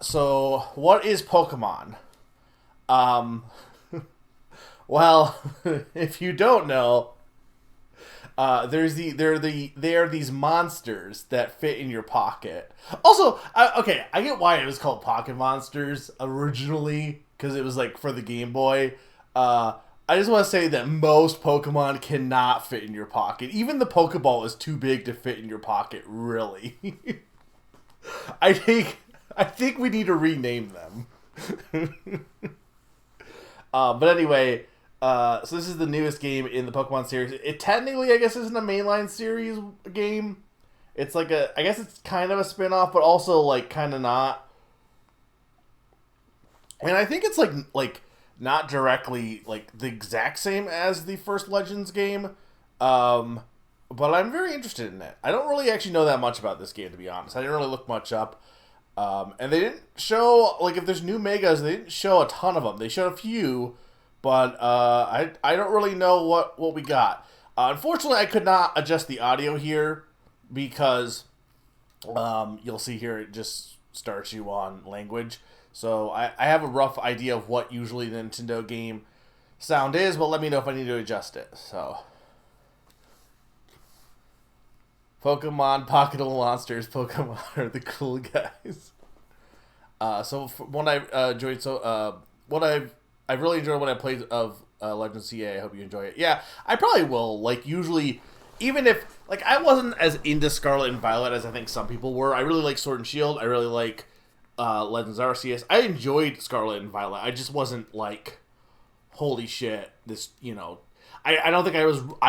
So what is Pokemon? Um, well, if you don't know, they are these monsters that fit in your pocket. Also, okay, I get why it was called Pocket Monsters originally because it was like for the Game Boy. I just want to say that most Pokemon cannot fit in your pocket. Even the Pokeball is too big to fit in your pocket. Really, I think I think we need to rename them. But anyway, so this is the newest game in the Pokemon series. It technically, I guess, isn't a mainline series game. It's like I guess it's kind of a spin-off, but also like kind of not. And I think it's like not directly like the exact same as the first Legends game. Um, but I'm very interested in it. I don't really actually know that much about this game, to be honest. I didn't really look much up. And they didn't show, like, if there's new Megas, they didn't show a ton of them. They showed a few, but I don't really know what we got. Unfortunately, I could not adjust the audio here because you'll see here it just starts you on language. So I have a rough idea of what usually the Nintendo game sound is, but let me know if I need to adjust it. So, Pokemon Pocket of Monsters, Pokemon are the cool guys. What I enjoyed, what I've really enjoyed what I played of Legend CA. I hope you enjoy it. Yeah, I probably will. Like usually, even if like I wasn't as into Scarlet and Violet as I think some people were. I really like Sword and Shield. I really like Legends Arceus. I enjoyed Scarlet and Violet. I just wasn't like, holy shit, this I don't think I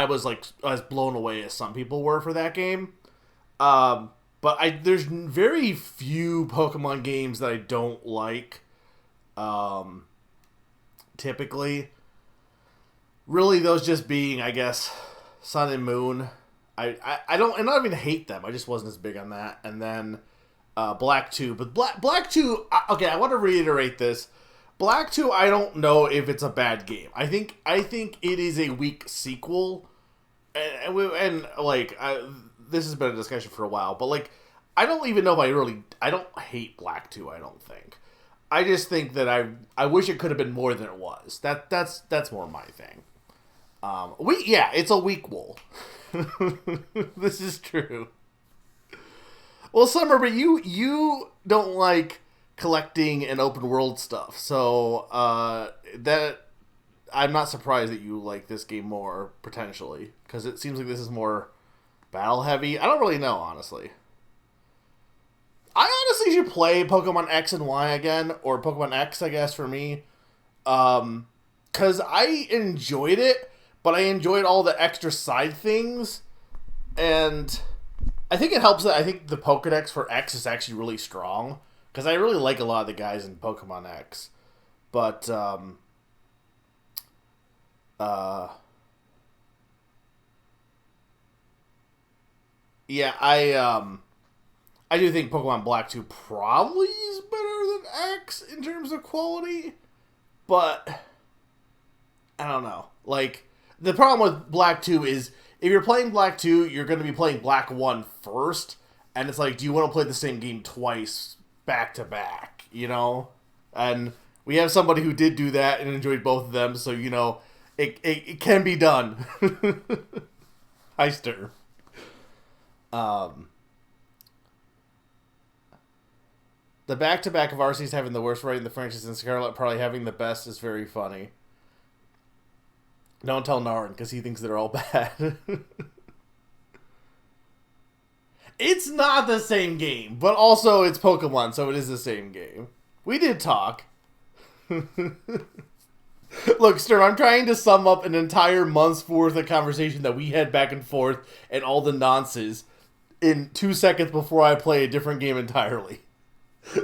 was like as blown away as some people were for that game. But there's very few Pokemon games that I don't like. Typically, really those just being, I guess, Sun and Moon. I don't even hate them. I just wasn't as big on that. And then Black 2, but Black 2. Okay, I want to reiterate this. Black 2, I don't know if it's a bad game. I think it is a weak sequel, this has been a discussion for a while, but like I don't even know if I don't hate Black 2. I don't think. I just think that I wish it could have been more than it was. That's more my thing. It's a weak wool. This is true. Well, Summer, but you don't like collecting and open world stuff, so that I'm not surprised that you like this game more potentially because it seems like this is more battle heavy. I don't really know, honestly. I honestly should play Pokemon X and Y again, or Pokemon X, I guess, for me. Because I enjoyed it, but I enjoyed all the extra side things. And I think it helps that I think the Pokedex for X is actually really strong. Because I really like a lot of the guys in Pokemon X. But, yeah, I do think Pokemon Black 2 probably is better than X in terms of quality, but I don't know. Like, the problem with Black 2 is if you're playing Black 2, you're going to be playing Black 1 first, and it's like, do you want to play the same game twice back to back, And we have somebody who did do that and enjoyed both of them, so, it can be done. Hi, Stir. The back-to-back of Arceus having the worst rating in the franchise and Scarlet probably having the best is very funny. Don't tell Narin, because he thinks they're all bad. It's not the same game, but also it's Pokemon, so it is the same game. We did talk. Look, Stern, I'm trying to sum up an entire month's worth of conversation that we had back and forth and all the nonsense in 2 seconds before I play a different game entirely.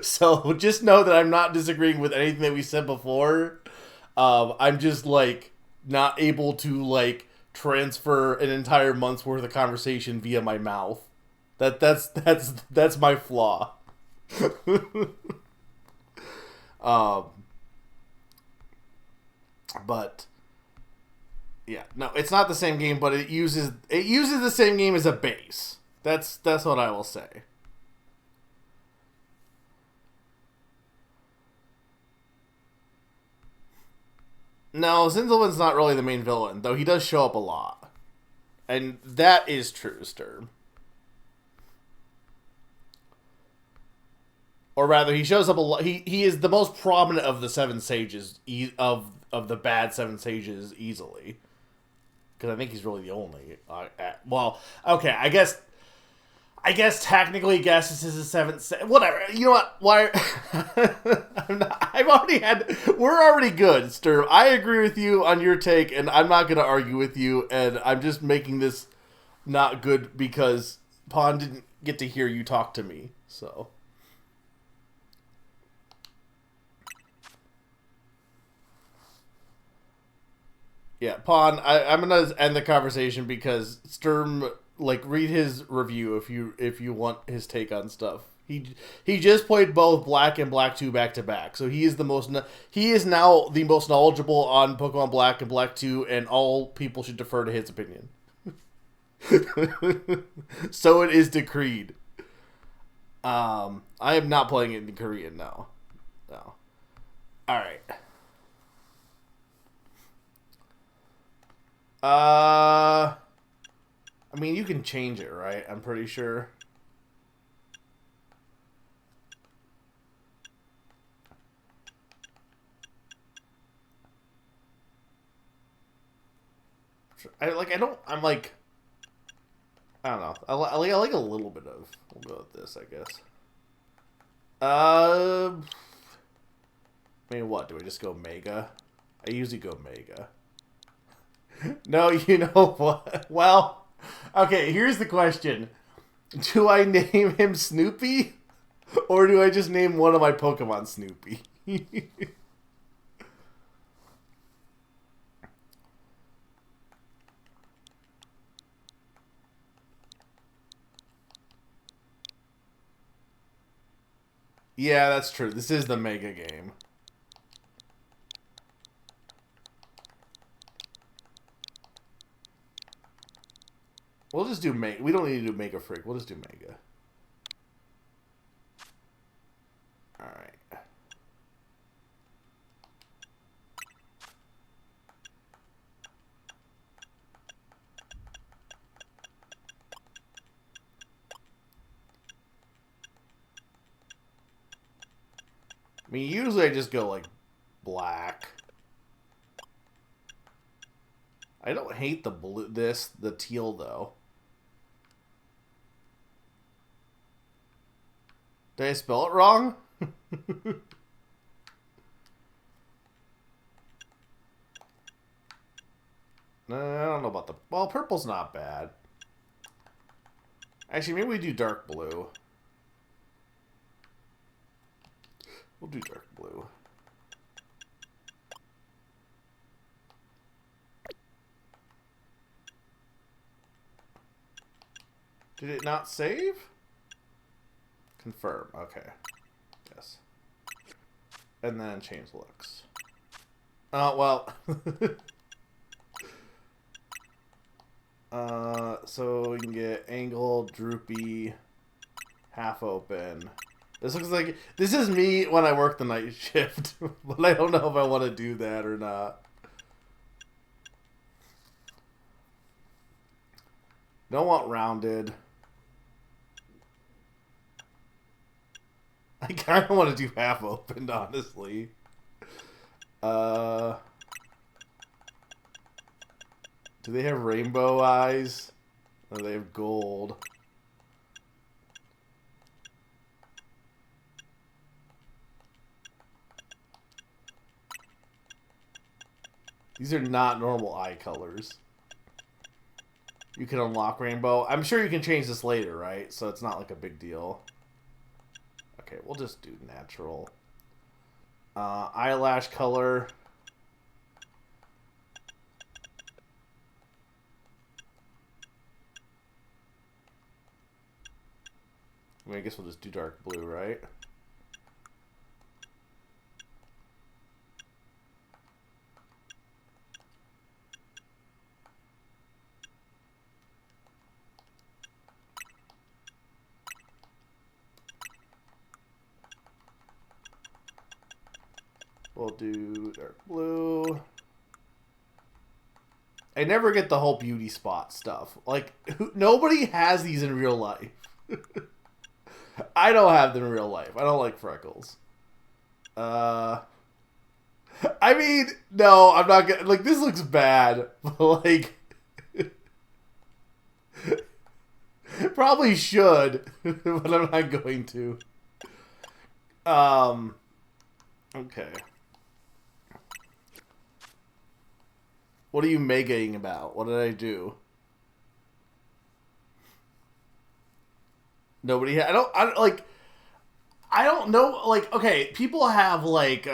So just know that I'm not disagreeing with anything that we said before. I'm just like not able to like transfer an entire month's worth of conversation via my mouth. That's my flaw. But yeah, no, it's not the same game, but it uses the same game as a base. That's what I will say. No, Zinzelman's not really the main villain, though he does show up a lot. And that is true, Sturm. Or rather, he shows up a lot. He is the most prominent of the Seven Sages, of the bad Seven Sages, easily. Because I think he's really the only. Well, okay, I guess technically Gassus is a seventh. Whatever. You know what? Why? We're already good, Sturm. I agree with you on your take, and I'm not going to argue with you. And I'm just making this not good because Pawn didn't get to hear you talk to me. So. Yeah, Pawn. I'm gonna end the conversation because Sturm, like, read his review if you want his take on stuff. He just played both Black and Black 2 back to back, so he is now the most knowledgeable on Pokemon Black and Black 2, and all people should defer to his opinion. So it is decreed. I am not playing it in Korean now. No. All right. I mean, you can change it, right? I'm pretty sure. I don't know. I like a little bit of. We'll go with this, I guess. I mean, what? Do I just go Mega? I usually go Mega. No, you know what? Well, okay, here's the question. Do I name him Snoopy? Or do I just name one of my Pokemon Snoopy? Yeah, that's true. This is the Mega game. We'll just do Mega. We don't need to do Mega Freak. We'll just do Mega. Alright. I mean, usually I just go, like, black. I don't hate the the teal, though. Did I spell it wrong? No, I don't know about the... Well, purple's not bad. Actually, maybe we do dark blue. We'll do dark blue. Did it not save? Confirm. Okay. Yes. And then change looks. Oh, well. So you can get angled, droopy, half open. This looks like... This is me when I work the night shift. But I don't know if I want to do that or not. Don't want rounded. I kind of want to do half opened, honestly. Do they have rainbow eyes? Or do they have gold? These are not normal eye colors. You can unlock rainbow. I'm sure you can change this later, right? So it's not like a big deal. Okay, we'll just do natural. Eyelash color. I mean, I guess we'll just do dark blue, right? We'll do dark blue. I never get the whole beauty spot stuff. Like, nobody has these in real life. I don't have them in real life. I don't like freckles. I mean, no, I'm not gonna, like, this looks bad, but, like, probably should, but I'm not going to. Okay. What are you megaing about? What did I do? Nobody. I don't know. Like, okay, people have like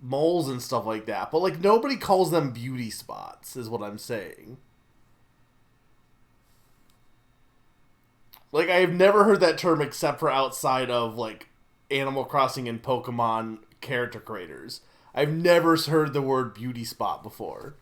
moles and stuff like that, but like nobody calls them beauty spots. Is what I'm saying. Like, I've never heard that term except for outside of like Animal Crossing and Pokemon character creators. I've never heard the word beauty spot before.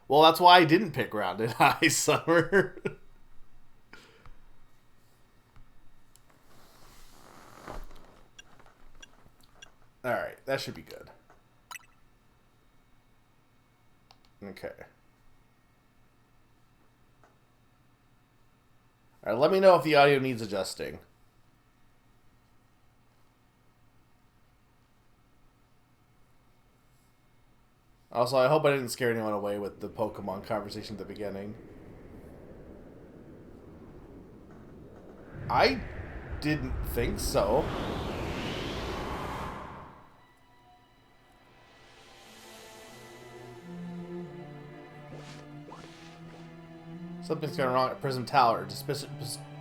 Well, that's why I didn't pick Rounded Eye Summer. Alright, that should be good. Okay. Alright, let me know if the audio needs adjusting. Also, I hope I didn't scare anyone away with the Pokemon conversation at the beginning. I didn't think so. Something's going wrong at Prism Tower.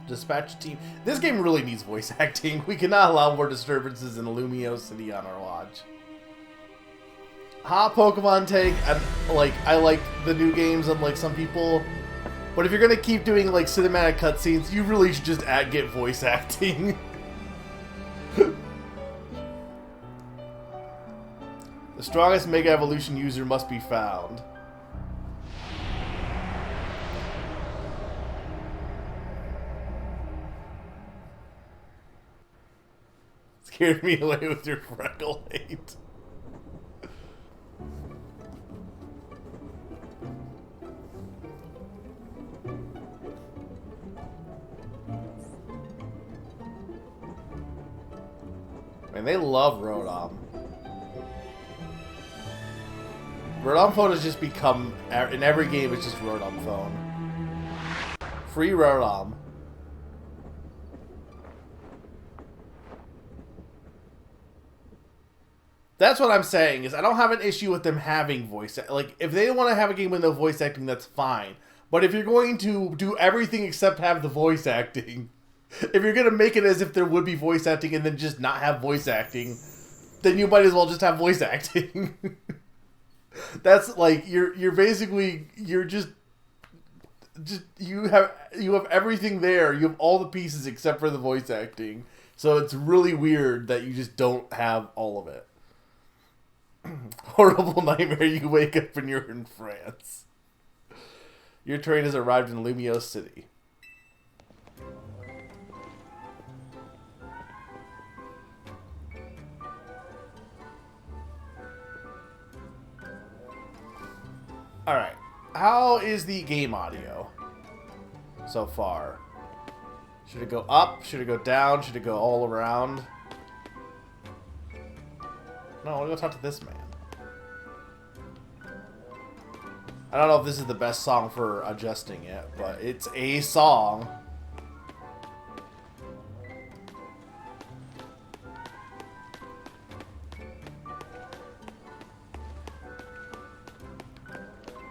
Dispatch team. This game really needs voice acting. We cannot allow more disturbances in Lumio City on our watch. Pokemon take. I like the new games, unlike some people. But if you're gonna keep doing like cinematic cutscenes, you really should just get voice acting. The strongest Mega Evolution user must be found. Scared me away with your freckle hate. Man, they love Rotom. Rotom Phone has just become, in every game, it's just Rotom Phone. Free Rotom. That's what I'm saying, is I don't have an issue with them having voice acting. Like, if they want to have a game with no voice acting, that's fine. But if you're going to do everything except have the voice acting, if you're going to make it as if there would be voice acting and then just not have voice acting, then you might as well just have voice acting. That's like, you're basically, you're just you have everything there. You have all the pieces except for the voice acting. So it's really weird that you just don't have all of it. Horrible nightmare, you wake up and you're in France. Your train has arrived in Lumio City. Alright, how is the game audio so far? Should it go up? Should it go down? Should it go all around? No, I want to go talk to this man. I don't know if this is the best song for adjusting it, but it's a song.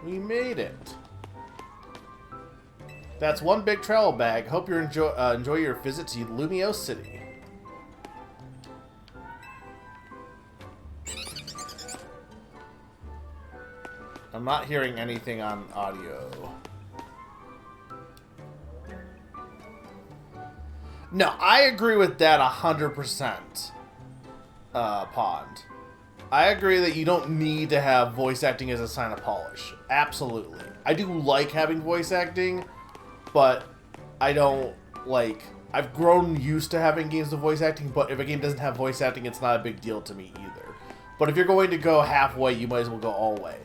We made it. That's one big travel bag. Hope you enjoy your visit to Lumio City. I'm not hearing anything on audio. No, I agree with that 100%, Pond. I agree that you don't need to have voice acting as a sign of polish. Absolutely. I do like having voice acting, but I don't, like, I've grown used to having games with voice acting, but if a game doesn't have voice acting, it's not a big deal to me either. But if you're going to go halfway, you might as well go all the way.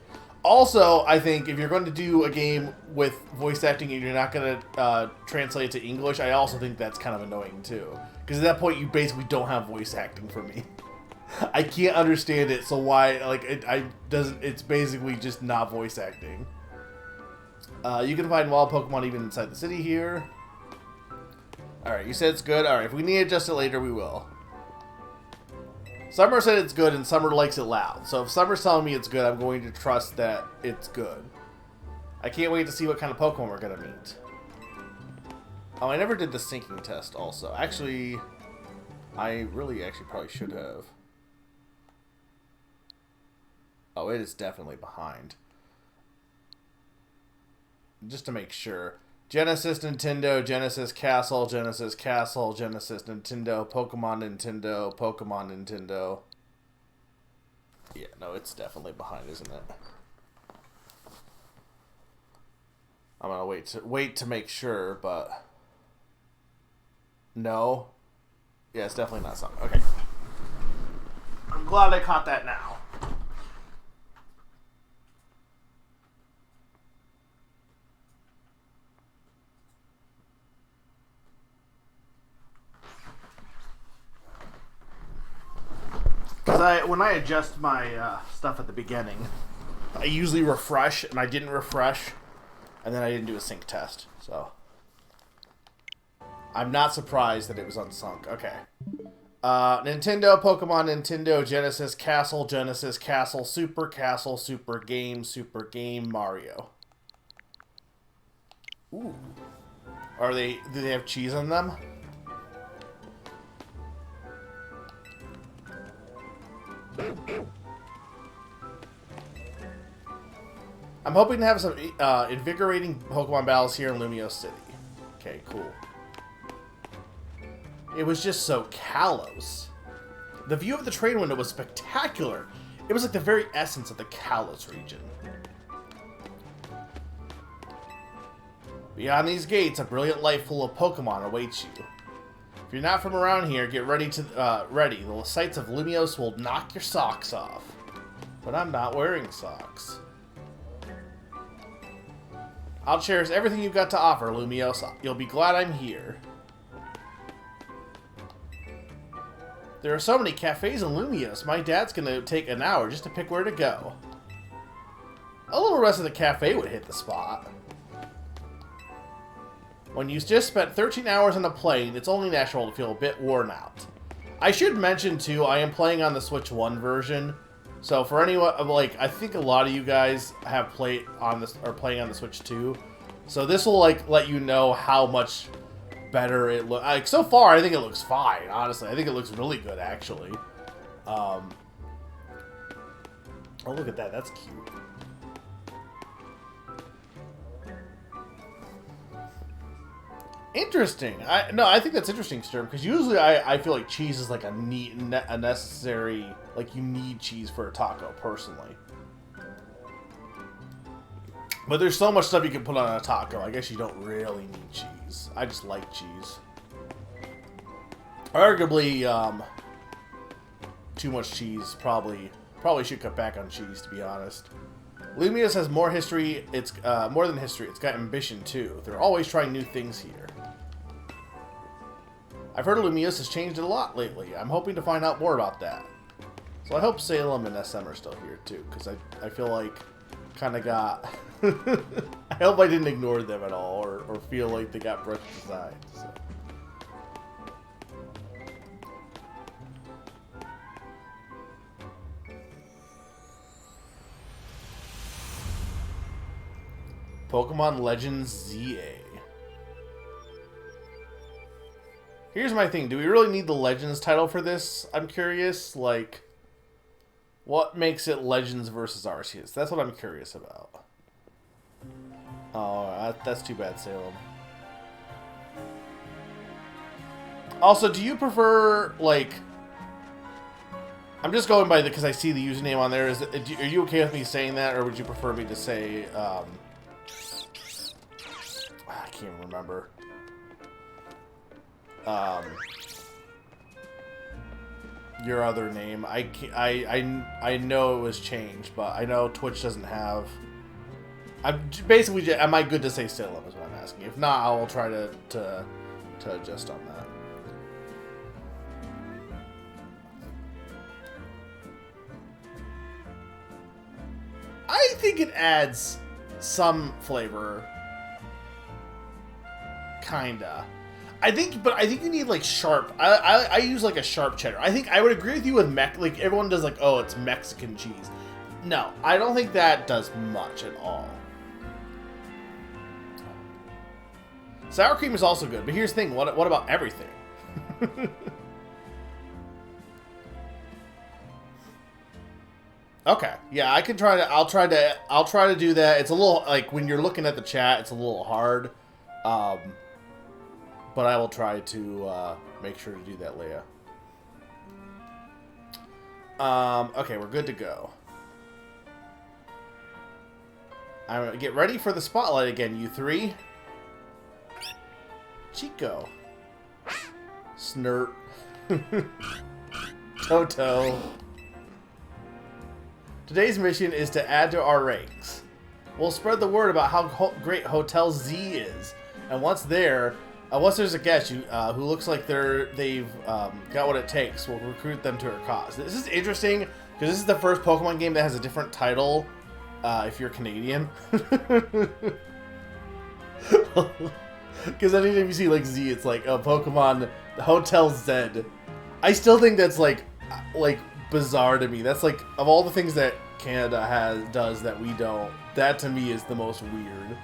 Also, I think if you're going to do a game with voice acting and you're not going to translate it to English, I also think that's kind of annoying too. Because at that point, you basically don't have voice acting for me. I can't understand it, so why? Like, it's basically just not voice acting. You can find wild Pokemon even inside the city here. Alright, you said it's good. Alright, if we need to adjust it later, we will. Summer said it's good, and Summer likes it loud. So if Summer's telling me it's good, I'm going to trust that it's good. I can't wait to see what kind of Pokemon we're going to meet. Oh, I never did the syncing test also. Actually, I really probably should have. Oh, it is definitely behind. Just to make sure. Genesis, Nintendo, Genesis Castle, Genesis Castle, Genesis Nintendo, Pokemon Nintendo, Pokemon Nintendo. Yeah, no, it's definitely behind, isn't it? I'm gonna wait to make sure, but no. Yeah, it's definitely not something. Okay. I'm glad I caught that now. Because when I adjust my stuff at the beginning, I usually refresh, and I didn't refresh, and then I didn't do a sync test. So I'm not surprised that it was unsunk. Okay. Nintendo, Pokemon, Nintendo, Genesis, Castle, Super Game, Mario. Ooh. Do they have cheese on them? I'm hoping to have some invigorating Pokemon battles here in Lumiose City. Okay, cool. It was just so Kalos. The view of the train window was spectacular. It was like the very essence of the Kalos region. Beyond these gates, a brilliant life full of Pokemon awaits you. If you're not from around here, get ready. The sights of Lumiose will knock your socks off. But I'm not wearing socks. I'll cherish everything you've got to offer, Lumiose. You'll be glad I'm here. There are so many cafes in Lumiose. My dad's gonna take an hour just to pick where to go. A little rest of the cafe would hit the spot. When you just spent 13 hours on a plane, it's only natural to feel a bit worn out. I should mention, too, I am playing on the Switch 1 version. So for anyone, like, I think a lot of you guys have playing on the Switch 2. So this will, like, let you know how much better it looks. Like, so far, I think it looks fine, honestly. I think it looks really good, actually. Oh, look at that. That's cute. Interesting. I think that's interesting, Sturm, because usually I feel like cheese is like a necessary, like you need cheese for a taco, personally. But there's so much stuff you can put on a taco, I guess you don't really need cheese. I just like cheese. Arguably, too much cheese, probably should cut back on cheese, to be honest. Lumiose has more history, it's more than history, it's got ambition too. They're always trying new things here. I've heard Lumiose has changed a lot lately. I'm hoping to find out more about that. So I hope Salem and SM are still here too, because I feel like kind of got... I hope I didn't ignore them at all, or feel like they got brushed aside. So. Pokemon Legends ZA. Here's my thing. Do we really need the Legends title for this? I'm curious, like, what makes it Legends versus Arceus? That's what I'm curious about. Oh, that's too bad, Salem. Also, do you prefer, like... I'm just going by because I see the username on there. Are you okay with me saying that, or would you prefer me to say... I can't remember. your other name. I know it was changed, but I know Twitch doesn't have. I'm basically just, am I good to say Salem is what I'm asking. If not, I will try to adjust on that. I think it adds some flavor. Kinda. I think you need like sharp. I use like a sharp cheddar. I think I would agree with you with like everyone does like, oh, it's Mexican cheese. No, I don't think that does much at all. Sour cream is also good, but here's the thing: what about everything? Okay, yeah, I can try to. I'll try to do that. It's a little like when you're looking at the chat, it's a little hard. But I will try to make sure to do that, Leia. Okay, we're good to go. I'm gonna get ready for the spotlight again, you three. Chico. Snurt. Toto. Today's mission is to add to our ranks. We'll spread the word about how great Hotel Z is. And once there's a guest who looks like they've got what it takes, we'll recruit them to our cause. This is interesting because this is the first Pokemon game that has a different title if you're Canadian. Because anytime you see like Z, it's like Pokemon Hotel Z. I still think that's like bizarre to me. That's like of all the things that Canada does that we don't. That to me is the most weird.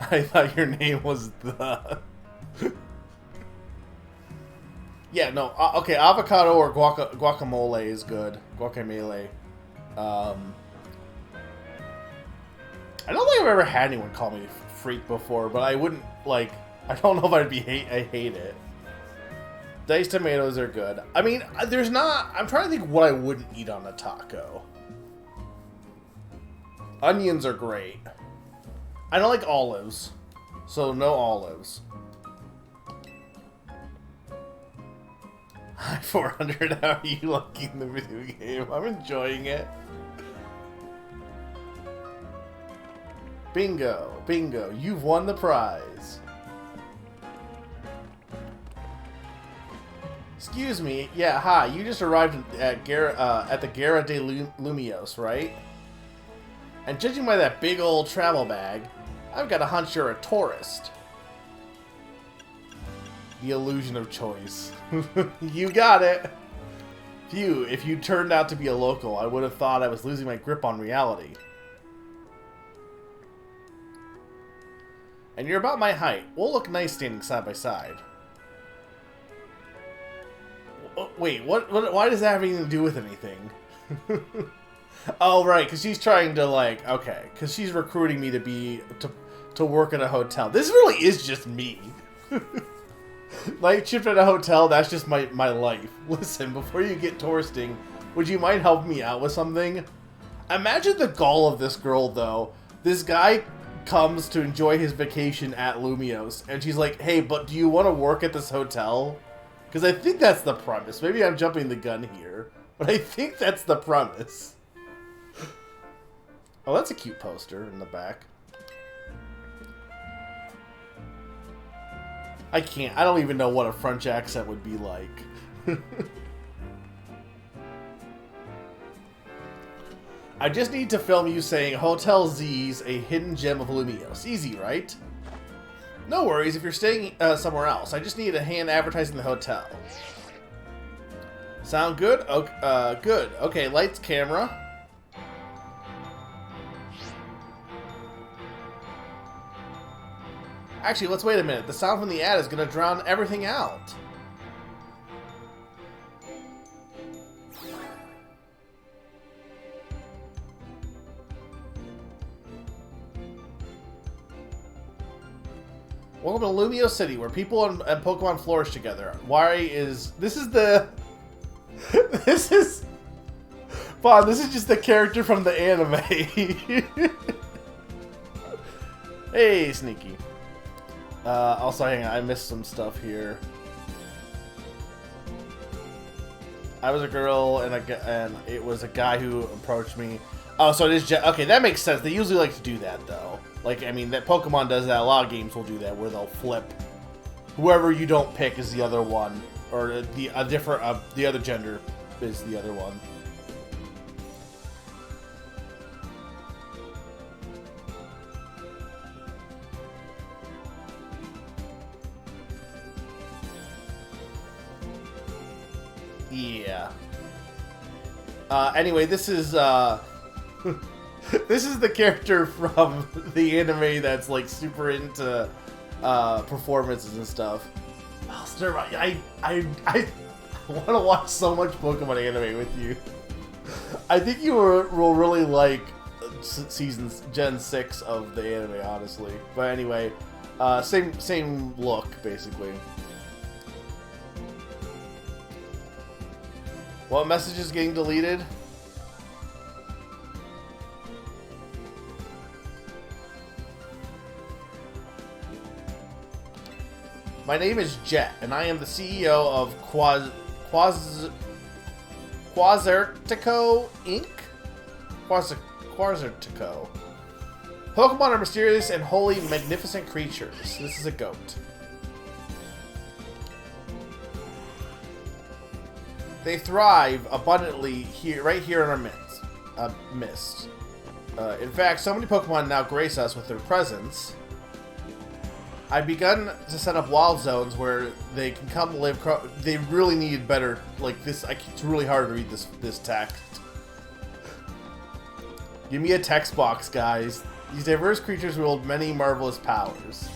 I thought your name was the. Yeah, no. Okay, avocado or guacamole is good. Guacamole. I don't think I've ever had anyone call me freak before, but I wouldn't like. I don't know if I'd be I hate it. Diced tomatoes are good. I mean, there's not. I'm trying to think what I wouldn't eat on a taco. Onions are great. I don't like olives, so no olives. Hi 400, how are you liking the video game? I'm enjoying it. Bingo, bingo, you've won the prize. Excuse me, yeah, hi, you just arrived at the Guerra de Lumiose, right? And judging by that big old travel bag, I've got a hunch you're a tourist. The illusion of choice. You got it! Phew, if you turned out to be a local, I would have thought I was losing my grip on reality. And you're about my height. We'll look nice standing side by side. Wait, what why does that have anything to do with anything? Oh, right, because she's trying to, like, okay, because she's recruiting me to work at a hotel. This really is just me. Night shift at a hotel, that's just my life. Listen, before you get touristing, would you mind helping me out with something? Imagine the gall of this girl, though. This guy comes to enjoy his vacation at Lumiose, and she's like, hey, but do you want to work at this hotel? Because I think that's the premise. Maybe I'm jumping the gun here, but I think that's the premise. Oh, that's a cute poster in the back. I don't even know what a French accent would be like. I just need to film you saying Hotel Z's a hidden gem of Lumiose. Easy, right? No worries if you're staying somewhere else. I just need a hand advertising the hotel. Sound good? Okay, good. Okay, lights, camera. Actually, let's wait a minute. The sound from the ad is going to drown everything out. Welcome to Lumiose City, where people and Pokemon flourish together. This is Vaughn, this is just the character from the anime. Hey, Sneaky. Also, hang on, I missed some stuff here. I was a girl, and it was a guy who approached me. Oh, so it is okay, that makes sense. They usually like to do that, though. Like, I mean, that Pokemon does that. A lot of games will do that, where they'll flip. Whoever you don't pick is the other one. Or the other gender is the other one. Yeah. Anyway, this is this is the character from the anime that's like super into performances and stuff. Master, I want to watch so much Pokemon anime with you. I think you will really like Gen 6 of the anime, honestly. But anyway, same look basically. What message is getting deleted? My name is Jet, and I am the CEO of Quasartico Inc. Quasartico. Pokemon are mysterious and wholly magnificent creatures. This is a goat. They thrive abundantly right here in our midst. In fact, so many Pokemon now grace us with their presence. I've begun to set up wild zones where they can come live. They really need better, like this. It's really hard to read this text. Give me a text box, guys. These diverse creatures wield many marvelous powers.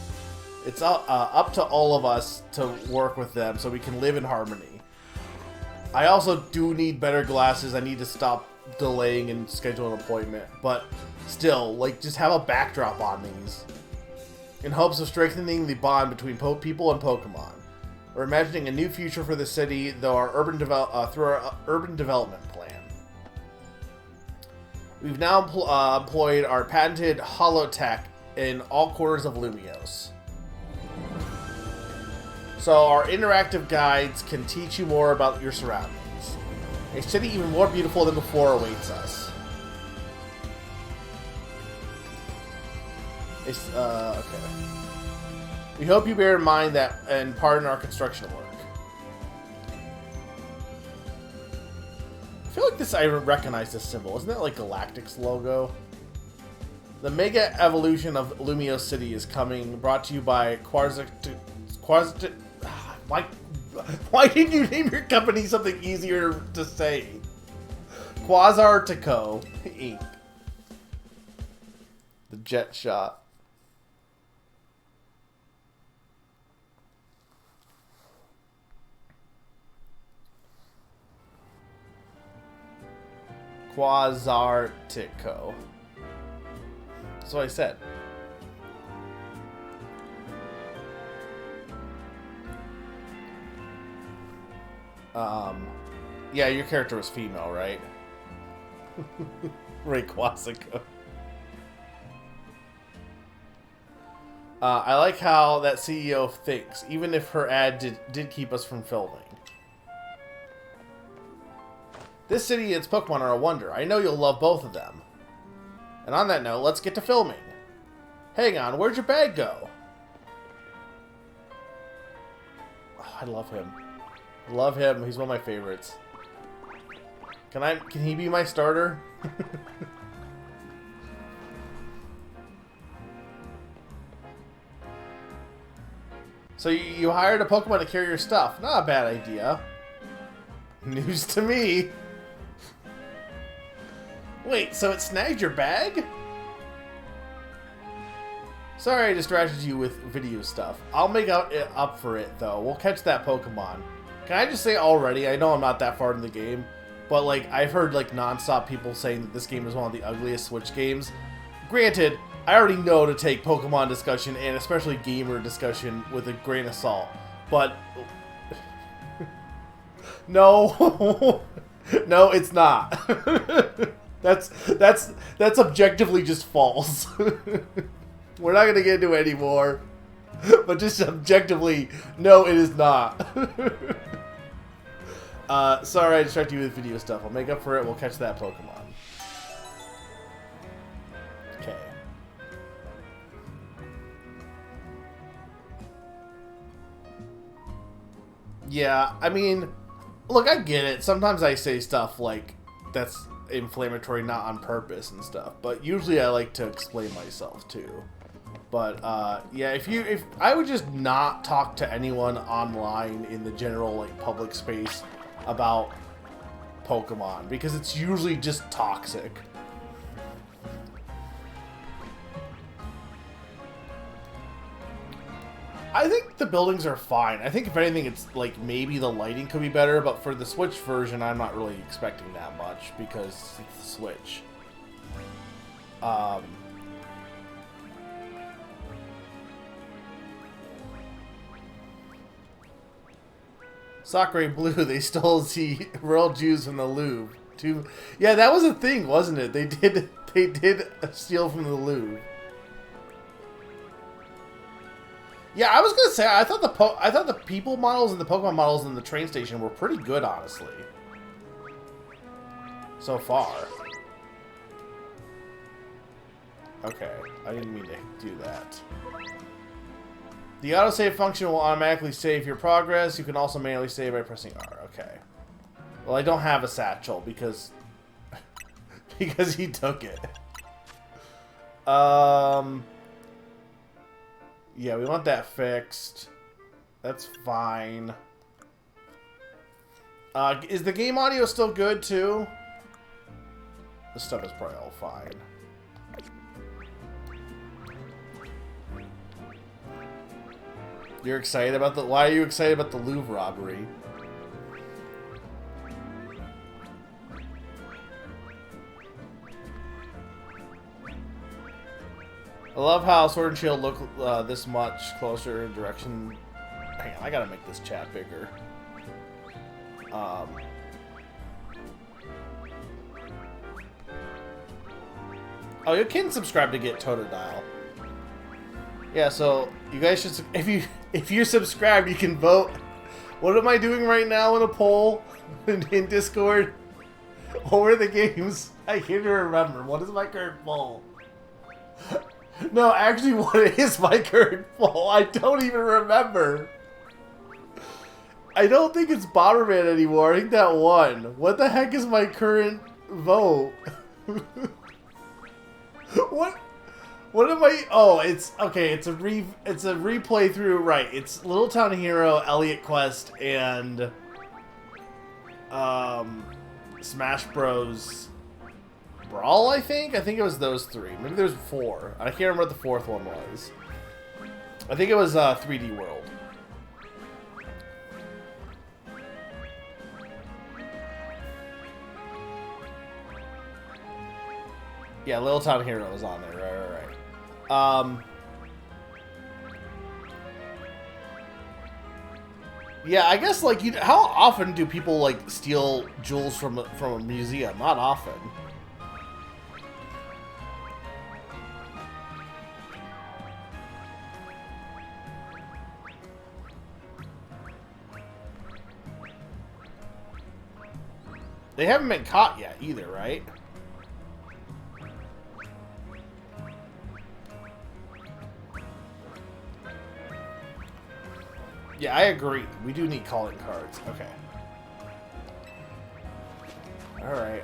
It's up to all of us to work with them so we can live in harmony. I also do need better glasses. I need to stop delaying and schedule an appointment. But still, like, just have a backdrop on these. In hopes of strengthening the bond between people and Pokemon. We're imagining a new future for the city through our urban development plan. We've now employed our patented holotech in all corners of Lumiose. So our interactive guides can teach you more about your surroundings. A city even more beautiful than before awaits us. Okay. We hope you bear in mind that and pardon our construction work. I feel like I recognize this symbol. Isn't that like Galactic's logo? The Mega Evolution of Lumiose City is coming, brought to you by Why didn't you name your company something easier to say? Quasartico Inc. The jet shot. Quasartico. That's what I said. Yeah, your character was female, right? Rayquazico. I like how that CEO thinks, even if her ad did keep us from filming. This city and its Pokemon are a wonder. I know you'll love both of them. And on that note, let's get to filming. Hang on, where'd your bag go? Oh, I love him. I love him. He's one of my favorites. Can he be my starter? So you hired a Pokemon to carry your stuff. Not a bad idea. News to me. Wait, so it snagged your bag? Sorry I distracted you with video stuff. I'll make up for it, though. We'll catch that Pokemon. Can I just say already, I know I'm not that far in the game, but like I've heard like non-stop people saying that this game is one of the ugliest Switch games. Granted, I already know to take Pokemon discussion and especially gamer discussion with a grain of salt, but no, no, it's not. That's objectively just false. We're not gonna get into it anymore. But just objectively, no, it is not. Sorry I distracted you with video stuff. I'll make up for it. We'll catch that Pokemon. Okay. Yeah, I mean, look, I get it. Sometimes I say stuff like that's inflammatory, not on purpose and stuff. But usually I like to explain myself too. But yeah, if I would just not talk to anyone online in the general like public space about Pokemon, because it's usually just toxic. I think the buildings are fine. I think if anything, it's like maybe the lighting could be better, but for the Switch version, I'm not really expecting that much because it's the Switch. Sakurai Blue, they stole the royal Jews from the Louvre. Yeah, that was a thing, wasn't it? They did steal from the Louvre. Yeah, I was gonna say I thought the people models and the Pokemon models in the train station were pretty good, honestly. So far. Okay, I didn't mean to do that. The autosave function will automatically save your progress. You can also manually save by pressing R. Okay. Well, I don't have a satchel because because he took it. Yeah, we want that fixed. That's fine. Is the game audio still good too? This stuff is probably all fine. You're excited about the... Why are you excited about the Louvre robbery? I love how Sword and Shield look this much closer in direction. Hang on, I gotta make this chat bigger. Oh, you can subscribe to get Totodile. Yeah, so you guys should, if you're subscribed, you can vote. What am I doing right now in a poll in Discord? What were the games? I can't even remember. What is my current poll? No, actually, what is my current poll? I don't even remember. I don't think it's Bomberman anymore. I think that won. What the heck is my current vote? What am I? Oh, it's okay. It's a replay through. Right. It's Little Town Hero, Elliot Quest, and Smash Bros. Brawl. I think it was those three. Maybe there's four. I can't remember what the fourth one was. I think it was 3D World. Yeah, Little Town Hero was on there. Right. Yeah, I guess like how often do people like steal jewels from a museum? Not often. They haven't been caught yet either, right? Yeah, I agree. We do need calling cards. Okay. Alright.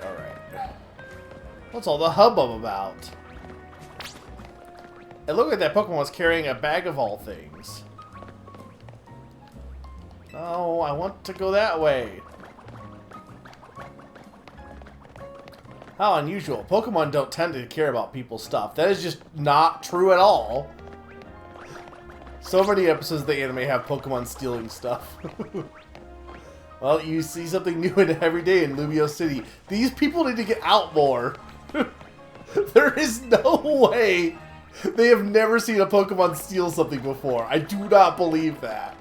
What's all the hubbub about? It looked like that Pokemon was carrying a bag of all things. No, I want to go that way. How unusual. Pokemon don't tend to care about people's stuff. That is just not true at all. So many episodes of the anime have Pokemon stealing stuff. Well, you see something new every day in Lumio City. These people need to get out more. There is no way they have never seen a Pokemon steal something before. I do not believe that.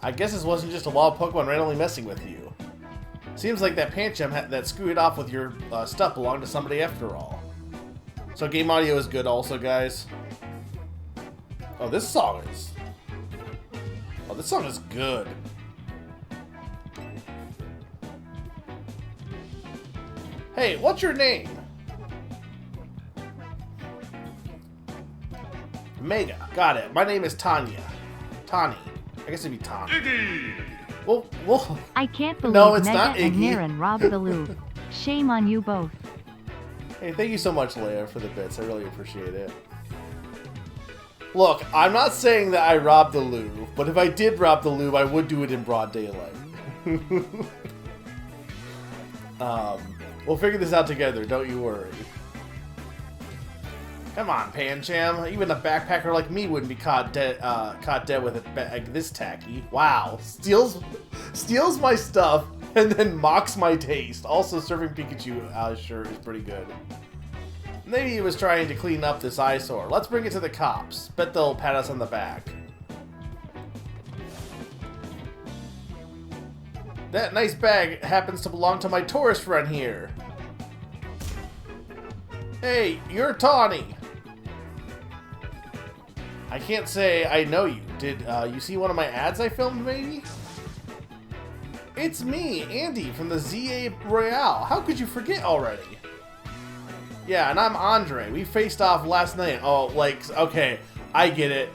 I guess this wasn't just a wild Pokemon randomly messing with you. Seems like that Pancham that screwed off with your stuff belonged to somebody after all. So game audio is good also, guys. Oh, this song is... Oh, this song is good. Hey, what's your name? Mega. Got it. My name is Tanya. Tani. I guess it'd be Tom. Iggy! Well, I can't believe no, it's Mega not and Iggy. Naren robbed the loop. Shame on you both. Hey, thank you so much, Leia, for the bits. I really appreciate it. Look, I'm not saying that I robbed the Louvre, but if I did rob the Louvre, I would do it in broad daylight. We'll figure this out together, don't you worry. Come on, Pancham. Even a backpacker like me wouldn't be caught dead with a bag this tacky. Wow. Steals my stuff and then mocks my taste. Also, serving Pikachu sure is pretty good. Maybe he was trying to clean up this eyesore. Let's bring it to the cops. Bet they'll pat us on the back. That nice bag happens to belong to my tourist friend here. Hey, you're Tawny. I can't say I know you. Did you see one of my ads I filmed, maybe? It's me, Andy, from the ZA Royale. How could you forget already? Yeah, and I'm Andre. We faced off last night. Oh, like, okay, I get it.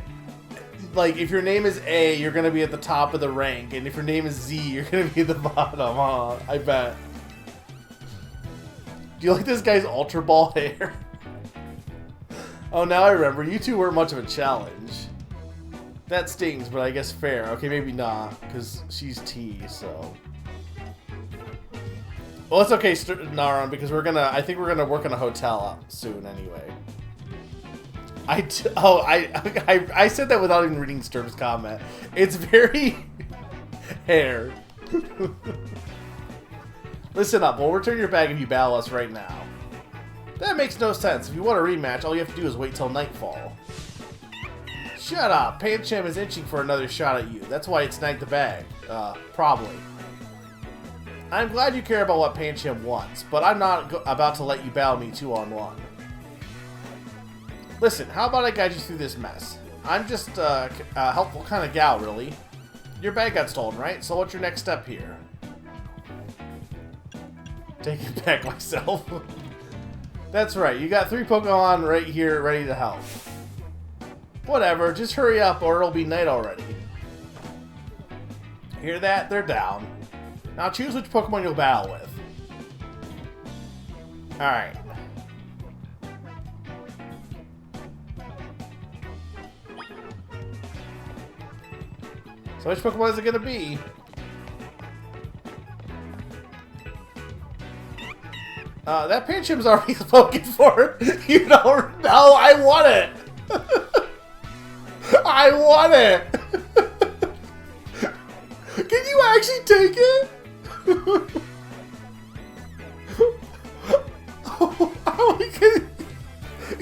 Like, if your name is A, you're gonna be at the top of the rank, and if your name is Z, you're gonna be at the bottom, huh? I bet. Do you like this guy's Ultra Ball hair? Oh, now I remember. You two weren't much of a challenge. That stings, but I guess fair. Okay, maybe not, because she's T, so... Well, it's okay, Naron, because I think we're gonna work in a hotel soon anyway. I said that without even reading Sturm's comment. It's very... hair. Listen up, we'll return your bag if you battle us right now. That makes no sense. If you want a rematch, all you have to do is wait till nightfall. Shut up! Pancham is itching for another shot at you. That's why it snagged the bag. Probably. I'm glad you care about what Pancham wants, but I'm not about to let you battle me 2-on-1. Listen, how about I guide you through this mess? I'm just a helpful kind of gal, really. Your bag got stolen, right? So what's your next step here? Take it back myself. That's right, you got 3 Pokemon right here ready to help. Whatever, just hurry up or it'll be night already. Hear that? They're down. Now choose which Pokemon you'll battle with. Alright. So which Pokemon is it gonna be? That Pancham's already spoken for. You don't know. I want it. I want it. Can you actually take it?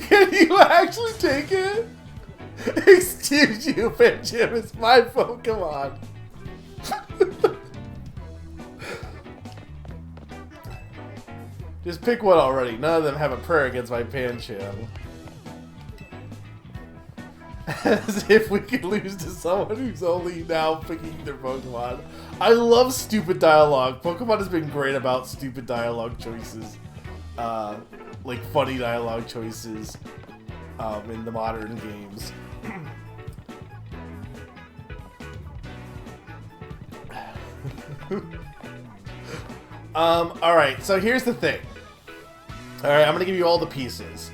Can you actually take it? Excuse you, Pancham. It's my Pokemon. Just pick one already. None of them have a prayer against my Pancham. As if we could lose to someone who's only now picking their Pokemon. I love stupid dialogue. Pokemon has been great about stupid dialogue choices. Like funny dialogue choices in the modern games. Alright, so here's the thing. Alright, I'm gonna give you all the pieces.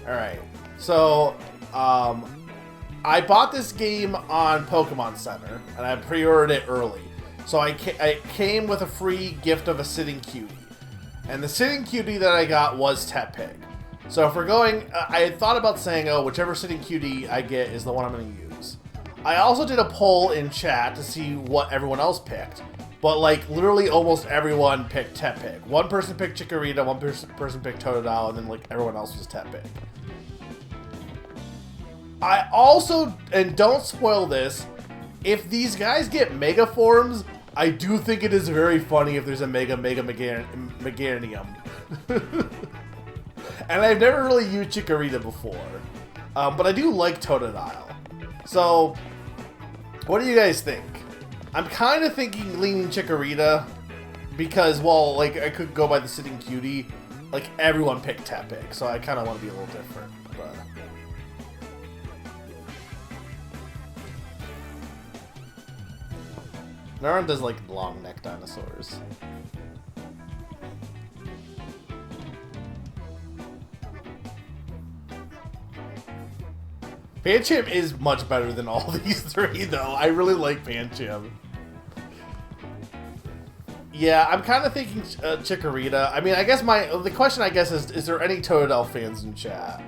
Alright, so, I bought this game on Pokemon Center, and I pre-ordered it early. So it came with a free gift of a Sitting Cutie. And the Sitting Cutie that I got was Tepig. So if we're going, I had thought about saying, oh, whichever Sitting Cutie I get is the one I'm going to use. I also did a poll in chat to see what everyone else picked. But, like, literally almost everyone picked Tepig. One person picked Chikorita, one person picked Totodile, and then, like, everyone else was Tepig. I also, and don't spoil this, if these guys get Mega Forms, I do think it is very funny if there's a Meganium. And I've never really used Chikorita before. But I do like Totodile. So, what do you guys think? I'm kind of thinking leaning Chikorita. Because, well, like, I could go by the Sitting Cutie. Like, everyone picked Tepig. So I kind of want to be a little different. But... Naran does, like, long neck dinosaurs. Pancham is much better than all these three, though. I really like Pancham. Yeah, I'm kind of thinking Chikorita. I mean, I guess the question, I guess, is there any Totodile fans in chat?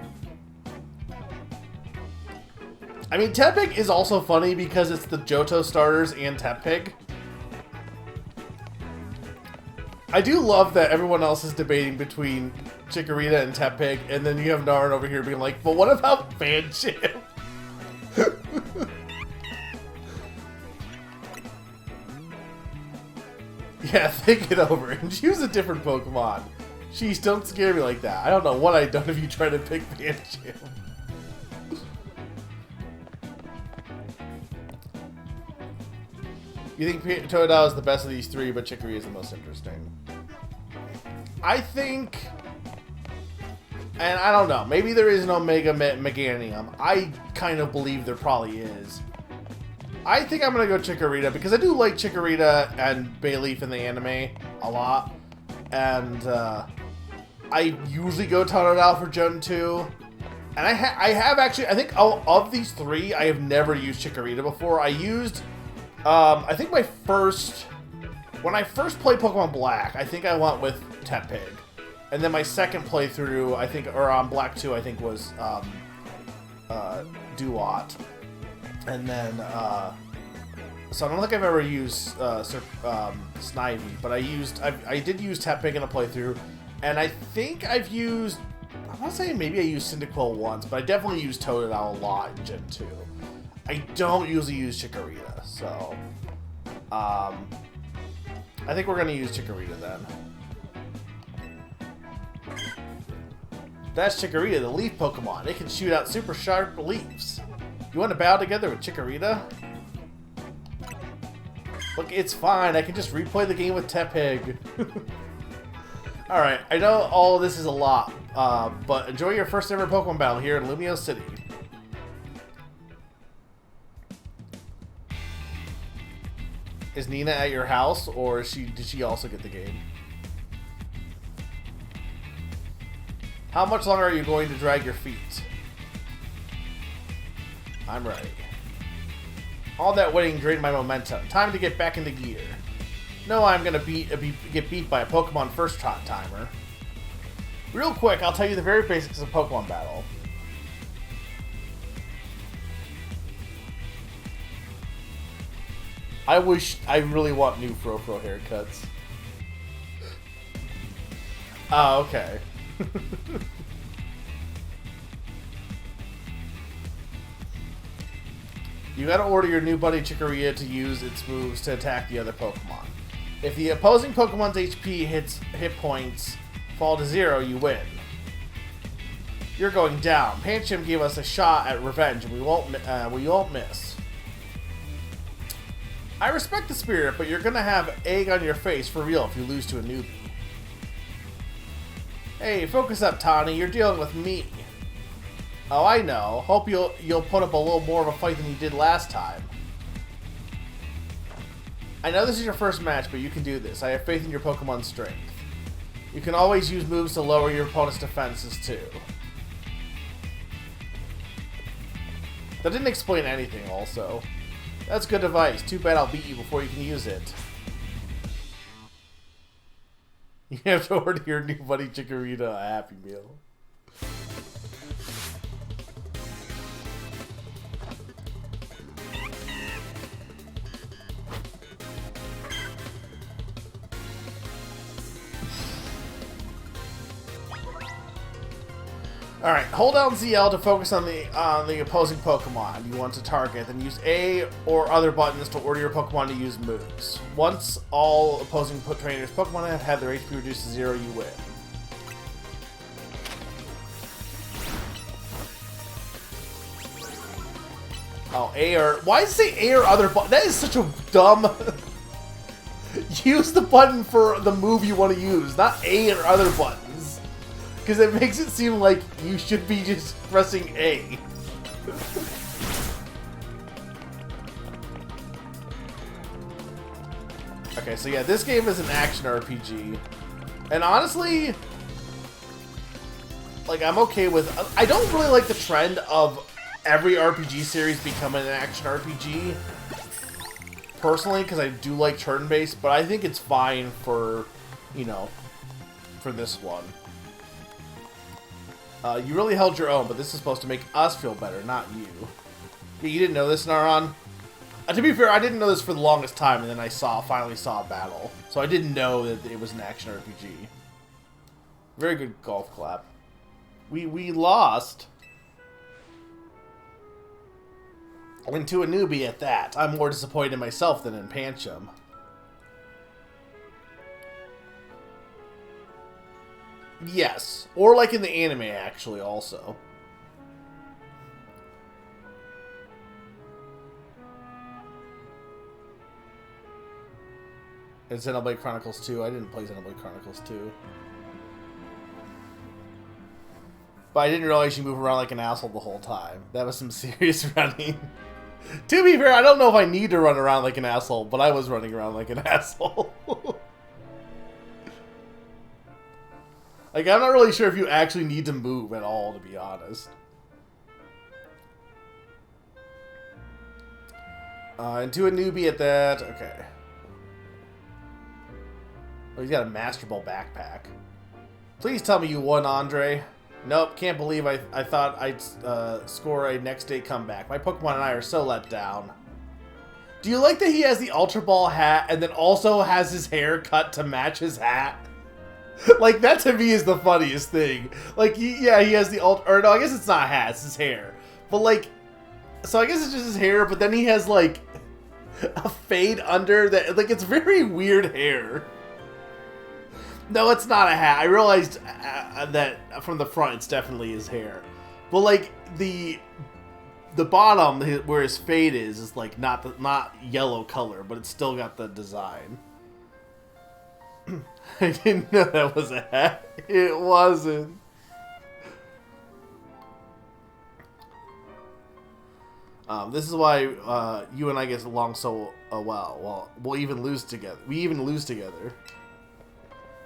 I mean, Tepig is also funny because it's the Johto starters and Tepig. I do love that everyone else is debating between Chikorita and Tepig, and then you have Naran over here being like, but what about Pancham? Yeah, think it over and choose a different Pokemon. Jeez, don't scare me like that. I don't know what I'd done if you tried to pick Pancham. You think Totodile is the best of these three, but Chikorita is the most interesting? I think... And I don't know. Maybe there is an Omega Meganium. I kind of believe there probably is. I think I'm going to go Chikorita because I do like Chikorita and Bayleaf in the anime a lot. And I usually go Totodile for Gen 2. And I have actually, I think of these three, I have never used Chikorita before. I used, I think when I first played Pokemon Black, I think I went with Tepig. And then my second playthrough, I think, or on Black 2, I think was Duat. And then, so I don't think I've ever used Snivy, but I did use Tepig in a playthrough, and I think I've used, I want to say maybe I used Cyndaquil once, but I definitely used Totodile a lot in Gen 2. I don't usually use Chikorita, so, I think we're going to use Chikorita then. That's Chikorita, the leaf Pokemon. It can shoot out super sharp leaves. You want to battle together with Chikorita? Look, it's fine. I can just replay the game with Tepig. Alright, I know all of this is a lot, but enjoy your first ever Pokemon battle here in Lumio City. Is Nina at your house, or did she also get the game? How much longer are you going to drag your feet? I'm ready. All that waiting drained my momentum. Time to get back into gear. No, I'm gonna get beat by a Pokemon first timer. Real quick, I'll tell you the very basics of Pokemon battle. I really want new Fro-Fro haircuts. Oh, okay. You gotta order your new buddy Chikorita to use its moves to attack the other Pokemon. If the opposing Pokemon's HP hit points fall to 0, you win. You're going down. Pancham gave us a shot at revenge, and we won't miss. I respect the spirit, but you're gonna have egg on your face for real if you lose to a newbie. Hey, focus up, Tawny. You're dealing with me. Oh, I know. Hope you'll put up a little more of a fight than you did last time. I know this is your first match, but you can do this. I have faith in your Pokemon's strength. You can always use moves to lower your opponent's defenses, too. That didn't explain anything, also. That's good advice. Too bad I'll beat you before you can use it. You have to order your new buddy Chikorita a Happy Meal. Alright, hold down ZL to focus on the opposing Pokemon you want to target, then use A or other buttons to order your Pokemon to use moves. Once all opposing trainers' Pokemon have had their HP reduced to 0, you win. Oh, A or... Why does it say A or other button? That is such a dumb... Use the button for the move you want to use, not A or other buttons. Because it makes it seem like you should be just pressing A. Okay, so yeah, this game is an action RPG. And honestly, like, I'm okay with... I don't really like the trend of every RPG series becoming an action RPG. Personally, because I do like turn-based, but I think it's fine for, you know, for this one. You really held your own, but this is supposed to make us feel better, not you. Yeah, you didn't know this, Naron? To be fair, I didn't know this for the longest time, and then I finally saw a battle. So I didn't know that it was an action RPG. Very good golf clap. We lost. And to a newbie at that. I'm more disappointed in myself than in Pancham. Yes. Or like in the anime, actually, also. And Xenoblade Chronicles 2. I didn't play Xenoblade Chronicles 2. But I didn't realize you move around like an asshole the whole time. That was some serious running. To be fair, I don't know if I need to run around like an asshole, but I was running around like an asshole. Like, I'm not really sure if you actually need to move at all, to be honest. And to a newbie at that, okay. Oh, he's got a Master Ball backpack. Please tell me you won, Andre. Nope, can't believe I thought I'd score a next day comeback. My Pokemon and I are so let down. Do you like that he has the Ultra Ball hat and then also has his hair cut to match his hat? Like, that to me is the funniest thing. Like, yeah, he has the or no, I guess it's not a hat, it's his hair. But like, so I guess it's just his hair, but then he has like a fade under that, like, it's very weird hair. No, it's not a hat. I realized that from the front, it's definitely his hair. But like the bottom where his fade is like not yellow color, but it's still got the design. I didn't know that was a hat. It wasn't. This is why you and I get along so well. Well, we'll even lose together. We even lose together.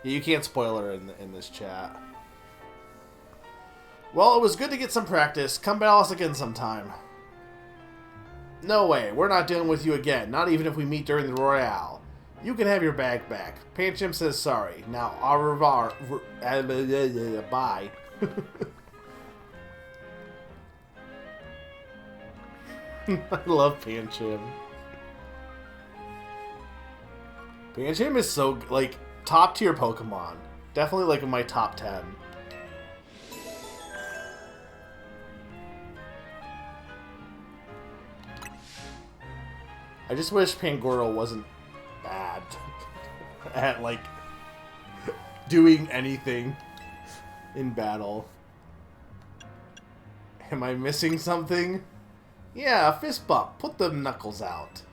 You can't spoil her in this chat. Well, it was good to get some practice. Come battle us again sometime. No way. We're not dealing with you again. Not even if we meet during the Royale. You can have your bag back. Pancham says sorry. Now, au revoir. Bye. I love Pancham. Pancham is so, like, top tier Pokemon. Definitely like in my top 10. I just wish Pangoro wasn't bad at like doing anything in battle. Am I missing something? Yeah, fist bump. Put the knuckles out.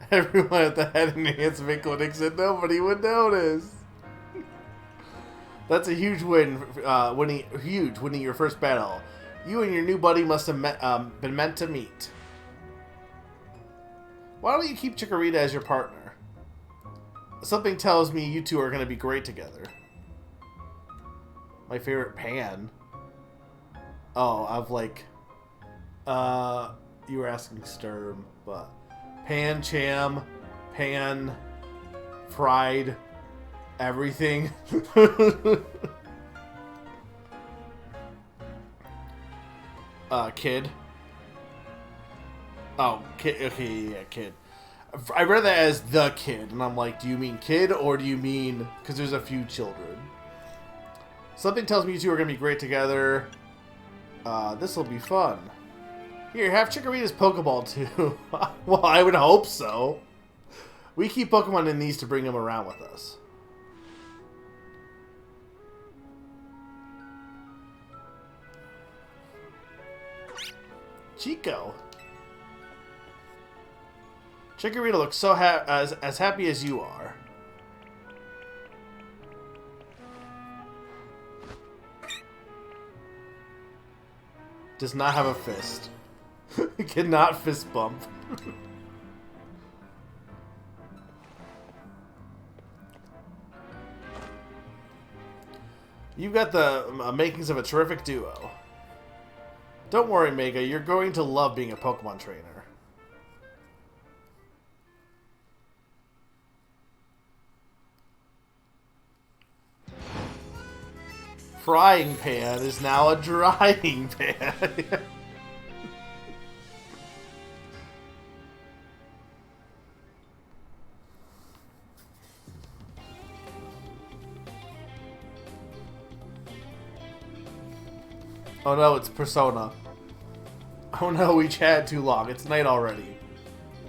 Everyone at the head enhancement clinic said nobody would notice. That's a huge win, winning your first battle. You and your new buddy must have been meant to meet. Why don't you keep Chikorita as your partner? Something tells me you two are going to be great together. My favorite Pan. Oh, I've like... you were asking Sturm, but... Pancham, Pan, Fried, everything. Kid. Oh, Kid. Okay, yeah, Kid. I read that as the kid, and I'm like, do you mean kid or do you mean because there's a few children? Something tells me you two are gonna be great together. This will be fun. Here, have Chikorita's Pokeball too. Well, I would hope so. We keep Pokemon in these to bring them around with us. Chico. Chikorita looks so as happy as you are. Does not have a fist. Cannot fist bump. You've got the makings of a terrific duo. Don't worry, Mega. You're going to love being a Pokemon trainer. Frying pan is now a drying pan. Oh no, it's Persona. Oh no, we chatted too long. It's night already.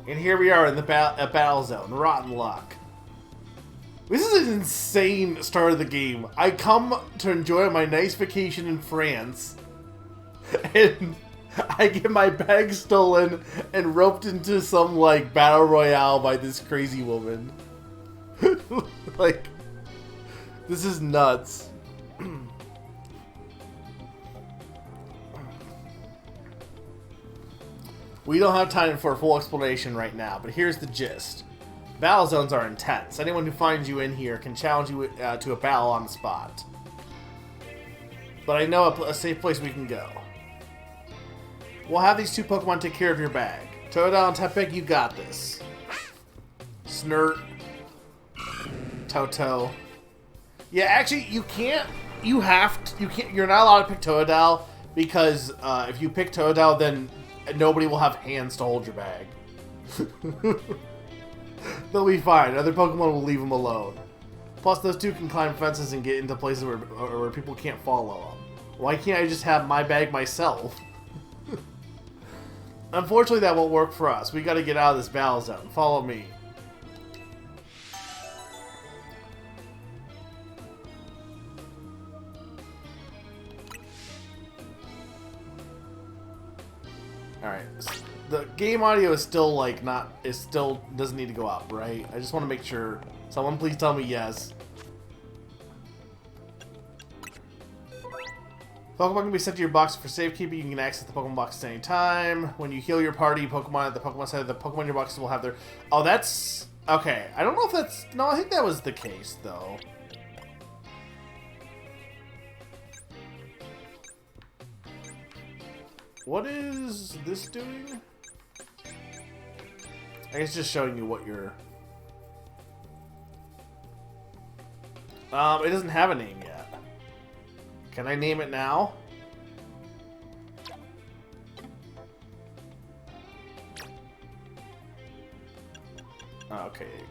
And here we are in the battle zone. Rotten luck. This is an insane start of the game. I come to enjoy my nice vacation in France, and I get my bag stolen and roped into some, like, battle royale by this crazy woman. Like, this is nuts. We don't have time for a full explanation right now, but here's the gist. Battle zones are intense. Anyone who finds you in here can challenge you to a battle on the spot. But I know a safe place we can go. We'll have these two Pokemon take care of your bag. Totodile and Tepig, you got this. Snurt. Toto. Yeah, actually, you can't. You have to. You can't. You're not allowed to pick Totodile because if you pick Totodile, then nobody will have hands to hold your bag. They'll be fine. Other Pokemon will leave them alone. Plus, those two can climb fences and get into places where people can't follow them. Why can't I just have my bag myself? Unfortunately, that won't work for us. We gotta get out of this battle zone. Follow me. Alright. The game audio is still, like, still doesn't need to go up, right? I just want to make sure. Someone please tell me yes. Pokemon can be sent to your box for safekeeping. You can access the Pokemon box at any time. When you heal your party Pokemon at the Pokemon Center, the Pokemon in your box will have their... Oh, that's... Okay. I don't know if that's... No, I think that was the case, though. What is this doing? I guess just showing you what you're... It doesn't have a name yet. Can I name it now? Okay, you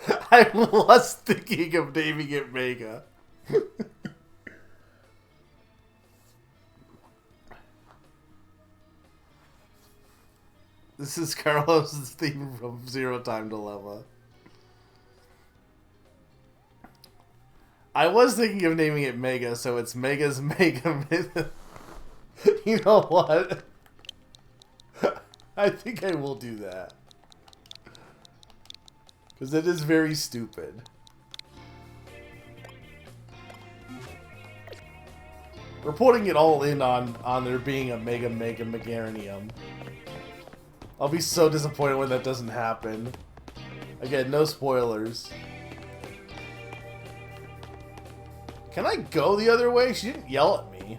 can. I was thinking of naming it Mega. This is Carlos's theme from Zero Time Dilemma. I was thinking of naming it Mega, so it's Mega's Mega. You know what? I think I will do that. Because it is very stupid. We're putting it all in on there being a Mega Megarinium. I'll be so disappointed when that doesn't happen. Again, no spoilers. Can I go the other way? She didn't yell at me.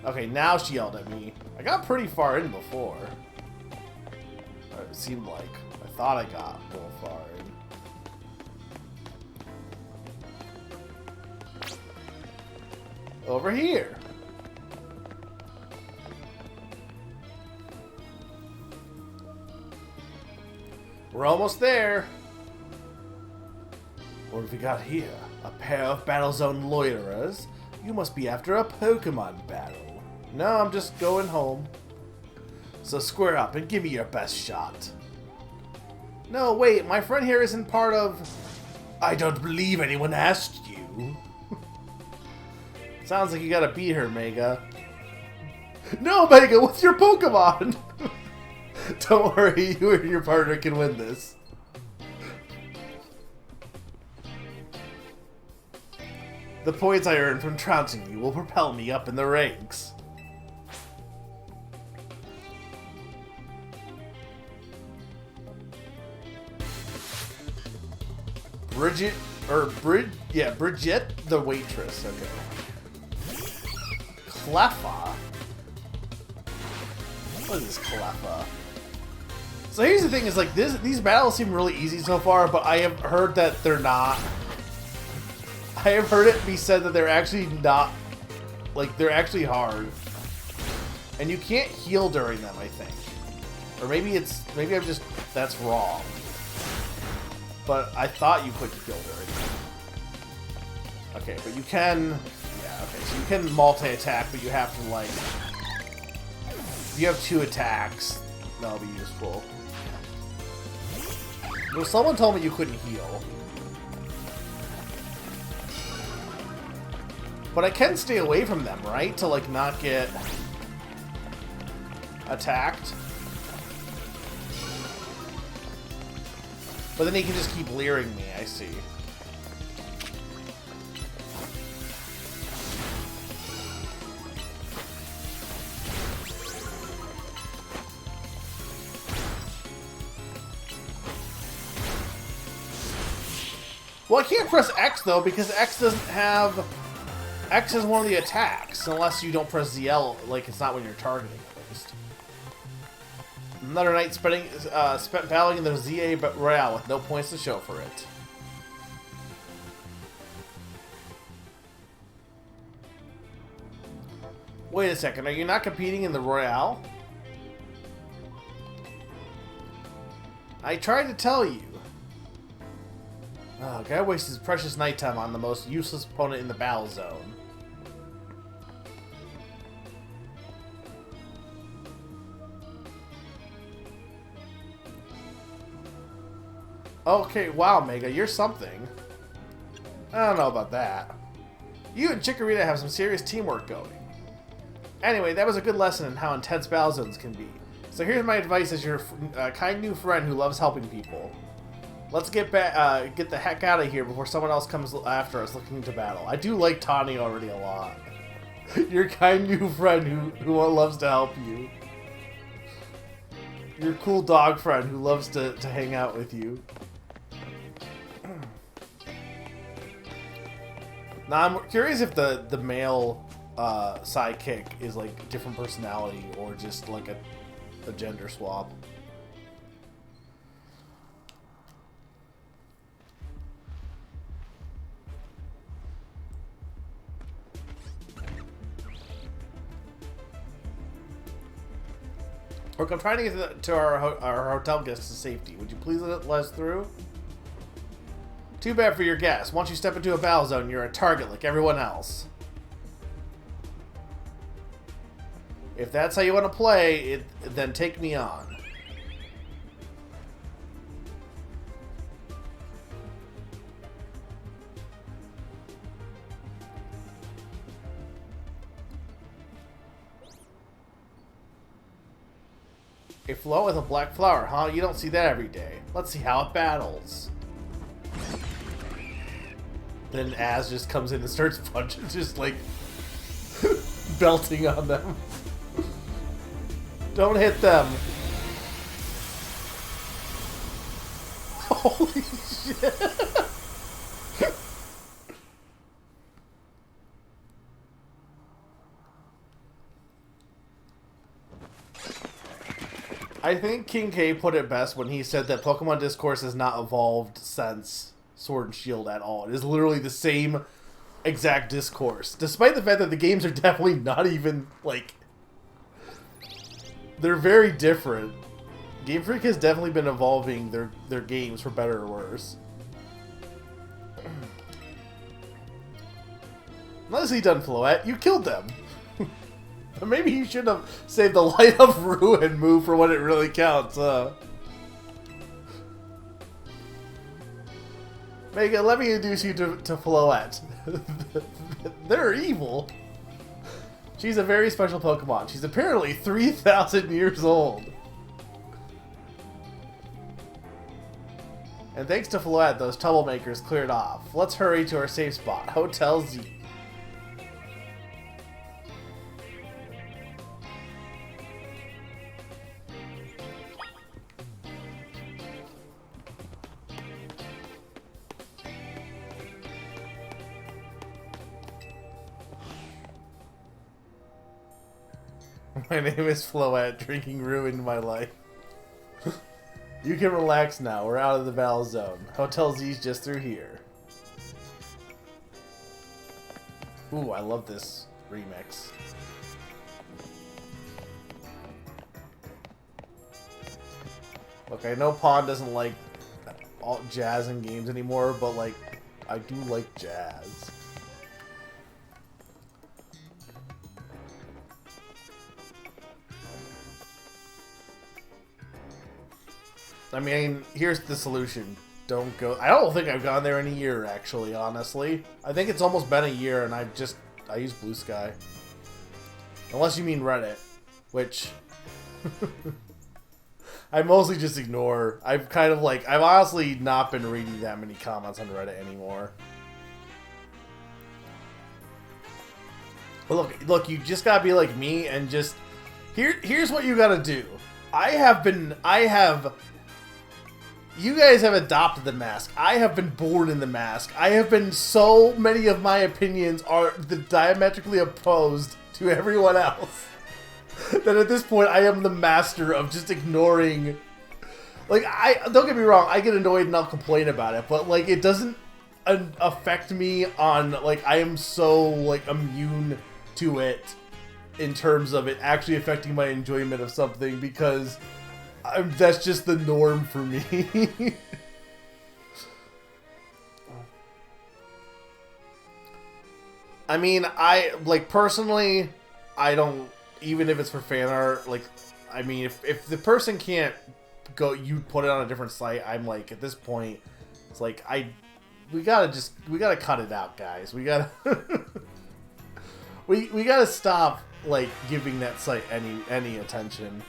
Okay, now she yelled at me. I got pretty far in before. Or it seemed like. I thought I got a little far in. Over here. We're almost there. What have we got here? A pair of Battlezone loiterers? You must be after a Pokemon battle. No, I'm just going home. So square up and give me your best shot. No, wait, my friend here isn't part of... I don't believe anyone asked you. Sounds like you gotta beat her, Mega. No, Mega, what's your Pokemon? Don't worry, you and your partner can win this. The points I earn from trouncing you will propel me up in the ranks. Bridget the waitress, okay. Cleffa? What is this Cleffa? So here's the thing, is like these battles seem really easy so far, but I have heard that they're not. I have heard it be said that they're actually not, like, they're actually hard. And you can't heal during them, I think. Or maybe I'm just, that's wrong. But I thought you could heal during them. Okay, but you can, yeah, okay, so you can multi-attack, but you have to, like, if you have 2 attacks, that'll be useful. Well, someone told me you couldn't heal. But I can stay away from them, right? To, like, not get attacked. But then he can just keep leering me, I see. Well, I can't press X, though, because X doesn't have... X is one of the attacks, unless you don't press ZL, like it's not when you're targeting, at least. Another night spent battling in the ZA Royale with no points to show for it. Wait a second, are you not competing in the Royale? I tried to tell you. Oh, guy wastes his precious nighttime on the most useless opponent in the battle zone. Okay, wow, Mega, you're something. I don't know about that. You and Chikorita have some serious teamwork going. Anyway, that was a good lesson in how intense battle zones can be. So here's my advice as your kind new friend who loves helping people. Let's get back, get the heck out of here before someone else comes after us looking to battle. I do like Tawny already a lot. Your kind new friend who loves to help you. Your cool dog friend who loves to hang out with you. Now I'm curious if the male sidekick is like different personality or just like a gender swap. Look, I'm trying to get to our hotel guests to safety. Would you please let us through? Too bad for your guests. Once you step into a battle zone, you're a target like everyone else. If that's how you want to play, then take me on. A flow with a black flower, huh? You don't see that every day. Let's see how it battles. Then Az just comes in and starts punching, just like belting on them. Don't hit them. Holy shit. I think King K put it best when he said that Pokemon Discourse has not evolved since Sword and Shield at all. It is literally the same exact discourse, despite the fact that the games are definitely not even, like... They're very different. Game Freak has definitely been evolving their games for better or worse. Nicely done, Floette. You killed them. But maybe you should have saved the Light of Ruin move for when it really counts, Mega, let me introduce you to Floette. They're evil. She's a very special Pokemon. She's apparently 3,000 years old. And thanks to Floette, those troublemakers cleared off. Let's hurry to our safe spot, Hotel Z. My name is Floette. Drinking ruined my life. You can relax now. We're out of the battle zone. Hotel Z's just through here. Ooh, I love this remix. Look, I know Pond doesn't like all jazz in games anymore, but like, I do like jazz. I mean, here's the solution. Don't go... I don't think I've gone there in a year, actually, honestly. I think it's almost been a year, and I use Blue Sky. Unless you mean Reddit, which... I mostly just ignore. I've honestly not been reading that many comments on Reddit anymore. But look, you just gotta be like me and just... Here's what you gotta do. You guys have adopted the mask. I have been born in the mask. So many of my opinions are diametrically opposed to everyone else that at this point I am the master of just ignoring. Like, don't get me wrong, I get annoyed and I'll complain about it, but like, it doesn't affect me on, like, I am so like immune to it in terms of it actually affecting my enjoyment of something, because that's just the norm for me. I mean, personally, I don't, even if it's for fan art, like, I mean, if the person can't go, you put it on a different site, I'm like, at this point, it's like, we gotta cut it out, guys. We gotta, we gotta stop, like, giving that site any attention.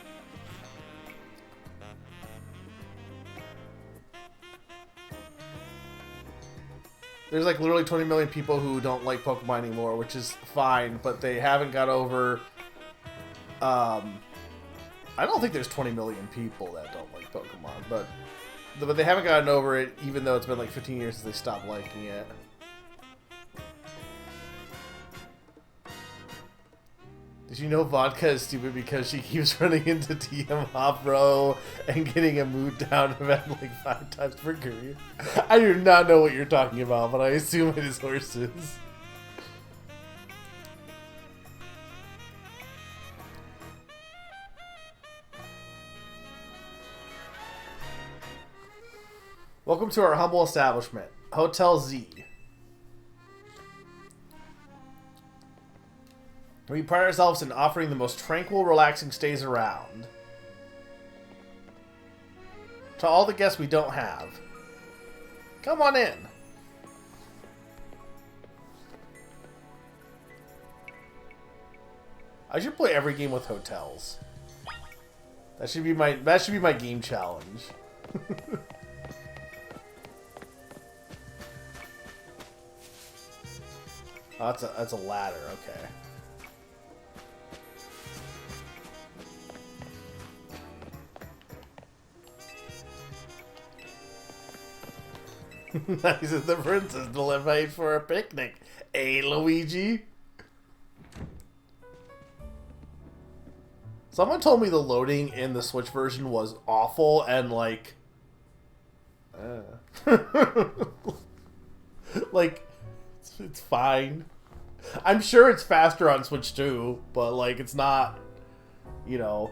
There's like literally 20 million people who don't like Pokemon anymore, which is fine, but they haven't got over... I don't think there's 20 million people that don't like Pokemon, but they haven't gotten over it, even though it's been like 15 years since they stopped liking it. Did you know Vodka is stupid because she keeps running into TM Hopro and getting a mood down event like 5 times per career? I do not know what you're talking about, but I assume it is horses. Welcome to our humble establishment, Hotel Z. We pride ourselves in offering the most tranquil, relaxing stays around. To all the guests we don't have, come on in. I should play every game with hotels. That should be my game challenge. Oh, that's a ladder. Okay. Nice as the princess to invite for a picnic. Hey, Luigi. Someone told me the loading in the Switch version was awful and like... like, It's fine. I'm sure it's faster on Switch too, but like it's not, you know,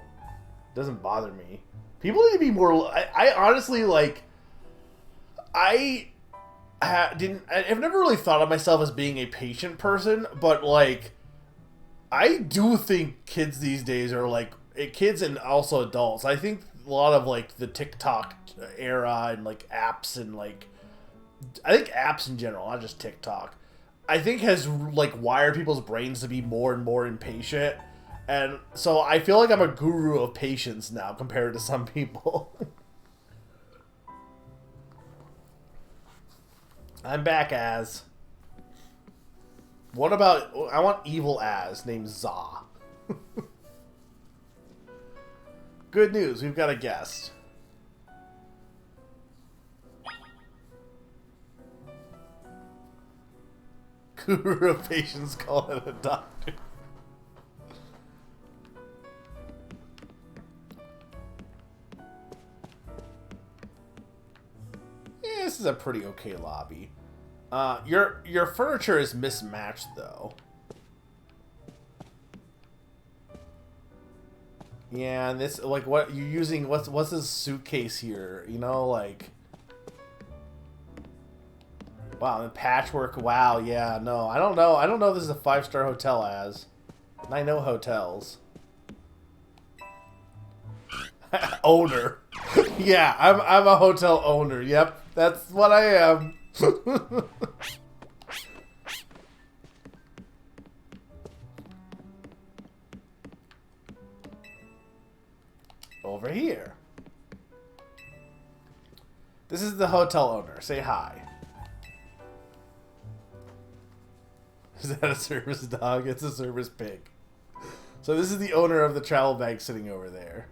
doesn't bother me. People need to be more. I honestly like. I've never really thought of myself as being a patient person, but like, I do think kids these days are like kids and also adults. I think a lot of like the TikTok era and like apps and like, I think apps in general, not just TikTok, I think has like wired people's brains to be more and more impatient. And so I feel like I'm a guru of patience now compared to some people. I'm back as. What about, I want evil as named Za. Good news, we've got a guest. Guru of patience calling it a doctor. Yeah, this is a pretty okay lobby. Your furniture is mismatched though. Yeah, and this like what you're using. What's this suitcase here? You know, like. Wow, the patchwork. Wow, yeah, no, I don't know. I don't know if this is a 5-star hotel as. And I know hotels. Owner. Yeah, I'm a hotel owner. Yep, that's what I am. Over here. This is the hotel owner. Say hi. Is that a service dog? It's a service pig. So this is the owner of the travel bag sitting over there.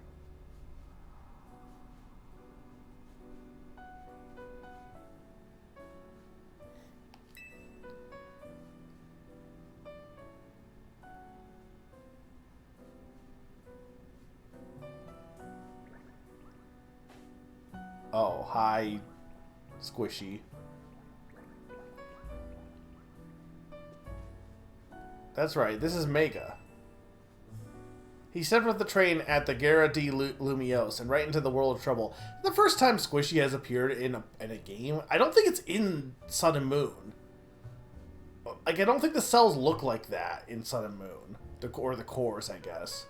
Oh, hi, Squishy. That's right, this is Mega. He stepped off the train at the Guerra de Lumios and right into the world of trouble. The first time Squishy has appeared in a game, I don't think it's in Sun and Moon. Like, I don't think the cells look like that in Sun and Moon. Or the cores, I guess.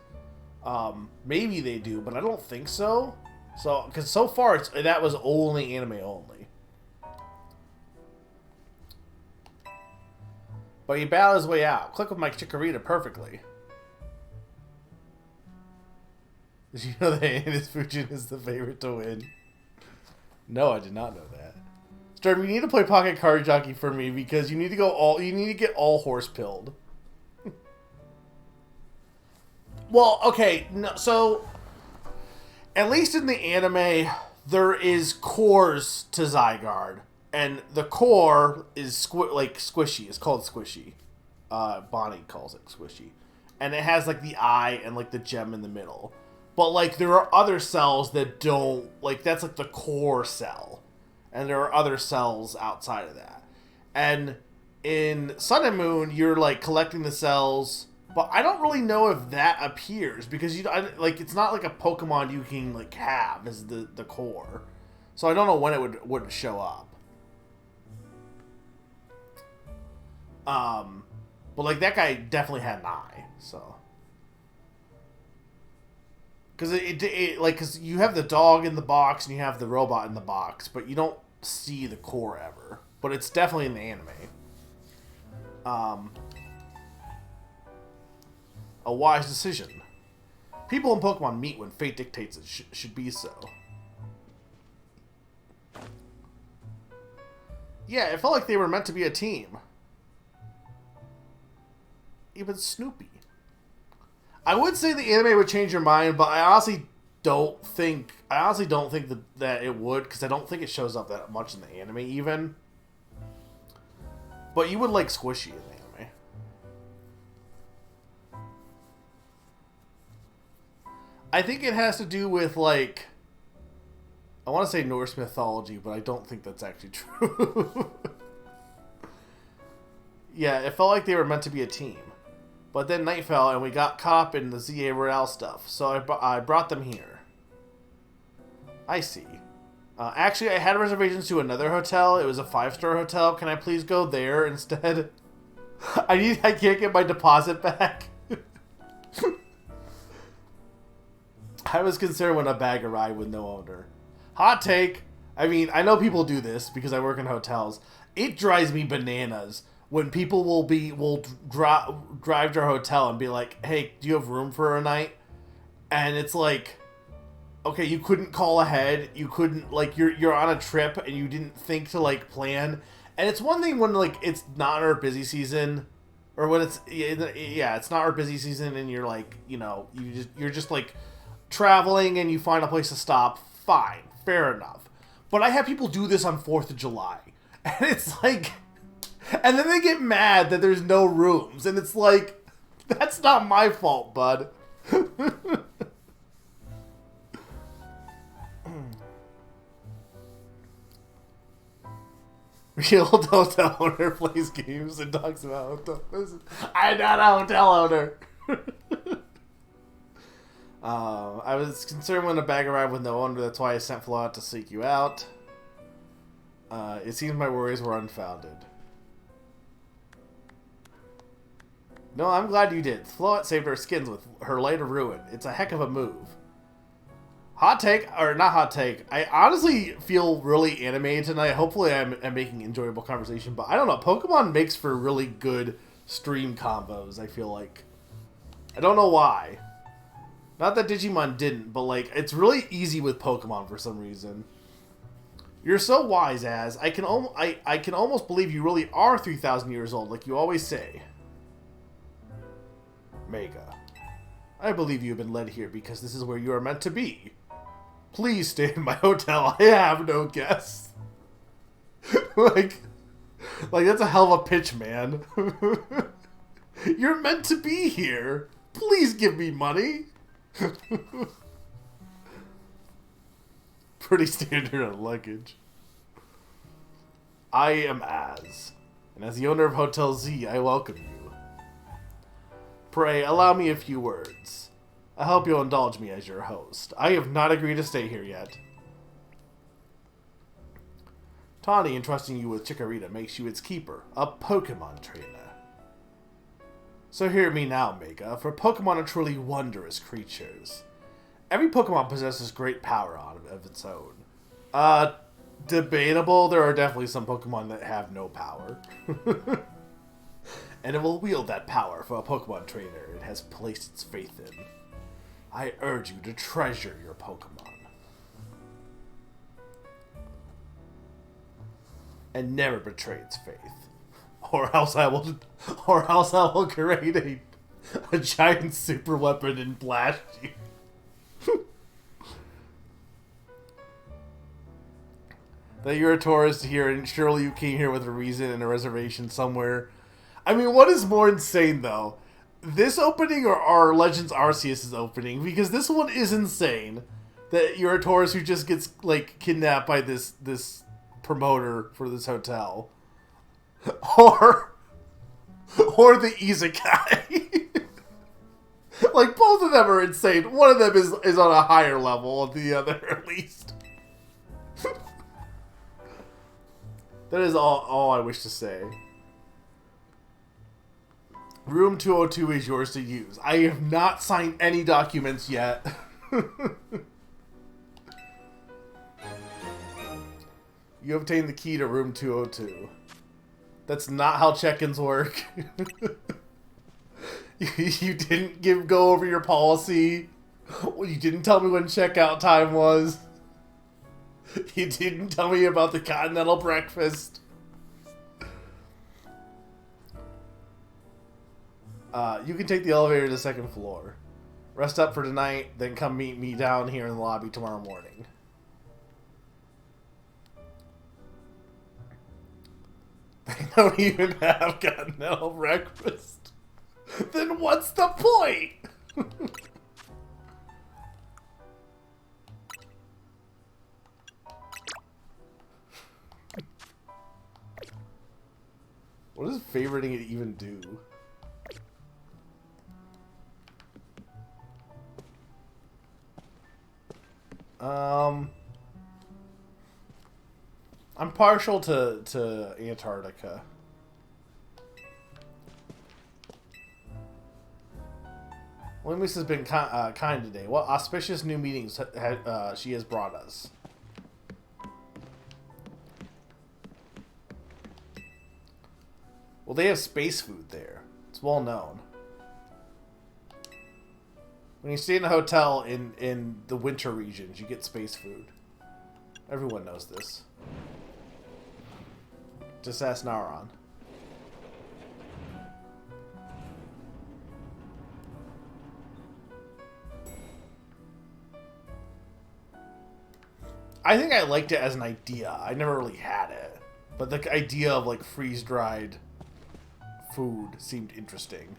Maybe they do, but I don't think so. So, because so far, that was only anime only. But he battled his way out. Click with my Chikorita perfectly. Did you know that Anis Fujin is the favorite to win? No, I did not know that. Storm, you need to play Pocket Card Jockey for me because you need to get all horse pilled. Well, okay, no, so at least in the anime, there is cores to Zygarde, and the core is squishy. It's called Squishy. Bonnie calls it Squishy, and it has like the eye and like the gem in the middle. But like there are other cells that don't like that's like the core cell, and there are other cells outside of that. And in Sun and Moon, you're like collecting the cells. But I don't really know if that appears because it's not like a Pokemon you can like have as the core, so I don't know when it would show up. But like that guy definitely had an eye, so because because you have the dog in the box and you have the robot in the box, but you don't see the core ever. But it's definitely in the anime. A wise decision. People in Pokemon meet when fate dictates it should be so. Yeah, it felt like they were meant to be a team. Even Snoopy. I would say the anime would change your mind, but I honestly don't think that it would, because I don't think it shows up that much in the anime even. But you would like Squishy in the anime. I think it has to do with, like, I want to say Norse mythology, but I don't think that's actually true. Yeah, it felt like they were meant to be a team. But then night fell and we got caught up in the ZA Royale stuff, so I brought them here. I see. Actually, I had reservations to another hotel. It was a 5-star hotel. Can I please go there instead? I can't get my deposit back. I was concerned when a bag arrived with no owner. Hot take. I mean, I know people do this because I work in hotels. It drives me bananas when people will drive to our hotel and be like, "Hey, do you have room for a night?" And it's like, okay, you couldn't call ahead. You couldn't, like, you're on a trip and you didn't think to, like, plan. And it's one thing when, like, it's not our busy season, or when it's it's not our busy season, and you're like, you know, you're just like traveling and you find a place to stop. Fine, fair enough. But I have people do this on 4th of July, and it's like, and then they get mad that there's no rooms, and it's like, that's not my fault, bud. Real hotel owner plays games and talks about hotel. I'm not a hotel owner. I was concerned when the bag arrived with no owner. That's why I sent Flo out to seek you out. It seems my worries were unfounded. No, I'm glad you did. Float saved our skins with her Light of Ruin. It's a heck of a move. Hot take, or not hot take, I honestly feel really animated tonight. Hopefully I'm making enjoyable conversation, but I don't know. Pokemon makes for really good stream combos, I feel like. I don't know why. Not that Digimon didn't, but like, it's really easy with Pokemon for some reason. You're so wise, Az. I can almost believe you really are 3,000 years old, like you always say. Mega. I believe you have been led here because this is where you are meant to be. Please stay in my hotel. I have no guests. like that's a hell of a pitch, man. You're meant to be here. Please give me money. Pretty standard on luggage. I am Az, and as the owner of Hotel Z, I welcome you. Pray, allow me a few words. I hope you'll indulge me as your host. I have not agreed to stay here yet. Tawny entrusting you with Chikorita makes you its keeper, a Pokemon trainer. So hear me now, Mega, for Pokemon are truly wondrous creatures. Every Pokemon possesses great power of its own. Debatable. There are definitely some Pokemon that have no power. And it will wield that power for a Pokemon trainer it has placed its faith in. I urge you to treasure your Pokemon. And never betray its faith. Or else I will create a giant super weapon and blast you. That you're a tourist here and surely you came here with a reason and a reservation somewhere. I mean, what is more insane though? This opening or our Legends Arceus' opening? Because this one is insane. That you're a tourist who just gets, like, kidnapped by this promoter for this hotel. Or the Isekai. Like, both of them are insane. One of them is on a higher level than the other, at least. That is all I wish to say. Room 202 is yours to use. I have not signed any documents yet. You obtained the key to room 202. That's not how check-ins work. You didn't go over your policy. You didn't tell me when checkout time was. You didn't tell me about the continental breakfast. You can take the elevator to the 2nd floor. Rest up for tonight, then come meet me down here in the lobby tomorrow morning. They don't even have continental breakfast. Then what's the point? What does favoriting it even do? I'm partial to Antarctica. Loomis has been kind today. What auspicious new meetings she has brought us. Well, they have space food there. It's well known. When you stay in a hotel in the winter regions, you get space food. Everyone knows this. Just ask Nauron. I think I liked it as an idea. I never really had it. But the idea of like freeze-dried food seemed interesting.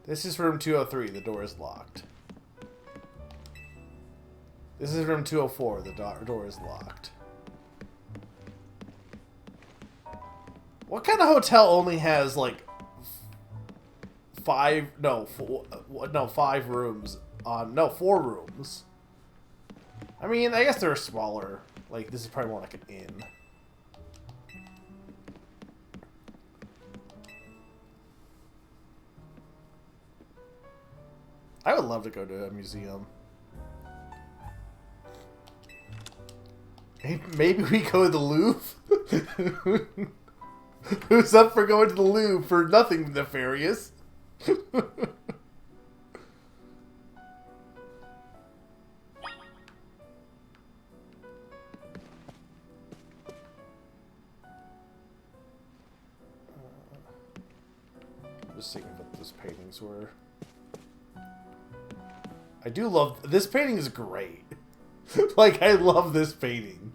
This is room 203. The door is locked. This is room 204. The door is locked. What kind of hotel only has like five rooms on, no, 4 rooms? I mean, I guess they're smaller. Like, this is probably more like an inn. I would love to go to a museum. Maybe we go to the Louvre? Who's up for going to the Louvre for nothing nefarious? Just seeing what those paintings were. I do love... This painting is great. Like, I love this painting.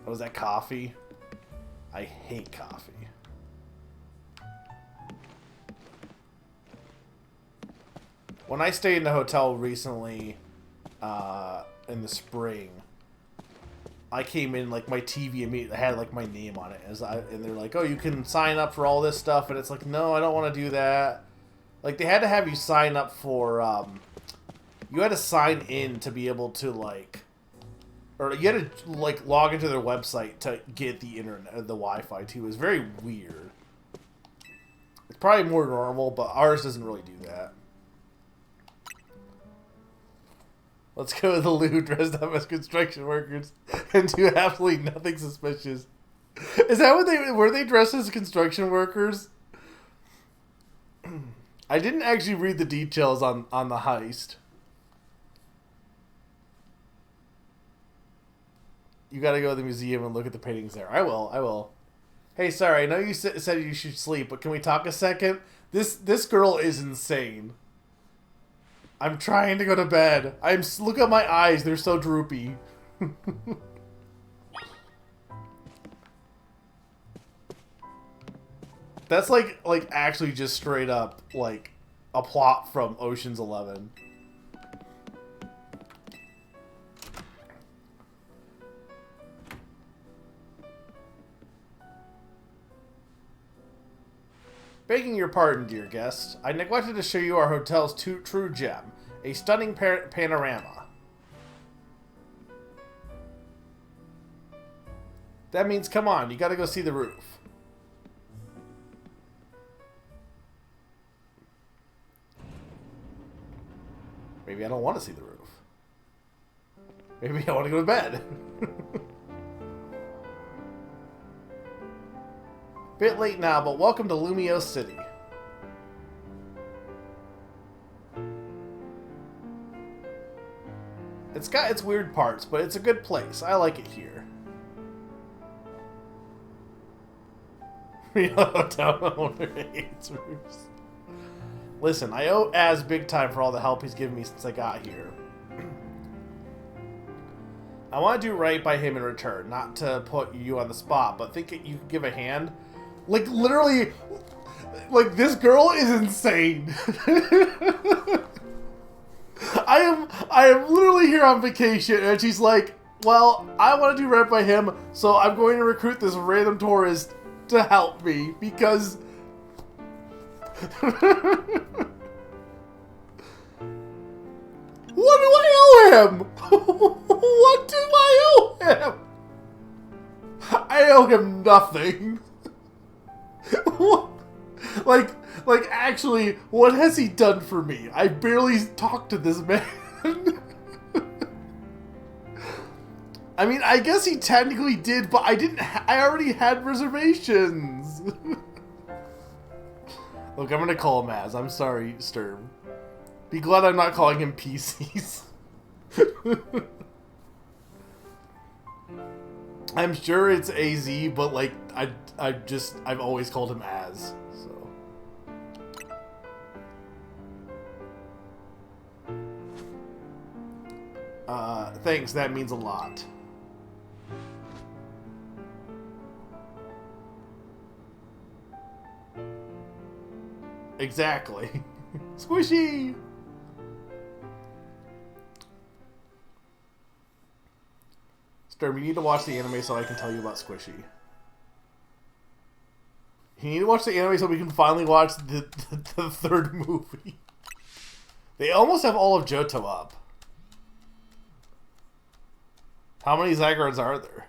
Oh, is that coffee? I hate coffee. When I stayed in a hotel recently, in the spring, I came in, like, my TV immediately had, like, my name on it. And they're like, oh, you can sign up for all this stuff. And it's like, no, I don't want to do that. Like, they had to have you sign up for, you had to sign in to be able to, like, or you had to, like, log into their website to get the internet, the Wi-Fi, too. It was very weird. It's probably more normal, but ours doesn't really do that. Let's go to the Louvre dressed up as construction workers and do absolutely nothing suspicious. Is that what were they dressed as construction workers? I didn't actually read the details on the heist. You gotta go to the museum and look at the paintings there. I will. Hey, sorry, I know you said you should sleep, but can we talk a second? This girl is insane. I'm trying to go to bed. Look at my eyes, they're so droopy. That's like actually just straight up like a plot from Ocean's 11. Begging your pardon, dear guest, I neglected to show you our hotel's true gem, a stunning panorama. That means, come on, you gotta go see the roof. Maybe I don't want to see the roof. Maybe I want to go to bed. Bit late now, but welcome to Lumio City. It's got its weird parts, but it's a good place. I like it here. Hotel owner hates roofs. Listen, I owe Az big time for all the help he's given me since I got here. I want to do right by him in return, not to put you on the spot, but think you could give a hand? Like, literally, like, this girl is insane. I am literally here on vacation, and she's like, well, I want to do right by him, so I'm going to recruit this random tourist to help me, because... What do I owe him? What do I owe him? I owe him nothing. Like, actually, what has he done for me? I barely talked to this man. I mean, I guess he technically did, but I already had reservations. Look, I'm gonna call him Az. I'm sorry, Sturm. Be glad I'm not calling him PCs. I'm sure it's AZ, but like, I've always called him Az, so. Thanks, that means a lot. Exactly. Squishy! Sturm, you need to watch the anime so I can tell you about Squishy. You need to watch the anime so we can finally watch the third movie. They almost have all of Johto up. How many Zygardes are there?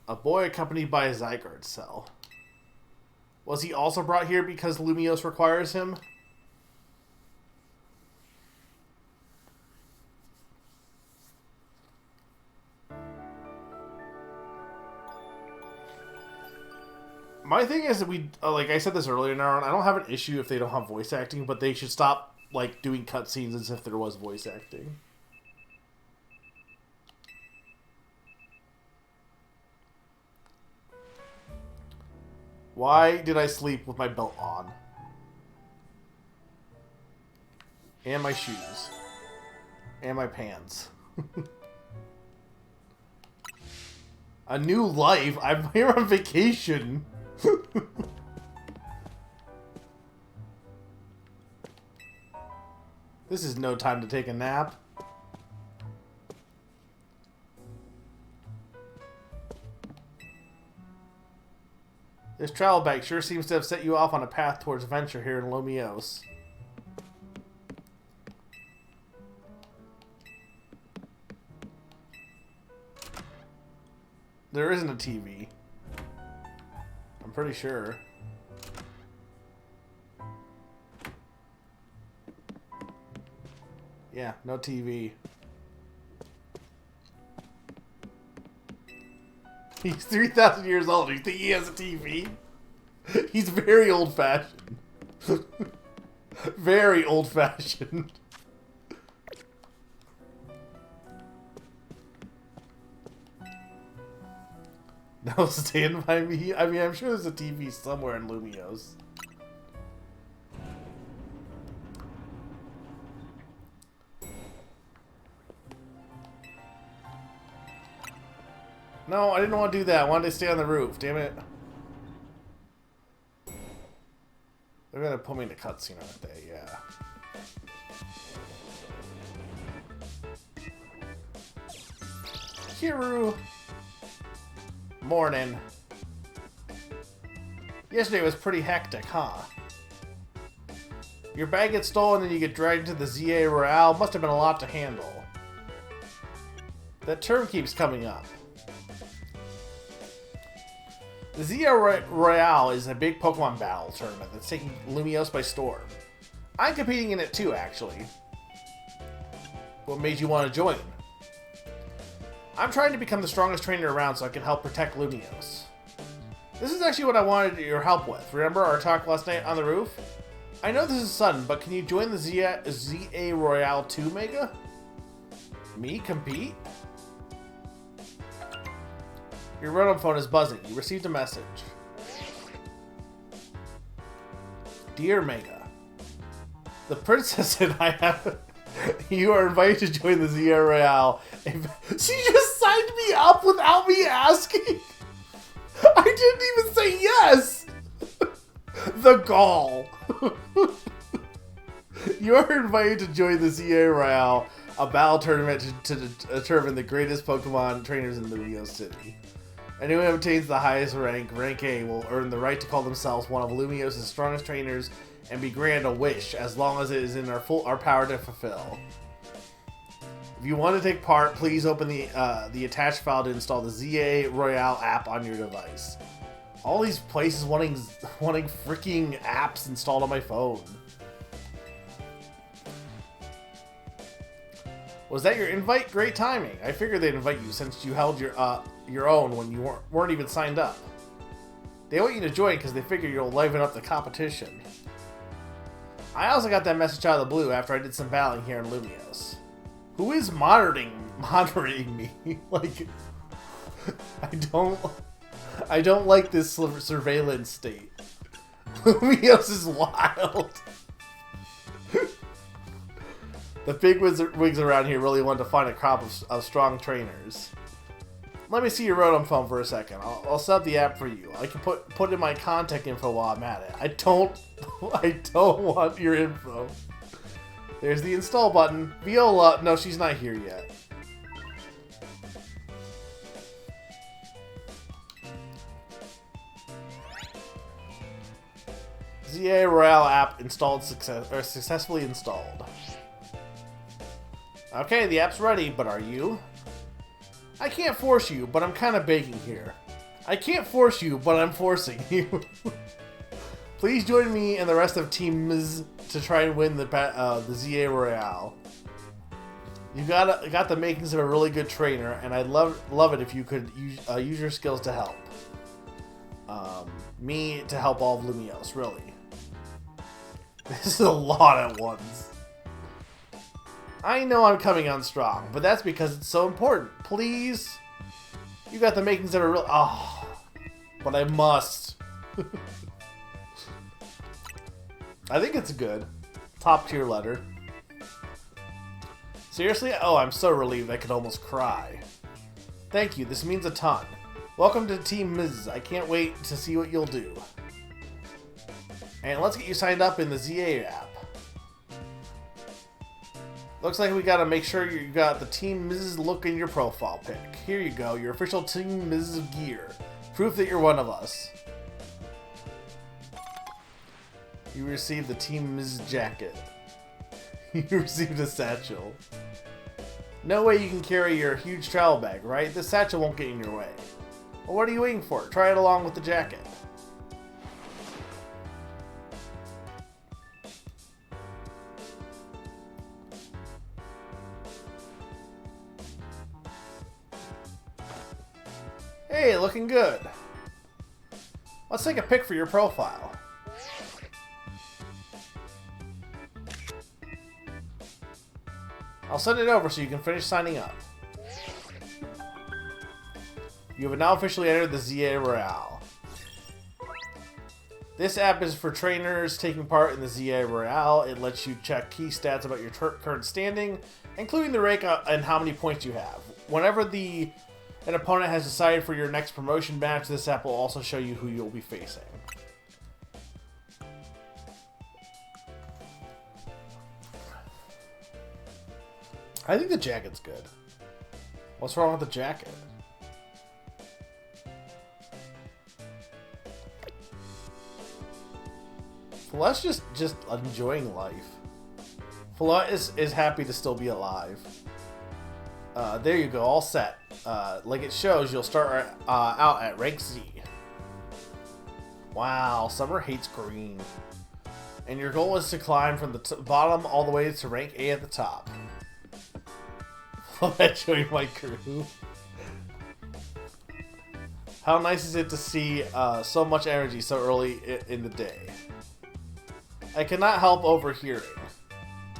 A boy accompanied by a Zygarde cell. Was he also brought here because Lumiose requires him? My thing is that like I said this earlier, Naron, I don't have an issue if they don't have voice acting, but they should stop, like, doing cutscenes as if there was voice acting. Why did I sleep with my belt on? And my shoes. And my pants. A new life? I'm here on vacation. This is no time to take a nap. This travel bag sure seems to have set you off on a path towards adventure here in Lumiose. There isn't a TV. I'm pretty sure. Yeah, no TV. He's 3,000 years old. You think he has a TV? He's very old-fashioned. Very old-fashioned. No, Stand By Me? I mean, I'm sure there's a TV somewhere in Lumiose. No, I didn't want to do that. I wanted to stay on the roof. Damn it. They're going to put me in a cutscene, aren't they? Yeah. Kiru. Morning. Yesterday was pretty hectic, huh? Your bag gets stolen and you get dragged into the ZA Royale. Must have been a lot to handle. That term keeps coming up. The ZA Royale is a big Pokemon battle tournament that's taking Lumiose by storm. I'm competing in it too, actually. What made you want to join? I'm trying to become the strongest trainer around so I can help protect Lumiose. This is actually what I wanted your help with. Remember our talk last night on the roof? I know this is sudden, but can you join the ZA Royale 2 Mega? Me compete? Your Rotom phone is buzzing. You received a message. Dear Mega, the princess and I have... You are invited to join the ZA Royale. She just signed me up without me asking. I didn't even say yes! The gall. You are invited to join the ZA Royale, a battle tournament to determine the greatest Pokemon trainers in Lumiose City. Anyone who obtains the highest rank, rank A, will earn the right to call themselves one of Lumiose's strongest trainers and be granted a wish, as long as it is in our power to fulfill. If you want to take part, please open the attached file to install the ZA Royale app on your device. All these places wanting freaking apps installed on my phone. Was that your invite? Great timing. I figured they'd invite you since you held your own when you weren't even signed up. They want you to join because they figure you'll liven up the competition. I also got that message out of the blue after I did some battling here in Lumiose. Who is monitoring me? Like, I don't like this surveillance state. Lumiose is wild. The big wigs around here really want to find a crop of strong trainers. Let me see your Rotom phone for a second. I'll set up the app for you. I can put in my contact info while I'm at it. I don't want your info. There's the install button. Viola, no, she's not here yet. ZA Royale app installed successfully installed. Okay, the app's ready, but are you? I can't force you, but I'm kind of begging here. I can't force you, but I'm forcing you. Please join me and the rest of Team Miz to try and win the ZA Royale. You got the makings of a really good trainer, and I'd love it if you could use your skills to help. Me to help all of Lumiose, really. This is a lot at once. I know I'm coming on strong, but that's because it's so important. Please? You got the makings of a real... Oh, but I must. I think it's good. Top tier letter. Seriously? Oh, I'm so relieved I could almost cry. Thank you, this means a ton. Welcome to Team Miz. I can't wait to see what you'll do. And let's get you signed up in the ZA app. Looks like we gotta make sure you got the Team Miz look in your profile pic. Here you go, your official Team Miz gear. Proof that you're one of us. You received the Team Miz jacket. You received a satchel. No way you can carry your huge travel bag, right? This satchel won't get in your way. Well, what are you waiting for? Try it along with the jacket. Hey, looking good. Let's take a pic for your profile. I'll send it over so you can finish signing up. You have now officially entered the ZA Royale. This app is for trainers taking part in the ZA Royale. It lets you check key stats about your current standing, including the rank and how many points you have. Whenever an opponent has decided for your next promotion match, this app will also show you who you'll be facing. I think the jacket's good. What's wrong with the jacket? Celeste's just enjoying life. Celeste is happy to still be alive. There you go, all set. Like it shows, you'll start out at rank Z. Wow, Summer hates green. And your goal is to climb from the bottom all the way to rank A at the top. I'll show you my crew. How nice is it to see so much energy so early in the day? I cannot help overhearing.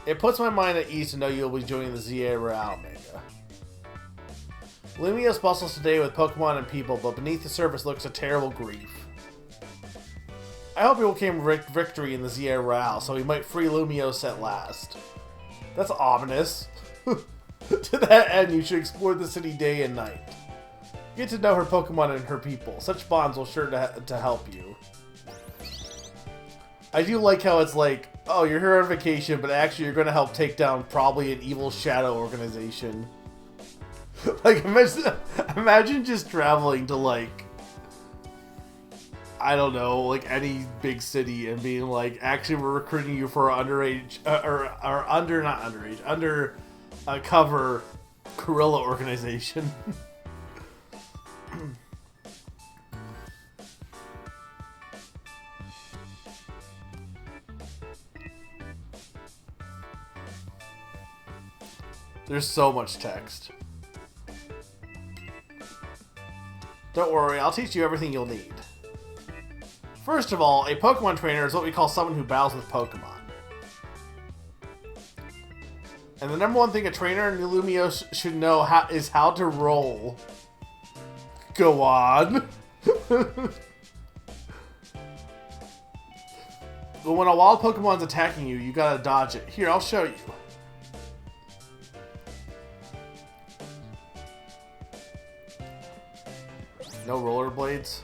It puts my mind at ease to know you'll be joining the ZA Royale Mega. Lumiose bustles today with Pokemon and people, but beneath the surface looks a terrible grief. I hope you will claim victory in the ZA Royale, so we might free Lumiose at last. That's ominous. To that end, you should explore the city day and night. Get to know her Pokemon and her people. Such bonds will sure to help you. I do like how it's like, oh, you're here on vacation, but actually you're going to help take down probably an evil shadow organization. Like, imagine just traveling to, like, I don't know, like any big city and being like, actually we're recruiting you for underage, cover guerrilla organization. There's so much text. Don't worry, I'll teach you everything you'll need. First of all, a Pokemon trainer is what we call someone who battles with Pokemon. And the number one thing a trainer in Illumio should know is how to roll. Go on. But when a wild Pokemon's attacking you, you gotta dodge it. Here, I'll show you. No rollerblades.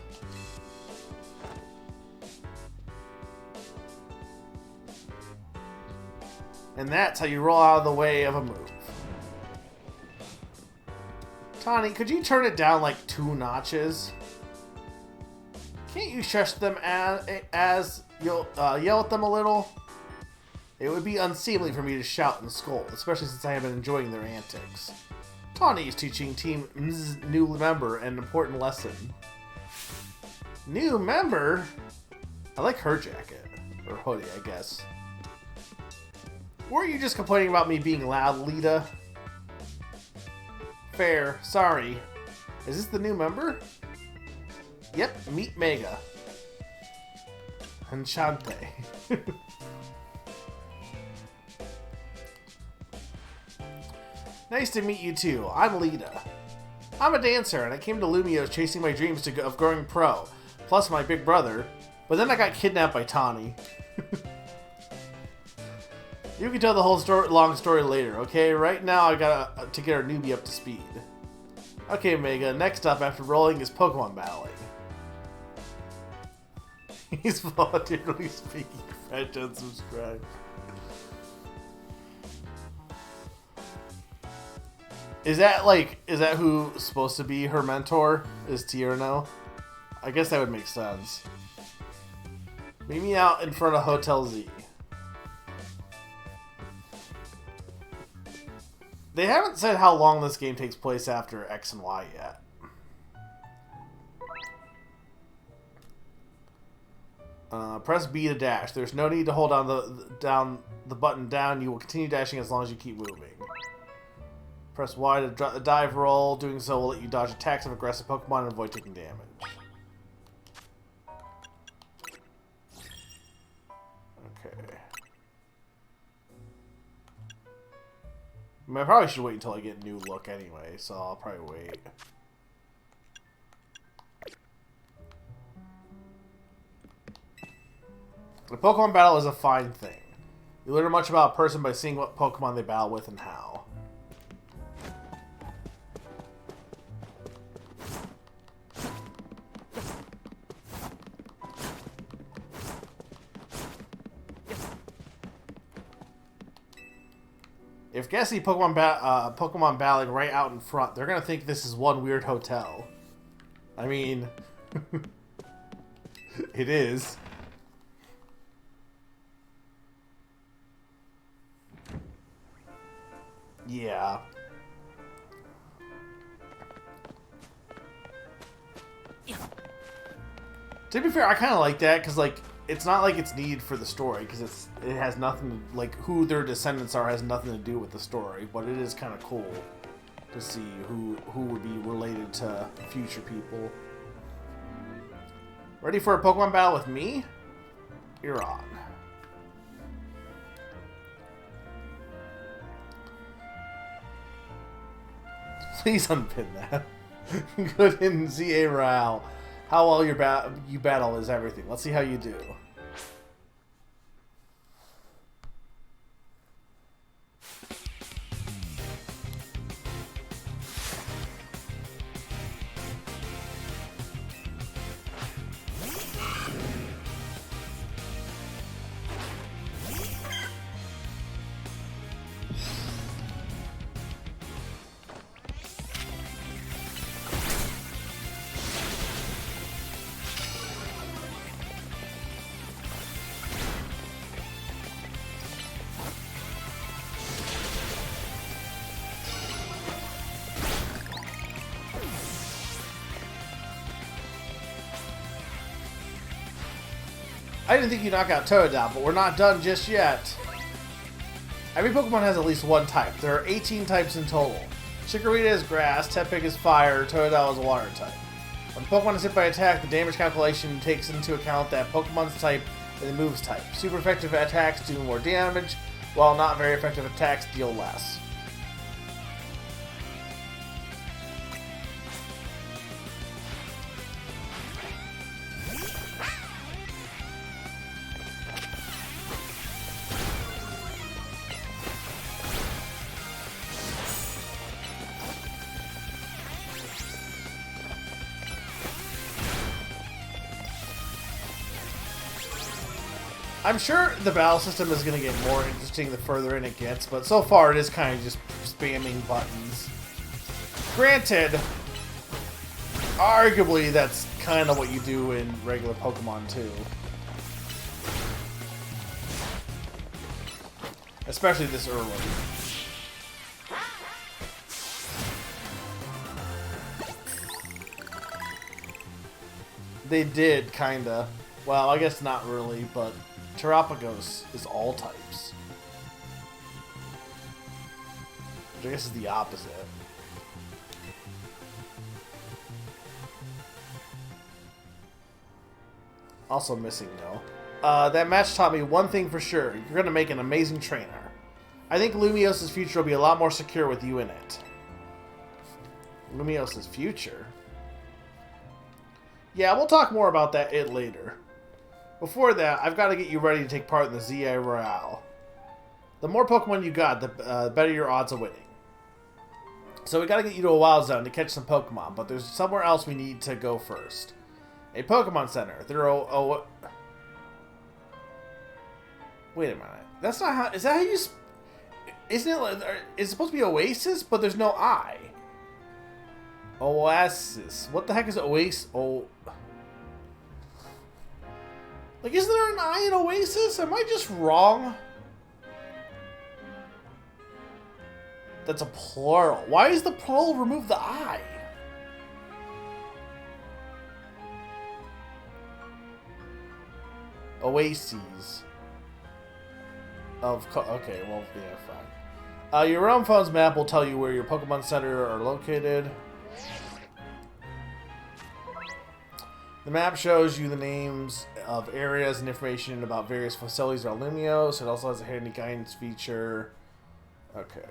And that's how you roll out of the way of a move. Tawny, could you turn it down like 2 notches? Can't you shush them as you'll yell at them a little? It would be unseemly for me to shout and scold, especially since I have been enjoying their antics. Tawny is teaching Team M's new member an important lesson. New member? I like her jacket. Or hoodie, I guess. Were you just complaining about me being loud, Lita? Fair. Sorry. Is this the new member? Yep, meet Mega. Enchante. Nice to meet you too. I'm Lita. I'm a dancer, and I came to Lumio chasing my dreams of growing pro, plus my big brother. But then I got kidnapped by Tawny. You can tell the whole long story later, okay? Right now I gotta to get our newbie up to speed. Okay, Mega, next up after rolling is Pokemon battling. He's voluntarily speaking French, unsubscribe. Is that who's supposed to be her mentor? Is Tierno? I guess that would make sense. Meet me out in front of Hotel Z. They haven't said how long this game takes place after X and Y yet. Press B to dash. There's no need to hold down the button down. You will continue dashing as long as you keep moving. Press Y to dive roll. Doing so will let you dodge attacks of aggressive Pokemon and avoid taking damage. Okay. I mean, I probably should wait until I get a new look anyway, so I'll probably wait. The Pokemon battle is a fine thing. You learn much about a person by seeing what Pokemon they battle with and how. If guests see Pokemon battling right out in front, they're gonna think this is one weird hotel. I mean, it is. Yeah. To be fair, I kind of like that because, like, it's not like it's needed for the story because it has nothing like who their descendants are has nothing to do with the story, but it is kind of cool to see who would be related to future people. Ready for a Pokemon battle with me? You're on. Please unpin that. Good in ZA Ral. How well you battle is everything. Let's see how you do. I didn't think you knock out Totodile, but we're not done just yet. Every Pokemon has at least one type. There are 18 types in total. Chikorita is grass, Tepig is fire, Totodile is a water type. When Pokemon is hit by attack, the damage calculation takes into account that Pokemon's type and the move's type. Super effective attacks do more damage, while not very effective attacks deal less. I'm sure the battle system is going to get more interesting the further in it gets, but so far it is kind of just spamming buttons. Granted, arguably that's kind of what you do in regular Pokemon too. Especially this early. They did, kinda. Well, I guess not really, but Terapagos is all types. Which I guess is the opposite. Also missing, though. That match taught me one thing for sure. You're going to make an amazing trainer. I think Lumiose' future will be a lot more secure with you in it. Lumiose' future? Yeah, we'll talk more about that later. Before that, I've got to get you ready to take part in the ZI Royale. The more Pokemon you got, the better your odds of winning. So we got to get you to a Wild Zone to catch some Pokemon, but there's somewhere else we need to go first. A Pokemon Center. Wait a minute. That's not how... Is that how you... Isn't it... It's supposed to be Oasis, but there's no I. Oasis. What the heck is Oasis? Like, isn't there an I in Oasis? Am I just wrong? That's a plural. Why is the plural remove the I? Oases. Okay, well, yeah, fine. Your Realm Phone's map will tell you where your Pokemon Center are located. The map shows you the names of areas and information about various facilities around Lumiose. It also has a handy guidance feature. Okay.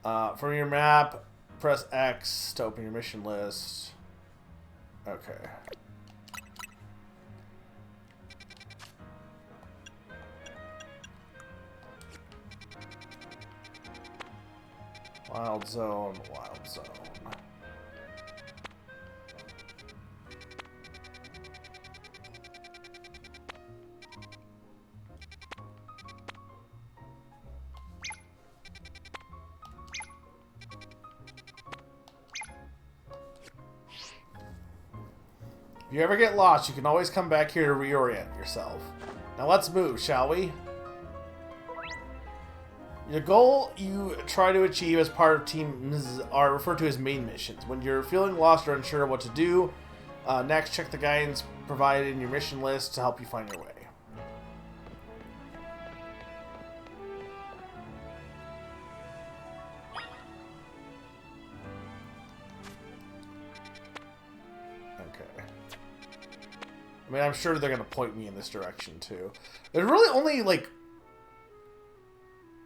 From your map, press X to open your mission list. Okay. Wild Zone, Wild Zone. If you ever get lost, you can always come back here to reorient yourself. Now let's move, shall we? The goal you try to achieve as part of teams are referred to as main missions. When you're feeling lost or unsure what to do, next check the guidance provided in your mission list to help you find your way. Okay. I mean, I'm sure they're going to point me in this direction, too. There's really only, like...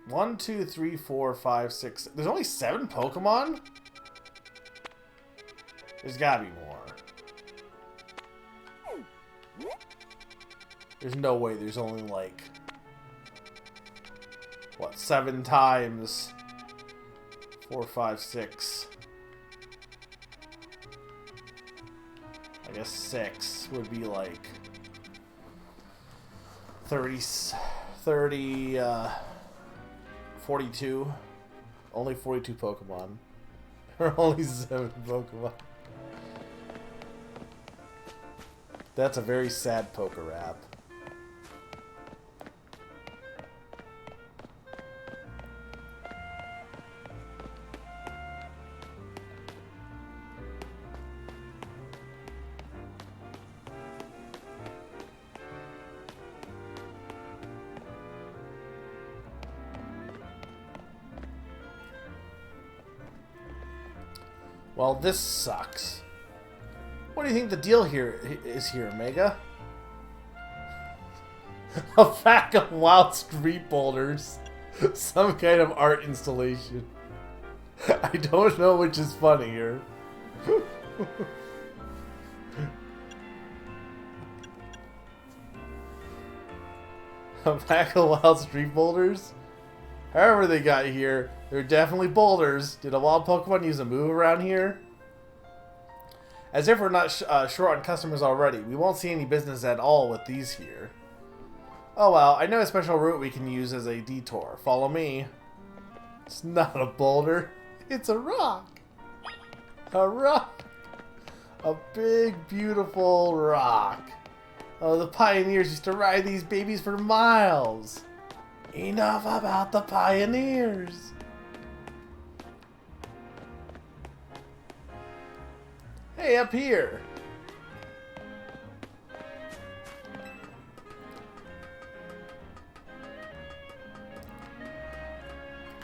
1, 2, 3, 4, 5, 6... There's only 7 Pokemon? There's gotta be more. There's no way there's only, like... What, 7 times... 4, 5, 6... I guess 6 would be, like... 30... 42. Only 42 Pokemon. Or only 7 Pokemon. That's a very sad poker rap. Well, this sucks. What do you think the deal here is here, Mega? A pack of wild street boulders. Some kind of art installation. I don't know which is funnier. A pack of wild street boulders? However they got here, they're definitely boulders. Did a wild Pokemon use a move around here? As if we're not short on customers already, we won't see any business at all with these here. Oh well, I know a special route we can use as a detour. Follow me. It's not a boulder. It's a rock. A rock. A big, beautiful rock. Oh, the pioneers used to ride these babies for miles. Enough about the pioneers. Hey, up here.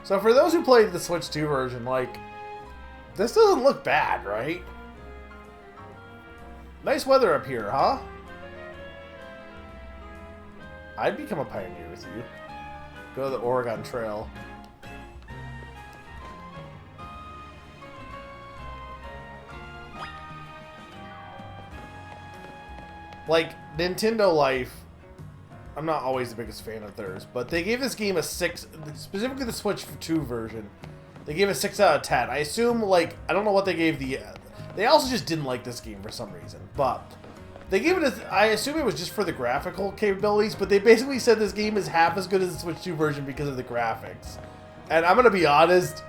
So for those who played the Switch 2 version, like, this doesn't look bad, right? Nice weather up here, huh? I'd become a pioneer with you. Go to the Oregon Trail. Like, Nintendo Life, I'm not always the biggest fan of theirs, but they gave this game a 6, specifically the Switch 2 version. They gave it a 6 out of 10. I assume, like, I don't know what they gave the... They also just didn't like this game for some reason, but... They gave it a... I assume it was just for the graphical capabilities, but they basically said this game is half as good as the Switch 2 version because of the graphics. And I'm gonna be honest,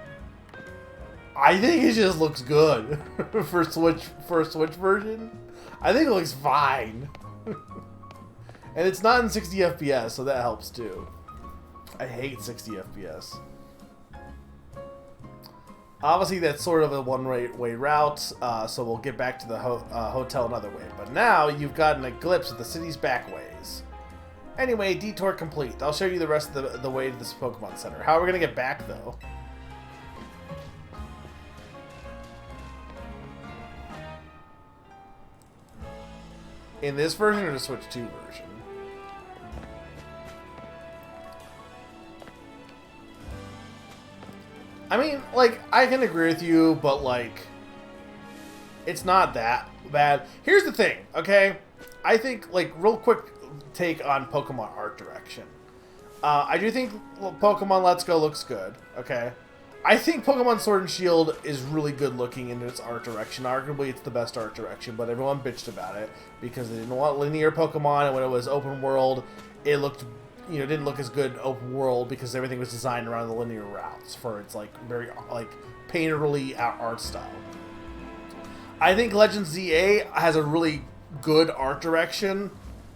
I think it just looks good for a Switch version. I think it looks fine. And it's not in 60 FPS, so that helps too. I hate 60 FPS. Obviously, that's sort of a one-way route, so we'll get back to the hotel another way. But now, you've gotten a glimpse of the city's back ways. Anyway, detour complete. I'll show you the rest of the way to this Pokemon Center. How are we going to get back, though? In this version or the Switch 2 version? I mean, like, I can agree with you, but, like, it's not that bad. Here's the thing, okay? I think, like, real quick take on Pokemon art direction. I do think Pokemon Let's Go looks good, okay? I think Pokemon Sword and Shield is really good looking in its art direction. Arguably, it's the best art direction, but everyone bitched about it because they didn't want linear Pokemon, and when it was open world, it looked... You know, didn't look as good open world because everything was designed around the linear routes for its, like, very, like, painterly art style. I think Legends ZA has a really good art direction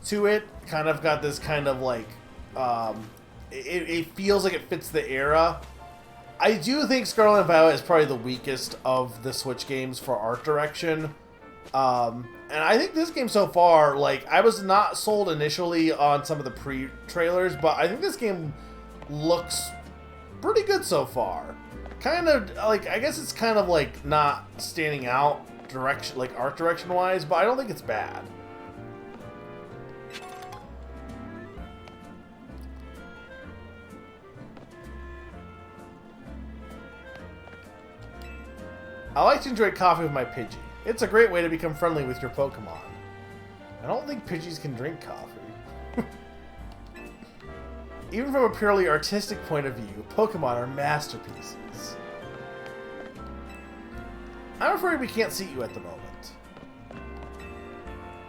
to it. Kind of got this kind of, like, it feels like it fits the era. I do think Scarlet and Violet is probably the weakest of the Switch games for art direction. And I think this game so far, like, I was not sold initially on some of the pre-trailers, but I think this game looks pretty good so far. Kind of, like, I guess it's kind of, like, not standing out direction, like, art direction-wise, but I don't think it's bad. I like to enjoy coffee with my Pidgey. It's a great way to become friendly with your Pokemon. I don't think Pidgeys can drink coffee. Even from a purely artistic point of view, Pokemon are masterpieces. I'm afraid we can't seat you at the moment.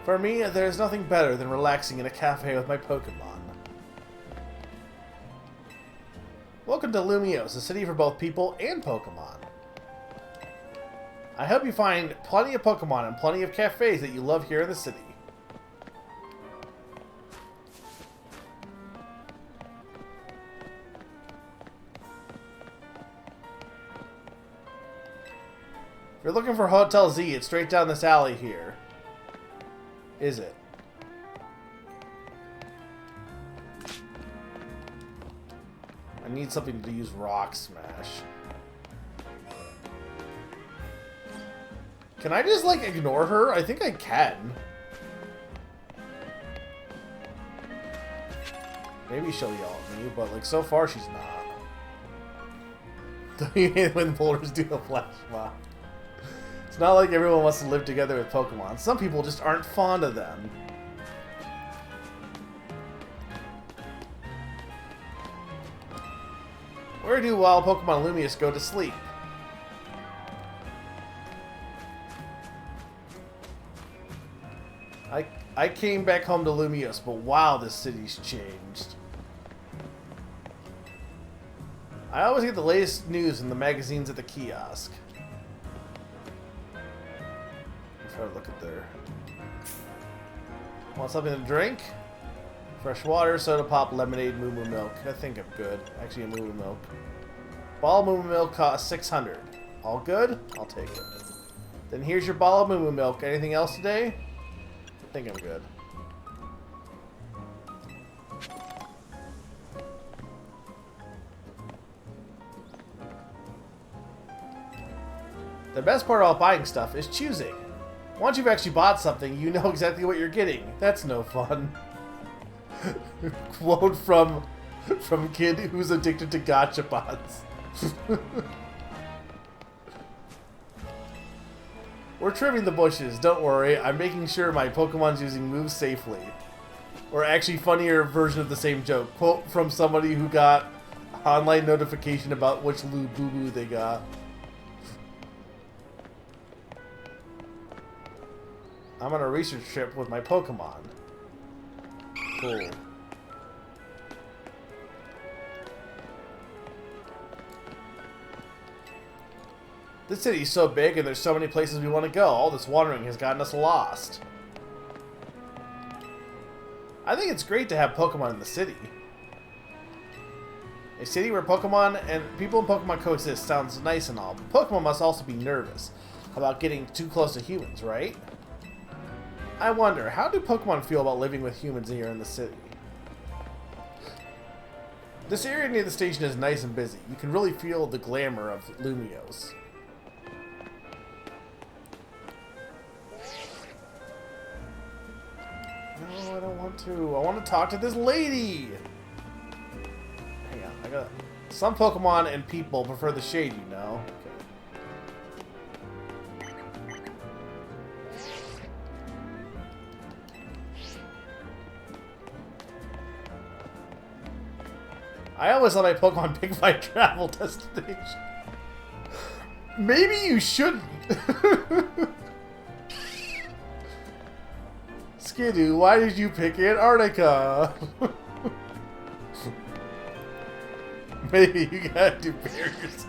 For me, there's nothing better than relaxing in a cafe with my Pokemon. Welcome to Lumiose, a city for both people and Pokemon. I hope you find plenty of Pokemon and plenty of cafes that you love here in the city. If you're looking for Hotel Z, it's straight down this alley here. Is it? I need something to use Rock Smash. Can I just, like, ignore her? I think I can. Maybe she'll yell at me, but, like, so far she's not. When boulders do a flash mob. It's not like everyone wants to live together with Pokemon. Some people just aren't fond of them. Where do wild Pokemon Lumiose go to sleep? I came back home to Lumiose, but wow, this city's changed. I always get the latest news in the magazines at the kiosk. Let's try to look at there. Want something to drink? Fresh water, soda pop, lemonade, Moo Moo milk. I think I'm good. Actually, a Moo Moo milk. Ball of Moo Moo milk costs 600. All good? I'll take it. Then here's your ball of Moo Moo milk. Anything else today? I think I'm good. The best part about buying stuff is choosing. Once you've actually bought something, you know exactly what you're getting. That's no fun. Quote from kid who's addicted to gachapons. We're trimming the bushes, don't worry. I'm making sure my Pokemon's using moves safely. Or actually funnier version of the same joke. Quote from somebody who got online notification about which Lububu they got. I'm on a research trip with my Pokemon. Cool. This city's so big and there's so many places we want to go. All this wandering has gotten us lost. I think it's great to have Pokemon in the city. A city where Pokemon and people and Pokemon coexist sounds nice and all, but Pokemon must also be nervous about getting too close to humans, right? I wonder, how do Pokemon feel about living with humans here in the city? This area near the station is nice and busy. You can really feel the glamour of Lumiose. No, I don't want to. I want to talk to this lady! Hang on, I gotta... Some Pokemon and people prefer the shade, you know? Okay. I always thought my Pokemon picked my travel destination. Maybe you shouldn't. Skidoo, why did you pick Antarctica? Maybe you gotta do barriers.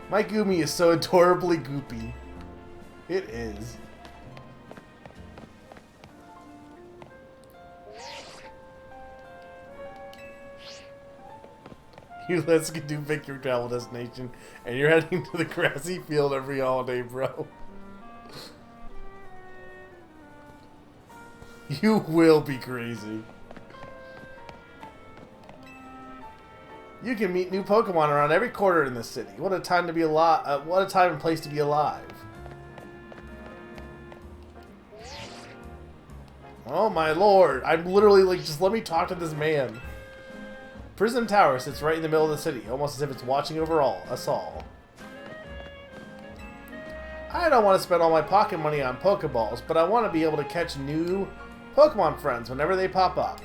My Goomy is so adorably goopy. It is. You let Skidoo pick your travel destination, and you're heading to the grassy field every holiday, bro. You will be crazy. You can meet new Pokemon around every corner in this city. What a time to be alive! What a time and place to be alive. Oh my lord! I'm literally like, just let me talk to this man. Prism Tower sits right in the middle of the city, almost as if it's watching over us all. I don't want to spend all my pocket money on Pokeballs, but I want to be able to catch new Pokemon friends whenever they pop up.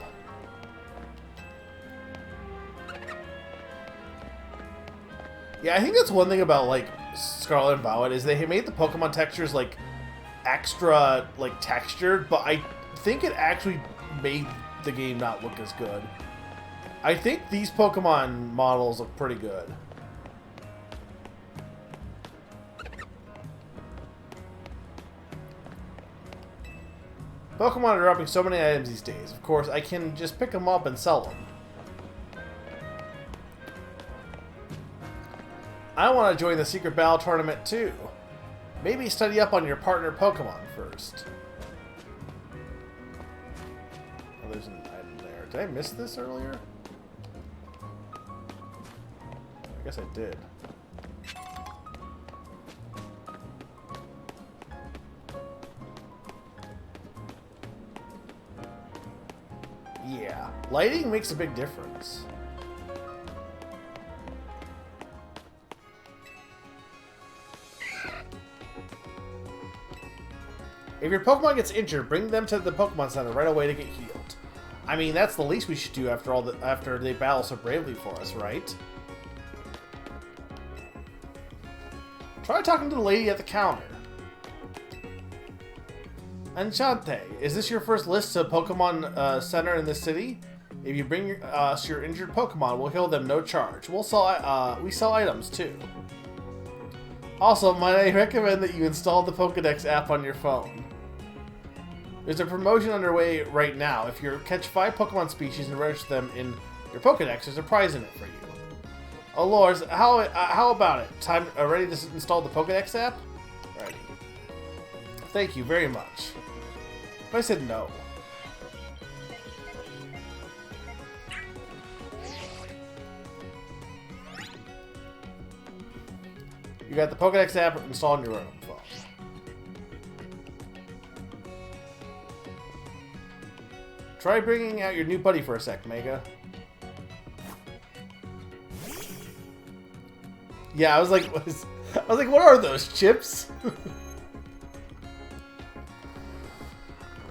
Yeah, I think that's one thing about, like, Scarlet and Violet, is they made the Pokemon textures, like, extra, like, textured, but I think it actually made the game not look as good. I think these Pokemon models look pretty good. Pokemon are dropping so many items these days. Of course, I can just pick them up and sell them. I want to join the Secret Battle Tournament too. Maybe study up on your partner Pokemon first. Oh, there's an item there. Did I miss this earlier? I guess I did. Lighting makes a big difference. If your Pokemon gets injured, bring them to the Pokemon Center right away to get healed. I mean, that's the least we should do after they battle so bravely for us, right? Try talking to the lady at the counter. Enchante, is this your first list to Pokemon Center in this city? If you bring us your injured Pokemon, we'll heal them no charge. We sell items too. Also, might I recommend that you install the Pokedex app on your phone. There's a promotion underway right now. If you catch 5 Pokemon species and register them in your Pokedex, there's a prize in it for you. Oh, Lors, how about it? Time ready to install the Pokedex app? Ready. Thank you very much. But I said no. You got the Pokedex app installed on your own phone. Try bringing out your new buddy for a sec, Mega. Yeah, I was like, what are those chips?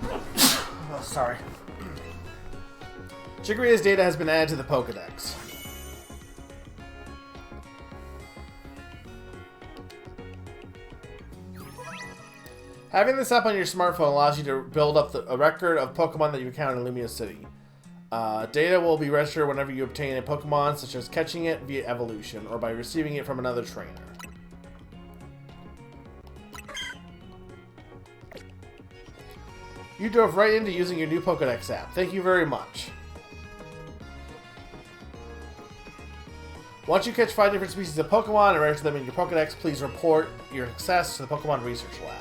Oh, sorry. Chigria's data has been added to the Pokedex. Having this app on your smartphone allows you to build up a record of Pokemon that you encountered in Lumia City. Data will be registered whenever you obtain a Pokemon, such as catching it via evolution, or by receiving it from another trainer. You drove right into using your new Pokedex app. Thank you very much. Once you catch 5 different species of Pokemon and register them in your Pokedex, please report your success to the Pokemon Research Lab.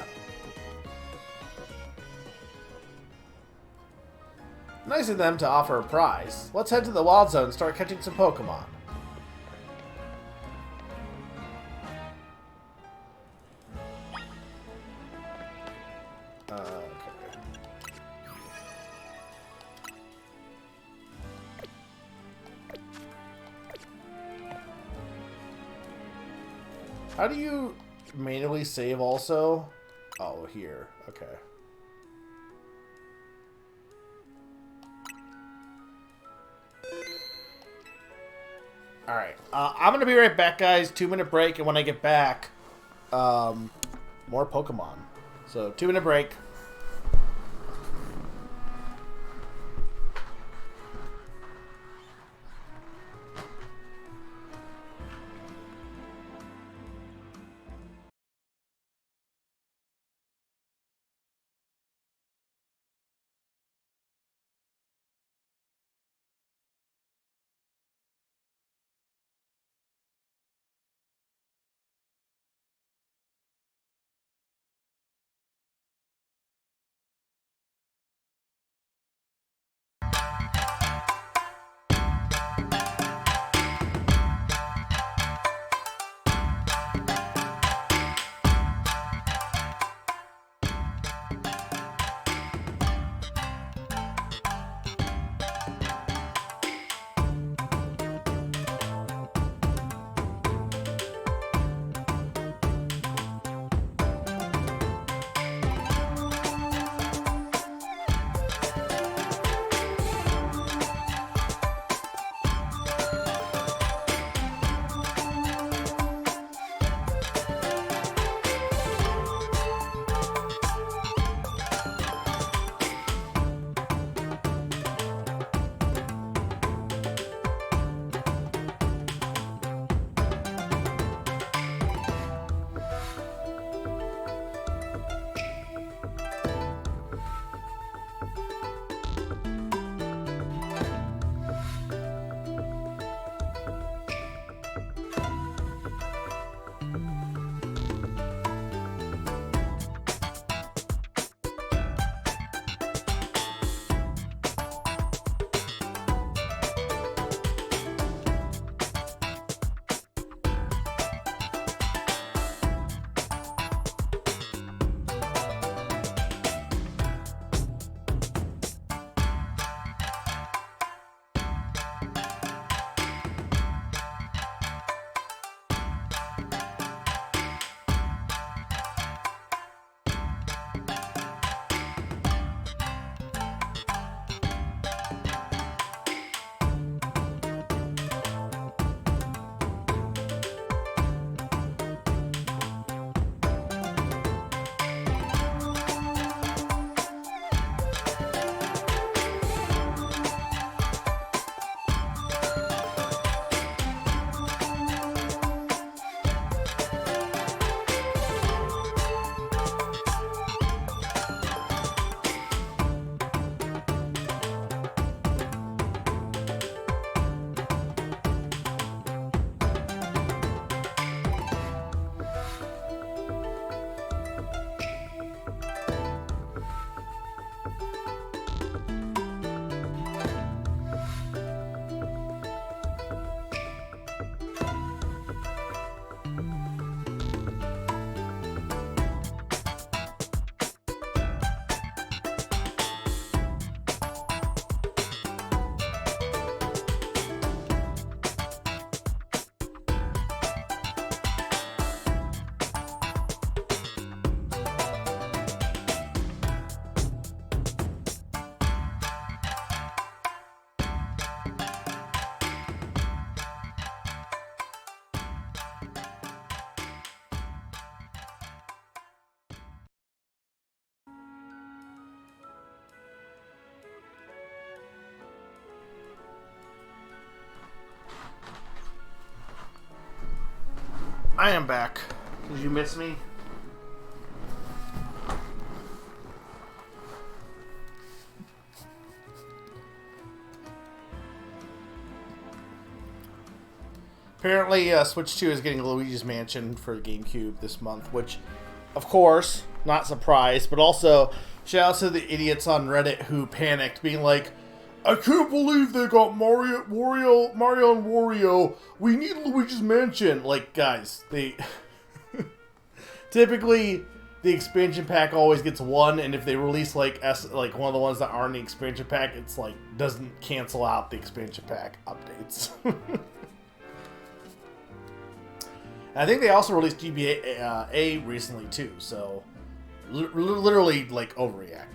Nice of them to offer a prize. Let's head to the Wild Zone and start catching some Pokemon. Okay. How do you manually save also? Oh, here. Okay. Alright, I'm going to be right back, guys. 2-minute break, and when I get back, more Pokemon. So, 2-minute break. I am back. Did you miss me? Apparently, Switch 2 is getting Luigi's Mansion for GameCube this month, which, of course, not surprised, but also shout out to the idiots on Reddit who panicked, being like, I can't believe they got Mario and Wario. We need Luigi's Mansion. Like, guys, they... Typically, the expansion pack always gets one, and if they release, like one of the ones that aren't in the expansion pack, it's, like, doesn't cancel out the expansion pack updates. I think they also released GBA A recently too, so literally like overreacting.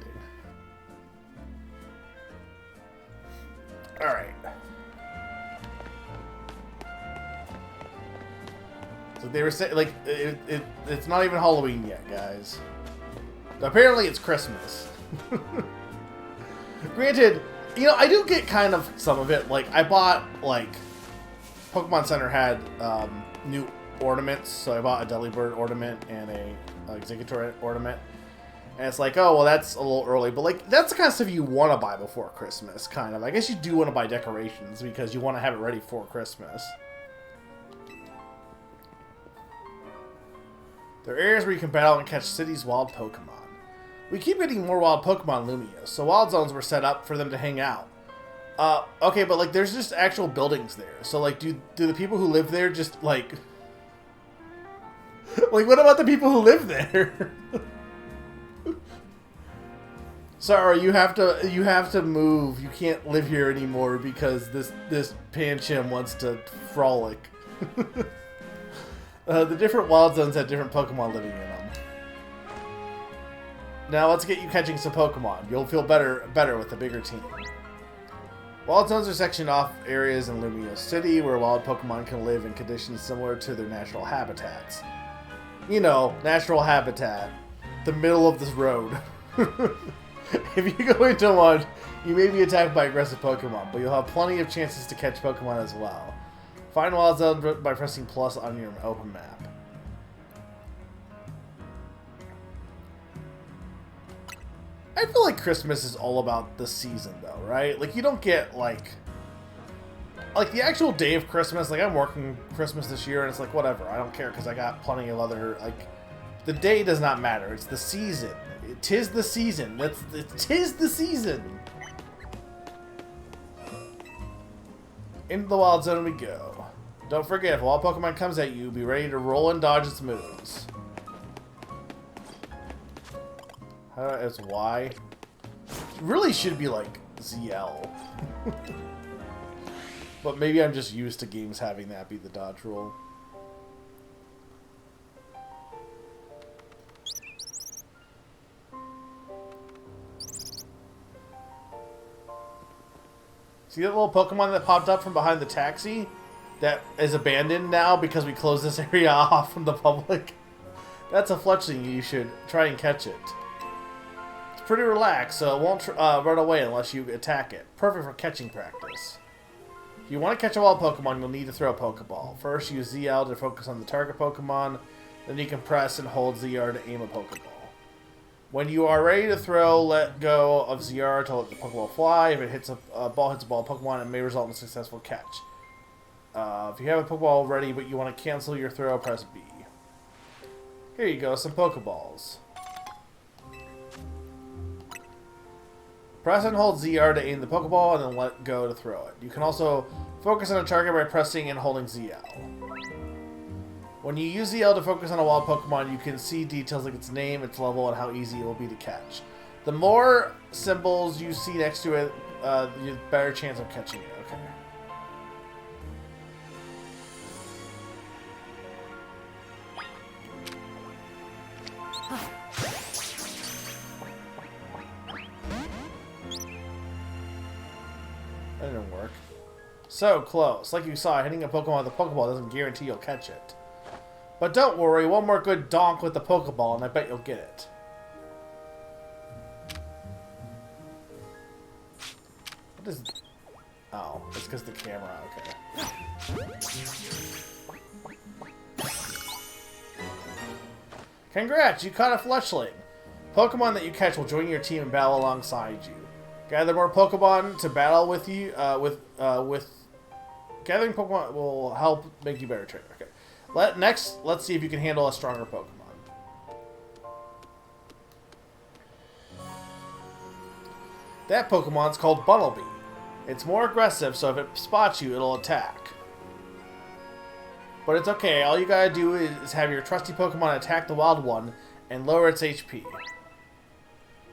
All right. So they were saying like it's not even Halloween yet, guys. Apparently it's Christmas. Granted, you know I do get kind of some of it. Like I bought like Pokemon Center had new ornaments, so I bought a Delibird ornament and a Exeggutor ornament, and it's like, oh well, that's a little early, but like that's the kind of stuff you want to buy before Christmas, kind of. I guess you do want to buy decorations because you want to have it ready for Christmas. There are areas where you can battle and catch cities' wild Pokemon. We keep getting more wild Pokemon in Lumia, so wild zones were set up for them to hang out. Okay, but like there's just actual buildings there, so like do the people who live there just like like, what about the people who live there? Sorry, you have to move. You can't live here anymore because this Pancham wants to frolic. The different wild zones have different Pokemon living in them. Now let's get you catching some Pokemon. You'll feel better with a bigger team. Wild zones are sectioned off areas in Lumia City where wild Pokemon can live in conditions similar to their natural habitats. You know, natural habitat. The middle of this road. If you go into one, you may be attacked by aggressive Pokemon, but you'll have plenty of chances to catch Pokemon as well. Find wild zones by pressing plus on your open map. I feel like Christmas is all about the season, though, right? Like, you don't get, like the actual day of Christmas, like I'm working Christmas this year and it's like whatever, I don't care because I got plenty of other, like, the day does not matter, it's the season. Tis the season. Tis the season. Into the wild zone we go. Don't forget, if a wild Pokemon comes at you, be ready to roll and dodge its moves. It's Y. It really should be like ZL. But maybe I'm just used to games having that be the dodge roll. See that little Pokemon that popped up from behind the taxi? That is abandoned now because we closed this area off from the public? That's a Fletchling. You should try and catch it. It's pretty relaxed, so it won't run away unless you attack it. Perfect for catching practice. If you want to catch a wild Pokemon, you'll need to throw a Pokeball. First, use ZL to focus on the target Pokemon. Then you can press and hold ZR to aim a Pokeball. When you are ready to throw, let go of ZR to let the Pokeball fly. If it hits a ball hits a ball Pokemon, it may result in a successful catch. If you have a Pokeball ready but you want to cancel your throw, press B. Here you go, some Pokeballs. Press and hold ZR to aim the Pokeball and then let go to throw it. You can also focus on a target by pressing and holding ZL. When you use ZL to focus on a wild Pokemon, you can see details like its name, its level, and how easy it will be to catch. The more symbols you see next to it, the better chance of catching it. Okay. That didn't work. So close. Like you saw, hitting a Pokemon with a Pokeball doesn't guarantee you'll catch it. But don't worry, one more good donk with the Pokeball and I bet you'll get it. What is... Oh, it's because the camera, okay. Congrats, you caught a Fletchling. Pokemon that you catch will join your team and battle alongside you. Gather more Pokemon to battle with you. Gathering Pokemon will help make you better trainer. Okay. Next, let's see if you can handle a stronger Pokemon. That Pokemon's called Bunnelby. It's more aggressive, so if it spots you, it'll attack. But it's okay, all you gotta do is have your trusty Pokemon attack the wild one and lower its HP.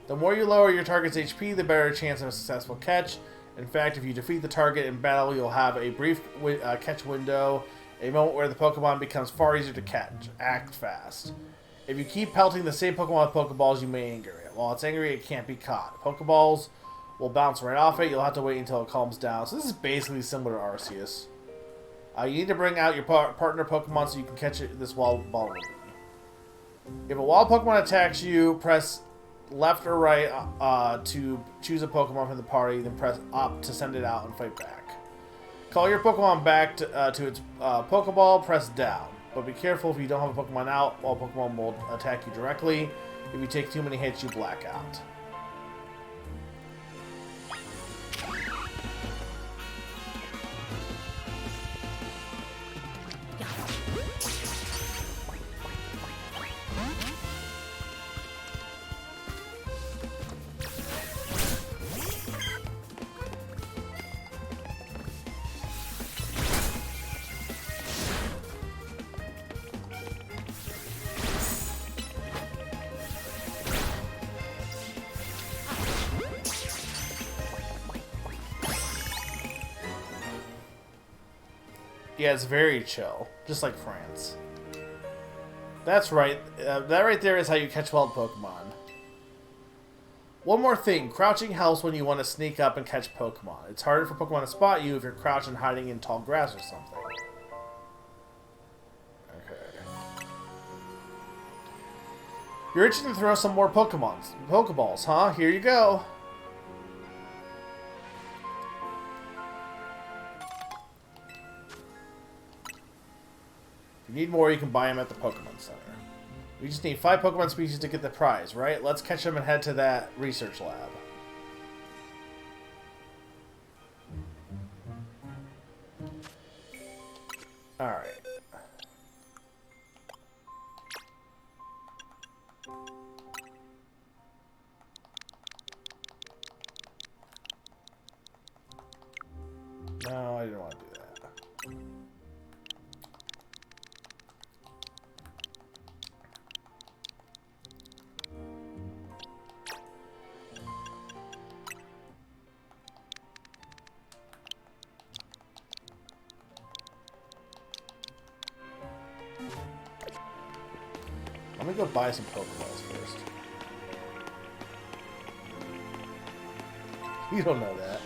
The more you lower your target's HP, the better chance of a successful catch. In fact, if you defeat the target in battle, you'll have a brief catch window, a moment where the Pokemon becomes far easier to catch. Act fast. If you keep pelting the same Pokemon with Pokeballs, you may anger it. While it's angry, it can't be caught. Pokeballs will bounce right off it. You'll have to wait until it calms down. So this is basically similar to Arceus. You need to bring out your partner Pokemon so you can catch this wild ball. If a wild Pokemon attacks you, press left or right to choose a Pokemon from the party, then press up to send it out and fight back. Call your Pokemon back to its Pokeball, press down. But be careful if you don't have a Pokemon out, while Pokemon will attack you directly. If you take too many hits, you black out. Yeah, it's very chill, just like France. That's right, that right there is how you catch wild Pokemon. One more thing, crouching helps when you want to sneak up and catch Pokemon. It's harder for Pokemon to spot you if you're crouched and hiding in tall grass or something. Okay. You're itching to throw some more Pokeballs, huh? Here you go. If you need more, you can buy them at the Pokemon Center. We just need 5 Pokemon species to get the prize, right? Let's catch them and head to that research lab. Alright. No, I didn't want to do that. Let me go buy some Pokeballs first. You don't know that.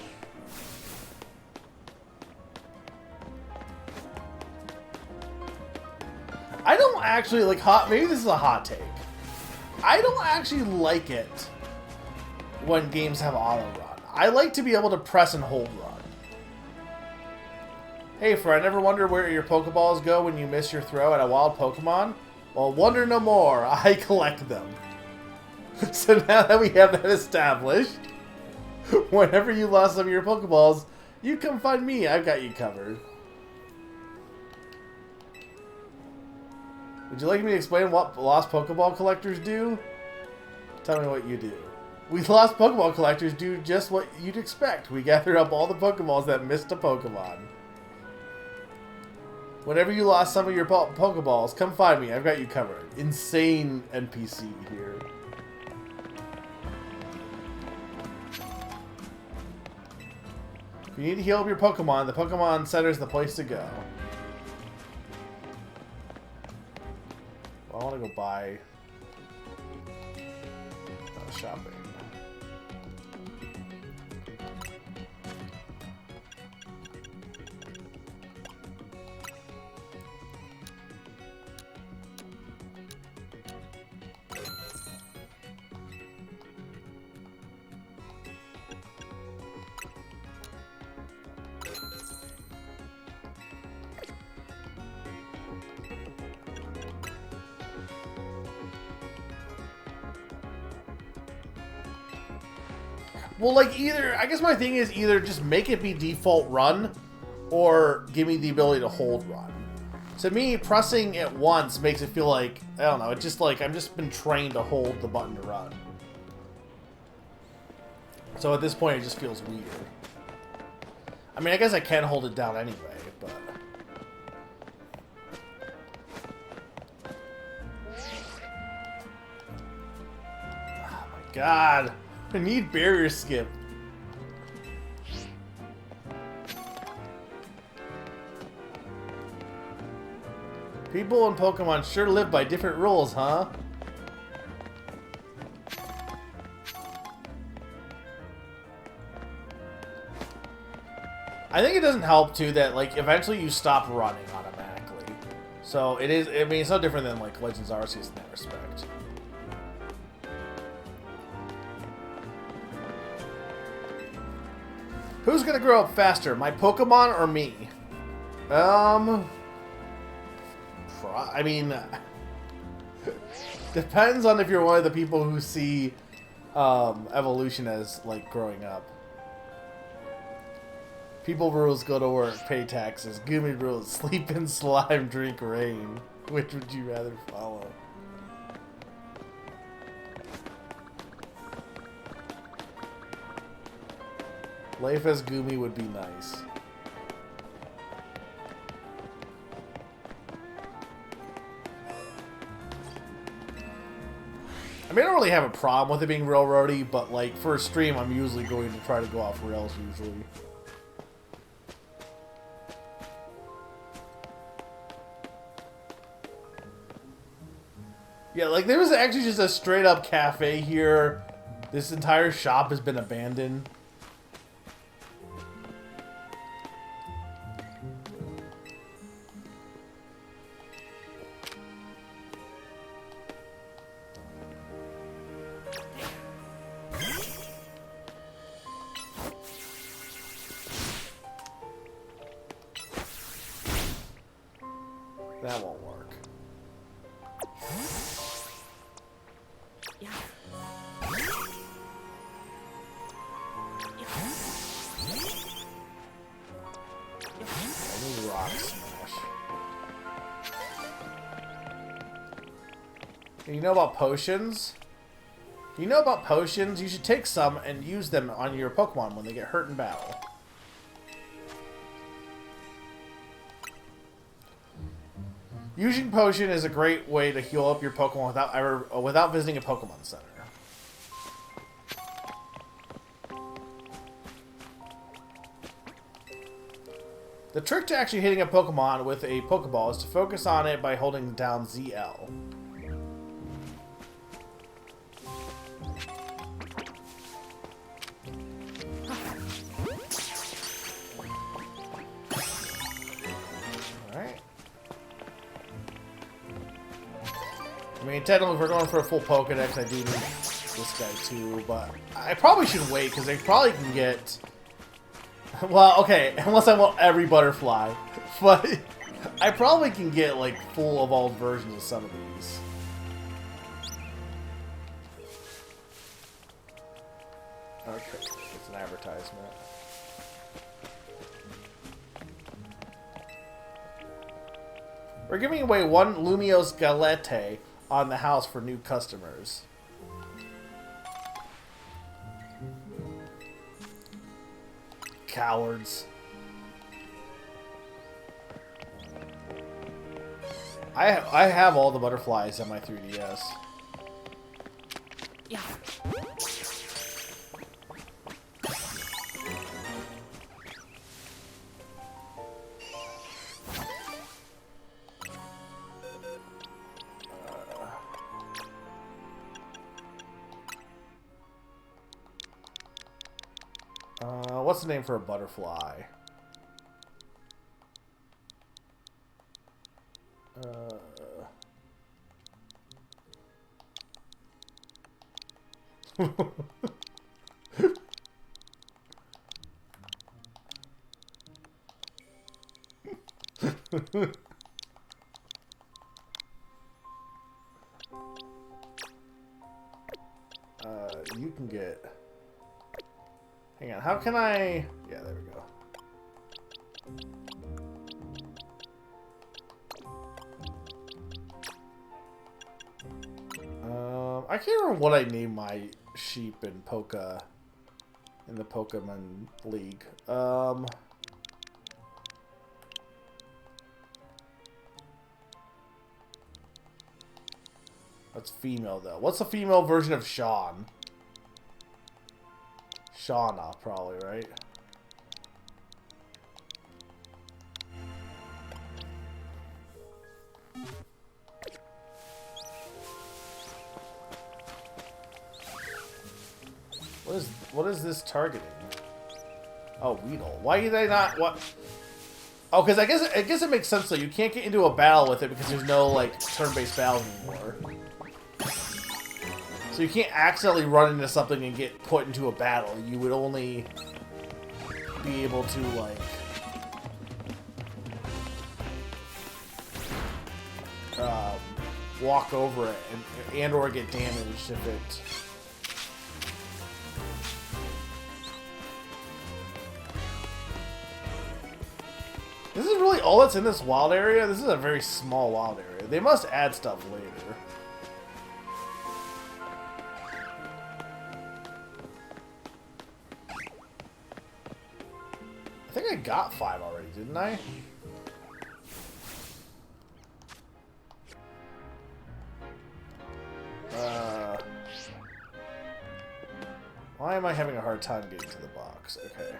I don't actually like maybe this is a hot take. I don't actually like it when games have auto run. I like to be able to press and hold run. Hey friend, ever wonder where your Pokeballs go when you miss your throw at a wild Pokemon? Well, wonder no more. I collect them. So now that we have that established, whenever you lost some of your Pokeballs, you come find me. I've got you covered. Would you like me to explain what lost Pokeball collectors do? Tell me what you do. We lost Pokeball collectors do just what you'd expect. We gather up all the Pokeballs that missed a Pokemon. Whenever you lost some of your Pokeballs, come find me. I've got you covered. Insane NPC here. If you need to heal up your Pokemon, the Pokemon Center is the place to go. Well, I want to go buy shopping. Well, like, either... I guess my thing is either just make it be default run, or give me the ability to hold run. To me, pressing it once makes it feel like... I don't know, it's just like I've just been trained to hold the button to run. So at this point, it just feels weird. I mean, I guess I can hold it down anyway, but... Oh my god! I need barrier skip. People in Pokemon sure live by different rules, huh? I think it doesn't help, too, that, like, eventually you stop running automatically. So, it is... I mean, it's no different than, like, Legends Arceus in that respect. Who's gonna grow up faster, my Pokemon or me? I mean... depends on if you're one of the people who see evolution as, like, growing up. People rules go to work, pay taxes. Gumi rules sleep in slime, drink rain. Which would you rather follow? Life as Gumi would be nice. I mean, I don't really have a problem with it being railroady, but like for a stream, I'm usually going to try to go off rails usually. Yeah, like there was actually just a straight up cafe here. This entire shop has been abandoned. That won't work. I need Rock Smash. You know about potions? You know about potions? You should take some and use them on your Pokemon when they get hurt in battle. Using potion is a great way to heal up your Pokemon without visiting a Pokemon Center. The trick to actually hitting a Pokemon with a Pokeball is to focus on it by holding down ZL. Alright. I mean, technically, if we're going for a full Pokedex, I do need this guy too, but I probably should wait, because they probably can get... Well, okay, unless I want every butterfly. But I probably can get, like, full evolved versions of some of these. Okay, it's an advertisement. We're giving away one Lumiose Galette on the house for new customers. Cowards. I have all the butterflies on my 3DS. Yeah. What's the name for a butterfly? You can get... Hang on, how can I... Yeah, there we go. I can't remember what I named my sheep in in the Pokemon League. That's female, though. What's the female version of Sean? Shauna, probably, right? What is this targeting? Oh, Weedle. Why did I not... What? Oh, because I guess it makes sense, though. You can't get into a battle with it because there's no, like, turn-based battle anymore. So you can't accidentally run into something and get put into a battle. You would only be able to, like... walk over it and or get damaged if it... This is really all that's in this wild area? This is a very small wild area. They must add stuff later. I think I got 5 already, didn't I? Why am I having a hard time getting to the box? Okay.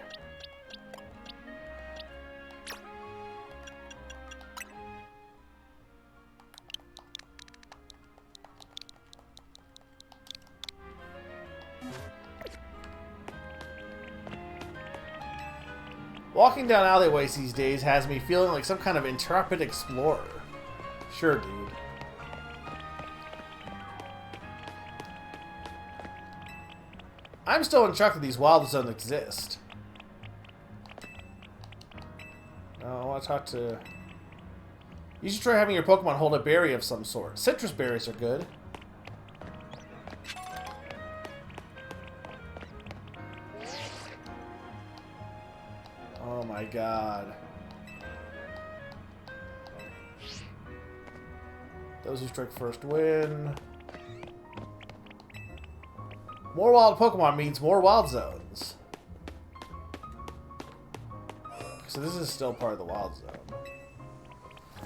Walking down alleyways these days has me feeling like some kind of intrepid explorer. Sure, dude. I'm still in shock that these wild zones exist. I want to talk to... You should try having your Pokemon hold a berry of some sort. Citrus berries are good. Oh my god. Those who strike first win. More wild Pokemon means more wild zones. So this is still part of the wild zone.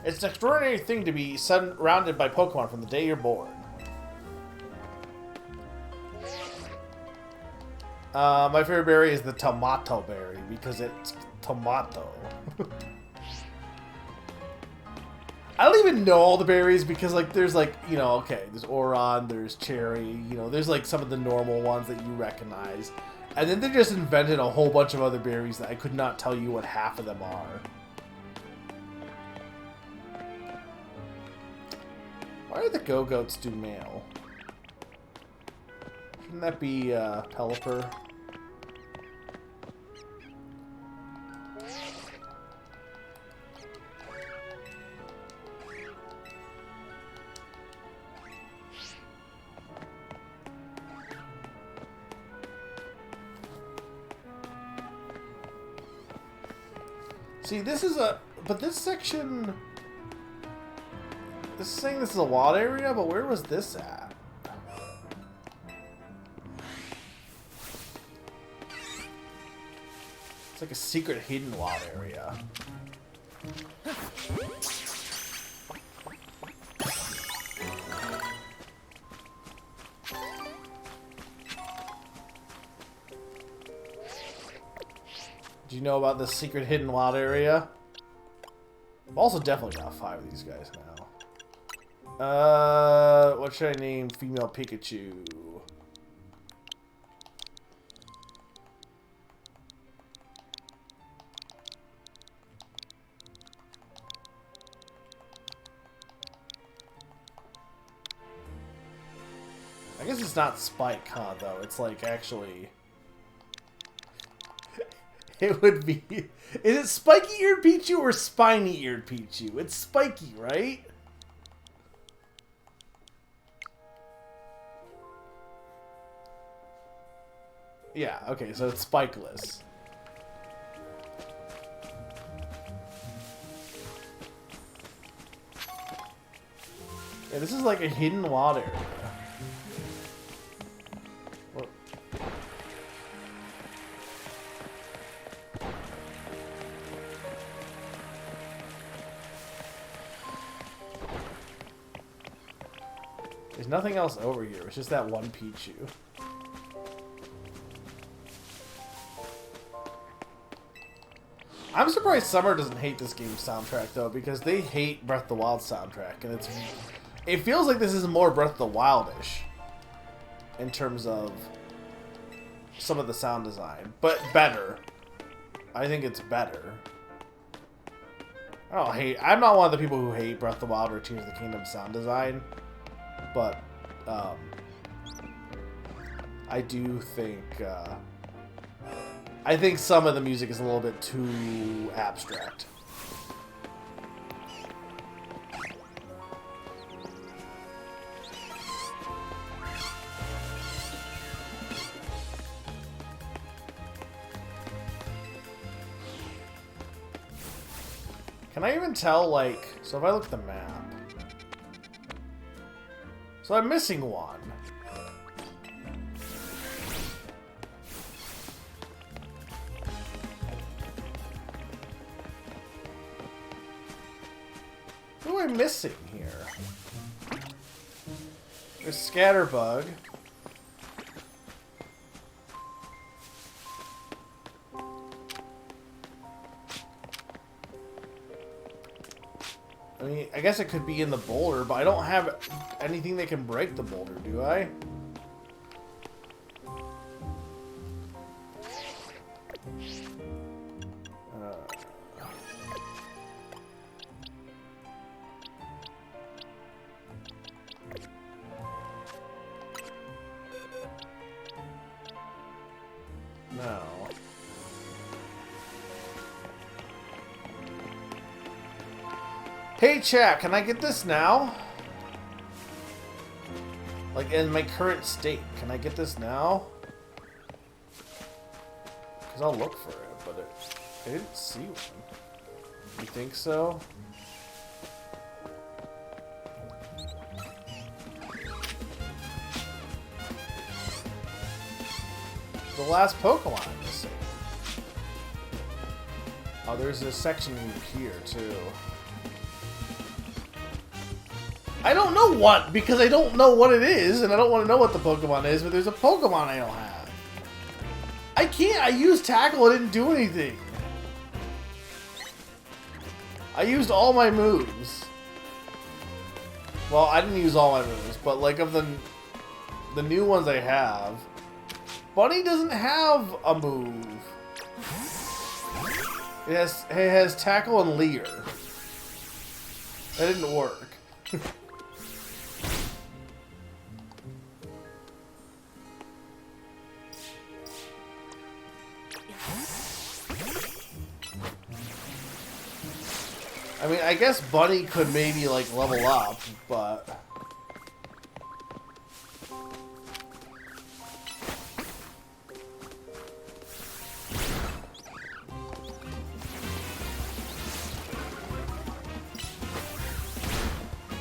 It's an extraordinary thing to be surrounded by Pokemon from the day you're born. My favorite berry is the tomato berry because it's tomato. I don't even know all the berries because, like, there's, like, you know, okay, there's Oron, there's Cherry, you know, there's, like, some of the normal ones that you recognize. And then they just invented a whole bunch of other berries that I could not tell you what half of them are. Why do the Go-Goats do male? Shouldn't that be, Pelipper? See, this is a... But this section... This is saying this is a wild area, but where was this at? It's like a secret hidden wild area. Do you know about this secret hidden wild area? I've also definitely got 5 of these guys now. What should I name female Pikachu? I guess it's not Spike, huh, though. It's like actually... It would be... Is it spiky-eared Pichu or spiny-eared Pichu? It's spiky, right? Yeah, okay, so it's spikeless. Yeah, this is like a hidden water area. Whoa. There's nothing else over here. It's just that one Pichu. I'm surprised Summer doesn't hate this game's soundtrack though, because they hate Breath of the Wild soundtrack, and it feels like this is more Breath of the Wild-ish in terms of some of the sound design, but better. I think it's better. I'm not one of the people who hate Breath of the Wild or Tears of the Kingdom sound design, but I do think I think some of the music is a little bit too abstract. Can I even tell, like, so if I look at the map, so I'm missing one. Who am I missing here? There's Scatterbug. I mean, I guess it could be in the boulder, but I don't have anything that can break the boulder, do I? No. Hey chat, can I get this now? Like in my current state, can I get this now? Because I'll look for it, but I didn't see one. You think so? The last Pokemon I'm missing. Oh, there's a section here too. I don't know what, because I don't know what it is, and I don't want to know what the Pokemon is, but there's a Pokemon I don't have. I can't, I used Tackle, it didn't do anything. I used all my moves. Well, I didn't use all my moves, but like of the new ones I have, Bunny doesn't have a move. It has Tackle and Leer. That didn't work. I mean, I guess Bunny could maybe, like, level up, but...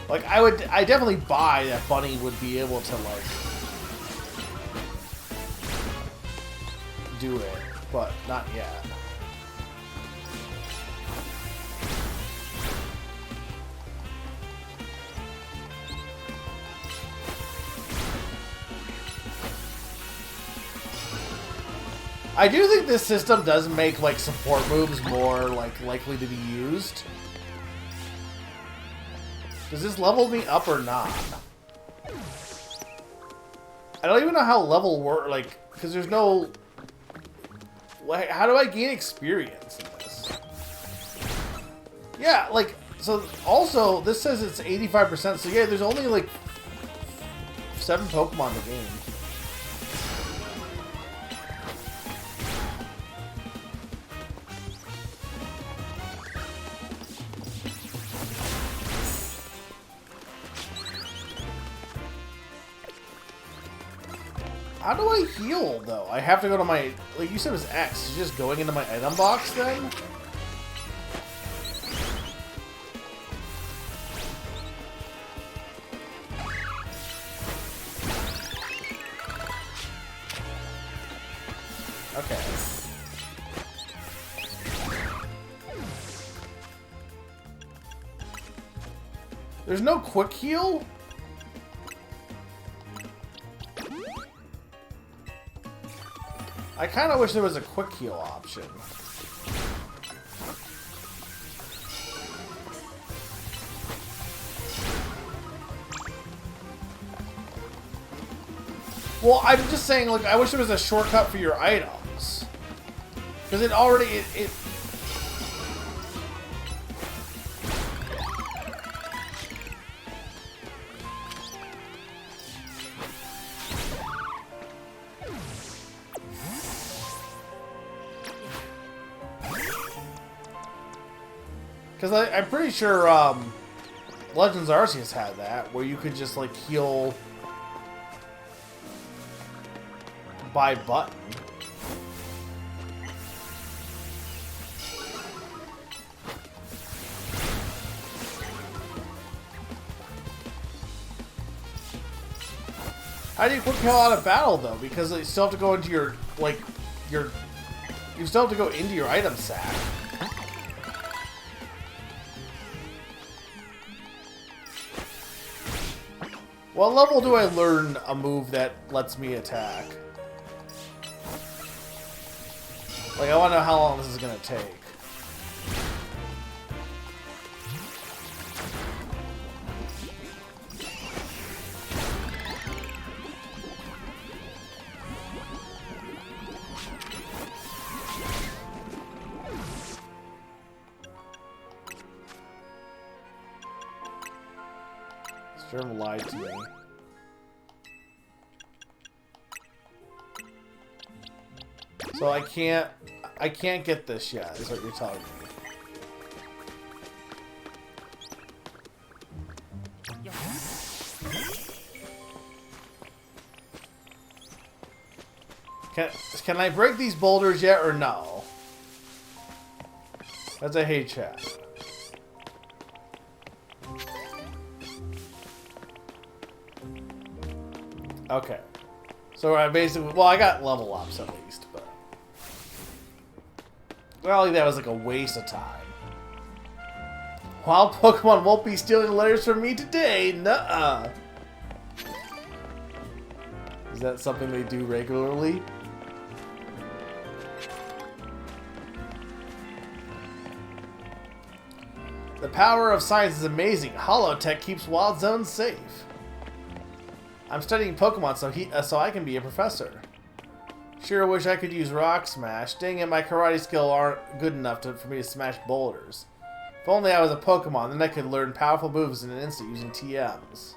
Like, I definitely buy that Bunny would be able to, like, do it, but not yet. I do think this system does make, like, support moves more, like, likely to be used. Does this level me up or not? I don't even know how level work, like, because there's no... Like, how do I gain experience in this? Yeah, like, so, also, this says it's 85%, so yeah, there's only, like, 7 Pokemon in the game. How do I heal, though? I have to go to my... Like you said it was X. It's just going into my item box, then? Okay. There's no quick heal? I kind of wish there was a quick heal option. Well, I'm just saying, like, I wish there was a shortcut for your items. Because it already... It Because I'm pretty sure Legends Arceus had that, where you could just, like, heal by button. How do you quick heal out of battle, though? Because you still have to go into your, like, you still have to go into your item sack. What level do I learn a move that lets me attack? Like, I want to know how long this is going to take. Sturm lied to me. So I can't get this yet, is what you're telling me. Can I break these boulders yet or no? That's a hey chat. Okay. So I basically... Well, I got level ups at least, but... Well, that was like a waste of time. Wild Pokemon won't be stealing letters from me today. Nuh-uh. Is that something they do regularly? The power of science is amazing. Holotech keeps Wild Zones safe. I'm studying Pokemon so I can be a professor. Sure wish I could use Rock Smash. Dang it, my karate skill aren't good enough for me to smash boulders. If only I was a Pokemon, then I could learn powerful moves in an instant using TMs.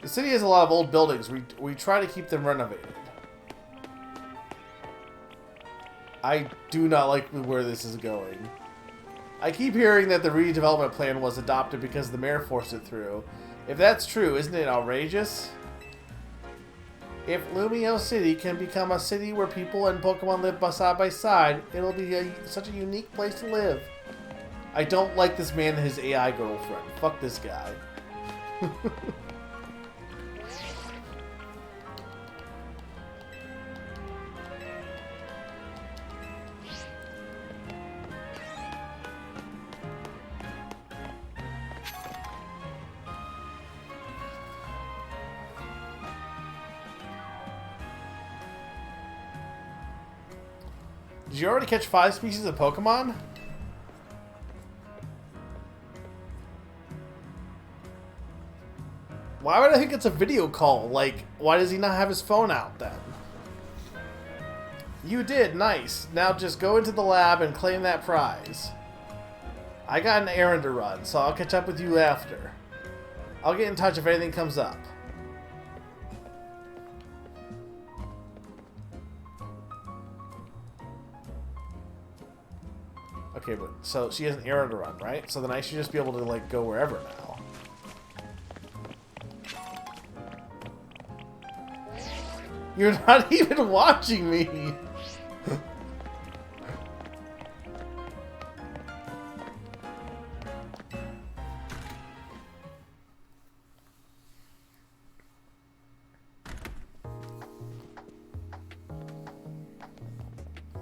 The city has a lot of old buildings. We try to keep them renovated. I do not like where this is going. I keep hearing that the redevelopment plan was adopted because the mayor forced it through. If that's true, isn't it outrageous? If Lumio City can become a city where people and Pokemon live side by side, it'll be such a unique place to live. I don't like this man and his AI girlfriend. Fuck this guy. Did you already catch 5 species of Pokemon? Why would I think it's a video call? Like, why does he not have his phone out then? You did, nice. Now just go into the lab and claim that prize. I got an errand to run, so I'll catch up with you after. I'll get in touch if anything comes up. Okay, but so she has an errand to run, right? So then I should just be able to, like, go wherever now. You're not even watching me!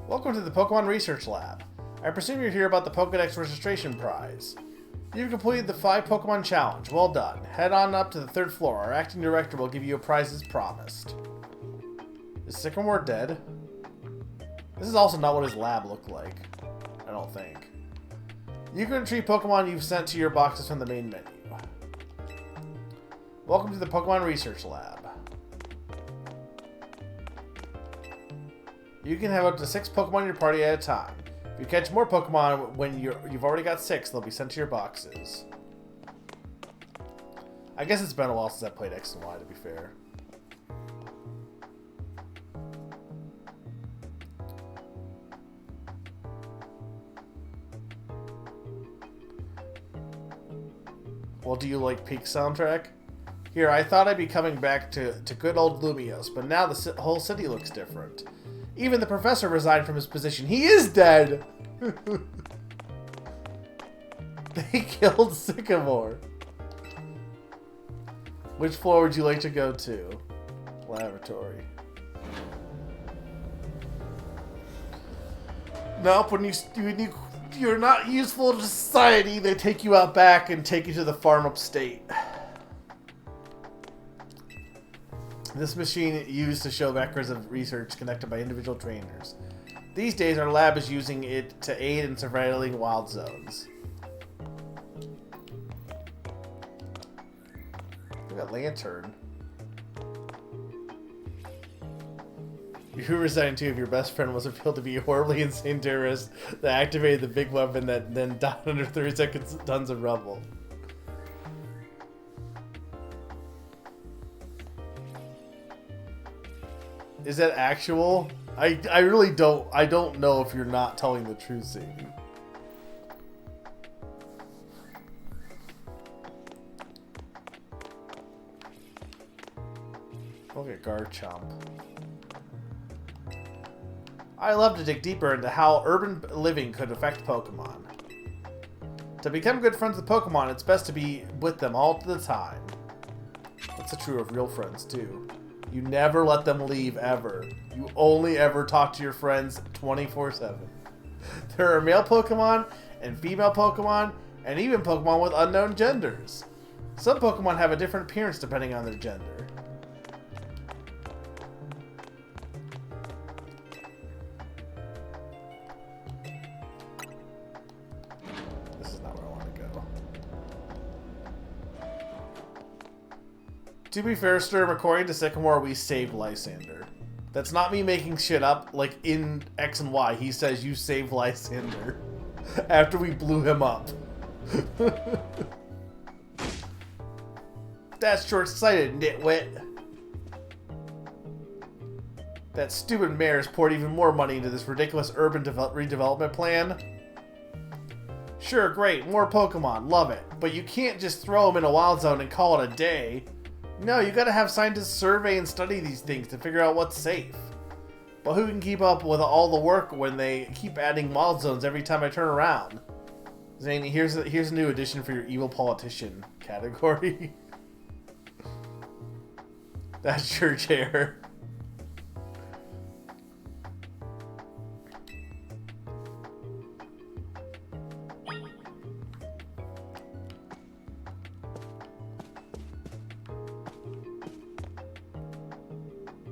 Welcome to the Pokemon Research Lab. I presume you're here about the Pokedex Registration Prize. You've completed the 5 Pokemon Challenge. Well done. Head on up to the 3rd floor. Our acting director will give you a prize as promised. Is Sycamore dead? This is also not what his lab looked like. I don't think. You can retrieve Pokemon you've sent to your boxes from the main menu. Welcome to the Pokemon Research Lab. You can have up to 6 Pokemon in your party at a time. If you catch more Pokemon when you've already got 6, they'll be sent to your boxes. I guess it's been a while since I played X and Y, to be fair. Well, do you like Peak soundtrack? Here, I thought I'd be coming back to good old Lumiose, but now the whole city looks different. Even the professor resigned from his position. He is dead! They killed Sycamore. Which floor would you like to go to? Laboratory. Nope, when you're not useful to society, they take you out back and take you to the farm upstate. This machine used to show records of research conducted by individual trainers. These days, our lab is using it to aid in surveilling wild zones. Look at Lantern. You resigned too if your best friend was revealed to be a horribly insane terrorist that activated the big weapon that then died under 30 seconds tons of rubble. Is that actual? I really don't know if you're not telling the truth, Sadie. Look at Garchomp. I love to dig deeper into how urban living could affect Pokemon. To become good friends with Pokemon, it's best to be with them all the time. That's true of real friends, too. You never let them leave, ever. You only ever talk to your friends 24/7. There are male Pokemon and female Pokemon, and even Pokemon with unknown genders. Some Pokemon have a different appearance depending on their gender. This is not where I want to go. To be fair, Sturm, according to Sycamore, we saved Lysander. That's not me making shit up. Like, in X and Y, he says you saved Lysander after we blew him up. That's short-sighted, nitwit. That stupid mayor has poured even more money into this ridiculous urban redevelopment plan. Sure, great, more Pokemon, love it. But you can't just throw them in a wild zone and call it a day. No, you gotta have scientists survey and study these things to figure out what's safe. But who can keep up with all the work when they keep adding wild zones every time I turn around? Zany, here's a new addition for your evil politician category. That's your chair.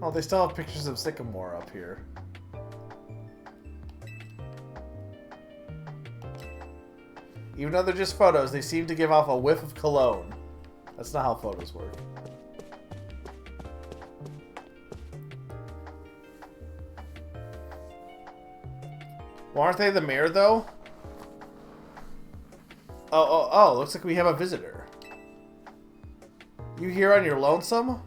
Oh, they still have pictures of Sycamore up here. Even though they're just photos, they seem to give off a whiff of cologne. That's not how photos work. Well, aren't they the mayor, though? Oh, looks like we have a visitor. You here on your lonesome?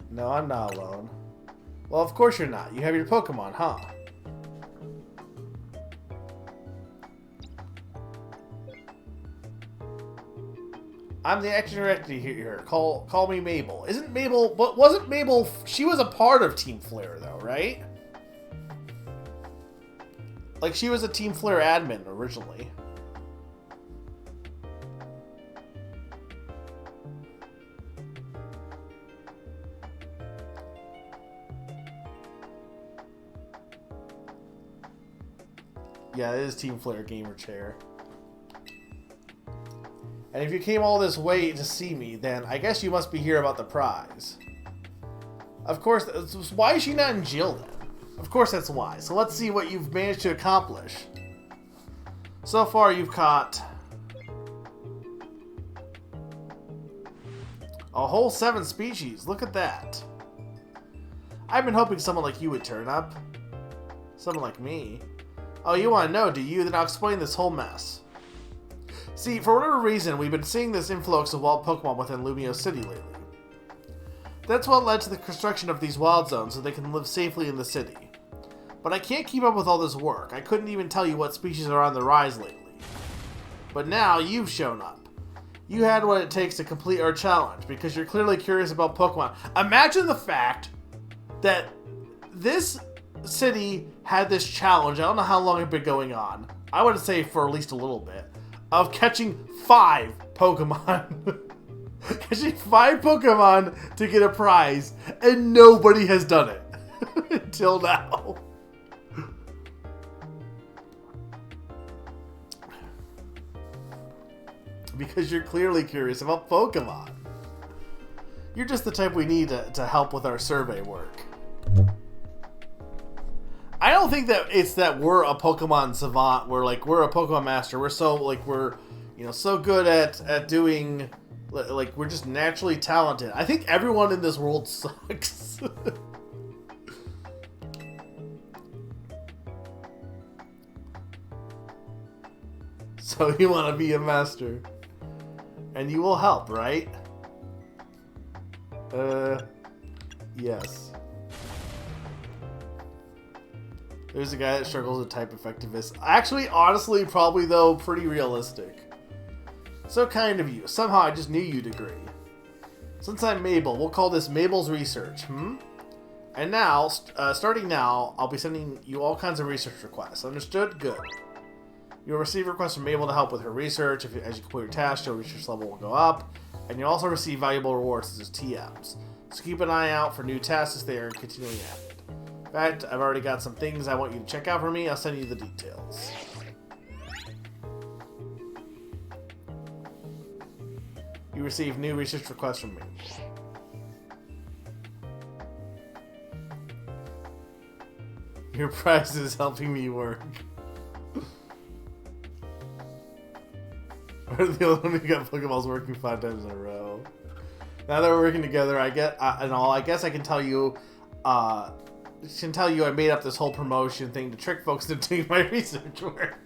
No, I'm not alone. Well, of course you're not. You have your Pokemon, huh? I'm the acting director here. Call me Mabel. Isn't Mabel... But wasn't Mabel... She was a part of Team Flare, though, right? Like, she was a Team Flare admin originally. Yeah, it is Team Flare Gamer Chair. And if you came all this way to see me, then I guess you must be here about the prize. Of course, why is she not in jail then? Of course that's why. So let's see what you've managed to accomplish. So far you've caught a whole 7 species. Look at that. I've been hoping someone like you would turn up. Someone like me. Oh, you want to know, do you? Then I'll explain this whole mess. See, for whatever reason, we've been seeing this influx of wild Pokemon within Lumio City lately. That's what led to the construction of these wild zones so they can live safely in the city. But I can't keep up with all this work. I couldn't even tell you what species are on the rise lately. But now you've shown up. You had what it takes to complete our challenge because you're clearly curious about Pokemon. Imagine the fact that this city had this challenge. I don't know how long it's been going on. I would say for at least a little bit. Of catching 5 Pokemon. Catching 5 Pokemon to get a prize. And nobody has done it. Until now. Because you're clearly curious about Pokemon. You're just the type we need to help with our survey work. I don't think that it's that we're a Pokemon savant. We're a Pokemon master. We're so so good at doing, like, we're just naturally talented. I think everyone in this world sucks. So you want to be a master. And you will help, right? Yes. There's a guy that struggles with type effectiveness. Actually, honestly, probably though, pretty realistic. So kind of you. Somehow I just knew you'd agree. Since I'm Mabel, we'll call this Mabel's Research, And now, starting now, I'll be sending you all kinds of research requests. Understood? Good. You'll receive requests from Mabel to help with her research. As you complete your task, your research level will go up. And you'll also receive valuable rewards such as TMs. So keep an eye out for new tasks as they are continually added. In fact, I've already got some things I want you to check out for me. I'll send you the details. You receive new research requests from me. Your prize is helping me work. We're the only one who got Pokeballs working 5 times in a row. Now that we're working together, I guess I can tell you, I made up this whole promotion thing to trick folks into doing my research work.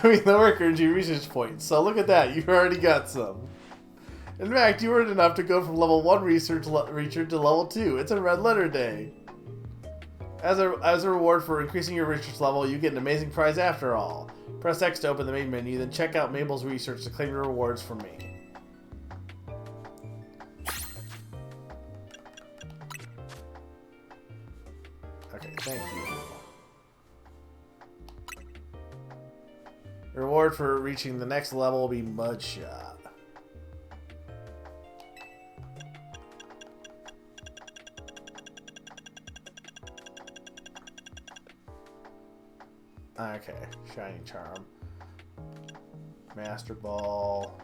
Doing the work earns you research points. So look at that, you've already got some. In fact, you earned enough to go from level 1 researcher to level 2. It's a red letter day. As a reward for increasing your research level, you get an amazing prize after all. Press X to open the main menu, then check out Mabel's Research to claim your rewards from me. Okay, thank you. The reward for reaching the next level will be Mudshot. Okay, Shining Charm. Master Ball.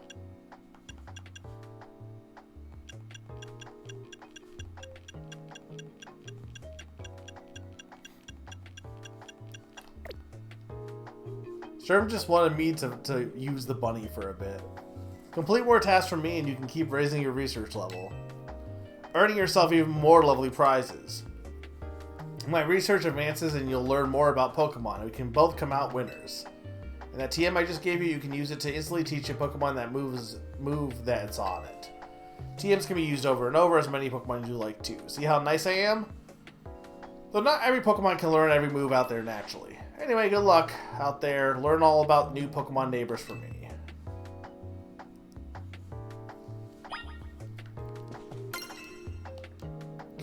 Sherm just wanted me to use the bunny for a bit. Complete more tasks for me and you can keep raising your research level, earning yourself even more lovely prizes. My research advances and you'll learn more about Pokemon. We can both come out winners. And that TM I just gave you, you can use it to instantly teach a Pokemon that move that's on it. TMs can be used over and over as many Pokemon you like too. See how nice I am? Though not every Pokemon can learn every move out there naturally. Anyway, good luck out there. Learn all about new Pokemon neighbors for me.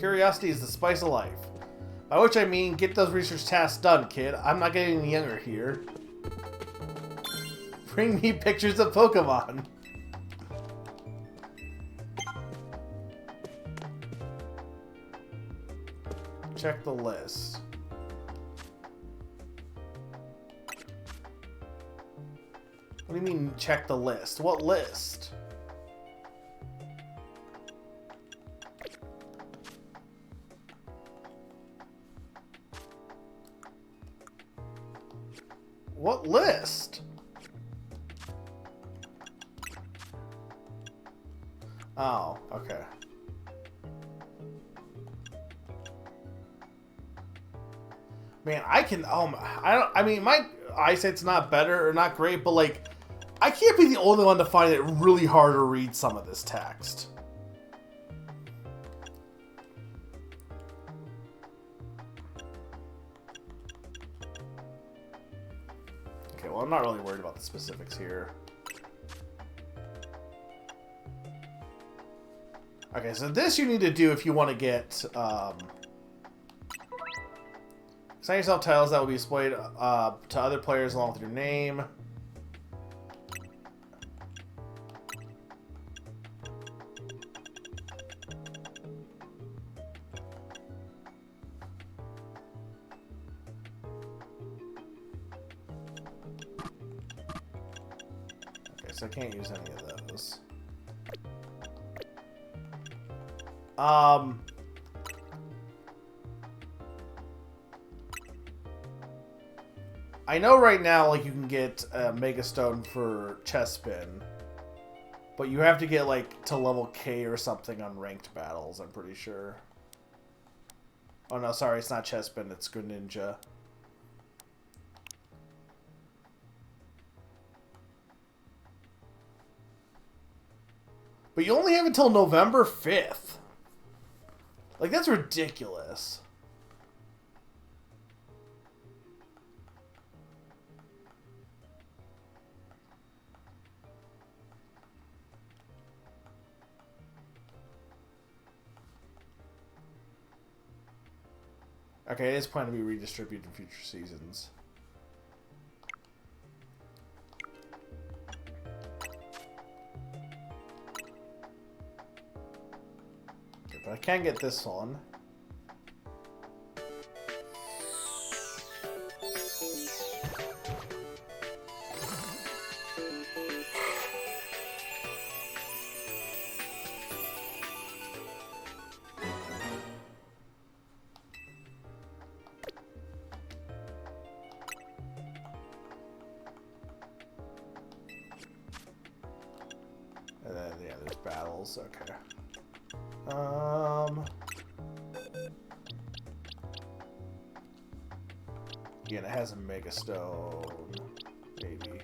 Curiosity is the spice of life. By which I mean, get those research tasks done, kid. I'm not getting any younger here. Bring me pictures of Pokemon. Check the list. What do you mean, check the list? What list? What list? Oh, okay. Man, I can. I mean, my eyesight's not better or not great, but like, I can't be the only one to find it really hard to read some of this text. Okay, well, I'm not really worried about the specifics here. Okay, so this you need to do if you want to get, assign yourself titles that will be displayed to other players along with your name. Okay, so I can't use any of those. I know right now, like, you can get a Mega Stone for Chespin, but you have to get, like, to level K or something on ranked battles, I'm pretty sure. Oh, no, sorry, it's not Chespin, it's Greninja. But you only have until November 5th. Like, that's ridiculous. Okay, it is planned to be redistributed in future seasons. Okay, but I can get this one. And then, yeah, there's battles. Okay. Again, it has a Mega Stone. Maybe.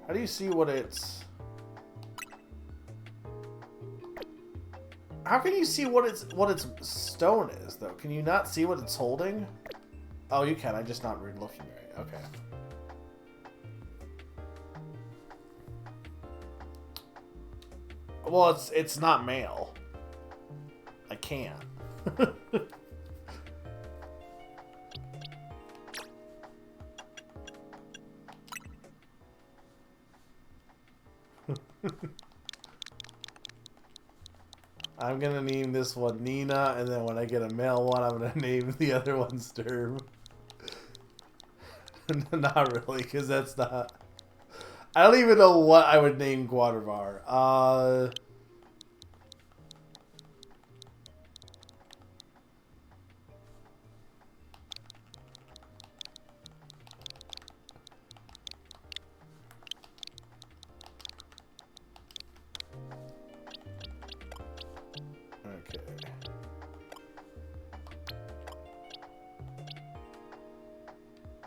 How do you see what it's... How can you see what its stone is, though? Can you not see what it's holding? Oh, you can. I'm just not really looking right. Okay. Well, it's not male. I can't. I'm gonna name this one Nina, and then when I get a male one, I'm gonna name the other one Sturm. Not really, because that's not... I don't even know what I would name Guadalvar. Okay.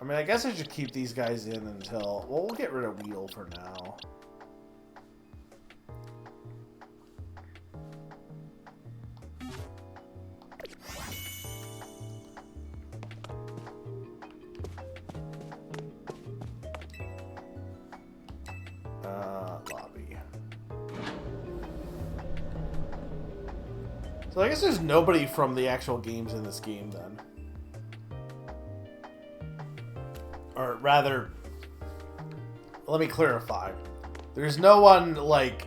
I mean, I guess I should keep these guys in until... Well, we'll get rid of Weedle for now. Lobby. So I guess there's nobody from the actual games in this game then. Or rather, let me clarify. There's no one like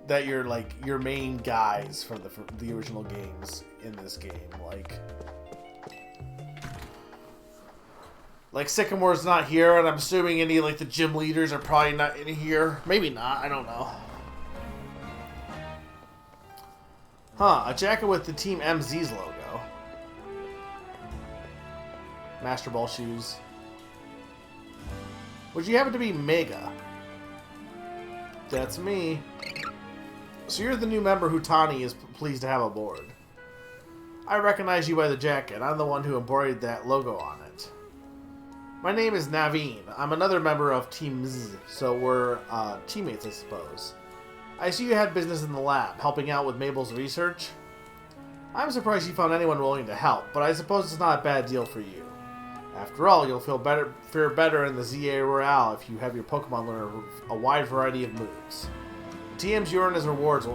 that you're like your main guys from the original games in this game. Like Sycamore's not here, and I'm assuming any like the gym leaders are probably not in here. Maybe not. I don't know. Huh, a jacket with the Team MZ's logo. Master Ball shoes. Would you happen to be Mega? That's me. So you're the new member who Tani is pleased to have aboard. I recognize you by the jacket. I'm the one who embroidered that logo on it. My name is Naveen. I'm another member of Team Z, so we're teammates, I suppose. I see you had business in the lab, helping out with Mabel's research. I'm surprised you found anyone willing to help, but I suppose it's not a bad deal for you. After all, you'll fare better in the ZA Royale if you have your Pokemon learn a wide variety of moves. The TMs you earn as rewards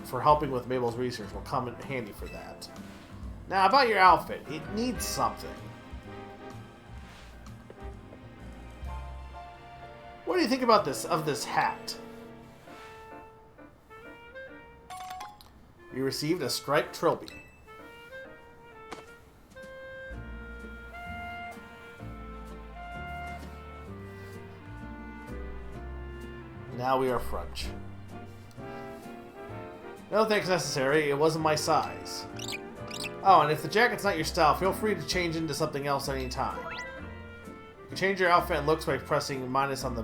for helping with Mabel's research will come in handy for that. Now, about your outfit, it needs something. What do you think about this hat? You received a striped trilby. Now we are French. No thanks necessary, it wasn't my size. Oh, and if the jacket's not your style, feel free to change into something else anytime. You can change your outfit and looks by pressing minus on the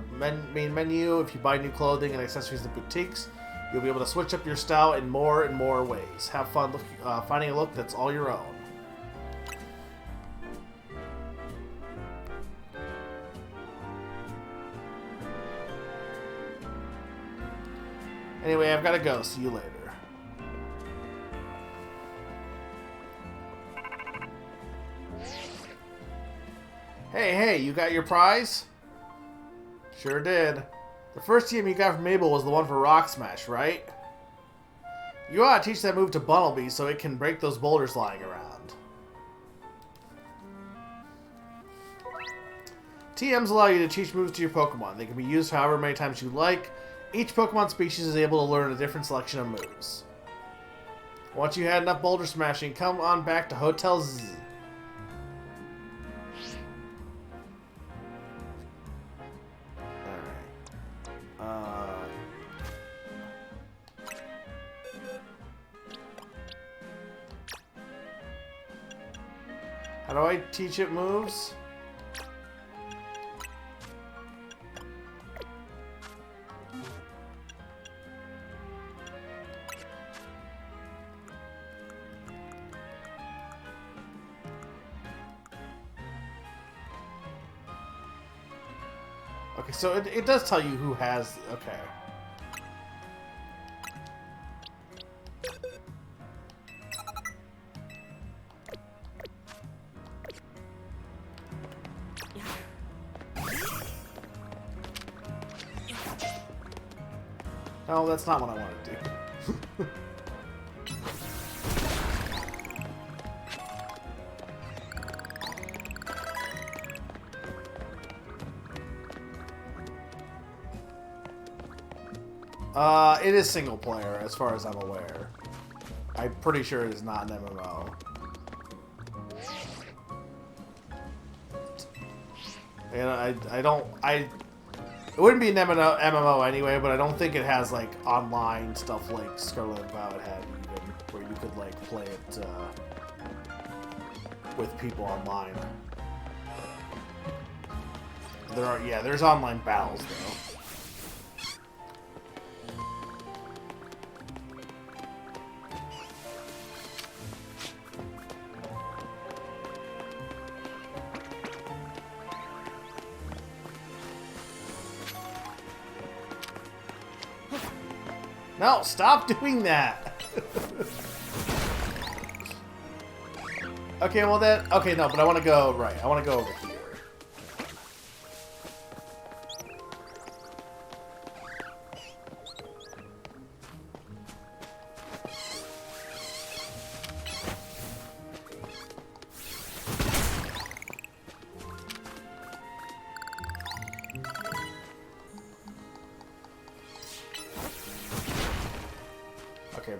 main menu. If you buy new clothing and accessories at boutiques, you'll be able to switch up your style in more and more ways. Have fun finding a look that's all your own. Anyway, I've got to go. See you later. Hey, you got your prize? Sure did. The first team you got from Mabel was the one for Rock Smash, right? You ought to teach that move to Bunnelby so it can break those boulders lying around. TMs allow you to teach moves to your Pokemon. They can be used however many times you like. Each Pokemon species is able to learn a different selection of moves. Once you had enough boulder smashing, come on back to Hotel Z. How do I teach it moves? Okay, so it does tell you who has... Okay. No, that's not what I want to do. It is single player, as far as I'm aware. I'm pretty sure it is not an MMO. And it wouldn't be an MMO anyway, but I don't think it has like online stuff like Scarlet and Violet had, even where you could like play it with people online. There's online battles though. No, stop doing that! Okay, well then... Okay, no, but I want to go... Right, I want to go over here.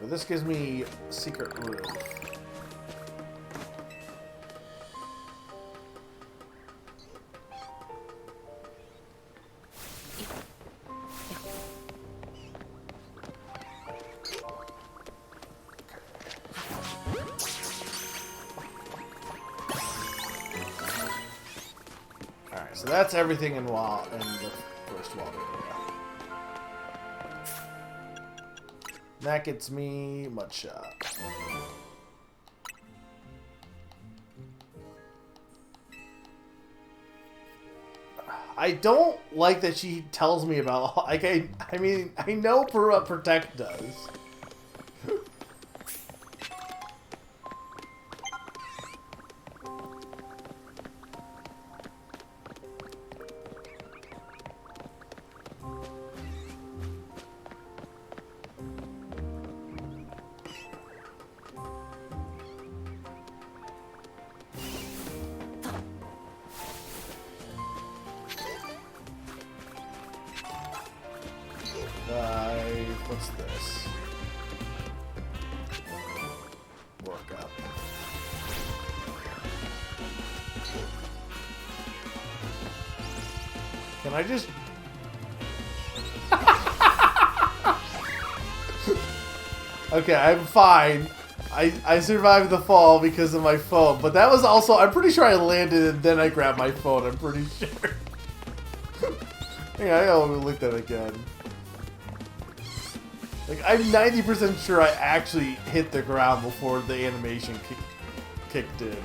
but this gives me secret roof. Alright, so that's everything in the first water area. That gets me Mudshot. I don't like that she tells me about, like, I mean, I know what Protect does. What's this? Work up. Can I just... Okay, I'm fine. I survived the fall because of my phone, but that was also... I'm pretty sure I landed and then I grabbed my phone, I'm pretty sure. Yeah, I gotta look at that again. Like, I'm 90% sure I actually hit the ground before the animation kicked in.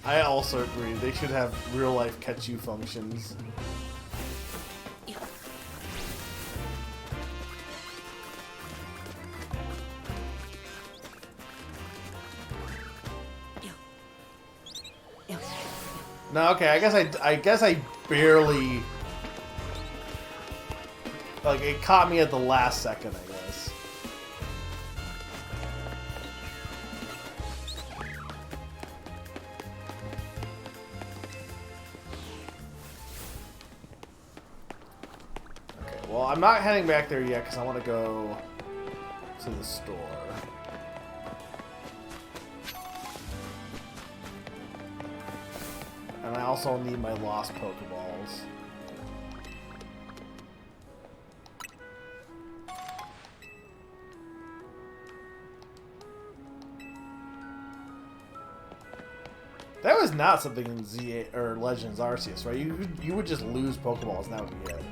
I also agree, they should have real-life catch-you functions. No, okay, I guess I barely... Like, it caught me at the last second, I guess. Okay, well, I'm not heading back there yet because I want to go to the store. And I also need my lost Pokeballs. That was not something in Z8 or Legends Arceus, right? You would just lose Pokeballs and that would be it.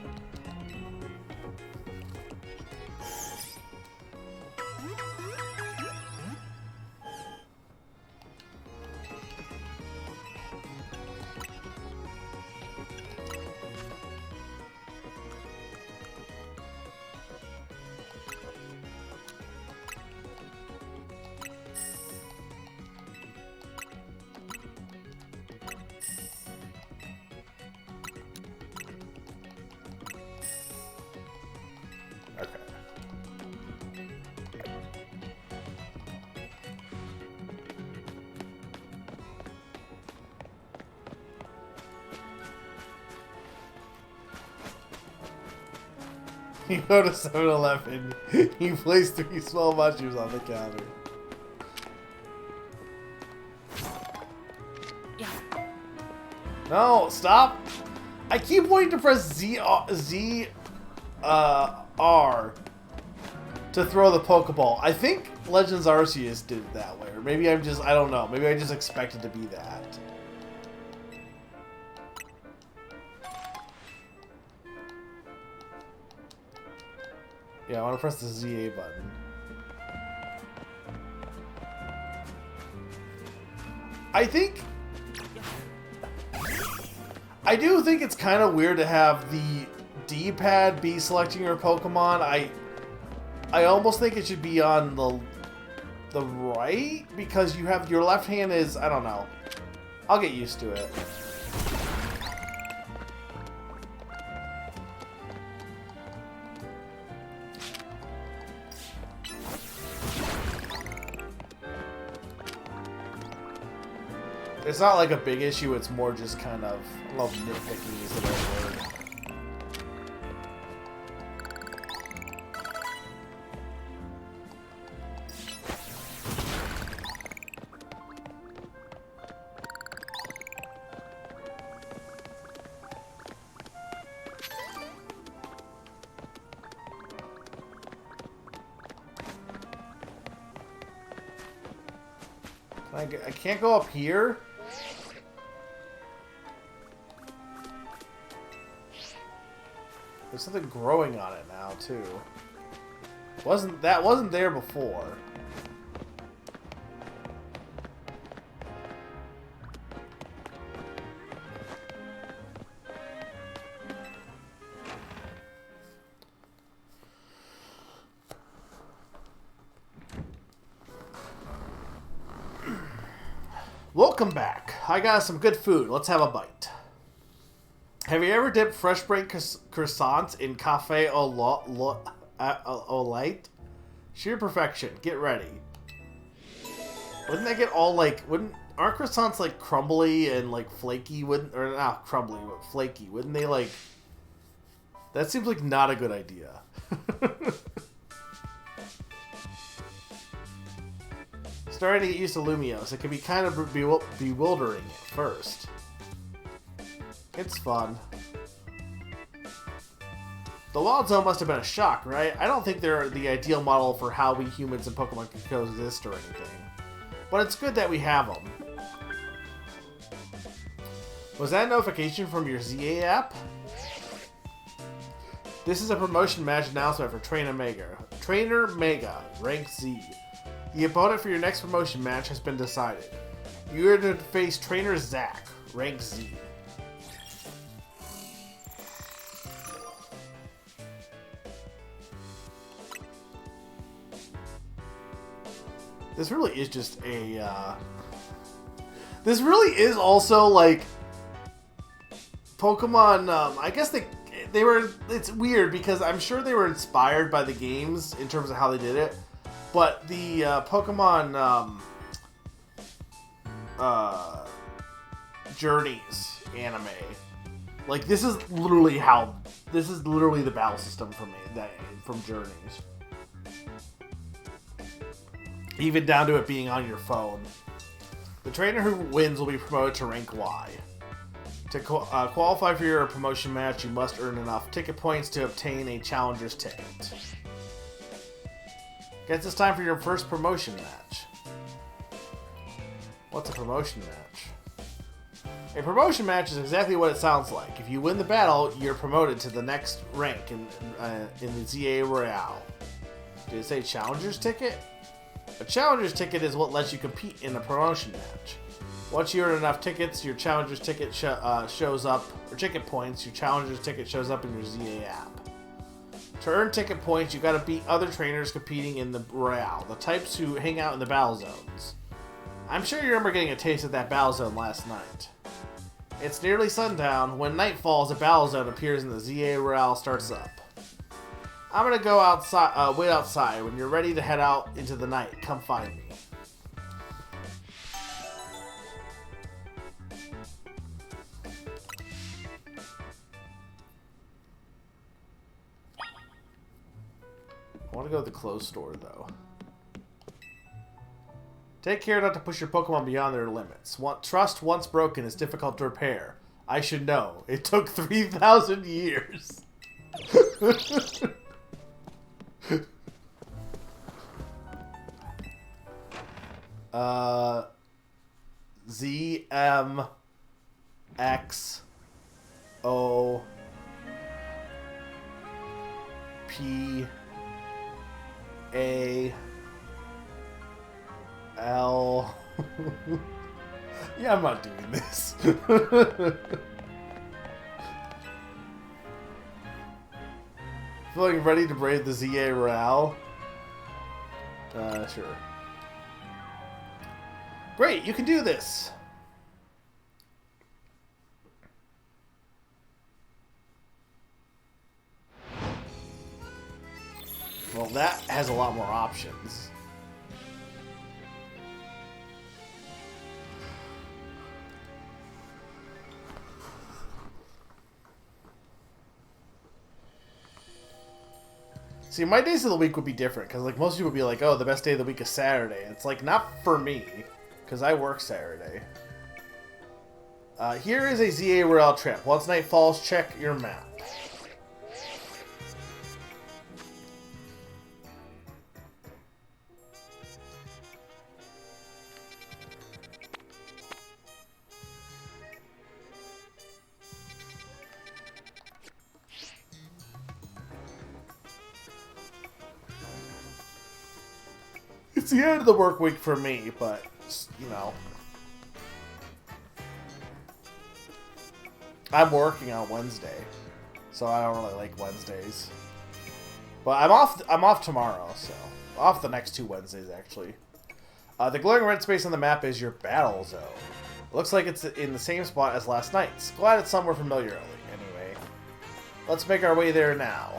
You go to 7-Eleven, you place 3 small mushrooms on the counter. No, stop! I keep wanting to press R to throw the Pokeball. I think Legends Arceus did it that way, or maybe I don't know. Maybe I just expected to be that. Yeah, I want to press the ZA button. I do think it's kind of weird to have the D-pad be selecting your Pokemon. I almost think it should be on the right, because you have your left hand is, I don't know. I'll get used to it. It's not like a big issue, it's more just kind of, I love nitpicking is the right word. I can't go up here? There's something growing on it now, too. Wasn't there before. Welcome back. I got some good food. Let's have a bite. Have you ever dipped fresh baked croissants in cafe au lait? Sheer perfection. Get ready. Wouldn't they get all like? Aren't croissants like crumbly and like flaky? Or not crumbly, but flaky? Wouldn't they like? That seems like not a good idea. Starting to get used to Lumiose. It can be kind of bewildering at first. It's fun. The Wild Zone must have been a shock, right? I don't think they're the ideal model for how we humans and Pokemon can coexist or anything. But it's good that we have them. Was that a notification from your ZA app? This is a promotion match announcement for Trainer Mega. Trainer Mega, rank Z. The opponent for your next promotion match has been decided. You are to face Trainer Zack, rank Z. This really is just a, This really is also, like, Pokemon, I guess they were, it's weird because I'm sure they were inspired by the games in terms of how they did it. But the Pokemon Journeys anime, like this is literally the battle system from Journeys, even down to it being on your phone. The trainer who wins will be promoted to rank Y. To qualify for your promotion match, you must earn enough ticket points to obtain a challenger's ticket. Guess it's time for your first promotion match. What's a promotion match? A promotion match is exactly what it sounds like. If you win the battle, you're promoted to the next rank in the ZA Royale. Did it say challenger's ticket? A challenger's ticket is what lets you compete in a promotion match. Once you earn enough tickets, your challenger's ticket shows up, or ticket points, your challenger's ticket shows up in your ZA app. To earn ticket points, you gotta beat other trainers competing in the Royale, the types who hang out in the battle zones. I'm sure you remember getting a taste of that battle zone last night. It's nearly sundown. When night falls, a battle zone appears and the ZA Royale starts up. I'm gonna go outside, wait outside. When you're ready to head out into the night, come find me. I want to go to the closed store, though. Take care not to push your Pokemon beyond their limits. Trust once broken is difficult to repair. I should know. It took 3,000 years. Z M X O P A L. Yeah, I'm not doing this. Feeling ready to brave the ZA Royale? Sure. Great, you can do this! Well, that has a lot more options. See, my days of the week would be different, because like most people would be like, oh, the best day of the week is Saturday. It's like, not for me, because I work Saturday. Here is a ZA Royale trip. Once night falls, check your map. It's the end of the work week for me, but, you know. I'm working on Wednesday, so I don't really like Wednesdays. But I'm off tomorrow, so off the next 2 Wednesdays actually. The glowing red space on the map is your battle zone. Looks like it's in the same spot as last night's. Glad it's somewhere familiar. Anyway, let's make our way there now.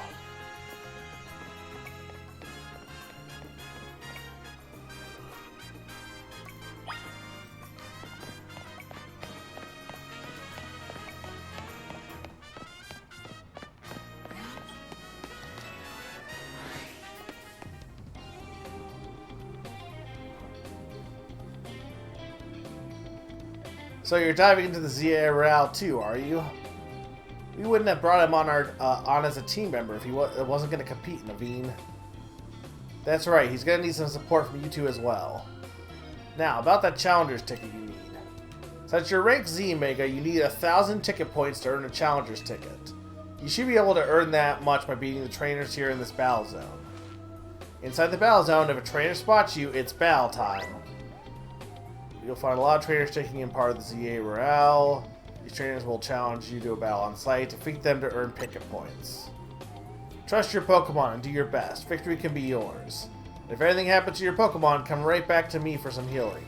So you're diving into the ZA Royale too, are you? We wouldn't have brought him on on as a team member if he wasn't going to compete, Naveen. That's right, he's going to need some support from you two as well. Now, about that Challenger's ticket you need. Since you're ranked Z Mega, you need 1,000 ticket points to earn a Challenger's ticket. You should be able to earn that much by beating the trainers here in this battle zone. Inside the battle zone, if a trainer spots you, it's battle time. You'll find a lot of trainers taking in part of the ZA Royale. These trainers will challenge you to a battle on site. Defeat them to earn picket points. Trust your Pokemon and do your best. Victory can be yours. If anything happens to your Pokemon, come right back to me for some healing.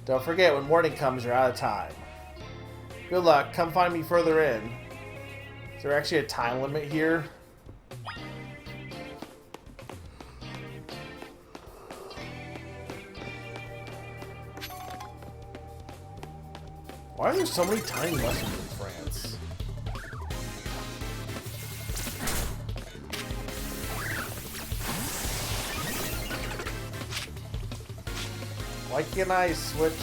Don't forget, when morning comes, you're out of time. Good luck. Come find me further in. Is there actually a time limit here? Why are there so many tiny mushrooms in France? Why can't I switch?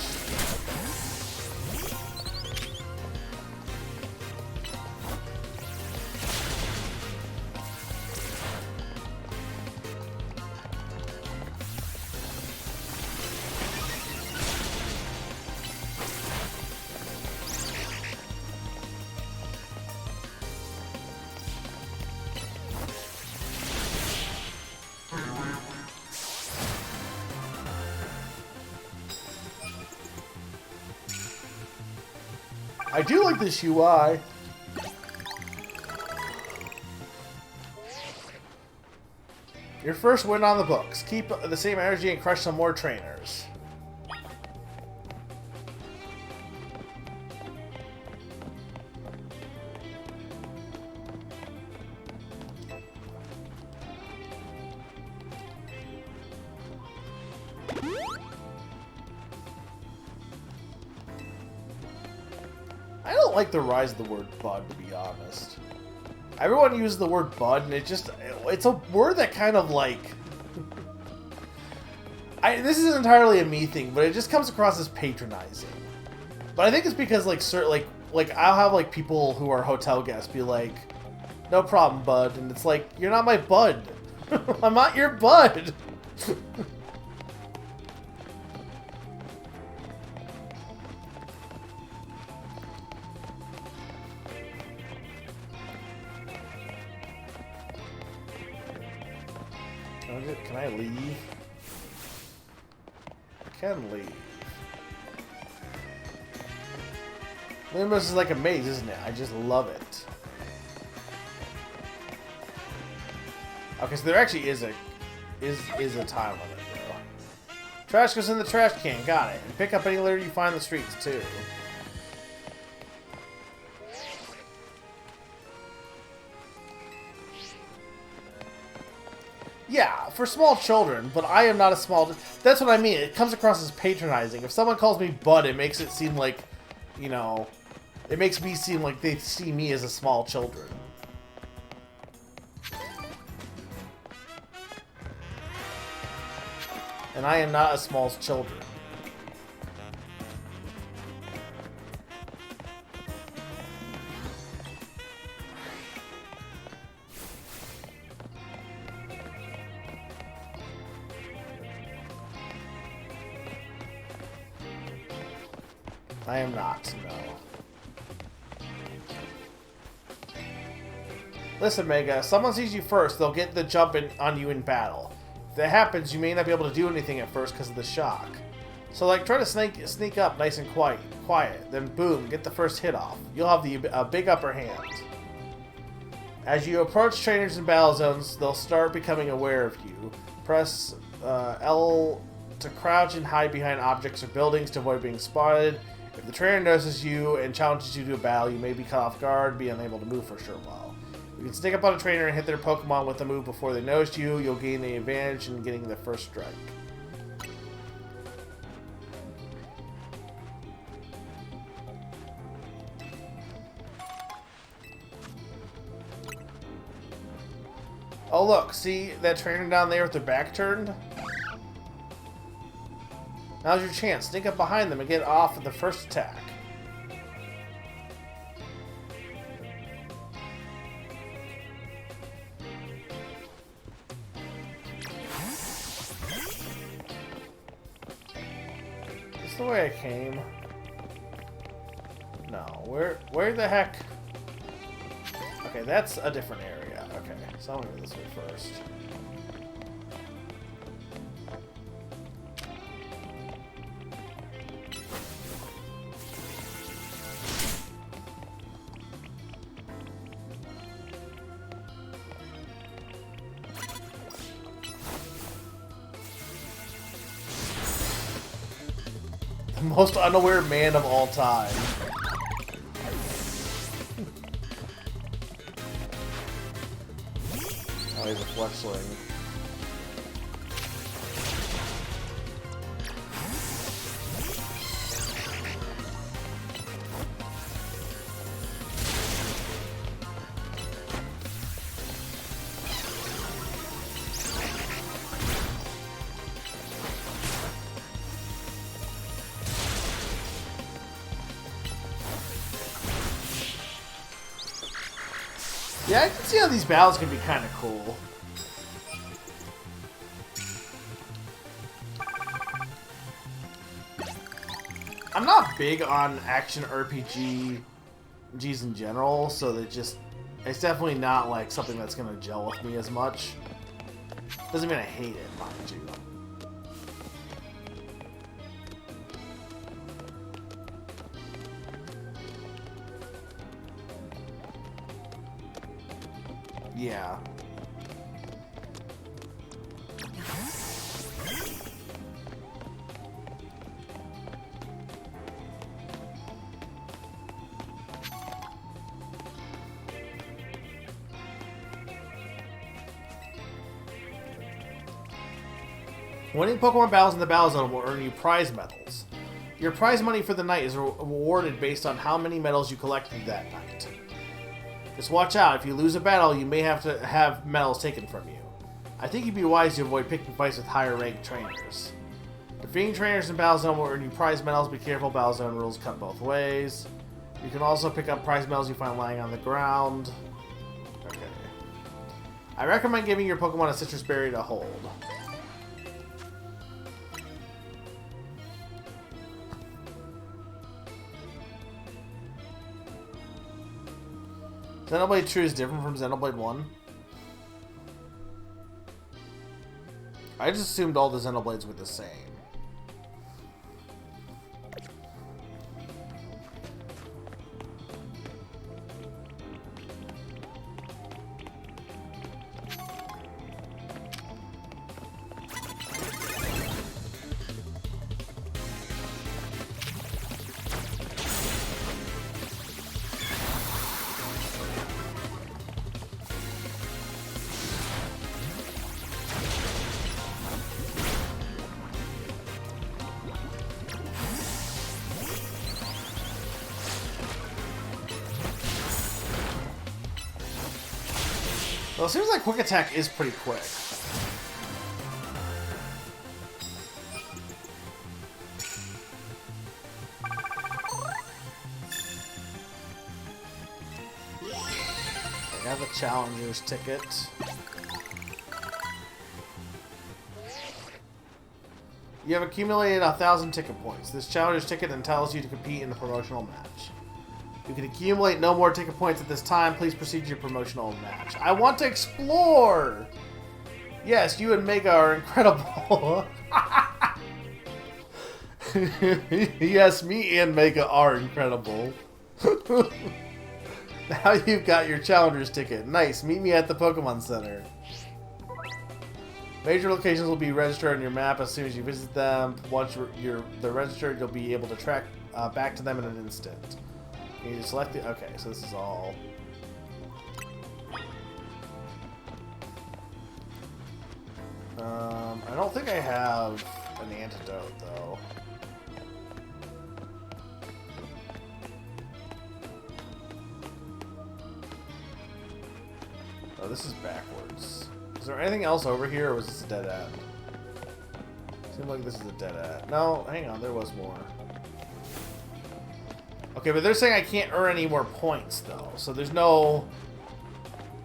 I do like this UI. Your first win on the books. Keep the same energy and crush some more trainers. I don't like the rise of the word bud, to be honest. Everyone uses the word bud, and it's a word that kind of like... this is entirely a me thing, but it just comes across as patronizing. But I think it's because, like, I'll have, like, people who are hotel guests be like, no problem, bud. And it's like, you're not my bud. I'm not your bud. Can I leave? I can leave. Limos is like a maze, isn't it? I just love it. Okay, so there actually is a time limit, though. Trash goes in the trash can. Got it. And pick up any litter you find in the streets too. Yeah, for small children, but I am not a small... That's what I mean. It comes across as patronizing. If someone calls me bud, it makes it seem like, you know... It makes me seem like they see me as a small children. And I am not as small as children. I am not, no. Listen, Mega, if someone sees you first, they'll get the jump on you in battle. If that happens, you may not be able to do anything at first because of the shock. So, like, try to sneak up nice and quiet, then boom, get the first hit off. You'll have a big upper hand. As you approach trainers in battle zones, they'll start becoming aware of you. Press L to crouch and hide behind objects or buildings to avoid being spotted. If the trainer notices you and challenges you to a battle, you may be caught off guard, be unable to move for a short while. You can sneak up on a trainer and hit their Pokemon with a move before they notice you. You'll gain the advantage in getting the first strike. Oh look, see that trainer down there with their back turned? Now's your chance. Sneak up behind them and get off with the first attack. Is this the way I came? No. Where the heck? Okay, that's a different area. Okay, so I'm gonna go this way first. Most unaware man of all time. Oh, he's a fletchling. Yeah, I can see how these battles can be kind of cool. I'm not big on action RPGs in general, so it's definitely not like something that's gonna gel with me as much. Doesn't mean I hate it, mind you. Yeah. Winning Pokemon battles in the Battle Zone will earn you prize medals. Your prize money for the night is rewarded based on how many medals you collected that night. Just watch out, if you lose a battle, you may have to have medals taken from you. I think you'd be wise to avoid picking fights with higher ranked trainers. Defeating trainers in Battle Zone will earn you prize medals. Be careful, Battle Zone rules cut both ways. You can also pick up prize medals you find lying on the ground. Okay. I recommend giving your Pokemon a citrus berry to hold. Xenoblade 2 is different from Xenoblade 1? I just assumed all the Xenoblades were the same. Well, it seems like Quick Attack is pretty quick. the Challenger's ticket. You have accumulated 1,000 ticket points. This Challenger's ticket entitles you to compete in a promotional match. You can accumulate no more ticket points at this time. Please proceed to your promotional match. I want to explore! Yes, you and Mega are incredible. Yes, me and Mega are incredible. Now you've got your Challenger's ticket. Nice. Meet me at the Pokemon Center. Major locations will be registered on your map as soon as you visit them. Once they're registered, you'll be able to track back to them in an instant. You need to select it. Okay, so this is all. I don't think I have an antidote though. Oh, this is backwards. Is there anything else over here, or was this a dead end? Seems like this is a dead end. No, hang on, there was more. Okay, but they're saying I can't earn any more points, though. So there's no...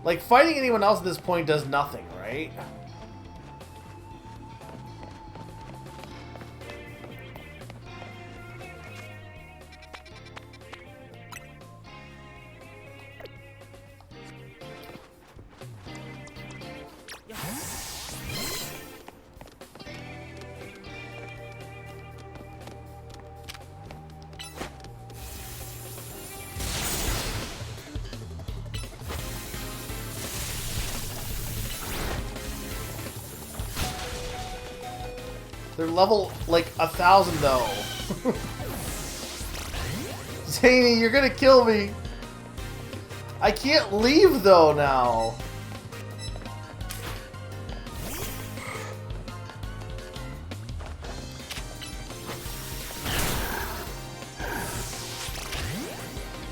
Like, fighting anyone else at this point does nothing, right? They're level, like, 1,000, though. Zany, you're gonna kill me. I can't leave, though, now.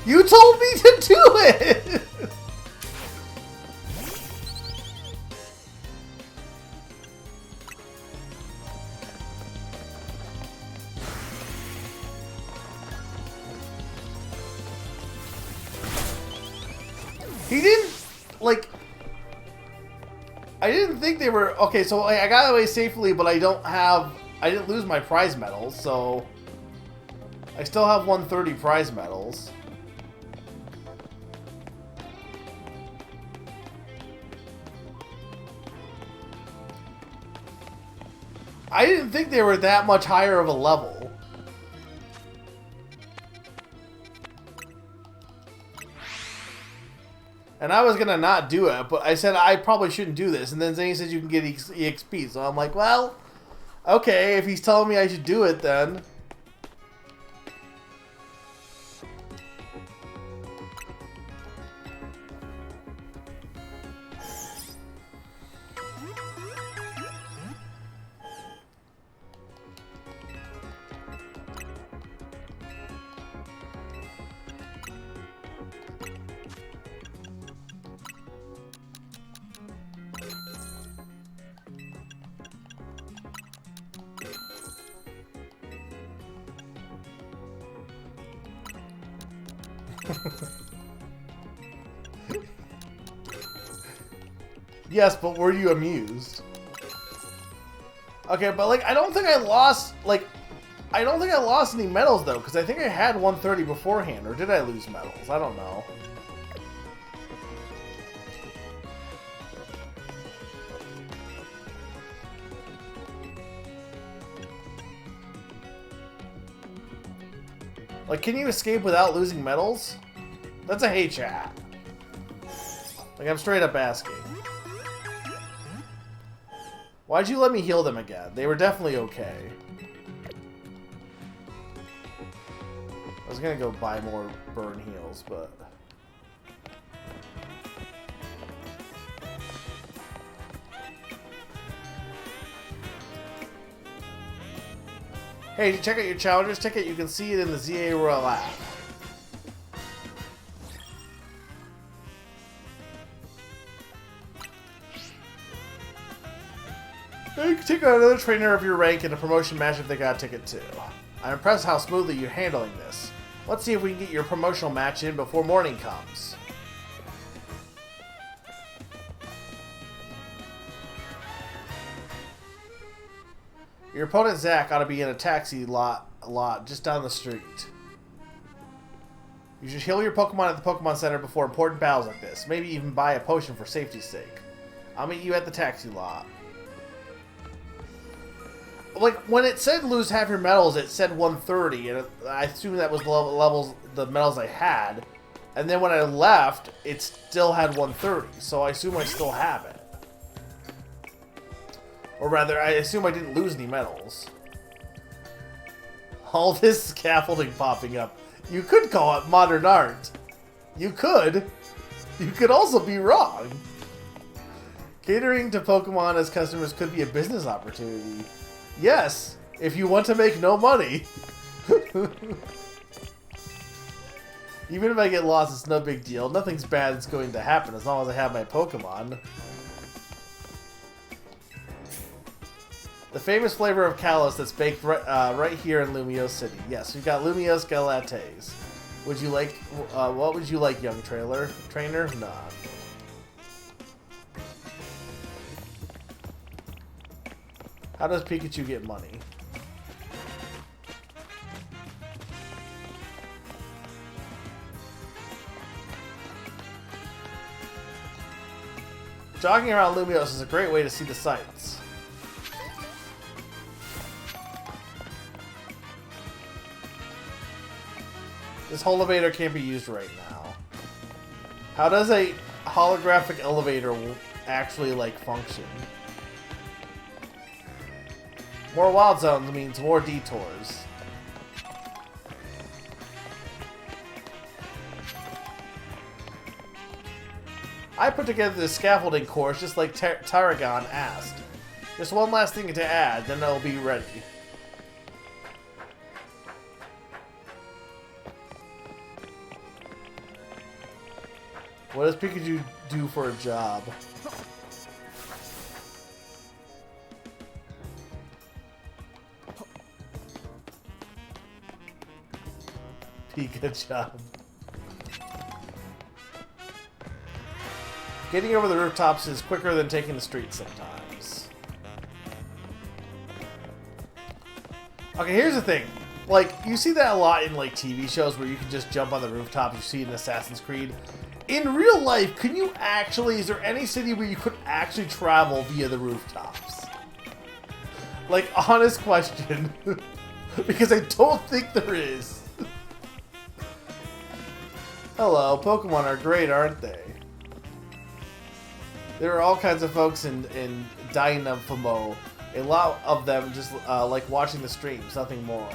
You told me to do it! He didn't, like, I didn't think they were, okay, so like, I got away safely, but I didn't lose my prize medals, so I still have 130 prize medals. I didn't think they were that much higher of a level. And I was gonna not do it, but I said I probably shouldn't do this. And then Zane says you can get EXP. So I'm like, well, okay, if he's telling me I should do it, then. Yes, but were you amused? Okay, but like, I don't think I lost, like, I don't think I lost any medals though, because I think I had 130 beforehand, or did I lose medals? I don't know. Like, can you escape without losing medals? That's a hey chat. Like, I'm straight up asking. Why'd you let me heal them again? They were definitely okay. I was gonna go buy more burn heals, but... Hey, check out your Challenger's ticket. You can see it in the ZA Royal app. You can take out another trainer of your rank in a promotion match if they got a ticket too. I'm impressed how smoothly you're handling this. Let's see if we can get your promotional match in before morning comes. Your opponent Zach ought to be in a taxi lot just down the street. You should heal your Pokemon at the Pokemon Center before important battles like this. Maybe even buy a potion for safety's sake. I'll meet you at the taxi lot. Like, when it said lose half your medals, it said 130, and I assumed that was the medals I had. And then when I left, it still had 130, so I assume I still have it. Or rather, I assume I didn't lose any medals. All this scaffolding popping up. You could call it modern art. You could. You could also be wrong. Catering to Pokemon as customers could be a business opportunity. Yes, if you want to make no money. Even if I get lost, it's no big deal. Nothing's bad is going to happen as long as I have my Pokemon. The famous flavor of Kalos that's baked right here in Lumiose City. Yes, we've got Lumiose Galates. Would you like, what would you like, young trainer? Nah. How does Pikachu get money? Jogging around Lumiose is a great way to see the sights. This whole elevator can't be used right now. How does a holographic elevator actually, like, function? More wild zones means more detours. I put together this scaffolding course just like Taragon asked. Just one last thing to add, then it'll be ready. What does Pikachu do for a job? Pika job. Getting over the rooftops is quicker than taking the streets sometimes. Okay, here's the thing. Like, you see that a lot in, like, TV shows where you can just jump on the rooftop. You see it in Assassin's Creed. In real life, can you actually... Is there any city where you could actually travel via the rooftops? Like, honest question. Because I don't think there is. Hello, Pokemon are great, aren't they? There are all kinds of folks in Dynamo. A lot of them just like watching the streams, nothing more.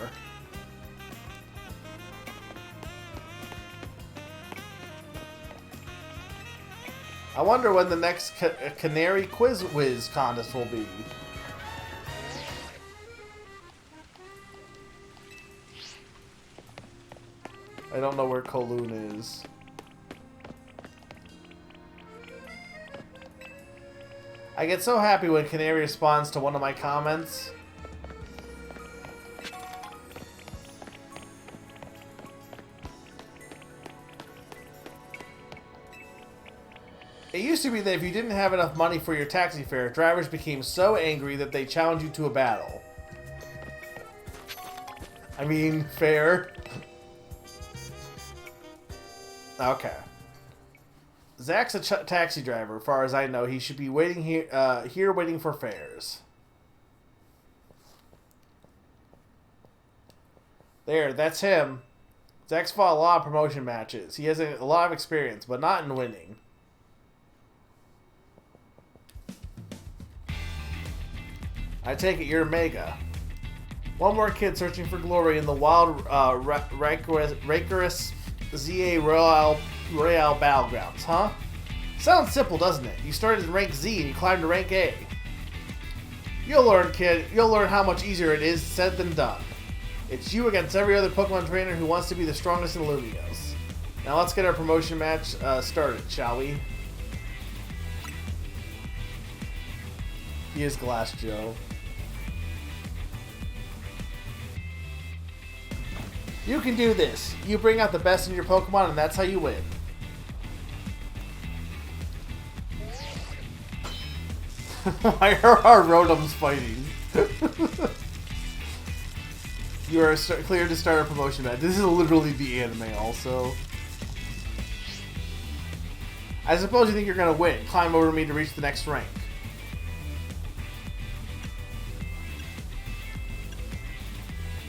I wonder when the next Canary Quiz Whiz contest will be. I don't know where Kowloon is. I get so happy when Canary responds to one of my comments. It used to be that if you didn't have enough money for your taxi fare, drivers became so angry that they challenged you to a battle. I mean, fair. Okay. Zach's a taxi driver. As far as I know, he should be waiting here waiting for fares. There, that's him. Zach's fought a lot of promotion matches. He has a lot of experience, but not in winning. I take it you're Mega. One more kid searching for glory in the wild Rakerous ZA Royale Battlegrounds, huh? Sounds simple, doesn't it? You started in rank Z and you climbed to rank A. You'll learn, kid. You'll learn how much easier it is said than done. It's you against every other Pokemon trainer who wants to be the strongest in Lumiose. Now let's get our promotion match started, shall we? He is Glass Joe. You can do this. You bring out the best in your Pokemon and that's how you win. Why are our Rotoms fighting? You are cleared to start a promotion match. This is literally the anime also. I suppose you think you're gonna win. Climb over me to reach the next rank.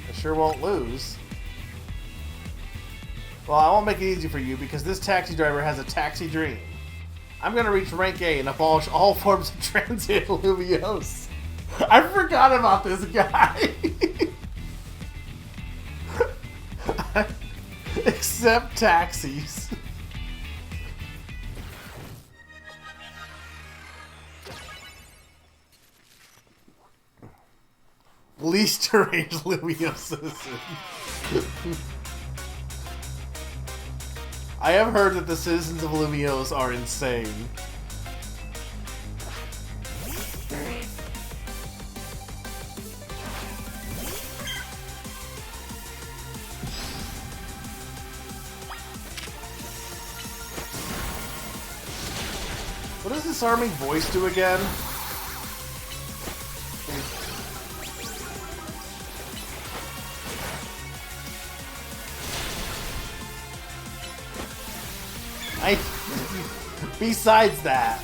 I sure won't lose. Well, I won't make it easy for you because this taxi driver has a taxi dream. I'm gonna reach rank A and abolish all forms of transient Lumiose. I forgot about this guy. Except taxis. Least deranged Lumio citizen. I have heard that the citizens of Lumiose are insane. What does this arming voice do again? Besides that.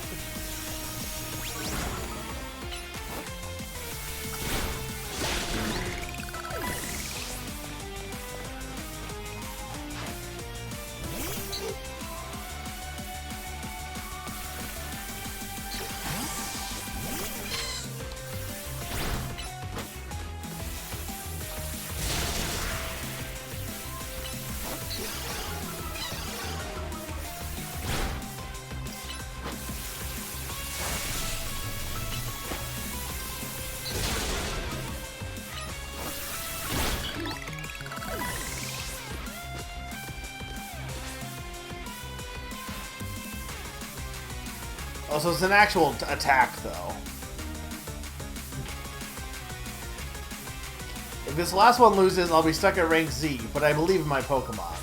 Oh, so it's an actual attack, though. If this last one loses, I'll be stuck at rank Z, but I believe in my Pokemon.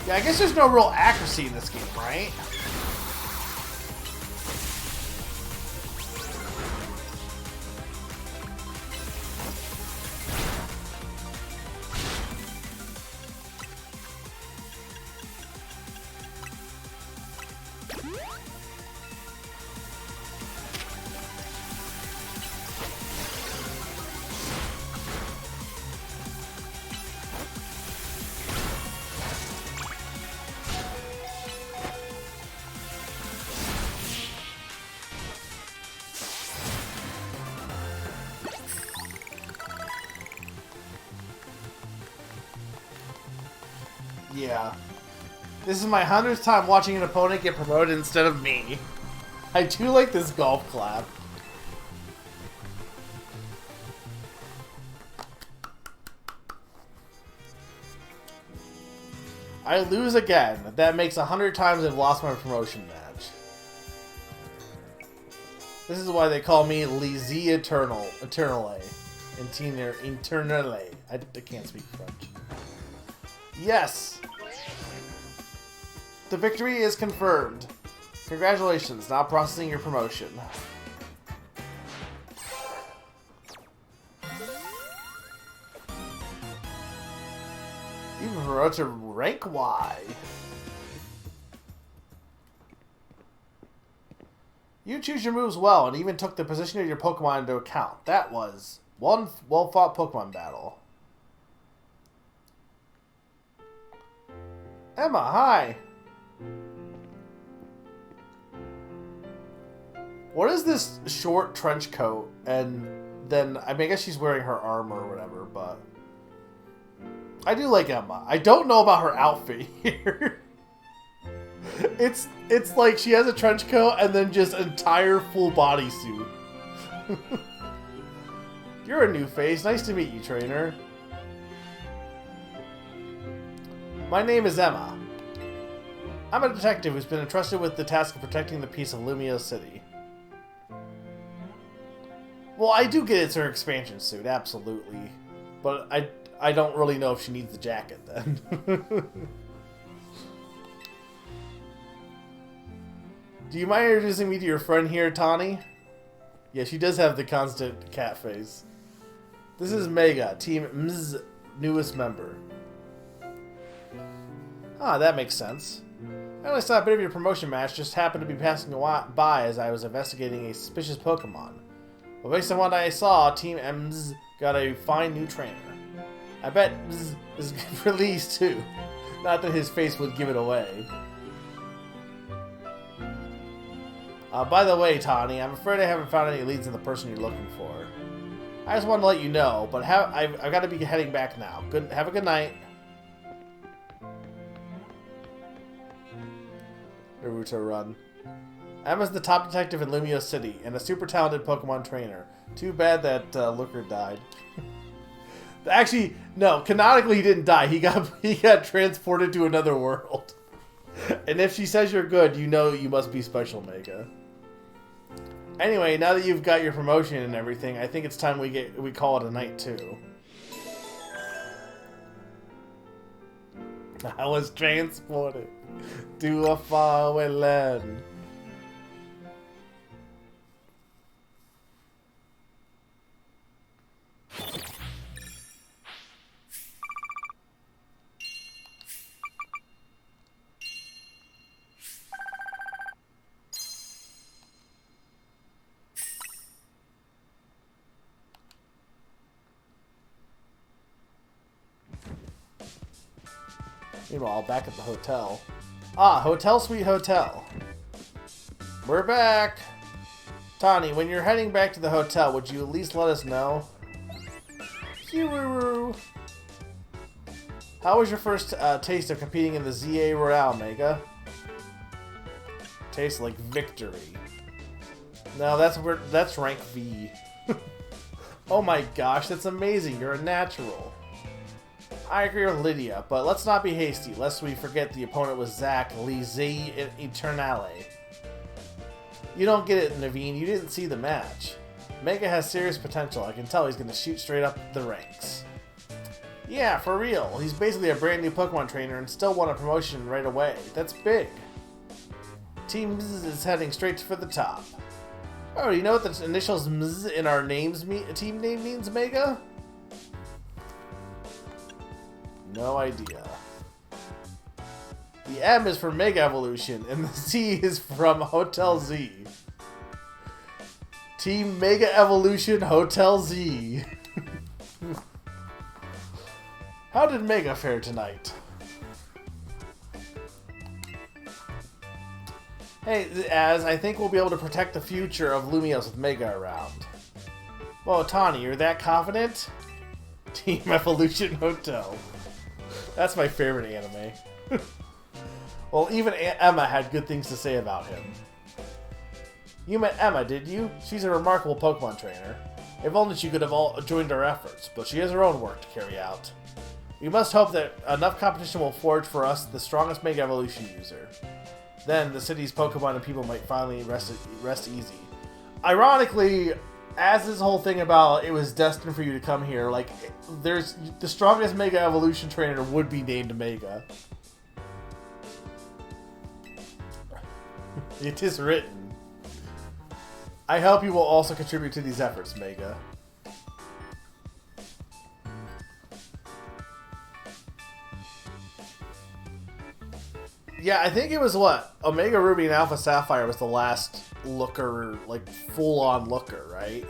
Yeah, I guess there's no real accuracy in this game, right? Yeah. This is my 100th time watching an opponent get promoted instead of me. I do like this golf clap. I lose again. That makes 100 times I've lost my promotion match. This is why they call me Lizy Eternale. Eternale. I can't speak French. Yes! The victory is confirmed. Congratulations, now processing your promotion. You've been promoted to rank Y. You choose your moves well and even took the position of your Pokemon into account. That was one well-fought Pokemon battle. Emma, hi! What is this short trench coat? And then, I mean, I guess she's wearing her armor or whatever, but... I do like Emma. I don't know about her outfit here. It's like she has a trench coat and then just entire full bodysuit. You're a new face. Nice to meet you, trainer. My name is Emma. I'm a detective who's been entrusted with the task of protecting the peace of Lumio City. Well, I do get it's her expansion suit, absolutely. But I don't really know if she needs the jacket then. Do you mind introducing me to your friend here, Tawny? Yeah, she does have the constant cat face. This is Mega, Team M's newest member. Ah, that makes sense. I only saw a bit of your promotion match, just happened to be passing by as I was investigating a suspicious Pokemon. But based on what I saw, Team M's got a fine new trainer. I bet M's is released too. Not that his face would give it away. By the way, Tawny, I'm afraid I haven't found any leads on the person you're looking for. I just wanted to let you know, but I've got to be heading back now. Have a good night. Naruto run. Emma's the top detective in Lumio City and a super talented Pokemon trainer. Too bad that Looker died. Actually, no. Canonically, he didn't die. He got transported to another world. And if she says you're good, you know you must be special, Mega. Anyway, now that you've got your promotion and everything, I think it's time we call it a night too. I was transported to a faraway land. Meanwhile, back at the hotel. Ah, Hotel Sweet Hotel. We're back! Tawny, when you're heading back to the hotel, would you at least let us know? Kiruru. How was your first taste of competing in the ZA Royale, Mega? Tastes like victory. No, that's rank V. Oh my gosh, that's amazing. You're a natural. I agree with Lydia, but let's not be hasty, lest we forget the opponent was Zach Lizy Eternale. You don't get it, Naveen. You didn't see the match. Mega has serious potential. I can tell he's going to shoot straight up the ranks. Yeah, for real. He's basically a brand new Pokemon trainer and still won a promotion right away. That's big. Team Mz is heading straight for the top. Oh, do you know what the initials Mz in our team name means, Mega? No idea. The M is for Mega Evolution, and the Z is from Hotel Z. Team Mega Evolution Hotel Z. How did Mega fare tonight? Hey, Az, I think we'll be able to protect the future of Lumiose with Mega around. Whoa, Tawny, you're that confident? Team Evolution Hotel. That's my favorite anime. Well, even Emma had good things to say about him. You met Emma, did you? She's a remarkable Pokemon trainer. If only she could have all joined our efforts, but she has her own work to carry out. We must hope that enough competition will forge for us the strongest Mega Evolution user. Then the city's Pokemon and people might finally rest easy. Ironically, as this whole thing about it was destined for you to come here, like, there's the strongest Mega Evolution trainer would be named Mega. It is written. I hope you will also contribute to these efforts, Mega. Yeah, I think it was what? Omega Ruby and Alpha Sapphire was the last Looker, like, full-on Looker, right?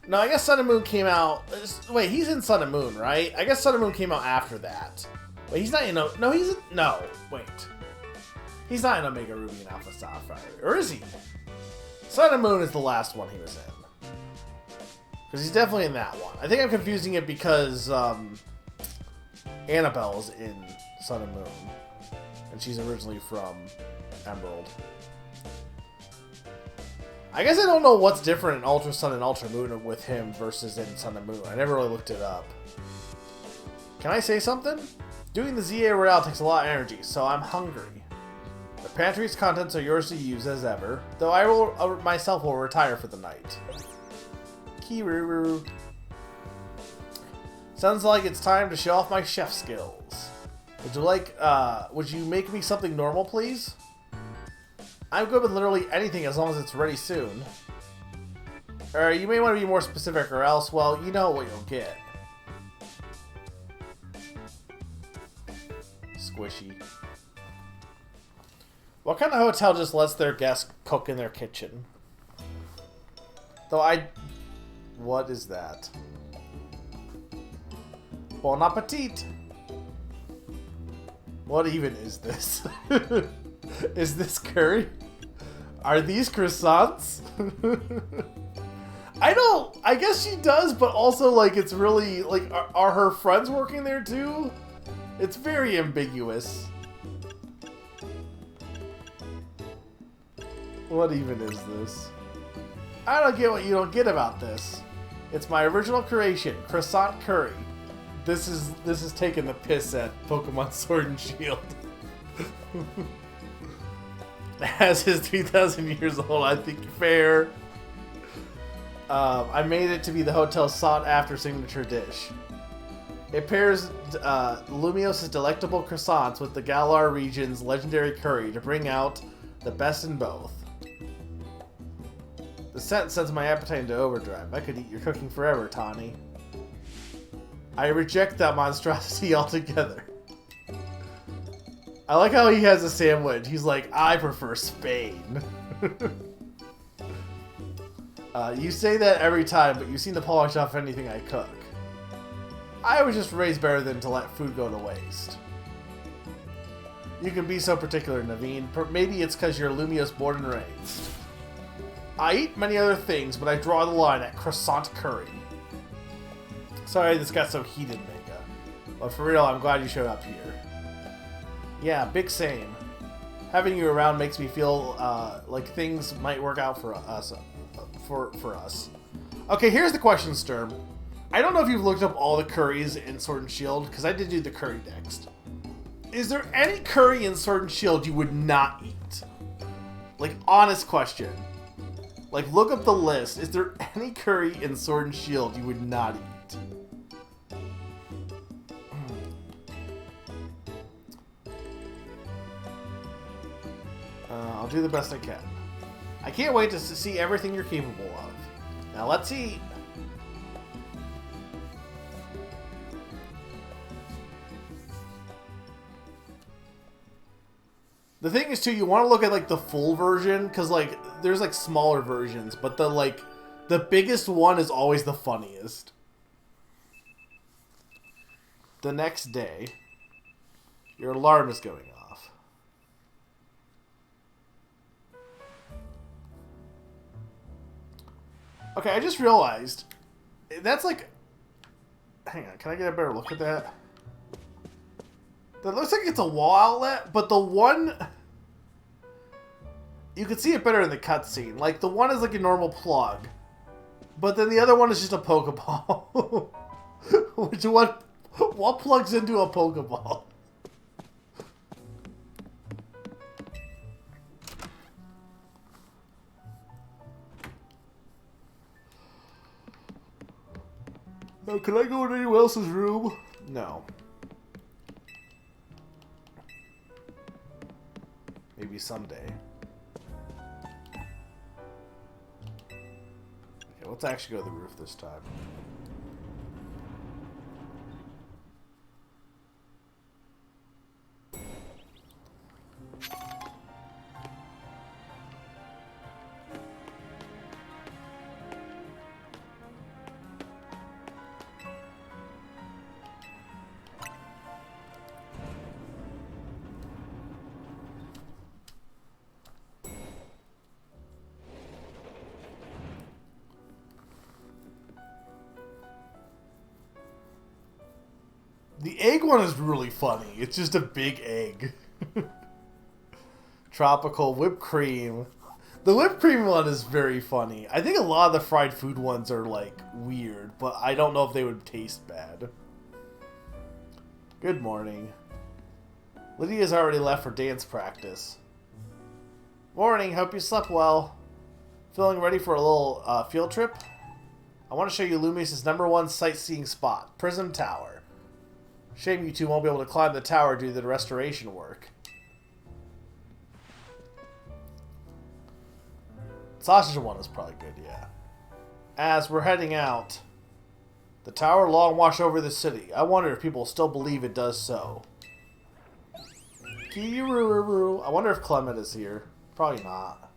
No, I guess Sun and Moon came out... Wait, he's in Sun and Moon, right? I guess Sun and Moon came out after that. Wait, he's not in... No, he's in... No, wait. He's not in Omega Ruby and Alpha Sapphire. Or is he? Sun and Moon is the last one he was in. Because he's definitely in that one. I think I'm confusing it because Annabelle's in Sun and Moon. And she's originally from Emerald. I guess I don't know what's different in Ultra Sun and Ultra Moon with him versus in Sun and Moon. I never really looked it up. Can I say something? Doing the ZA Royale takes a lot of energy, so I'm hungry. The pantry's contents are yours to use as ever, though I will myself will retire for the night. Kiruru. Sounds like it's time to show off my chef skills. Would you make me something normal, please? I'm good with literally anything as long as it's ready soon. Or you may want to be more specific or else, well, you know what you'll get. Squishy. What kind of hotel just lets their guests cook in their kitchen? What is that? Bon appetit! What even is this? Is this curry? Are these croissants? I guess she does, but also, like, it's really, like, are her friends working there too? It's very ambiguous. What even is this? I don't get what you don't get about this. It's my original creation, croissant curry. This is taking the piss at Pokemon Sword and Shield. As is 3,000 years old, I think fair. I made it to be the hotel's sought-after signature dish. It pairs Lumios' delectable croissants with the Galar region's legendary curry to bring out the best in both. The scent sends my appetite into overdrive. I could eat your cooking forever, Tawny. I reject that monstrosity altogether. I like how he has a sandwich. He's like, I prefer Spain. You say that every time, but you seem to polish off anything I cook. I was just raised better than to let food go to waste. You can be so particular, Naveen. Maybe it's because you're Lumios born and raised. I eat many other things, but I draw the line at croissant curry. Sorry this got so heated, Mega. But for real, I'm glad you showed up here. Yeah, big same. Having you around makes me feel like things might work out for us. For us. Okay, here's the question, Sturm. I don't know if you've looked up all the curries in Sword and Shield, because I did do the curry next. Is there any curry in Sword and Shield you would not eat? Like, honest question. Like, look up the list. Is there any curry in Sword and Shield you would not eat? I'll do the best I can. I can't wait to see everything you're capable of. Now let's eat. The thing is too, you want to look at like the full version, because like there's like smaller versions, but the biggest one is always the funniest. The next day, your alarm is going off. Okay, I just realized that's like, hang on, can I get a better look at that? That looks like it's a wall outlet, but the one, you can see it better in the cutscene. Like, the one is like a normal plug, but then the other one is just a Pokeball. What plugs into a Pokeball? Oh, can I go in anyone else's room? No. Maybe someday. Okay, let's actually go to the roof this time. The egg one is really funny. It's just a big egg. Tropical whipped cream. The whipped cream one is very funny. I think a lot of the fried food ones are like weird, but I don't know if they would taste bad. Good morning. Lydia's already left for dance practice. Morning, hope you slept well. Feeling ready for a little field trip? I want to show you Loomius' #1 sightseeing spot, Prism Tower. Shame you two won't be able to climb the tower due to the restoration work. Sausage one is probably good, yeah. As we're heading out, the tower long watch over the city. I wonder if people still believe it does so. Kiruru. I wonder if Clement is here. Probably not.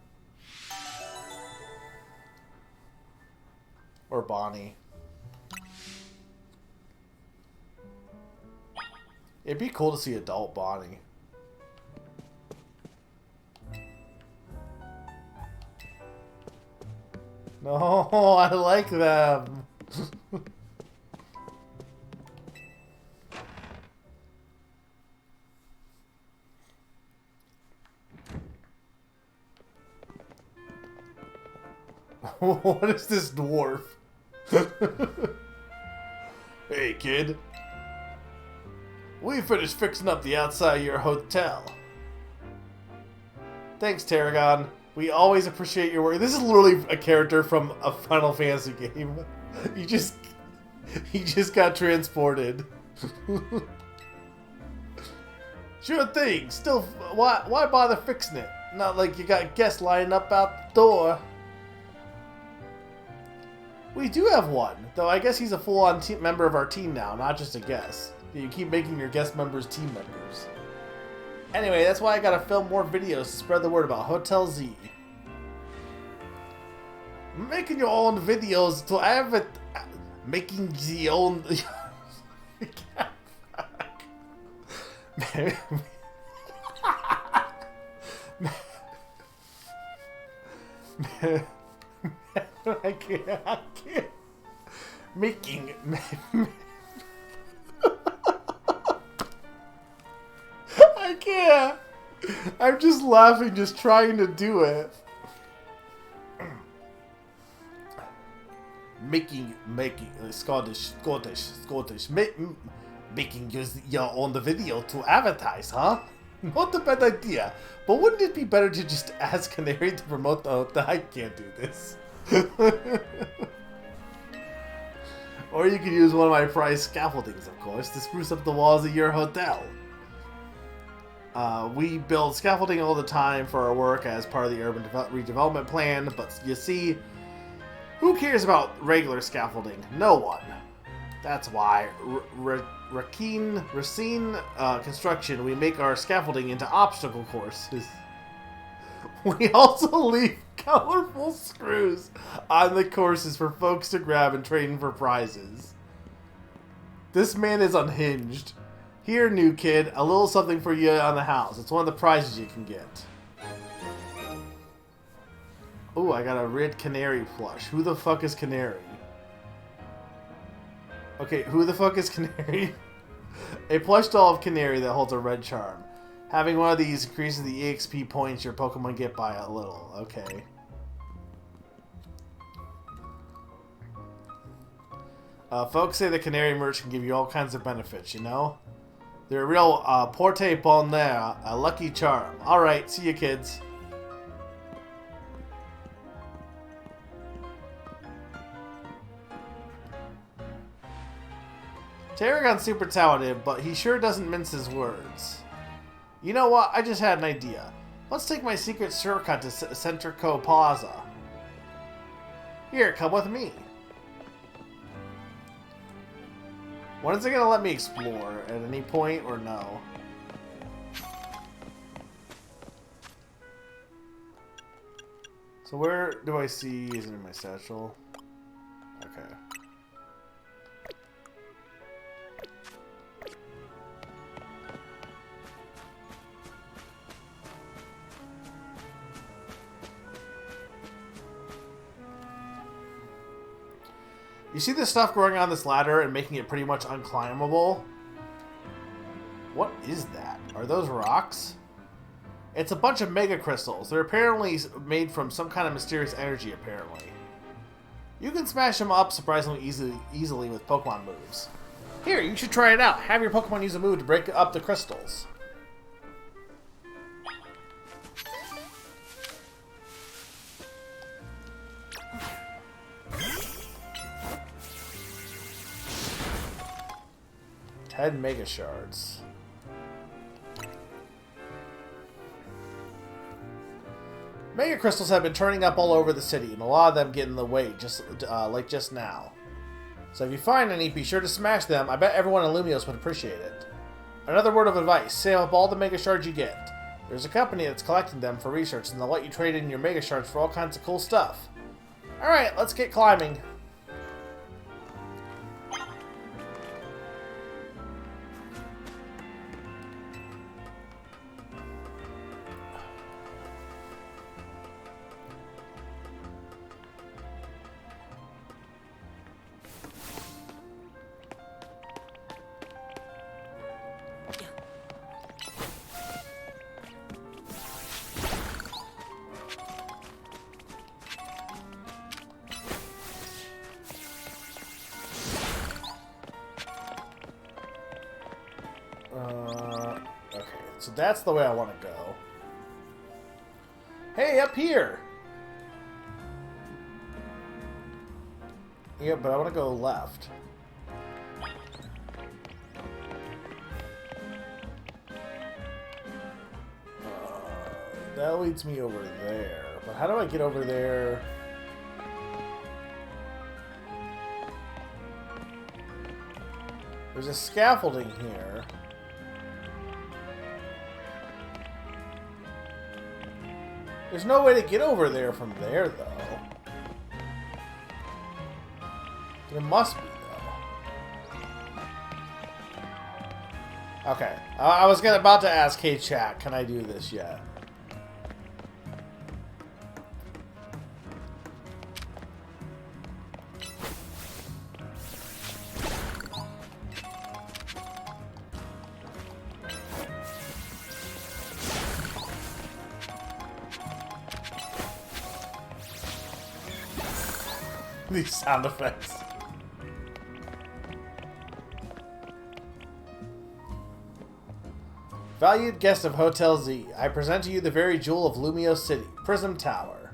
Or Bonnie. It'd be cool to see adult Bonnie. No, I like them. What is this dwarf? Hey, kid. We finished fixing up the outside of your hotel. Thanks, Tarragon. We always appreciate your work. This is literally a character from a Final Fantasy game. He just got transported. Sure thing. Still, why bother fixing it? Not like you got guests lining up out the door. We do have one, though I guess he's a full-on member of our team now, not just a guest. You keep making your guest members team members. Anyway, that's why I gotta film more videos to spread the word about Hotel Z. Making your own videos to have it... Making the own... I can't. Making... I can't. I'm just laughing, just trying to do it. Making Scottish. Making your own video to advertise, huh? Not a bad idea. But wouldn't it be better to just ask Canary to promote the hotel? I can't do this. Or you could use one of my prized scaffoldings, of course, to spruce up the walls of your hotel. We build scaffolding all the time for our work as part of the urban redevelopment plan, but you see, who cares about regular scaffolding? No one. That's why Racine Construction, we make our scaffolding into obstacle courses. We also leave colorful screws on the courses for folks to grab and trade in for prizes. This man is unhinged. Here, new kid, a little something for you on the house. It's one of the prizes you can get. Ooh, I got a red canary plush. Who the fuck is Canary? Okay, who the fuck is Canary? A plush doll of Canary that holds a red charm. Having one of these increases the EXP points your Pokemon get by a little. Okay. Folks say the Canary merch can give you all kinds of benefits, you know? They're a real porte bonheur, a lucky charm. Alright, see you kids. Tarragon's super talented, but he sure doesn't mince his words. You know what? I just had an idea. Let's take my secret shortcut to Centrico Plaza. Here, come with me. When is it going to let me explore? At any point or no? So where do I see... Is it in my satchel? Okay. You see this stuff growing on this ladder and making it pretty much unclimbable? What is that? Are those rocks? It's a bunch of mega crystals. They're apparently made from some kind of mysterious energy, apparently. You can smash them up surprisingly easily with Pokemon moves. Here, you should try it out. Have your Pokemon use a move to break up the crystals. 10 Mega Shards. Mega Crystals have been turning up all over the city, and a lot of them get in the way, like just now. So if you find any, be sure to smash them. I bet everyone in Lumios would appreciate it. Another word of advice, save up all the Mega Shards you get. There's a company that's collecting them for research, and they'll let you trade in your Mega Shards for all kinds of cool stuff. Alright, let's get climbing. Okay, so that's the way I want to go. Hey, up here! Yeah, but I want to go left. That leads me over there. But how do I get over there? There's a scaffolding here. There's no way to get over there from there, though. There must be, though. Okay. I was about to ask, hey, chat, can I do this yet? These sound effects. Valued guest of Hotel Z, I present to you the very jewel of Lumios City, Prism Tower.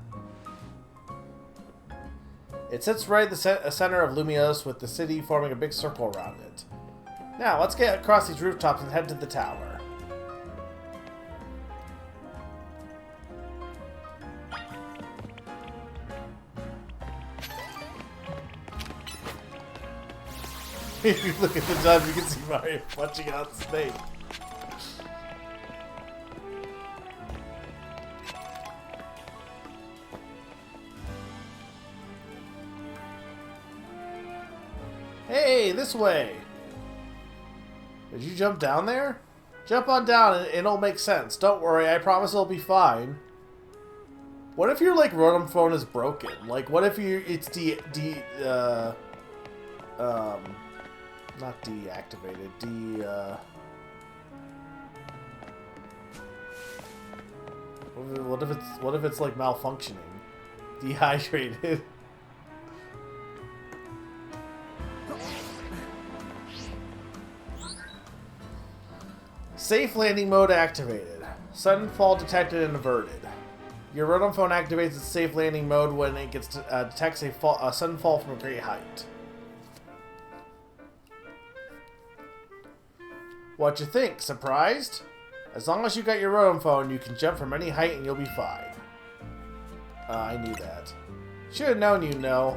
It sits right at the center of Lumios, with the city forming a big circle around it. Now, let's get across these rooftops and head to the tower. If you look at the time, you can see Mario punching out Snake. Hey, this way! Did you jump down there? Jump on down and it'll make sense. Don't worry, I promise it'll be fine. What if your, like, Rotom phone is broken? Like, what if it's not deactivated, what if it's like malfunctioning? Dehydrated. Safe landing mode activated. Sudden fall detected and averted. Your Rotom phone activates its safe landing mode when it detects a sudden fall from a great height. What you think? Surprised? As long as you got your Rotom phone, you can jump from any height and you'll be fine. I knew that. Should have known you'd know.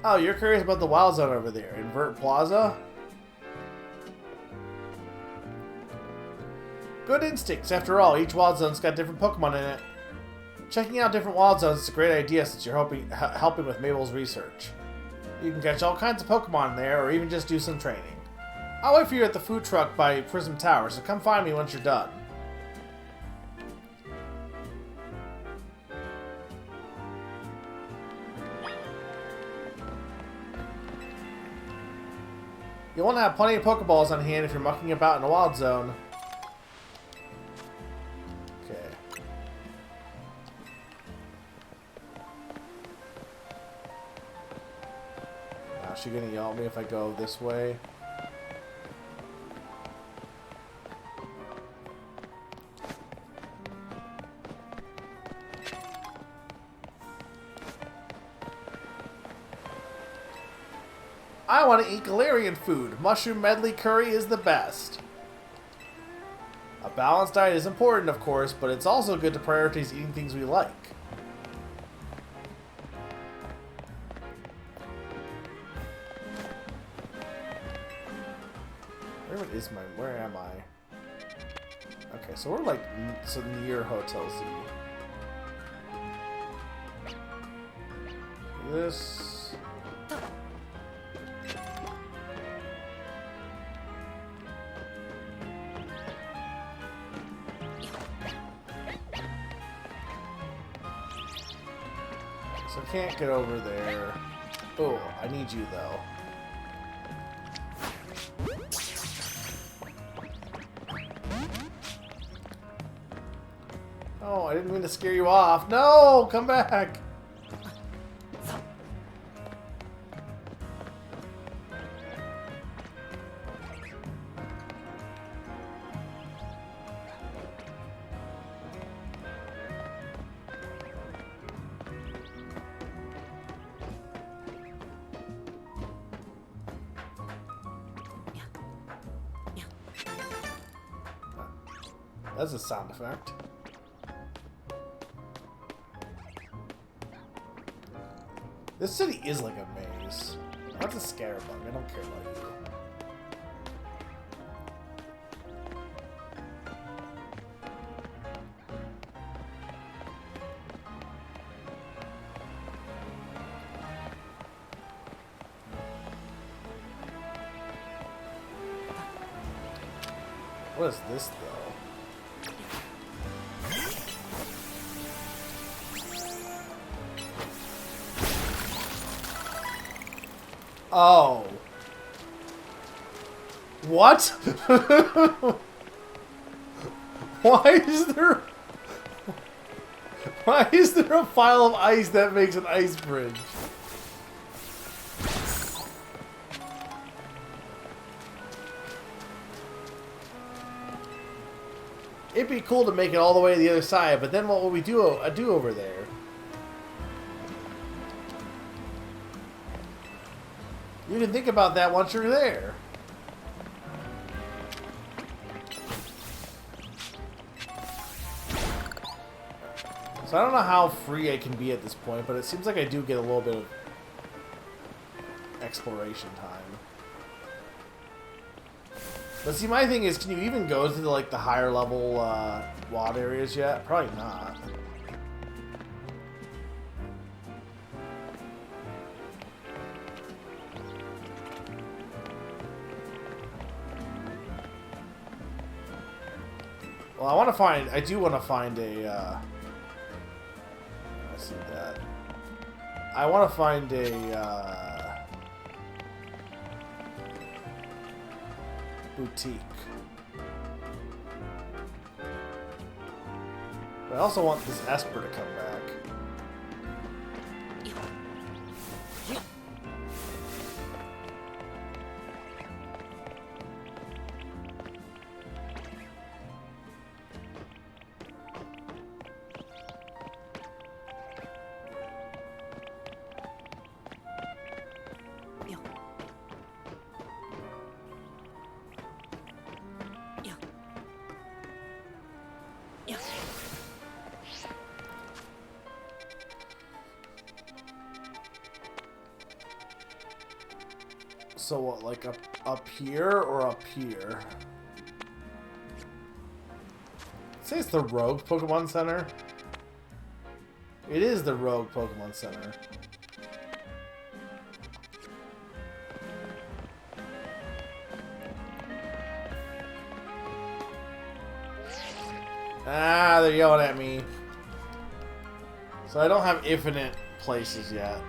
Oh, you're curious about the Wild Zone over there. Invert Plaza? Good instincts. After all, each Wild Zone's got different Pokemon in it. Checking out different Wild Zones is a great idea since you're helping with Mabel's research. You can catch all kinds of Pokemon there, or even just do some training. I'll wait for you at the food truck by Prism Tower, so come find me once you're done. You'll want to have plenty of Pokeballs on hand if you're mucking about in a Wild Zone. Okay. Now, is she gonna yell at me if I go this way? I want to eat Galarian food. Mushroom medley curry is the best. A balanced diet is important, of course, but it's also good to prioritize eating things we like. Where am I? Okay, so we're like near Hotel Z. This. So I can't get over there. Oh, I need you though. Oh, I didn't mean to scare you off. No, come back. That's a sound effect. This city is like a maze. That's a scarabug. I don't care about you. What is this, though? Oh. What? Why is there a pile of ice that makes an ice bridge? It'd be cool to make it all the way to the other side, but then what will we do over there? You didn't think about that once you're there. So I don't know how free I can be at this point, but it seems like I do get a little bit of exploration time. But see, my thing is, can you even go to the higher level WAD areas yet? Probably not. Well, I do want to find a, I see that. I want to find a, boutique. But I also want this Esper to come back. So what, like up here or up here? Say it's the Rogue Pokemon Center. It is the Rogue Pokemon Center. Ah, they're yelling at me. So I don't have infinite places yet.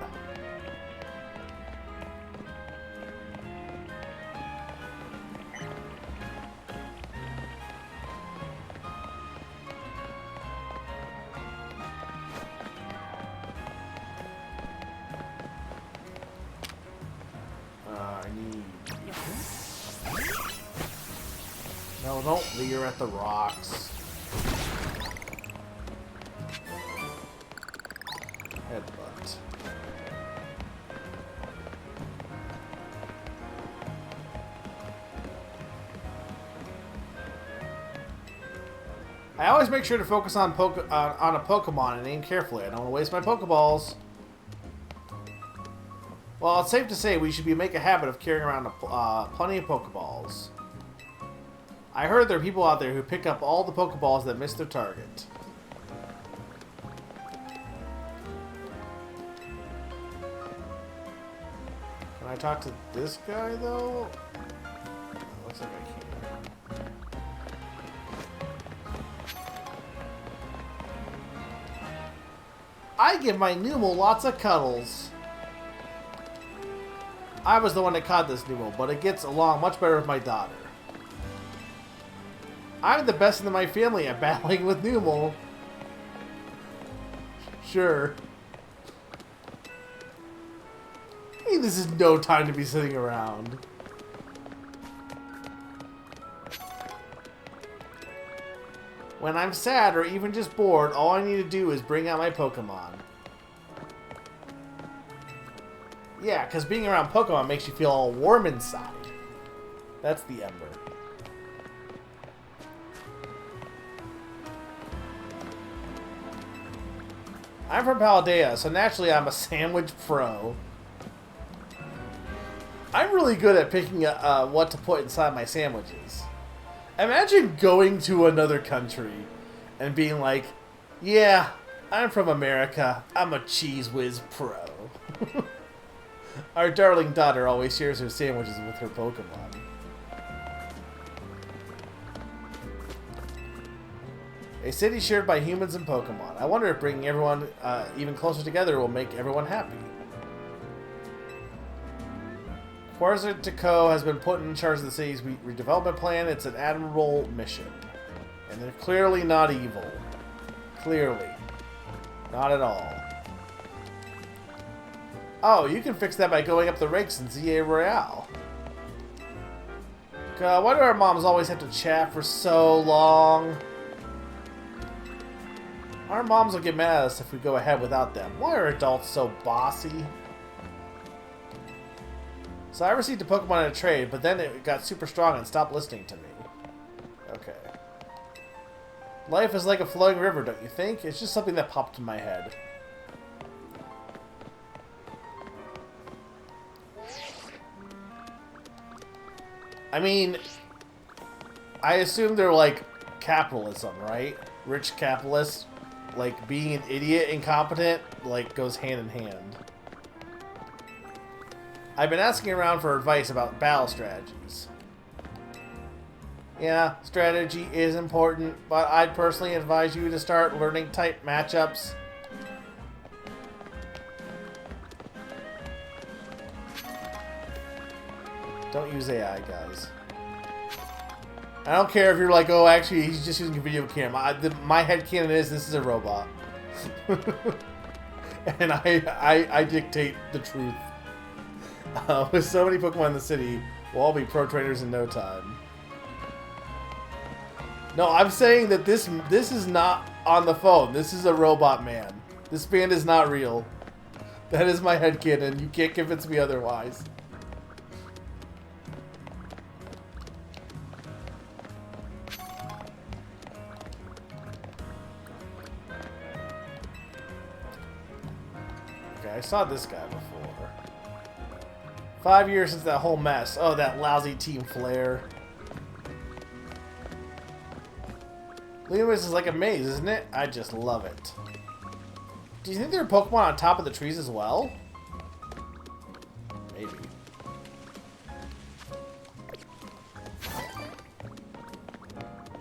No, don't leer at the rocks. Headbutt. I always make sure to focus on on a Pokemon and aim carefully. I don't want to waste my Pokeballs. Well, it's safe to say we should make a habit of carrying around plenty of Pokeballs. I heard there are people out there who pick up all the Pokeballs that miss their target. Can I talk to this guy, though? Looks like I can't. I give my Numel lots of cuddles. I was the one that caught this Numel, but it gets along much better with my daughter. I'm the best in my family at battling with Numel. Sure. Hey, this is no time to be sitting around. When I'm sad or even just bored, all I need to do is bring out my Pokemon. Yeah, because being around Pokemon makes you feel all warm inside. That's the Ember. I'm from Paldea, so naturally I'm a sandwich pro. I'm really good at picking what to put inside my sandwiches. Imagine going to another country and being like, yeah, I'm from America. I'm a Cheese Whiz pro. Our darling daughter always shares her sandwiches with her Pokemon. A city shared by humans and Pokemon. I wonder if bringing everyone even closer together will make everyone happy. Quetzalcoatl has been put in charge of the city's redevelopment plan. It's an admirable mission. And they're clearly not evil. Clearly. Not at all. Oh, you can fix that by going up the ranks in ZA Royale. God, why do our moms always have to chat for so long? Our moms will get mad at us if we go ahead without them. Why are adults so bossy? So I received a Pokemon in a trade, but then it got super strong and stopped listening to me. Okay. Life is like a flowing river, don't you think? It's just something that popped in my head. I mean, I assume they're like capitalism, right? Rich capitalists. Like, being an idiot, incompetent, like, goes hand in hand. I've been asking around for advice about battle strategies. Yeah, strategy is important, but I'd personally advise you to start learning type matchups. Don't use AI, guys. I don't care if you're like, oh, actually, he's just using a video camera. My headcanon is this is a robot. And I dictate the truth. With so many Pokemon in the city, we'll all be pro trainers in no time. No, I'm saying that this is not on the phone. This is a robot man. This band is not real. That is my headcanon. You can't convince me otherwise. I saw this guy before. 5 years since that whole mess. Oh, that lousy Team Flare. Loomis is like a maze, isn't it? I just love it. Do you think there are Pokemon on top of the trees as well? Maybe.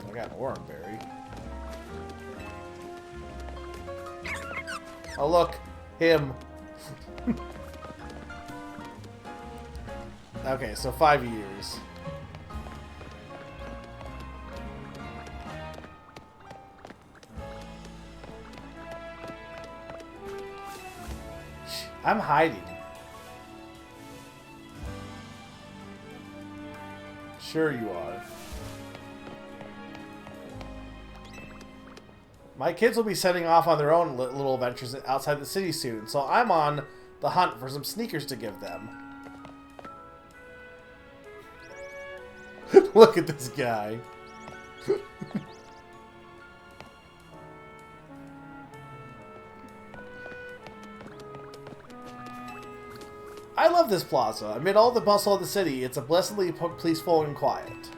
I got an Oranberry. Oh, look. Him. Okay, so 5 years. I'm hiding. Sure you are. My kids will be setting off on their own little adventures outside the city soon, so I'm on the hunt for some sneakers to give them. Look at this guy. this plaza. Amid all the bustle of the city, it's a blessedly peaceful and quiet.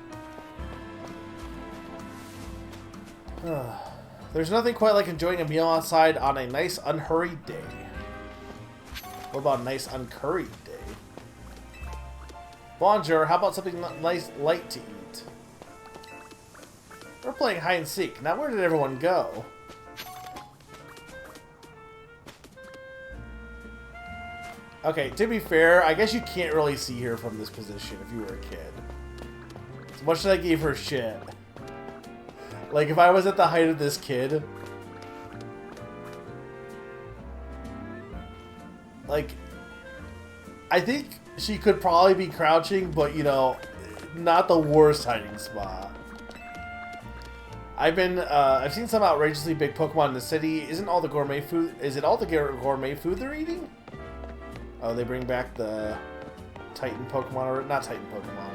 There's nothing quite like enjoying a meal outside on a nice, unhurried day. What about a nice, uncurried day? Bonjour, how about something nice, light to eat? We're playing hide and seek. Now, where did everyone go? Okay, to be fair, I guess you can't really see her from this position if you were a kid. As much as I gave her shit. Like, if I was at the height of this kid... Like, I think she could probably be crouching, but, you know, not the worst hiding spot. I've seen some outrageously big Pokemon in the city. Isn't all the gourmet food... Is it all the gourmet food they're eating? Oh, they bring back the Titan Pokemon, or not Titan Pokemon,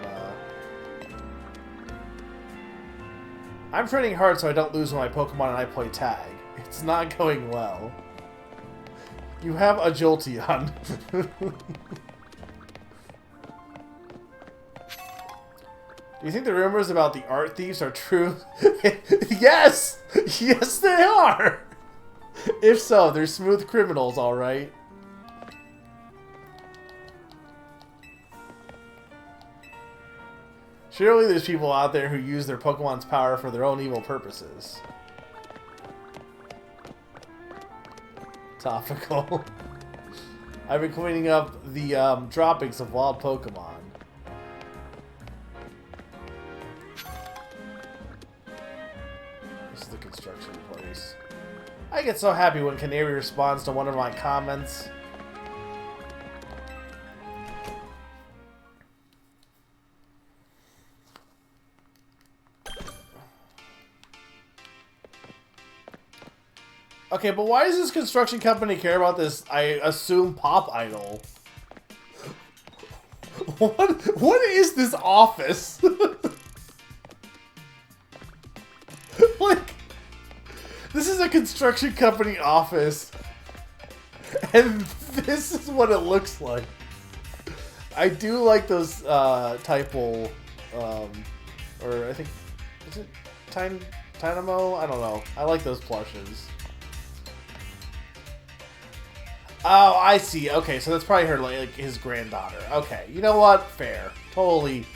I'm training hard so I don't lose my Pokemon and I play tag. It's not going well. You have a Jolteon. Do you think the rumors about the art thieves are true? Yes! Yes, they are! If so, they're smooth criminals, alright. Surely there's people out there who use their Pokemon's power for their own evil purposes. Topical. I've been cleaning up the droppings of wild Pokemon. This is the construction place. I get so happy when Canary responds to one of my comments. Okay, but why does this construction company care about this, I assume, pop idol? What is this office? Like, this is a construction company office, and this is what it looks like. I do like those, Typal, or I think, is it Tynamo? I don't know. I like those plushes. Oh, I see. Okay, so that's probably her, like, his granddaughter. Okay, you know what? Fair. Totally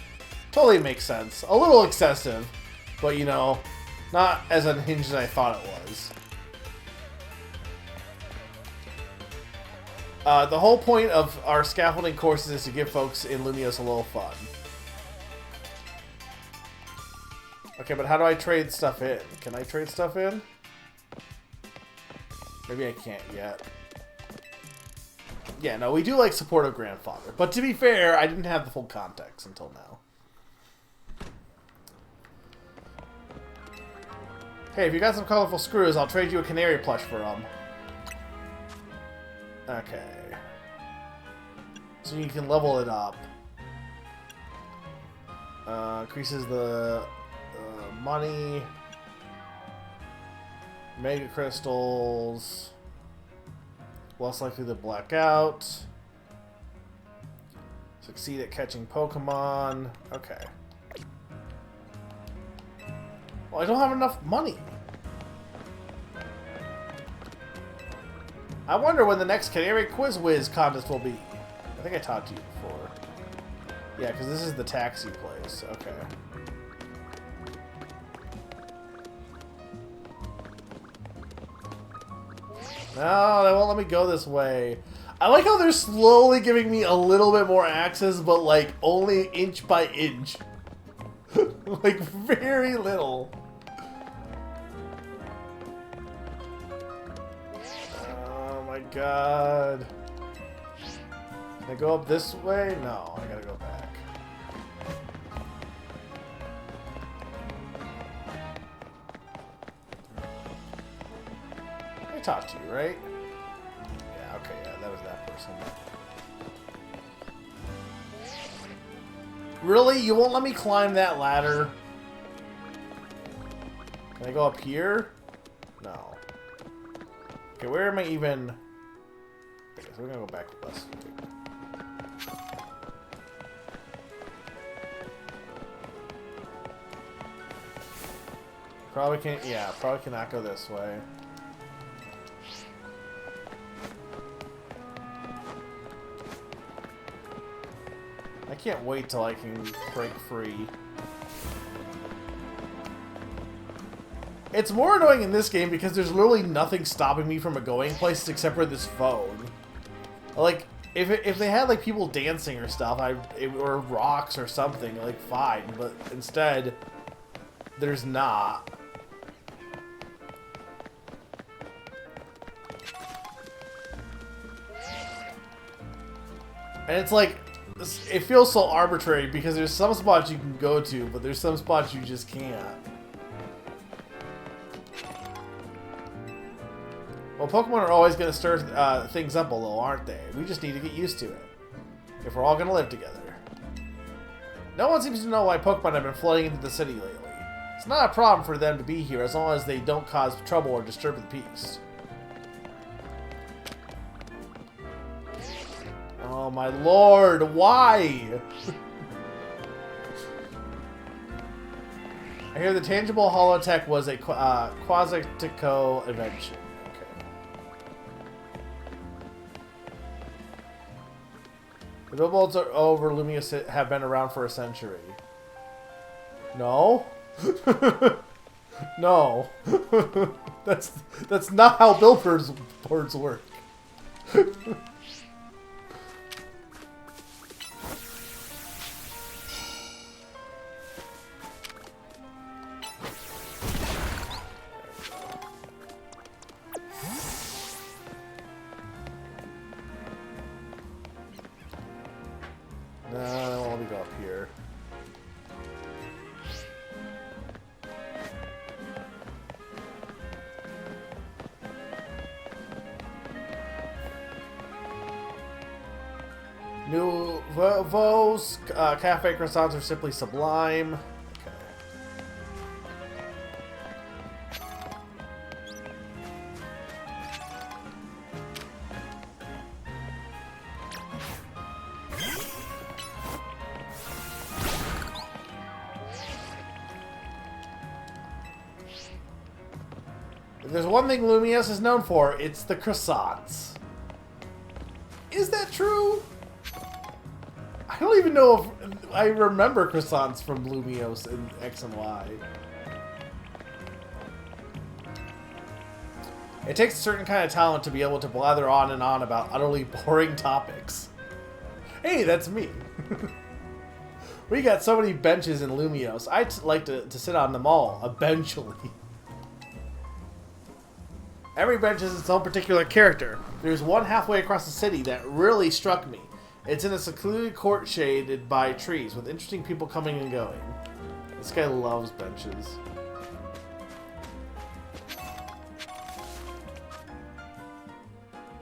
makes sense. A little excessive, but, you know, not as unhinged as I thought it was. The whole point of our scaffolding courses is to give folks in Lumios a little fun. Okay, but how do I trade stuff in? Can I trade stuff in? Maybe I can't yet. Yeah, no, we do like supportive grandfather. But to be fair, I didn't have the full context until now. Hey, if you got some colorful screws, I'll trade you a canary plush for them. Okay. So you can level it up. Increases the money. Mega crystals. Less likely to black out. Succeed at catching Pokemon. Okay. Well, I don't have enough money. I wonder when the next Canary Quiz Whiz contest will be. I think I talked to you before. Yeah, because this is the taxi place. Okay. No, they won't let me go this way. I like how they're slowly giving me a little bit more access, but like only inch by inch. Like very little. Oh my god. Can I go up this way? No, I gotta go back. I talked to you, right? Yeah, okay, yeah, that was that person. Really? You won't let me climb that ladder? Can I go up here? No. Okay, where am I even... Okay, so we're gonna go back to us. Probably can't. Yeah, probably cannot go this way. I can't wait till I can break free. It's more annoying in this game because there's literally nothing stopping me from going places except for this phone. Like, if they had like people dancing or stuff, or rocks or something, like fine. But instead, there's not. And it's like, it feels so arbitrary because there's some spots you can go to, but there's some spots you just can't. Well, Pokemon are always going to stir things up a little, aren't they? We just need to get used to it. If we're all going to live together. No one seems to know why Pokemon have been flooding into the city lately. It's not a problem for them to be here as long as they don't cause trouble or disturb the peace. Oh my lord, why? I hear the tangible holotech was a Quasitico invention. Okay. The billboards over Lumiose have been around for a century. No? No. That's not how billboards work. No, let me go up here. Nouveau's cafe croissants are simply sublime. Okay. If there's one thing Lumiose is known for, it's the croissants. Is that true? I don't even know if I remember croissants from Lumiose in X and Y. It takes a certain kind of talent to be able to blather on and on about utterly boring topics. Hey, that's me. We got so many benches in Lumiose. I'd like to sit on them all, eventually. Every bench has its own particular character. There's one halfway across the city that really struck me. It's in a secluded court shaded by trees, with interesting people coming and going. This guy loves benches.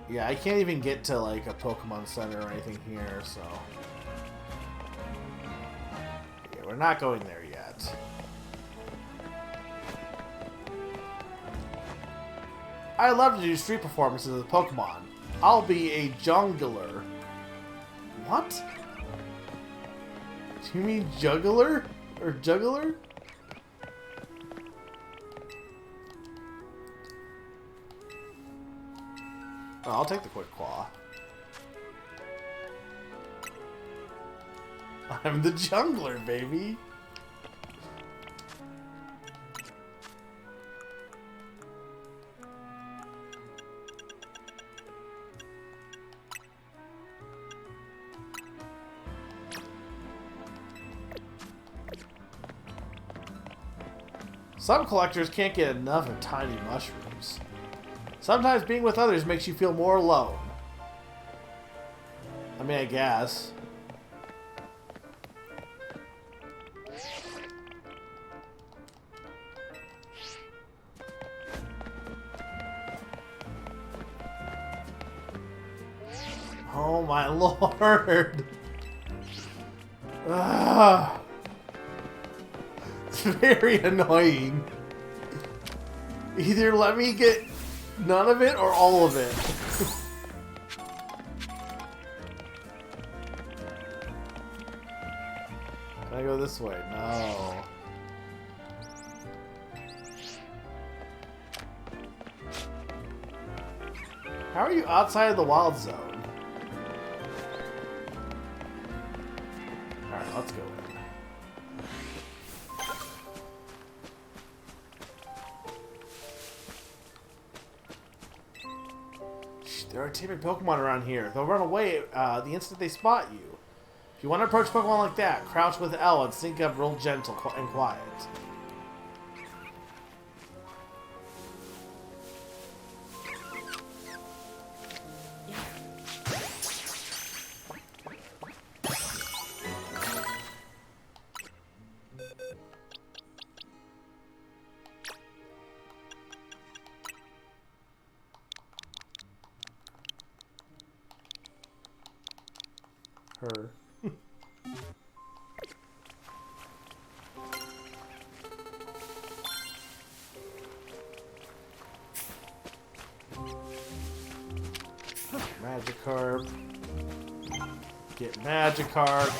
Yeah, I can't even get to, like, a Pokemon Center or anything here, so... Yeah, we're not going there yet. I love to do street performances with Pokemon. I'll be a jungler. What? Do you mean juggler? Or juggler? Oh, I'll take the quick claw. I'm the jungler, baby. Some collectors can't get enough of tiny mushrooms. Sometimes being with others makes you feel more alone. I mean, I guess. Oh my lord! Ugh. It's very annoying. Either let me get none of it or all of it. Can I go this way? No. How are you outside of the wild zone? Alright, let's go in. There are timid Pokemon around here. They'll run away the instant they spot you. If you want to approach Pokemon like that, crouch with L and sync up real gentle and quiet. Her. Magikarp. Get Magikarp.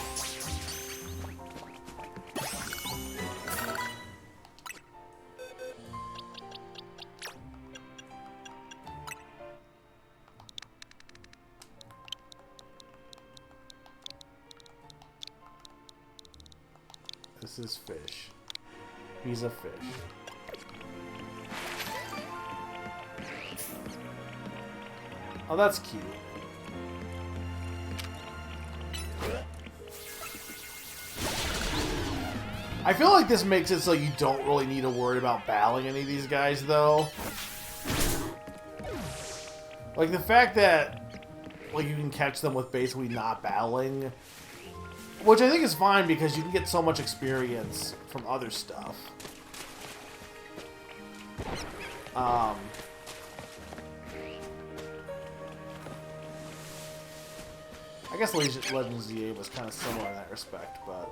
This is fish. He's a fish. Oh, that's cute. I feel like this makes it so you don't really need to worry about battling any of these guys, though. Like, the fact that, like, you can catch them with basically not battling, which I think is fine because you can get so much experience from other stuff. I guess Legends ZA was kind of similar in that respect, but...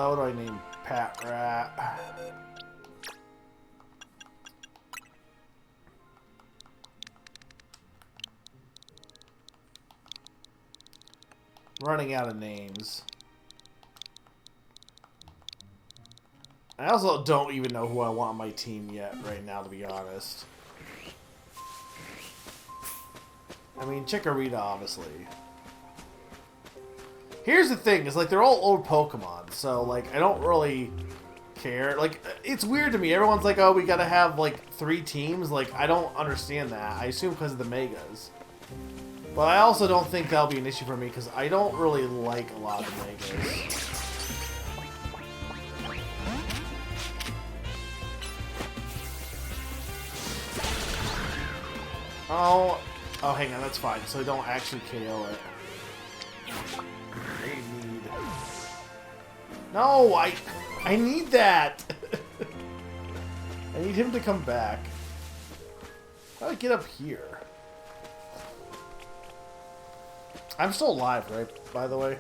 what do I name Pat Rat? Running out of names. I also don't even know who I want on my team yet right now, to be honest. I mean, Chikorita, obviously. Here's the thing, is like, they're all old Pokemon, so, like, I don't really care. Like, it's weird to me. Everyone's like, oh, we gotta have, like, 3 teams. Like, I don't understand that. I assume because of the Megas. But I also don't think that'll be an issue for me, because I don't really like a lot of the Megas. Oh, hang on, that's fine. So I don't actually KO it. I need... No, I need that! I need him to come back. How do I get up here? I'm still alive, right? By the way.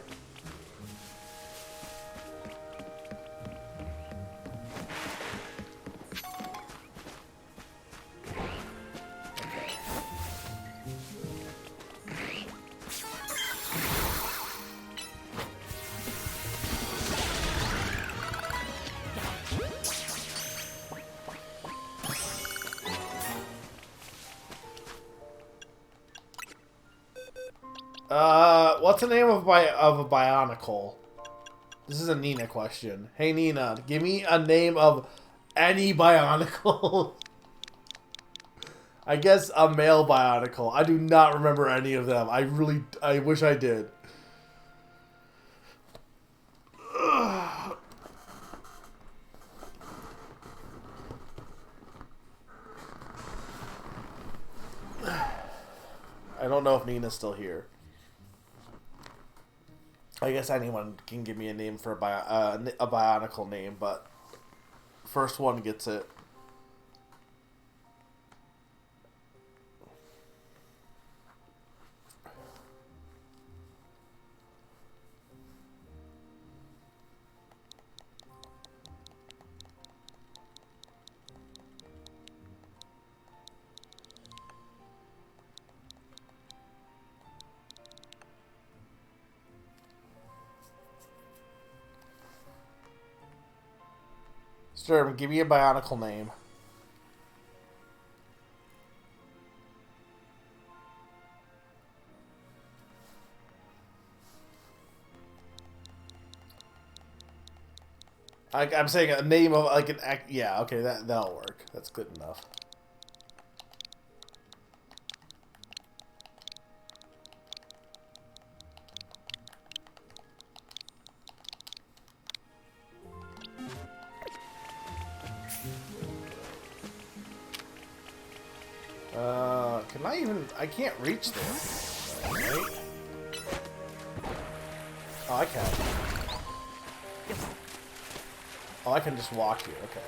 What's the name of a Bionicle? This is a Nina question. Hey Nina, give me a name of any Bionicle. I guess a male Bionicle. I do not remember any of them. I wish I did. I don't know if Nina's still here. I guess anyone can give me a name for a Bionicle name, but first one gets it. Sturm, give me a Bionicle name. I'm saying a name of like an act. Yeah, okay, that'll work. That's good enough. Can I even? I can't reach there. Right? Oh, I can. Oh, I can just walk here. Okay.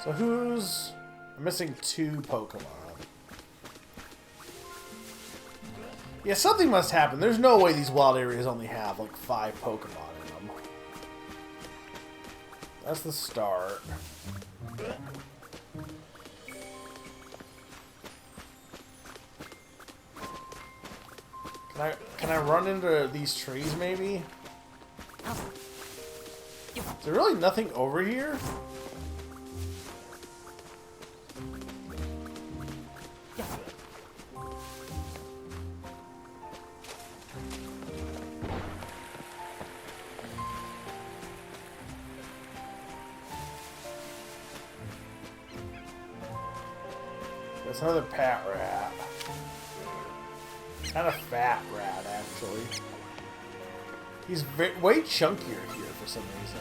So who's... I'm missing 2 Pokemon. Yeah, something must happen. There's no way these wild areas only have like 5 Pokemon in them. That's the start. Can I run into these trees maybe? Is there really nothing over here? There's another pat rat. Kind of fat rat, actually. He's way chunkier here for some reason.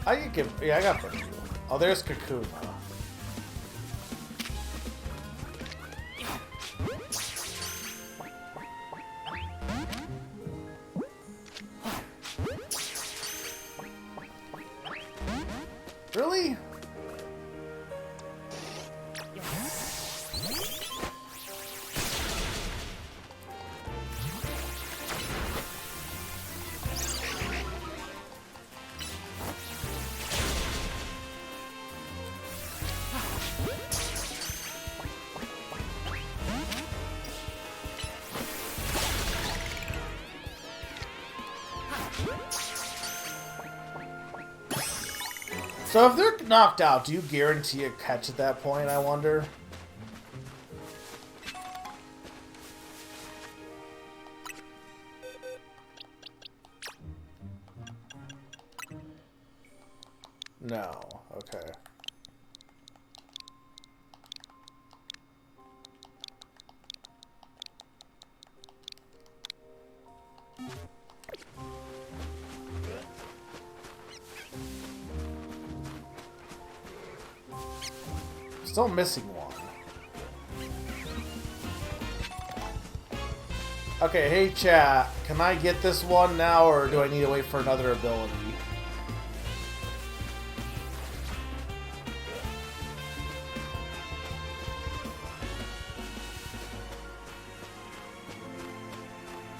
I could give... Yeah, I got Pikachu. Oh, there's Kakuna. Really? So if they're knocked out, do you guarantee a catch at that point, I wonder? No. Okay. Still missing one. Okay, hey chat, can I get this one now, or do I need to wait for another ability?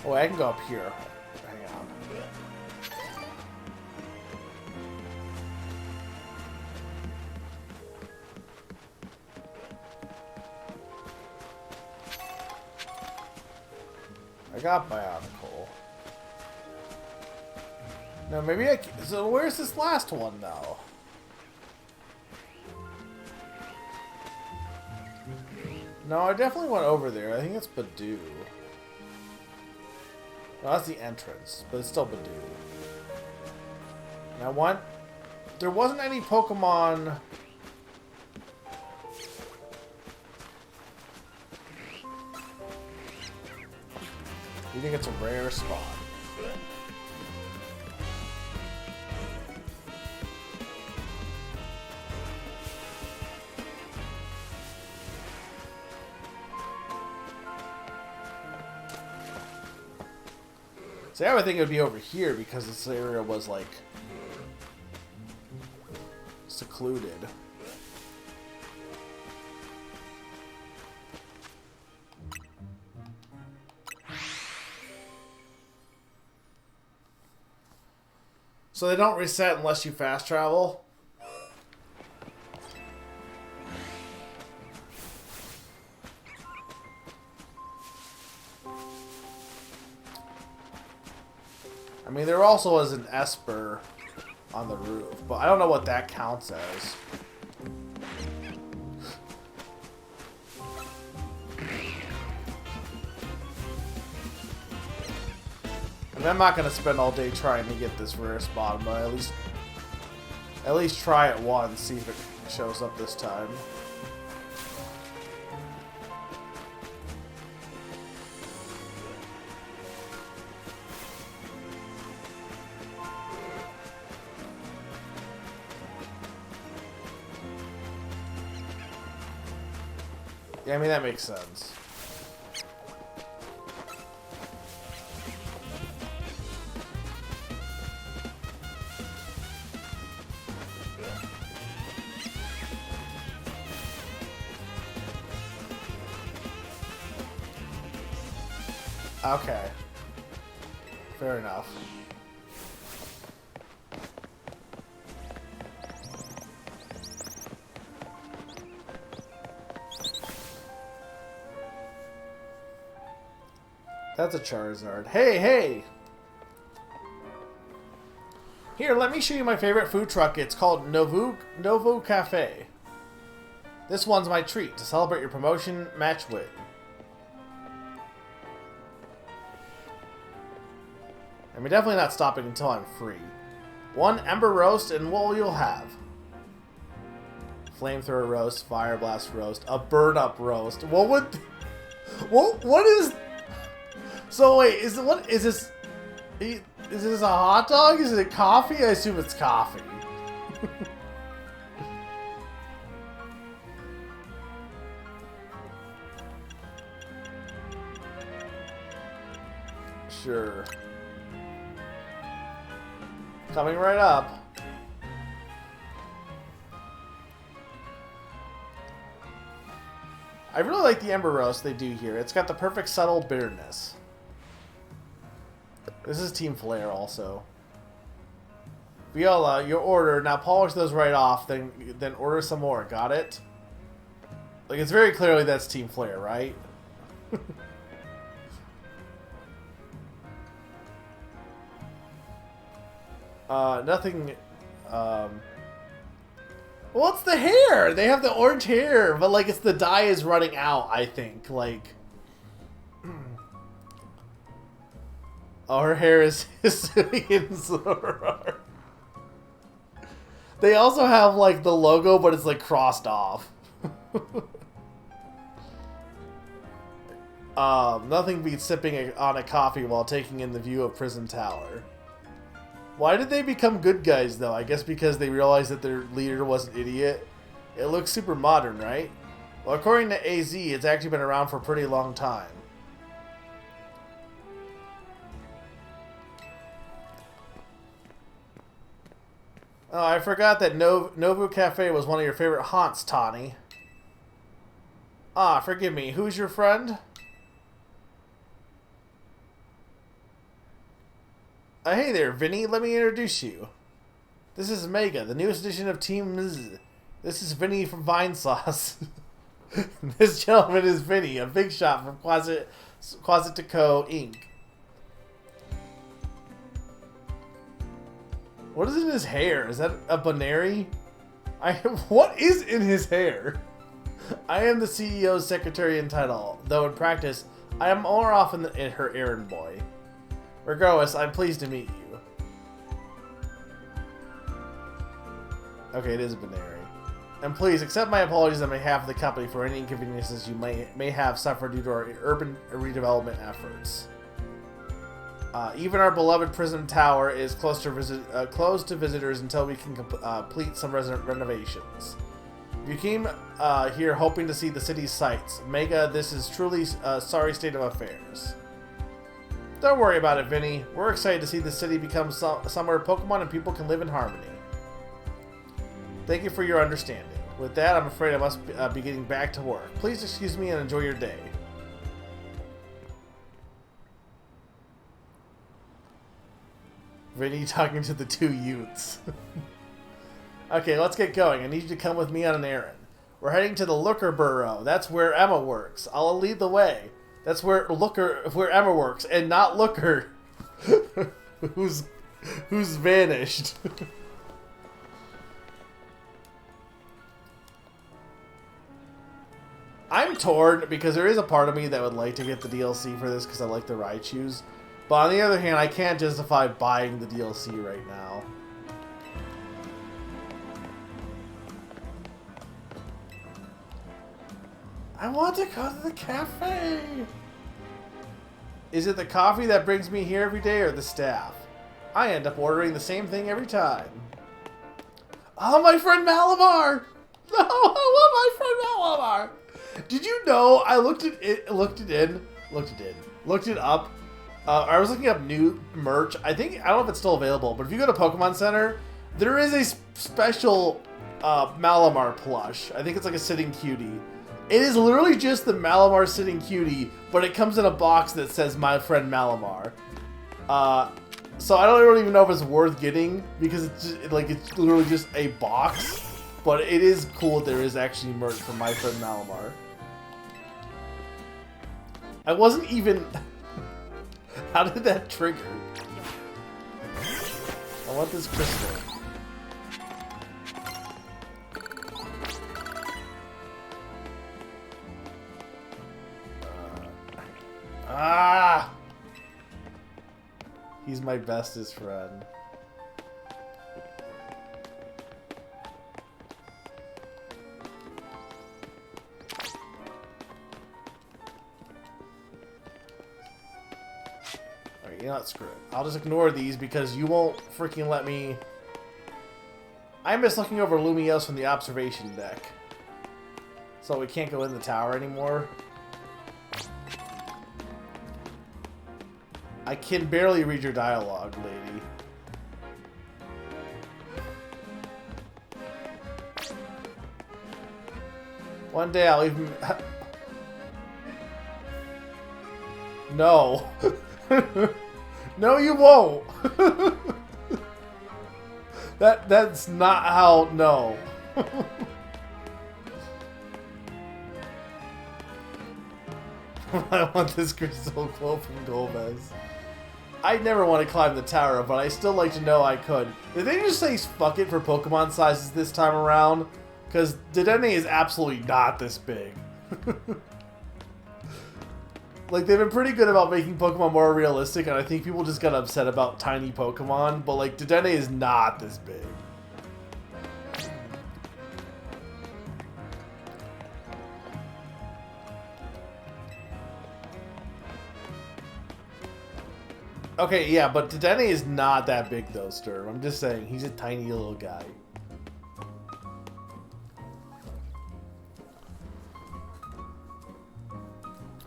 Oh, I can go up here. Hang on. I got Bionicle. No, maybe I can... So where's this last one, though? No, I definitely went over there. I think it's Badoo. No, that's the entrance, but it's still Badoo. Now, one... There wasn't any Pokemon... You think it's a rare spot? See, I would think it would be over here because this area was like secluded. So they don't reset unless you fast travel? I mean, there also is an Esper on the roof, but I don't know what that counts as. I mean, I'm not gonna spend all day trying to get this rare spot, but at least try it once, see if it shows up this time. Yeah, I mean, that makes sense. Okay. Fair enough. That's a Charizard. Hey, hey! Here, let me show you my favorite food truck. It's called Novo Cafe. This one's my treat to celebrate your promotion match win. And we're definitely not stopping until I'm free. One Ember Roast, and what will you have? Flamethrower Roast, Fire Blast Roast, a Burn Up Roast. What would... What is... So wait, is this a hot dog? Is it coffee? I assume it's coffee. Sure. Coming right up. I really like the Ember Roast they do here. It's got the perfect subtle bitterness. This is Team Flare also. Viola, your order. Now polish those right off, then order some more. Got it? Like, it's very clearly that's Team Flare, right? Nothing, well, it's the hair! They have the orange hair, but, like, it's the dye is running out, I think. Like... Oh, her hair is Hisuian Zoroark. They also have, like, the logo, but it's, like, crossed off. Nothing beats sipping on a coffee while taking in the view of Prison Tower. Why did they become good guys, though? I guess because they realized that their leader was an idiot. It looks super modern, right? Well, according to AZ, it's actually been around for a pretty long time. Oh, I forgot that Novo Cafe was one of your favorite haunts, Tawny. Ah, forgive me. Who's your friend? Hey there, Vinny. Let me introduce you. This is Mega, the newest edition of Team Mz. This is Vinny from Vinesauce. This gentleman is Vinny, a big shot from Closet to Co. Inc. What is in his hair? Is that a Baneri? What is in his hair? I am the CEO's secretary in title, though in practice, I am more often her errand boy. Regardless, I'm pleased to meet you. Okay, it is Baneri. And please accept my apologies on behalf of the company for any inconveniences you may have suffered due to our urban redevelopment efforts. Even our beloved Prison Tower is closed to visitors until we can complete some renovations. If you came here hoping to see the city's sights, Mega, this is truly a sorry state of affairs. Don't worry about it, Vinny. We're excited to see the city become somewhere Pokemon and people can live in harmony. Thank you for your understanding. With that, I'm afraid I must be getting back to work. Please excuse me and enjoy your day. Vinny talking to the two Utes. Okay, let's get going. I need you to come with me on an errand. We're heading to the Looker Burrow. That's where Emma works. I'll lead the way. That's where Emma works, and not Looker, who's vanished. I'm torn because there is a part of me that would like to get the DLC for this because I like the Raichus. But on the other hand, I can't justify buying the DLC right now. I want to go to the cafe! Is it the coffee that brings me here every day or the staff? I end up ordering the same thing every time. Oh, my friend Malamar! No, I want my friend Malamar! Did you know I looked it up. I was looking up new merch. I don't know if it's still available, but if you go to Pokemon Center, there is a special Malamar plush. I think it's like a sitting cutie. It is literally just the Malamar sitting cutie, but it comes in a box that says my friend Malamar. So I don't even know if it's worth getting because it's literally just a box. But it is cool that there is actually merch for my friend Malamar. I wasn't even... How did that trigger? I want this crystal. He's my bestest friend. Alright, you know what? Screw it. I'll just ignore these because you won't freaking let me... I miss looking over Lumiose from the observation deck. So we can't go in the tower anymore. I can barely read your dialogue, lady. One day I'll even... No. No, you won't. That's not how... No. I want this crystal quote from Golbez. I never want to climb the tower, but I still like to know I could. Did they just say fuck it for Pokemon sizes this time around? Because Dedenne is absolutely not this big. Like, they've been pretty good about making Pokemon more realistic, and I think people just got upset about tiny Pokemon, but like, Dedenne is not this big. Okay, yeah, but Dedenne is not that big though, Sturm. I'm just saying, he's a tiny little guy.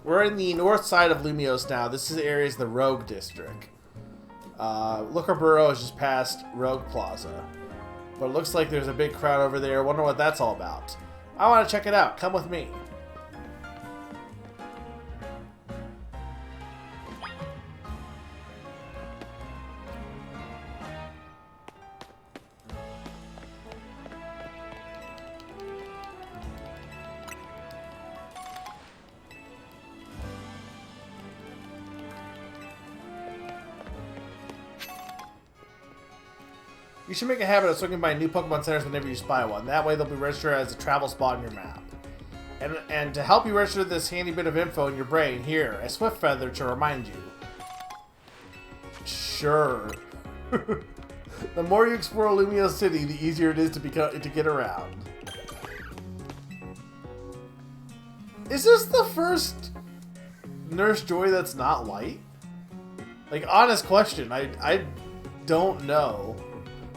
We're in the north side of Lumiose now. This area is the Rogue District. Looker Burrow is just past Rogue Plaza. But it looks like there's a big crowd over there. Wonder what that's all about. I want to check it out. Come with me. You should make a habit of swinging by new Pokemon centers whenever you spy one. That way they'll be registered as a travel spot on your map. And to help you register this handy bit of info in your brain, here, a Swift Feather to remind you. Sure. The more you explore Lumiose City, the easier it is to get around. Is this the first Nurse Joy that's not light? Like, honest question, I don't know.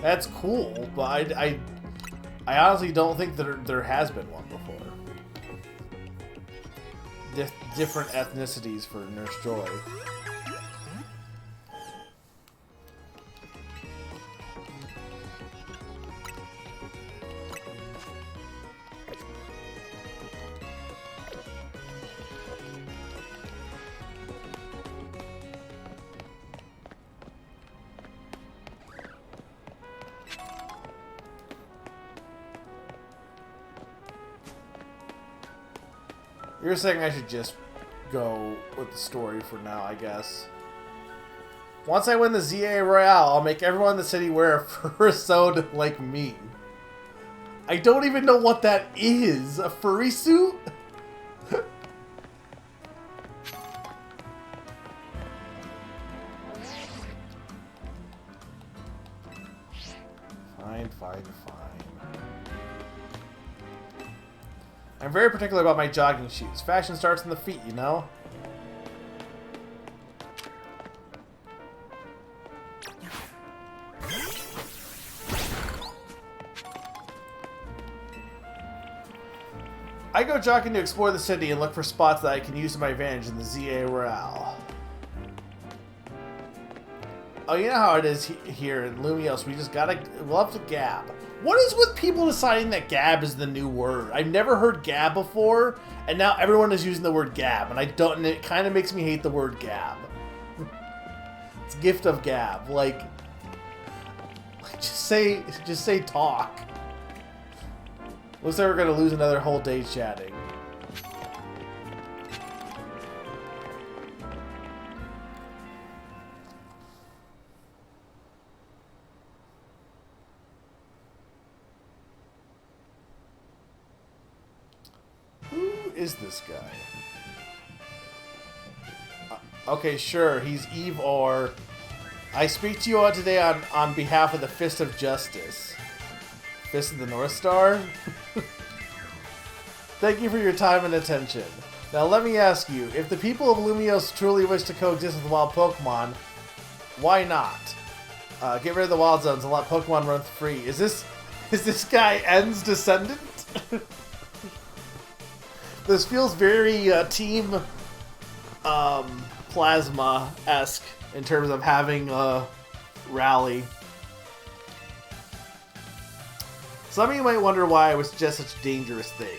That's cool, but I honestly don't think that there has been one before. Different ethnicities for Nurse Joy. You're saying I should just go with the story for now, I guess. Once I win the ZA Royale, I'll make everyone in the city wear a fursuit like me. I don't even know what that is. A furry suit? Fine. I'm very particular about my jogging shoes. Fashion starts in the feet, you know? I go jogging to explore the city and look for spots that I can use to my advantage in the ZA Royale. Oh, you know how it is here in Lumiose, we just gotta love to gab. What is with people deciding that gab is the new word? I've never heard gab before, and now everyone is using the word gab, and and it kind of makes me hate the word gab. It's gift of gab, like just say talk. Looks like we're gonna lose another whole day chatting. Who is this guy? Okay, sure, he's Ivor. I speak to you all today on behalf of the Fist of Justice. Fist of the North Star? Thank you for your time and attention. Now let me ask you, if the people of Lumiose truly wish to coexist with wild Pokemon, why not? Get rid of the wild zones and let Pokemon run free. Is this guy N's descendant? This feels very Team Plasma-esque in terms of having a rally. Some of you might wonder why I would suggest such a dangerous thing.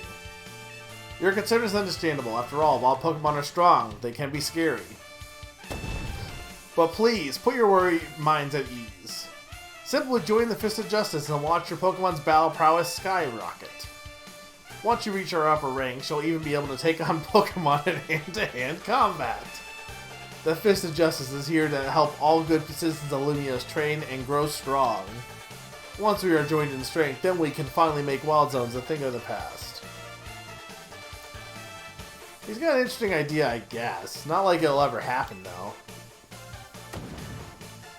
Your concern is understandable. After all, while Pokemon are strong, they can be scary. But please, put your worried minds at ease. Simply join the Fist of Justice and watch your Pokemon's battle prowess skyrocket. Once you reach our upper ranks, you'll even be able to take on Pokemon in hand-to-hand combat. The Fist of Justice is here to help all good citizens of Lumiose train and grow strong. Once we are joined in strength, then we can finally make Wild Zones a thing of the past. He's got an interesting idea, I guess. Not like it'll ever happen, though.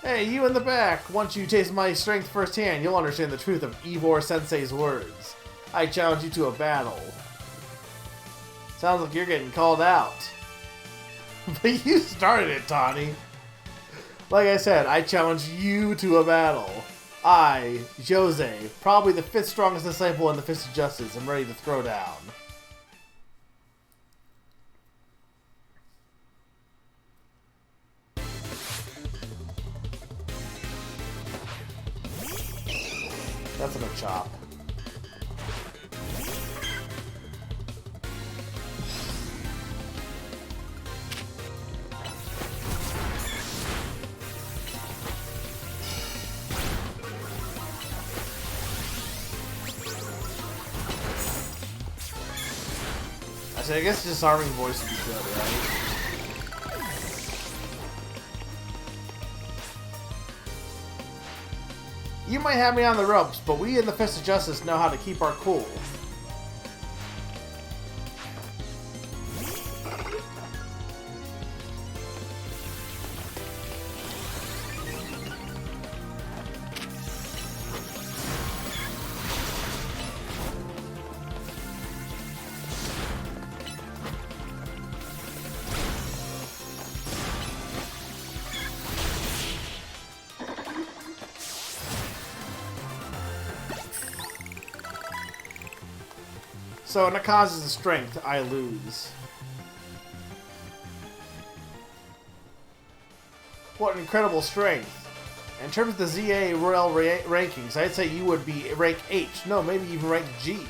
Hey, you in the back! Once you taste my strength firsthand, you'll understand the truth of Ivor Sensei's words. I challenge you to a battle. Sounds like you're getting called out. But you started it, Tawny. Like I said, I challenge you to a battle. I, Jose, probably the 5th strongest disciple in the Fist of Justice, am ready to throw down. That's a chop. I guess disarming voice would be good, right? You might have me on the ropes, but we in the Fist of Justice know how to keep our cool. So, Nakaza's strength, I lose. What incredible strength. In terms of the ZA Royal rankings, I'd say you would be rank H. No, maybe even rank G.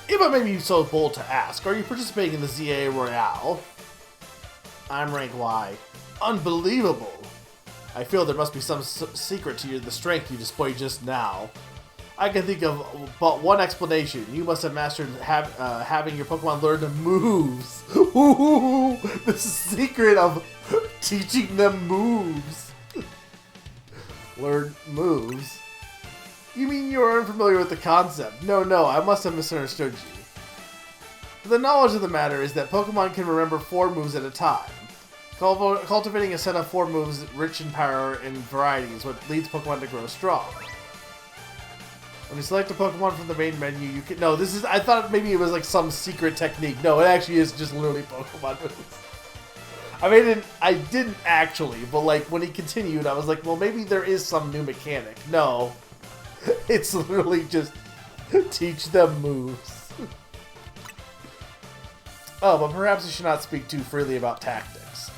If I may be so bold to ask, are you participating in the ZA Royale? I'm rank Y. Unbelievable. I feel there must be some secret to the strength you displayed just now. I can think of but one explanation. You must have mastered having your Pokemon learn the moves. Ooh, the secret of teaching them moves. Learn moves? You mean you are unfamiliar with the concept? No, I must have misunderstood you. The knowledge of the matter is that Pokemon can remember 4 moves at a time. Cultivating a set of 4 moves rich in power and variety is what leads Pokemon to grow strong. When you select a Pokemon from the main menu, you can... No, this is... I thought maybe it was like some secret technique. No, it actually is just literally Pokemon moves. I didn't actually, but like when he continued, I was like, well, maybe there is some new mechanic. No. It's literally just teach them moves. Oh, but perhaps we should not speak too freely about tactics.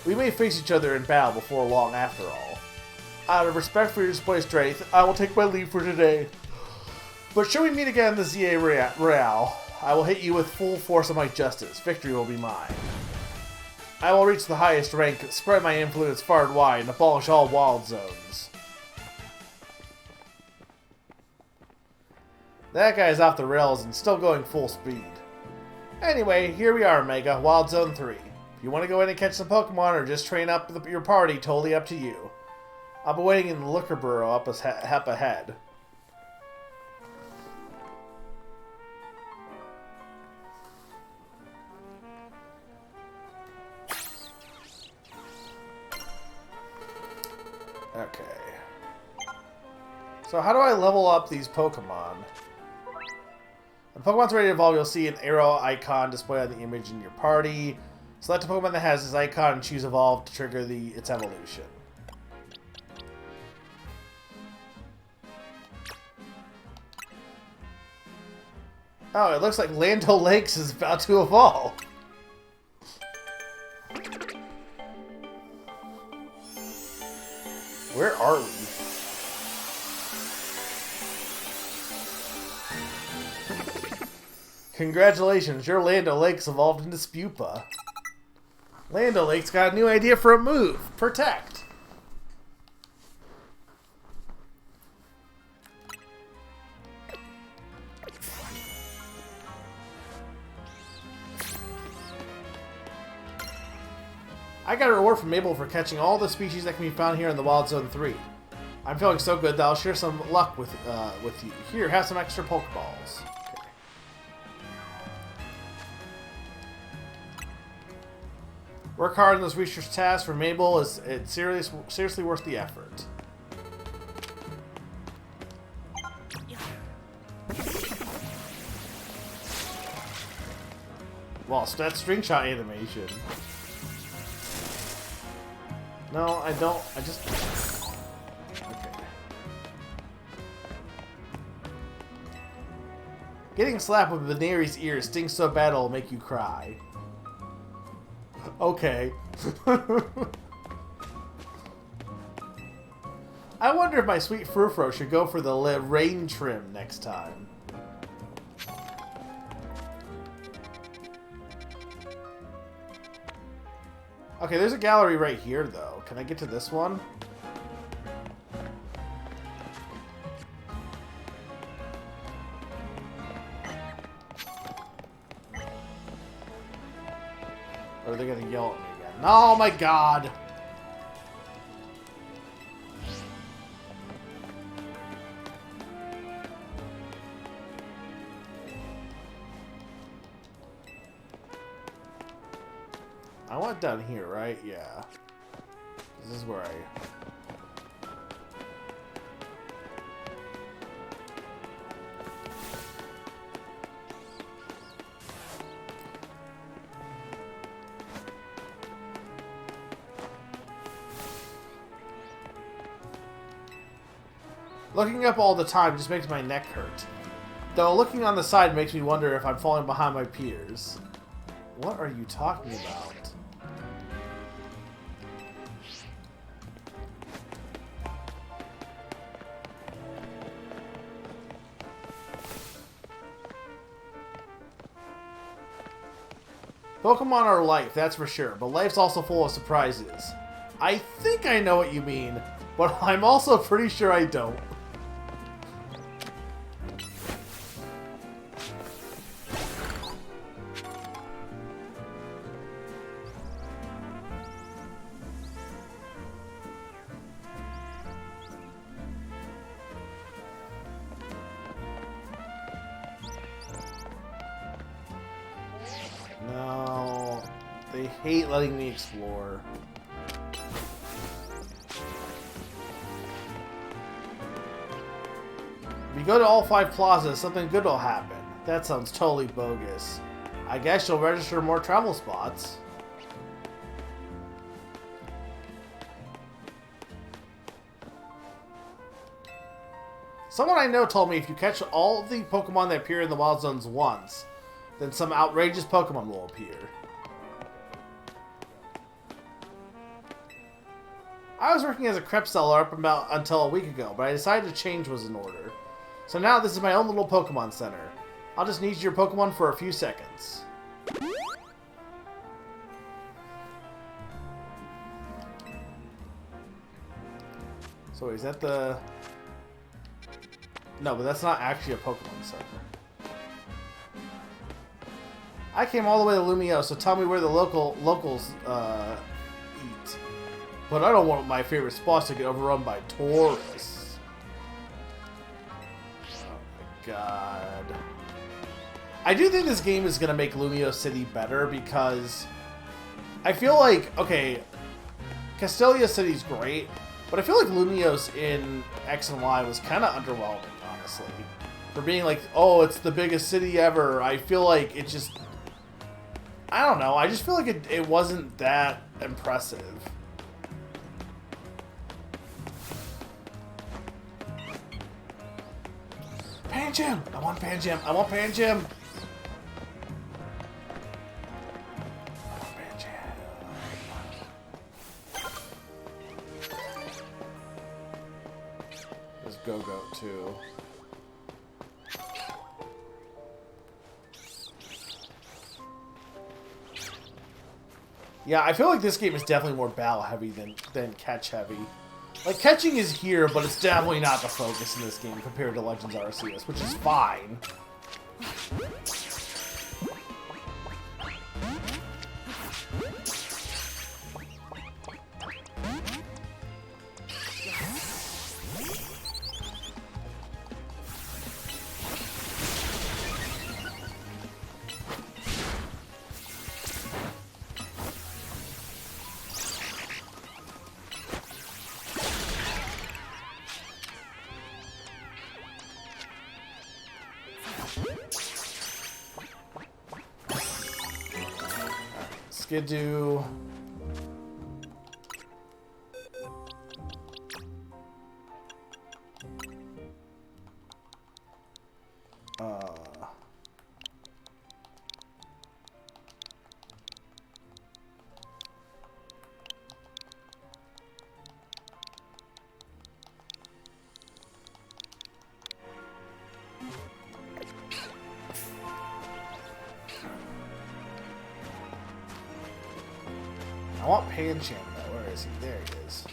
We may face each other in battle before long after all. Out of respect for your display strength, I will take my leave for today. But should we meet again in the ZA Real, I will hit you with full force of my justice. Victory will be mine. I will reach the highest rank, spread my influence far and wide, and abolish all wild zones. That guy's off the rails and still going full speed. Anyway, here we are, Mega, Wild Zone 3. If you want to go in and catch some Pokemon or just train up your party, totally up to you. I'll be waiting in the Liquor Burrow up ahead. Okay. So how do I level up these Pokemon? When Pokemon's ready to evolve, you'll see an arrow icon displayed on the image in your party. Select a Pokemon that has this icon and choose Evolve to trigger its evolution. Oh, it looks like Lando Lakes is about to evolve. Where are we? Congratulations, your Lando Lakes evolved into Spupa. Lando Lake's got a new idea for a move. Protect. I got a reward from Mabel for catching all the species that can be found here in the Wild Zone 3. I'm feeling so good that I'll share some luck with you. Here, have some extra Pokeballs. Okay. Work hard on those research tasks for Mabel. It's seriously worth the effort. Well, that string shot animation. No, I don't. I just... Okay. Getting slapped with Veneri's ear stings so bad it'll make you cry. Okay. I wonder if my sweet Frufro should go for the rain trim next time. Okay, there's a gallery right here, though. Can I get to this one? Or are they gonna yell at me again? Oh my god! I want down here, right? Yeah. This is where I... Looking up all the time just makes my neck hurt. Though looking on the side makes me wonder if I'm falling behind my peers. What are you talking about? Pokemon are life, that's for sure, but life's also full of surprises. I think I know what you mean, but I'm also pretty sure I don't. hate letting me explore. If you go to all 5 plazas, something good will happen. That sounds totally bogus. I guess you'll register more travel spots. Someone I know told me if you catch all the Pokemon that appear in the Wild Zones once, then some outrageous Pokemon will appear. I was working as a crepe seller until a week ago, but I decided to change was in order. So now this is my own little Pokemon Center. I'll just need your Pokemon for a few seconds. So is that the... No, but that's not actually a Pokemon Center. I came all the way to Lumio, so tell me where the locals eat. But I don't want my favorite spots to get overrun by tourists. Oh my god. I do think this game is going to make Lumio City better because I feel like, okay, Castelia City's great, but I feel like Lumio's in X and Y was kind of underwhelming, honestly. For being like, oh, it's the biggest city ever. I feel like it just... I don't know. I just feel like it wasn't that impressive. Panjam! I want Panjam! I want Panjam! I want Panjam. There's Go-Goat too. Yeah, I feel like this game is definitely more battle heavy than catch heavy. Like, catching is here, but it's definitely not the focus in this game compared to Legends Arceus, which is fine. Skidoo. I want Pancham though. Where is he? There he is.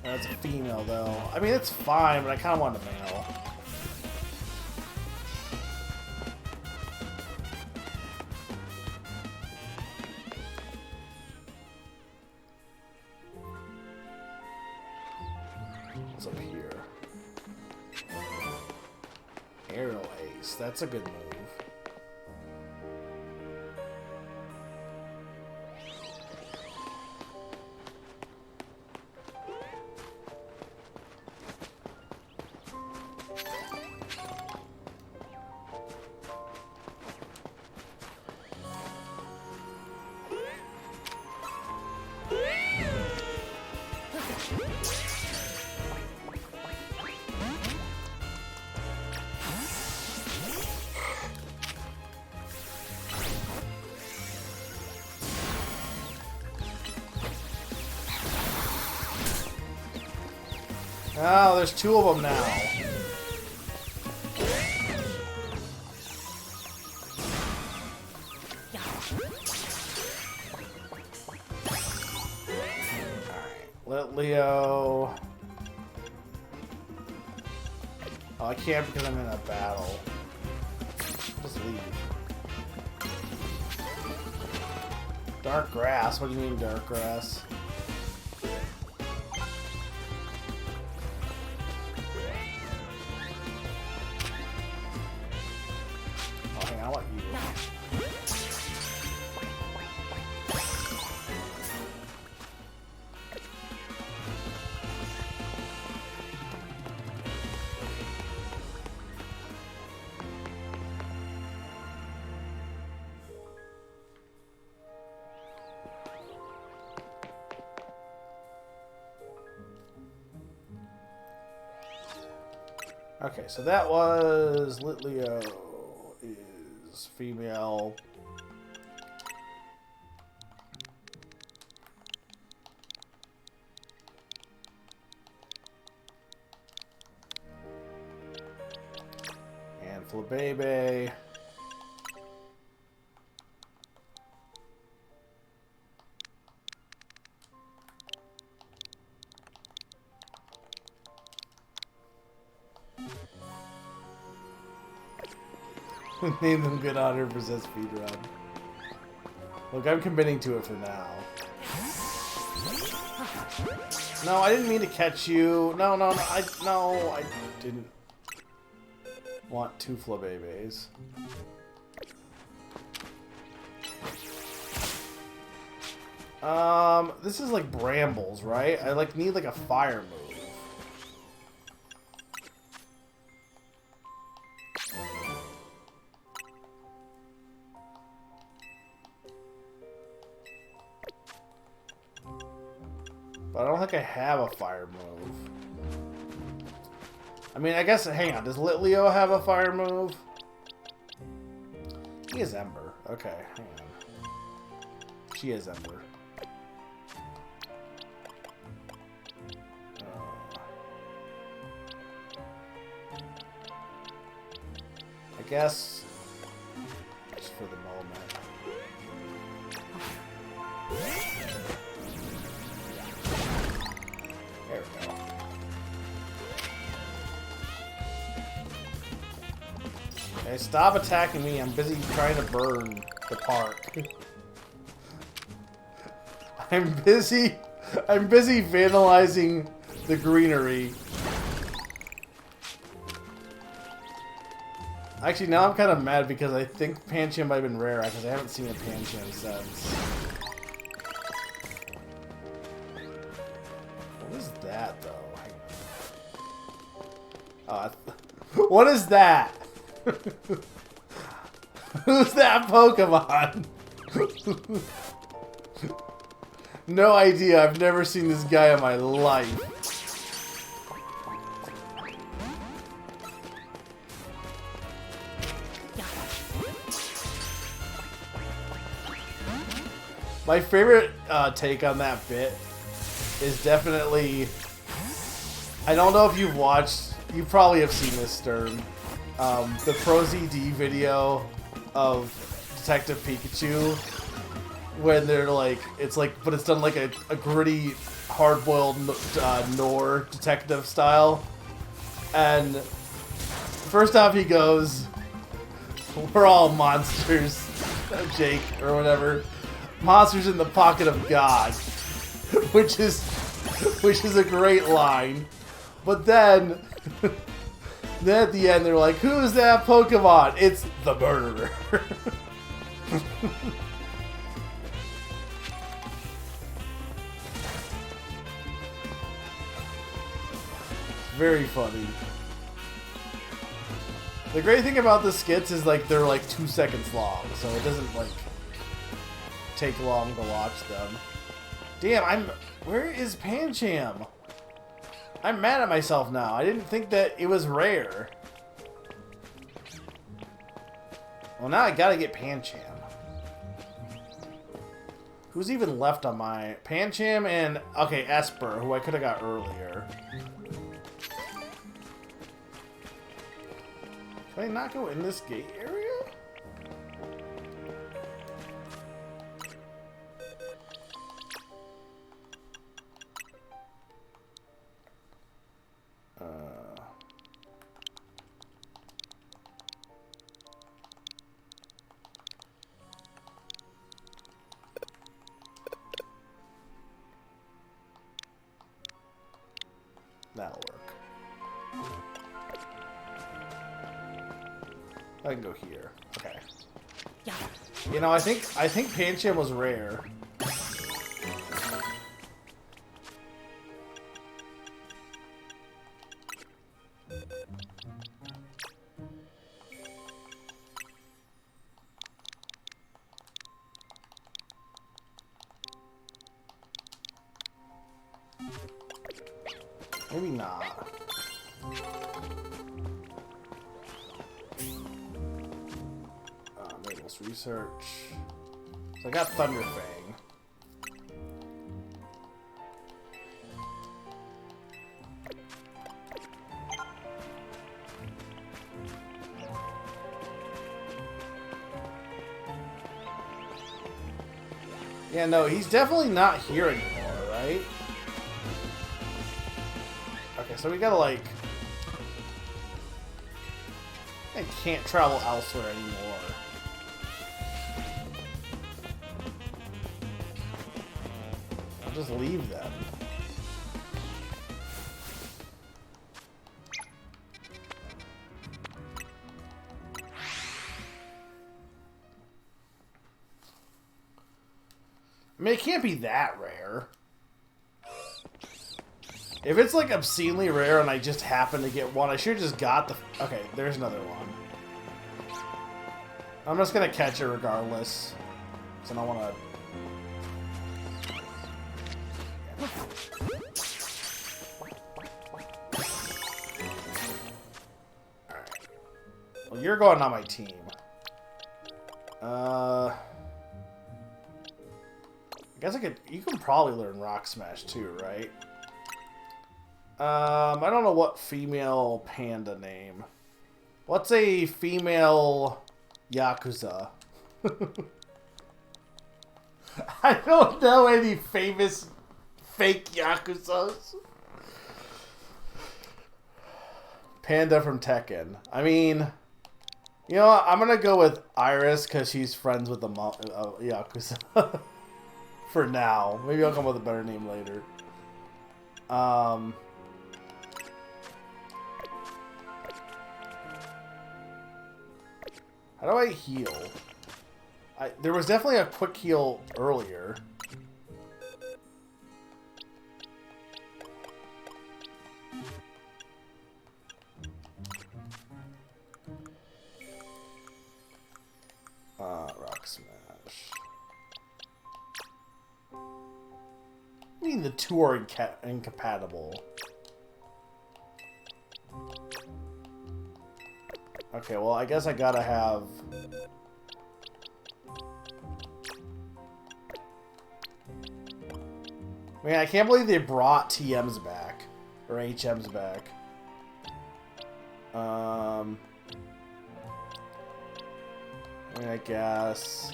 That's a female though. I mean, it's fine, but I kind of want a male. What's up here? Arrow Ace. That's a good move. Oh, there's two of them now. Alright, let Leo... Oh, I can't because I'm in a battle. Just leave. Dark grass? What do you mean dark grass? Okay, so that was Litleo is female. And Flabebe. Name them good honor possess speed run. Look, I'm committing to it for now. No, I didn't mean to catch you. No, I didn't want two Flabebes. This is like brambles, right? I like need like a fire move. But I don't think I have a fire move. I mean, I guess, hang on, does Litleo have a fire move? He is Ember. Okay, hang on. She is Ember. I guess, just for the moment. There we go. Okay, stop attacking me. I'm busy trying to burn the park. I'm busy vandalizing the greenery. Actually, now I'm kind of mad because I think Pancham might have been rare because I haven't seen a Pancham since. What is that, though? Hang on. What is that? Who's that Pokemon? No idea. I've never seen this guy in my life. My favorite take on that bit is definitely... I don't know if you've watched... You probably have seen this, Sturm. The ProZD video of Detective Pikachu. When they're like... It's like... But it's done like a gritty, hard-boiled Noir detective style. And... First off he goes... We're all monsters. Jake, or whatever. Monsters in the pocket of God, which is a great line. But then at the end they're like, "Who's that Pokemon?" It's the murderer. Very funny. The great thing about the skits is like they're like 2 seconds long, so it doesn't like take long to watch them. Damn, where is Pancham? I'm mad at myself now. I didn't think that it was rare. Well, now I gotta get Pancham. Who's even left on my... Pancham and... Okay, Esper, who I could have got earlier. Can I not go in this gate area? That'll work. I can go here. Okay. Yeah. You know, I think Pancham was rare. Maybe not. this? Research. So I got Thunderfang. Yeah, no, he's definitely not here anymore, right? Okay, so we gotta, like... I can't travel elsewhere anymore. I'll just leave them. I mean, it can't be that rare. If it's like obscenely rare and I just happen to get one, I should have just got the... Okay, there's another one. I'm just gonna catch it regardless. So I don't wanna... Alright. Well, you're going on my team. I guess I could... You can probably learn Rock Smash too, right? I don't know what female panda name. What's a female Yakuza? I don't know any famous fake Yakuzas. Panda from Tekken. I mean, you know what? I'm gonna go with Iris because she's friends with the Yakuza. For now. Maybe I'll come up with a better name later. How do I heal? There was definitely a quick heal earlier. Rock Smash. I mean, the two are incompatible. Okay, well, I guess I gotta have... I mean, I can't believe they brought TMs back. Or HMs back. I mean, I guess...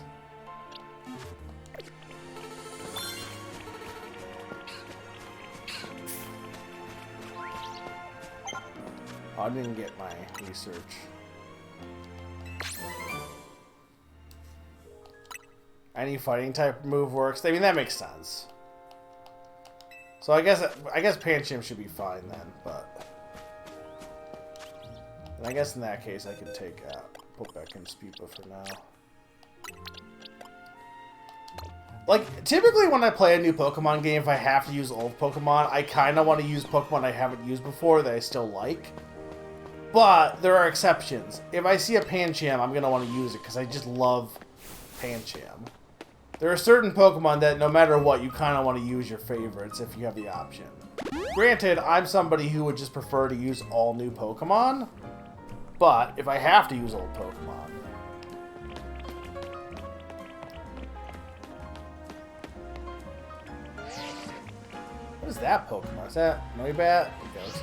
Oh, I didn't get my research. Any fighting type move works. I mean, that makes sense. So I guess Pancham should be fine then, but... And I guess in that case I could take put back in Spipa for now. Like, typically when I play a new Pokemon game, if I have to use old Pokemon, I kind of want to use Pokemon I haven't used before that I still like. But there are exceptions. If I see a Pancham, I'm going to want to use it because I just love Pancham. There are certain Pokemon that no matter what, you kind of want to use your favorites if you have the option. Granted, I'm somebody who would just prefer to use all new Pokemon, but if I have to use old Pokemon... What is that Pokemon? Is that Noibat? Okay,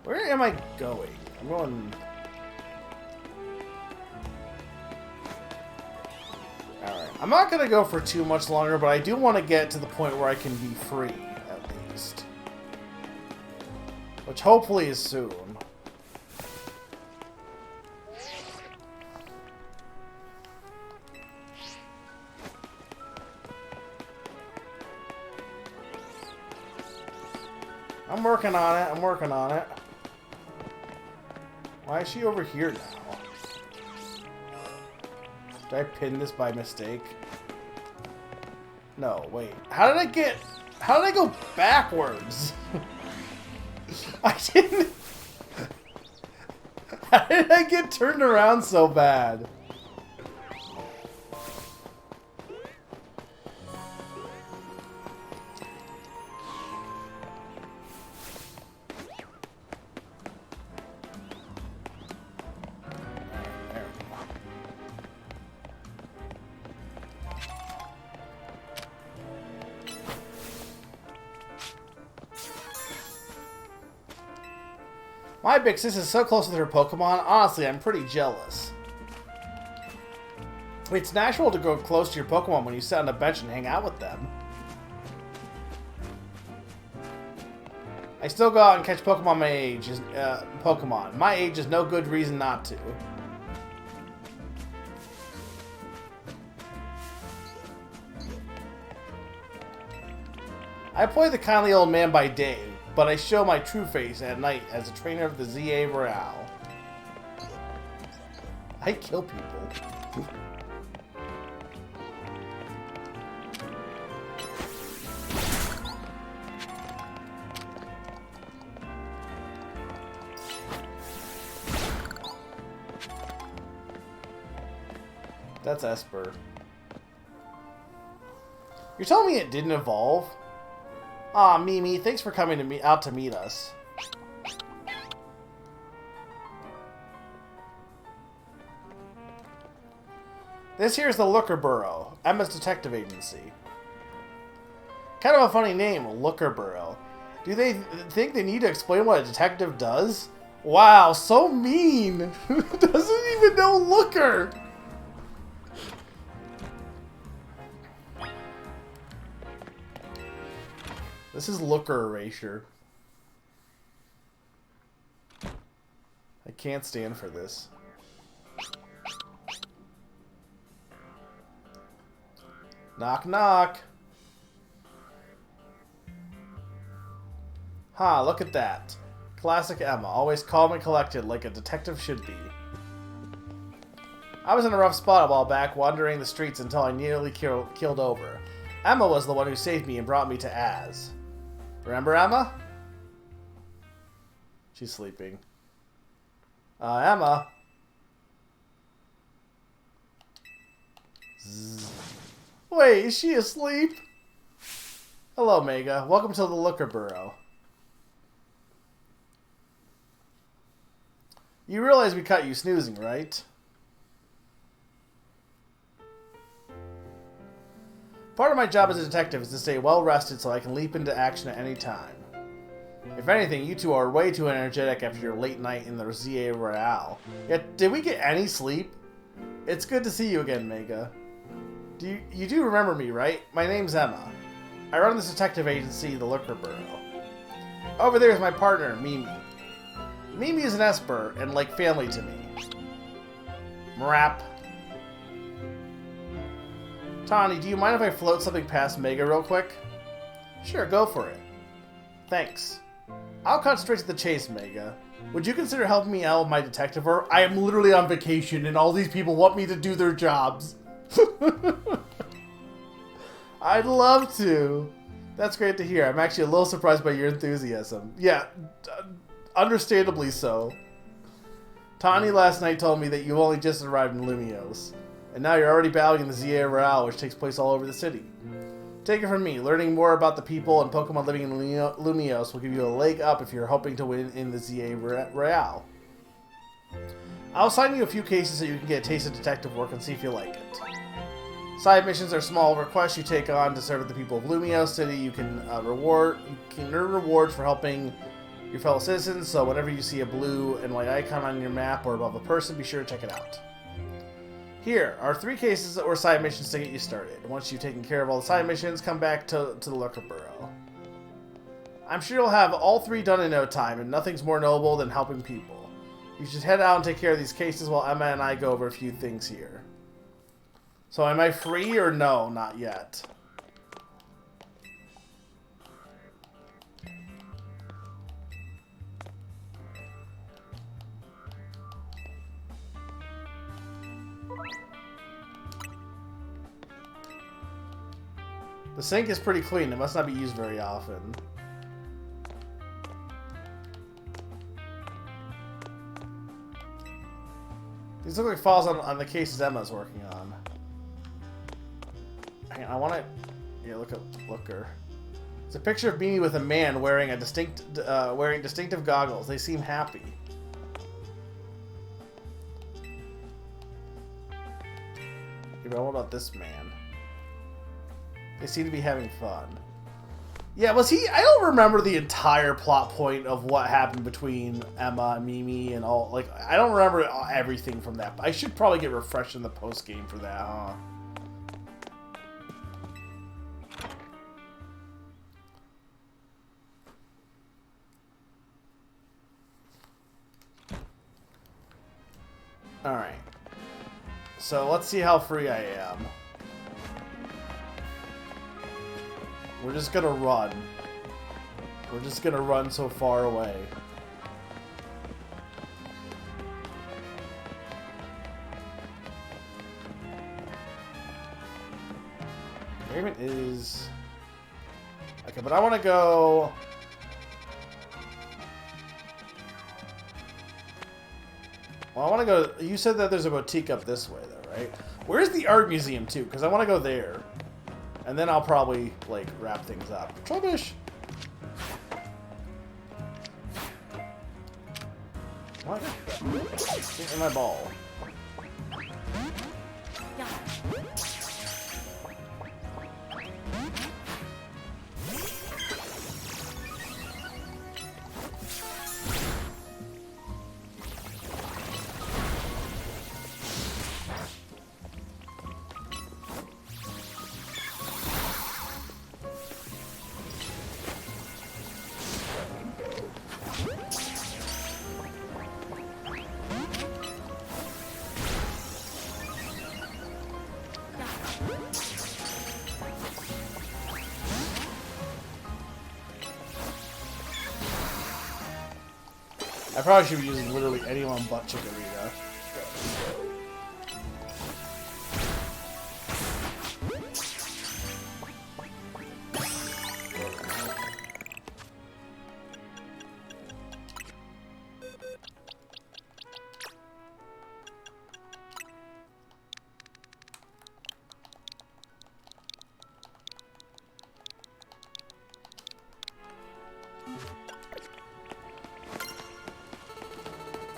where am I going? I'm going... Alright. I'm not going to go for too much longer, but I do want to get to the point where I can be free, at least. Which hopefully is soon. I'm working on it. I'm working on it. Why is she over here now? Did I pin this by mistake? No, wait. How did I go backwards? I didn't... How did I get turned around so bad? My big sis is so close with her Pokemon, honestly, I'm pretty jealous. It's natural to go close to your Pokemon when you sit on a bench and hang out with them. I still go out and catch Pokemon my age is Pokemon. My age is no good reason not to. I play the kindly old man by day, but I show my true face at night as a trainer of the ZA Royale. I kill people. That's Esper. You're telling me it didn't evolve? Aw, Mimi, thanks for coming out to meet us. This here's the Looker Bureau, Emma's detective agency. Kind of a funny name, Looker Bureau. Do they think they need to explain what a detective does? Wow, so mean! Doesn't even know Looker! This is Looker erasure. I can't stand for this. Knock, knock. Ha, look at that. Classic Emma, always calm and collected like a detective should be. I was in a rough spot a while back, wandering the streets until I nearly killed over. Emma was the one who saved me and brought me to Az. Remember Emma? She's sleeping. Emma. Zzz. Wait, is she asleep? Hello, Mega. Welcome to the Looker Bureau. You realize we caught you snoozing, right? Part of my job as a detective is to stay well rested so I can leap into action at any time. If anything, you two are way too energetic after your late night in the ZA Royale. Yet, did we get any sleep? It's good to see you again, Mega. You do remember me, right? My name's Emma. I run this detective agency, the Looker Bureau. Over there is my partner, Mimi. Mimi is an Esper and like family to me. Mrap. Tawny, do you mind if I float something past Mega real quick? Sure, go for it. Thanks. I'll cut straight to the chase, Mega. Would you consider helping me out with my detective work? I am literally on vacation and all these people want me to do their jobs. I'd love to. That's great to hear. I'm actually a little surprised by your enthusiasm. Yeah, understandably so. Tawny last night told me that you only just arrived in Lumiose. And now you're already battling in the ZA Royale, which takes place all over the city. Take it from me, learning more about the people and Pokemon living in Lumiose will give you a leg up if you're hoping to win in the ZA Royale. I'll assign you a few cases so you can get a taste of detective work and see if you like it. Side missions are small requests you take on to serve the people of Lumiose City. You can earn rewards for helping your fellow citizens, so whenever you see a blue and white icon on your map or above a person, be sure to check it out. Here are 3 cases or side missions to get you started. Once you've taken care of all the side missions, come back to the Looker Bureau. I'm sure you'll have all 3 done in no time, and nothing's more noble than helping people. You should head out and take care of these cases while Emma and I go over a few things here. So am I free or no? Not yet. The sink is pretty clean. It must not be used very often. These look like files on the cases Emma's working on. Hang on, I want to... Yeah, look at Looker. It's a picture of Mimi with a man wearing distinctive goggles. They seem happy. Yeah, but what about this man? They seem to be having fun. Yeah, was he? I don't remember the entire plot point of what happened between Emma and Mimi and all. Like, I don't remember everything from that. I should probably get refreshed in the post game for that, huh? Alright. So let's see how free I am. We're just gonna run. We're just gonna run so far away. Raymond is... Okay, but I want to go... Well, I want to go... You said that there's a boutique up this way, though, right? Where's the art museum, too? Because I want to go there. And then I'll probably, like, wrap things up. Trubbish! What? Get in my ball. I probably should be using literally anyone but Chikorita.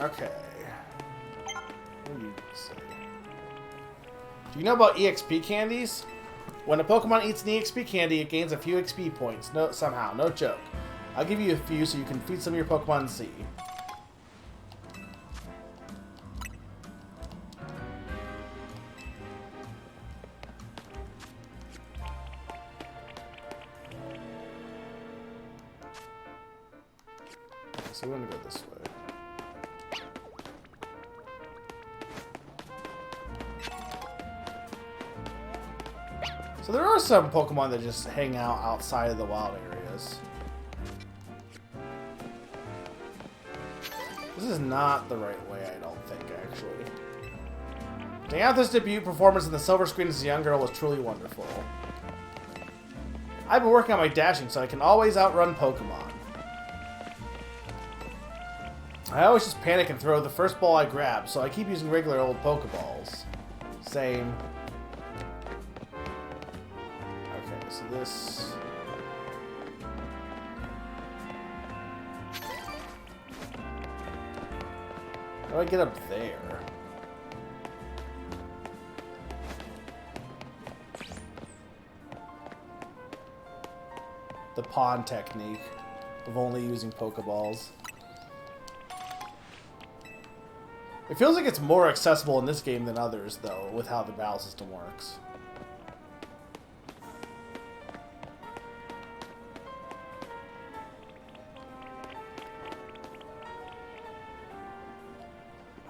Okay. What do you say? Do you know about EXP candies? When a Pokemon eats an EXP candy, it gains a few XP points. No, somehow, no joke. I'll give you a few so you can feed some of your Pokemon and see. So we're gonna go this way. So there are some Pokemon that just hang out outside of the wild areas. This is not the right way, I don't think, actually. Dianthus' debut performance in the silver screen as a young girl was truly wonderful. I've been working on my dashing so I can always outrun Pokemon. I always just panic and throw the first ball I grab, so I keep using regular old Pokeballs. Same. Okay, so this... How do I get up there? The pawn technique of only using Pokeballs. It feels like it's more accessible in this game than others, though, with how the battle system works.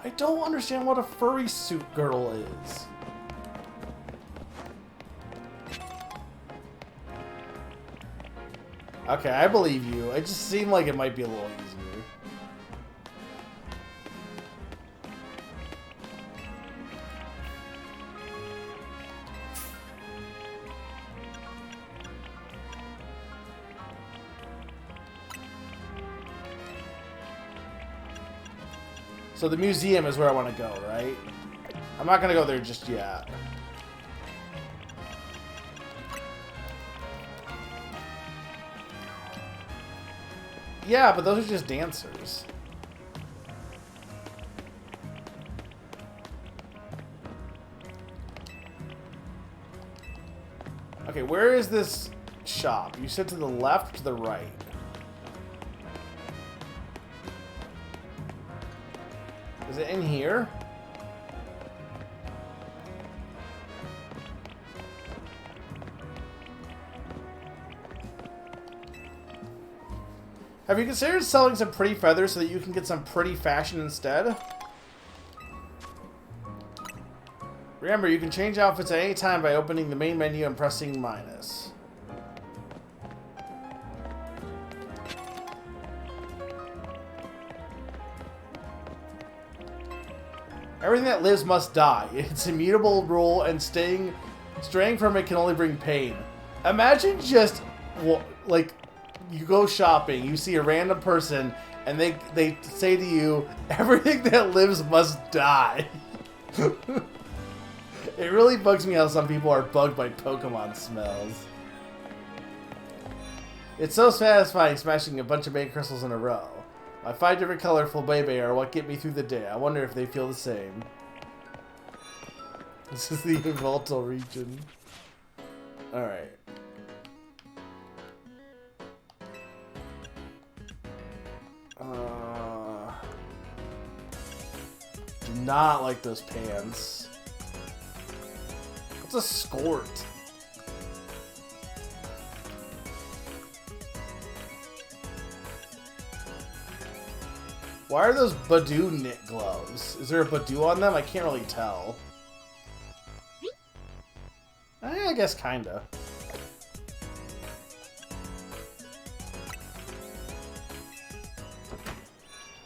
I don't understand what a furry suit girl is. Okay, I believe you. It just seemed like it might be a little easier. So the museum is where I want to go, right? I'm not going to go there just yet. Yeah, but those are just dancers. Okay, where is this shop? You said to the left or to the right? Is it in here? Have you considered selling some pretty feathers so that you can get some pretty fashion instead? Remember, you can change outfits at any time by opening the main menu and pressing minus. Everything that lives must die. It's an immutable rule, and straying from it can only bring pain. Imagine just, like, you go shopping, you see a random person, and they say to you, everything that lives must die. It really bugs me how some people are bugged by Pokemon smells. It's so satisfying smashing a bunch of Bane crystals in a row. My 5 different colorful Bebe are what get me through the day. I wonder if they feel the same. This is the Yveltal region. Alright. Do not like those pants. What's a skort? Why are those Badoo knit gloves? Is there a Badoo on them? I can't really tell. I guess kinda.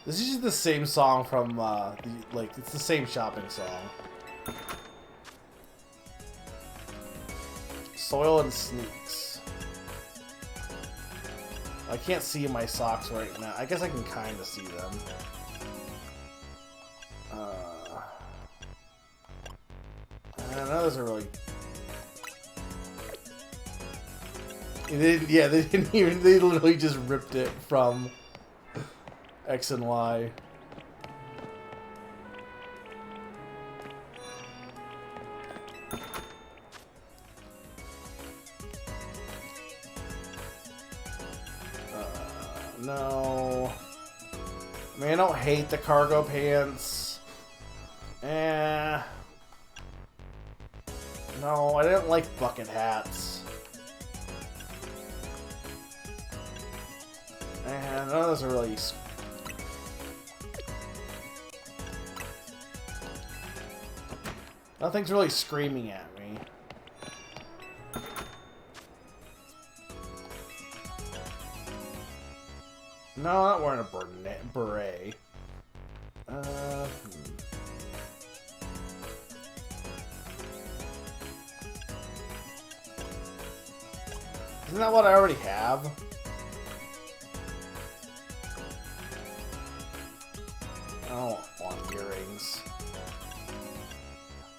This is just the same song from, it's the same shopping song. Soil and Sneaks. I can't see my socks right now. I guess I can kind of see them. I don't know, those are really... they didn't even... They literally just ripped it from X and Y. No. I mean, I don't hate the cargo pants. No, I didn't like bucket hats. And none of those are really... Nothing's really screaming at me. No, I'm not wearing a beret. Isn't that what I already have? I don't want earrings.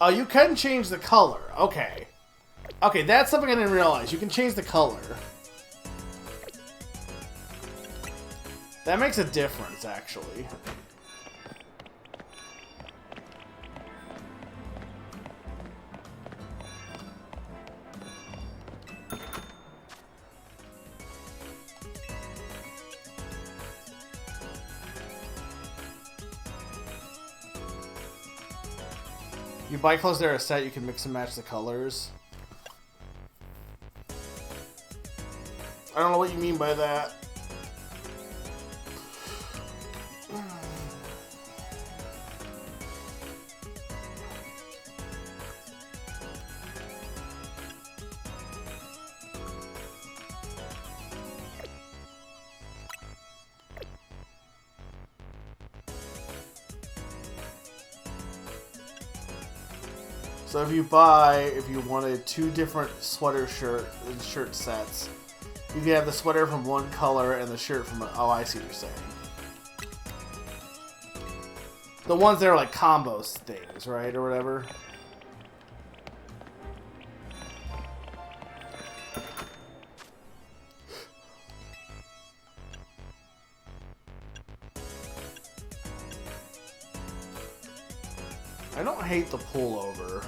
Oh, you can change the color. Okay. Okay, that's something I didn't realize. You can change the color. That makes a difference, actually. You buy clothes that are a set, you can mix and match the colors. I don't know what you mean by that. So if you wanted 2 different shirt sets, you can have the sweater from one color and the shirt from oh, I see what you're saying. The ones that are like combos things, right, or whatever. I don't hate the pullover.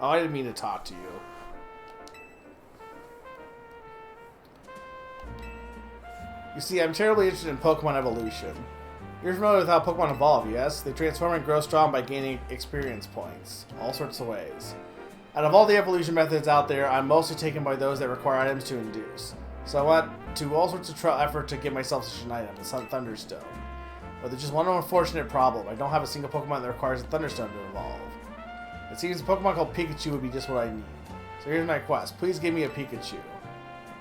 Oh, I didn't mean to talk to you. You see, I'm terribly interested in Pokemon evolution. You're familiar with how Pokemon evolve, yes? They transform and grow strong by gaining experience points. All sorts of ways. Out of all the evolution methods out there, I'm mostly taken by those that require items to induce. So I went to all sorts of effort to get myself such an item, the Thunderstone. But there's just one unfortunate problem. I don't have a single Pokemon that requires a Thunderstone to evolve. It seems a Pokemon called Pikachu would be just what I need. So here's my quest. Please give me a Pikachu.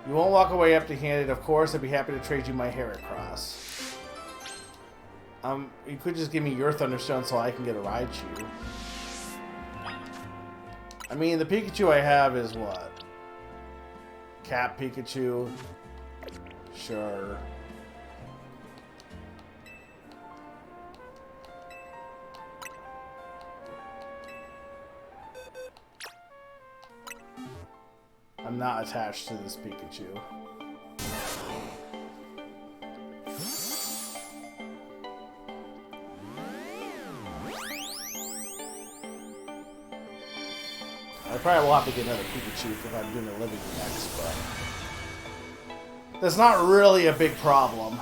You won't walk away empty-handed, of course. I'd be happy to trade you my Heracross. You could just give me your Thunderstone so I can get a Raichu. I mean, the Pikachu I have is what? Cat Pikachu? Sure. I'm not attached to this Pikachu. I probably will have to get another Pikachu if I'm doing a living next, but that's not really a big problem.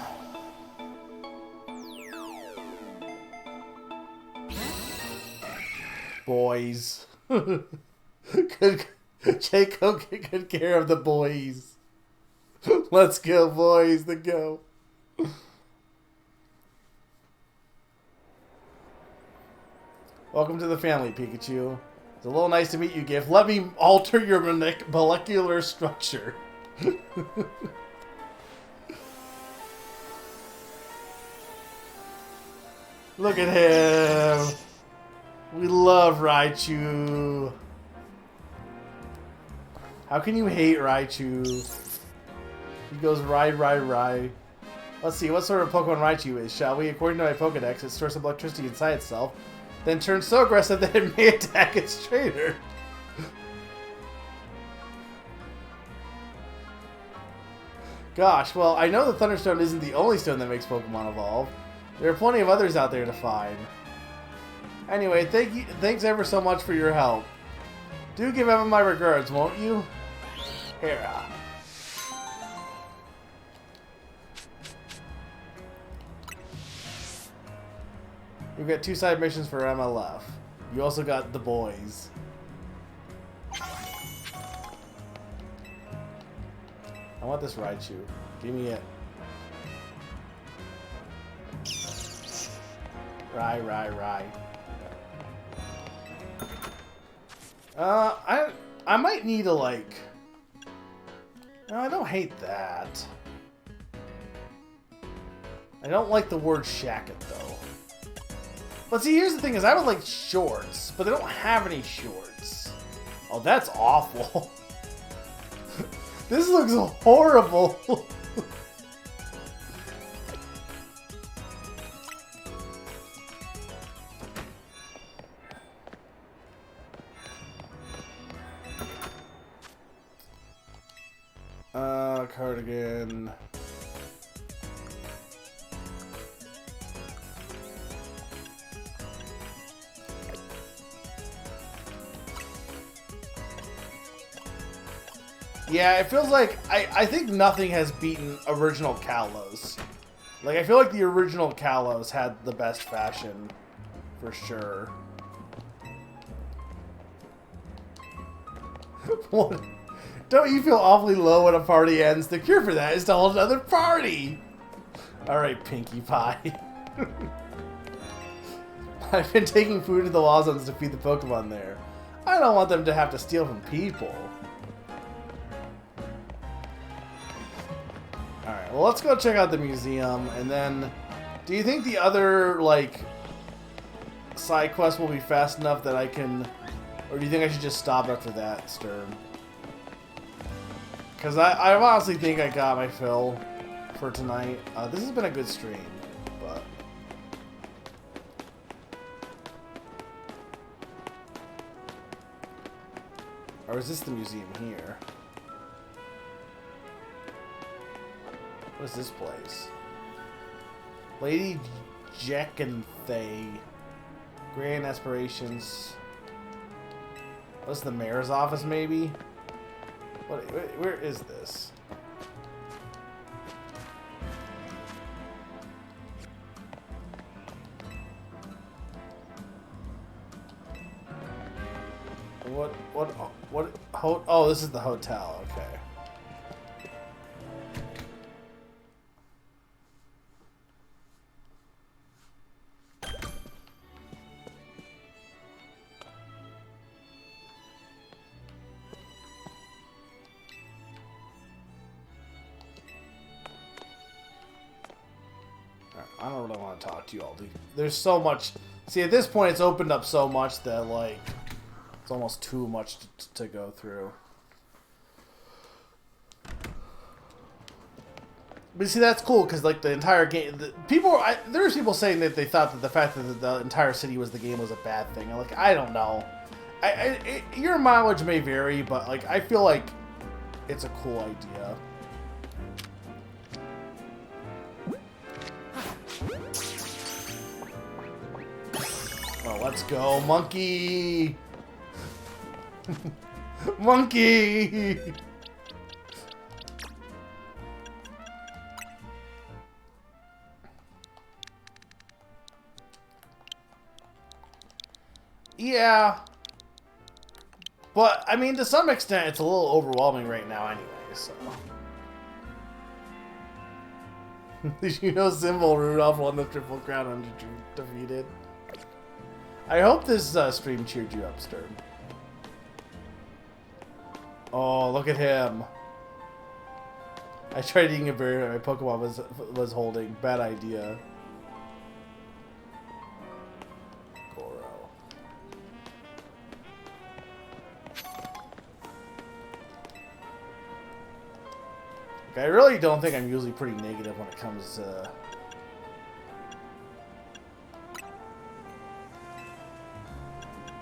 Boys. Good. Jacob, get good care of the boys. Let's go, boys. Let's go. Welcome to the family, Pikachu. It's a little nice to meet you, Gift. Let me alter your molecular structure. Look at him. We love Raichu. How can you hate Raichu? He goes Rai. Let's see, what sort of Pokemon Raichu is, shall we? According to my Pokedex, it stores some electricity inside itself, then turns so aggressive that it may attack its trainer. Gosh, well, I know the Thunderstone isn't the only stone that makes Pokemon evolve. There are plenty of others out there to find. Anyway, thanks ever so much for your help. Do give Emma my regards, won't you? Hera. You've got 2 side missions for Emma left. You also got the boys. I want this Raichu. Give me it. Rai. I might need to, like... No, I don't hate that. I don't like the word shacket, though. But see, here's the thing is I would like shorts, but they don't have any shorts. Oh, that's awful. This looks horrible. Cardigan. Yeah, it feels like I think nothing has beaten original Kalos. Like, I feel like the original Kalos had the best fashion for sure. What? Don't you feel awfully low when a party ends? The cure for that is to hold another party! Alright, Pinkie Pie. I've been taking food to the Law Zones to feed the Pokemon there. I don't want them to have to steal from people. Alright, well, let's go check out the museum, and then... Do you think the other, like, side quests will be fast enough that I can... Or do you think I should just stop after that, Sturm? Because I honestly think I got my fill for tonight. This has been a good stream, but... Or is this the museum here? What's this place? Lady Jackanthay. Grand Aspirations. What's the mayor's office, maybe? Where is this? Oh, this is the hotel. Okay. I don't really want to talk to you all. There's so much. See, at this point, it's opened up so much that, like, it's almost too much to go through. But see, that's cool, because, like, the entire game... There's people saying that they thought that the fact that the entire city was the game was a bad thing. I'm like, I don't know. Your mileage may vary, but, like, I feel like it's a cool idea. Oh, let's go, monkey! Monkey! Yeah. But, I mean, to some extent, it's a little overwhelming right now anyway, so... Did you know Symbol Rudolph won the Triple Crown undefeated? I hope this stream cheered you up, Stern. Oh, look at him. I tried eating a berry my Pokemon was holding. Bad idea. Goro. I really don't think I'm usually pretty negative when it comes to...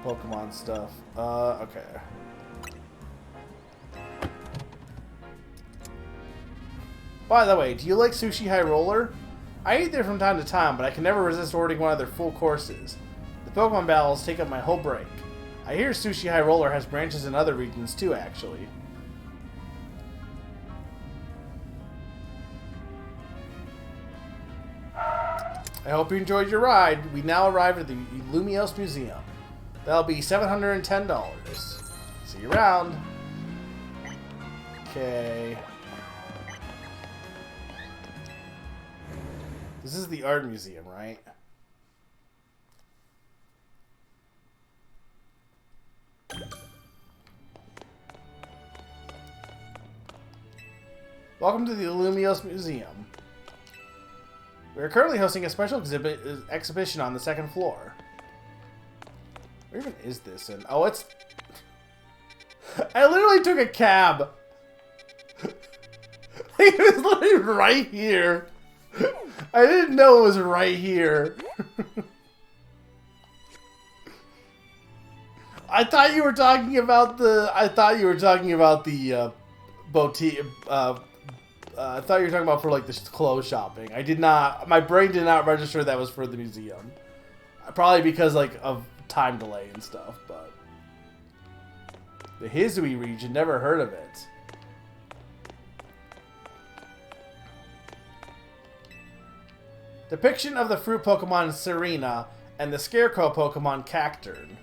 Pokemon stuff. Okay. By the way, do you like Sushi High Roller? I eat there from time to time, but I can never resist ordering one of their full courses. The Pokemon battles take up my whole break. I hear Sushi High Roller has branches in other regions too, actually. I hope you enjoyed your ride. We now arrive at the Lumiose Museum. That'll be $710. See you around. Okay. This is the art museum, right? Welcome to the Lumiose Museum. We are currently hosting a special exhibition on the second floor. Where even is this? And oh, it's... I literally took a cab. It was literally right here. I didn't know it was right here. I thought you were talking about the... boutique... I thought you were talking about for, like, the clothes shopping. I did not... My brain did not register that was for the museum. Probably because, like, of time delay and stuff, but... The Hisui region, never heard of it. Depiction of the fruit Pokemon Serena and the Scarecrow Pokemon Cacturn.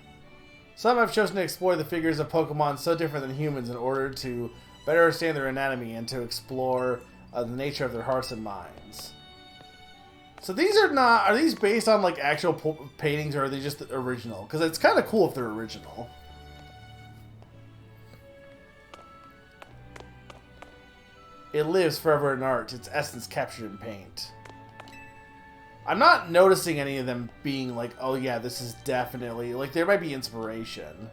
Some have chosen to explore the figures of Pokemon so different than humans in order to better understand their anatomy and to explore the nature of their hearts and minds. So these are not... Are these based on, like, actual paintings, or are they just original? Because it's kind of cool if they're original. It lives forever in art, its essence captured in paint. I'm not noticing any of them being like, oh yeah, this is definitely... Like, there might be inspiration.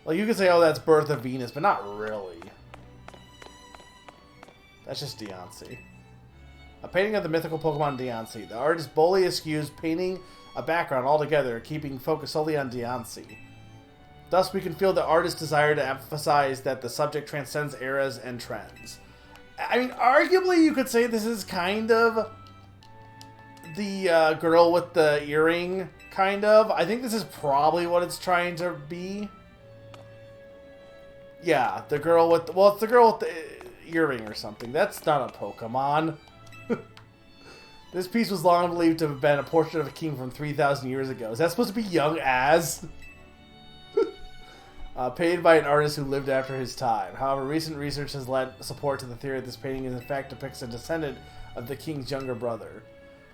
Like, you could say, oh, that's Birth of Venus, but not really. That's just Diancie. A painting of the mythical Pokemon Diancie. The artist boldly eschews painting a background altogether, keeping focus solely on Diancie. Thus, we can feel the artist's desire to emphasize that the subject transcends eras and trends. I mean, arguably, you could say this is kind of the girl with the earring, kind of. I think this is probably what it's trying to be. Yeah, the girl with... Well, it's the girl with the earring or something. That's not a Pokemon. This piece was long believed to have been a portrait of a king from 3,000 years ago. Is that supposed to be young Az? Painted by an artist who lived after his time. However, recent research has led support to the theory that this painting in fact depicts a descendant of the king's younger brother.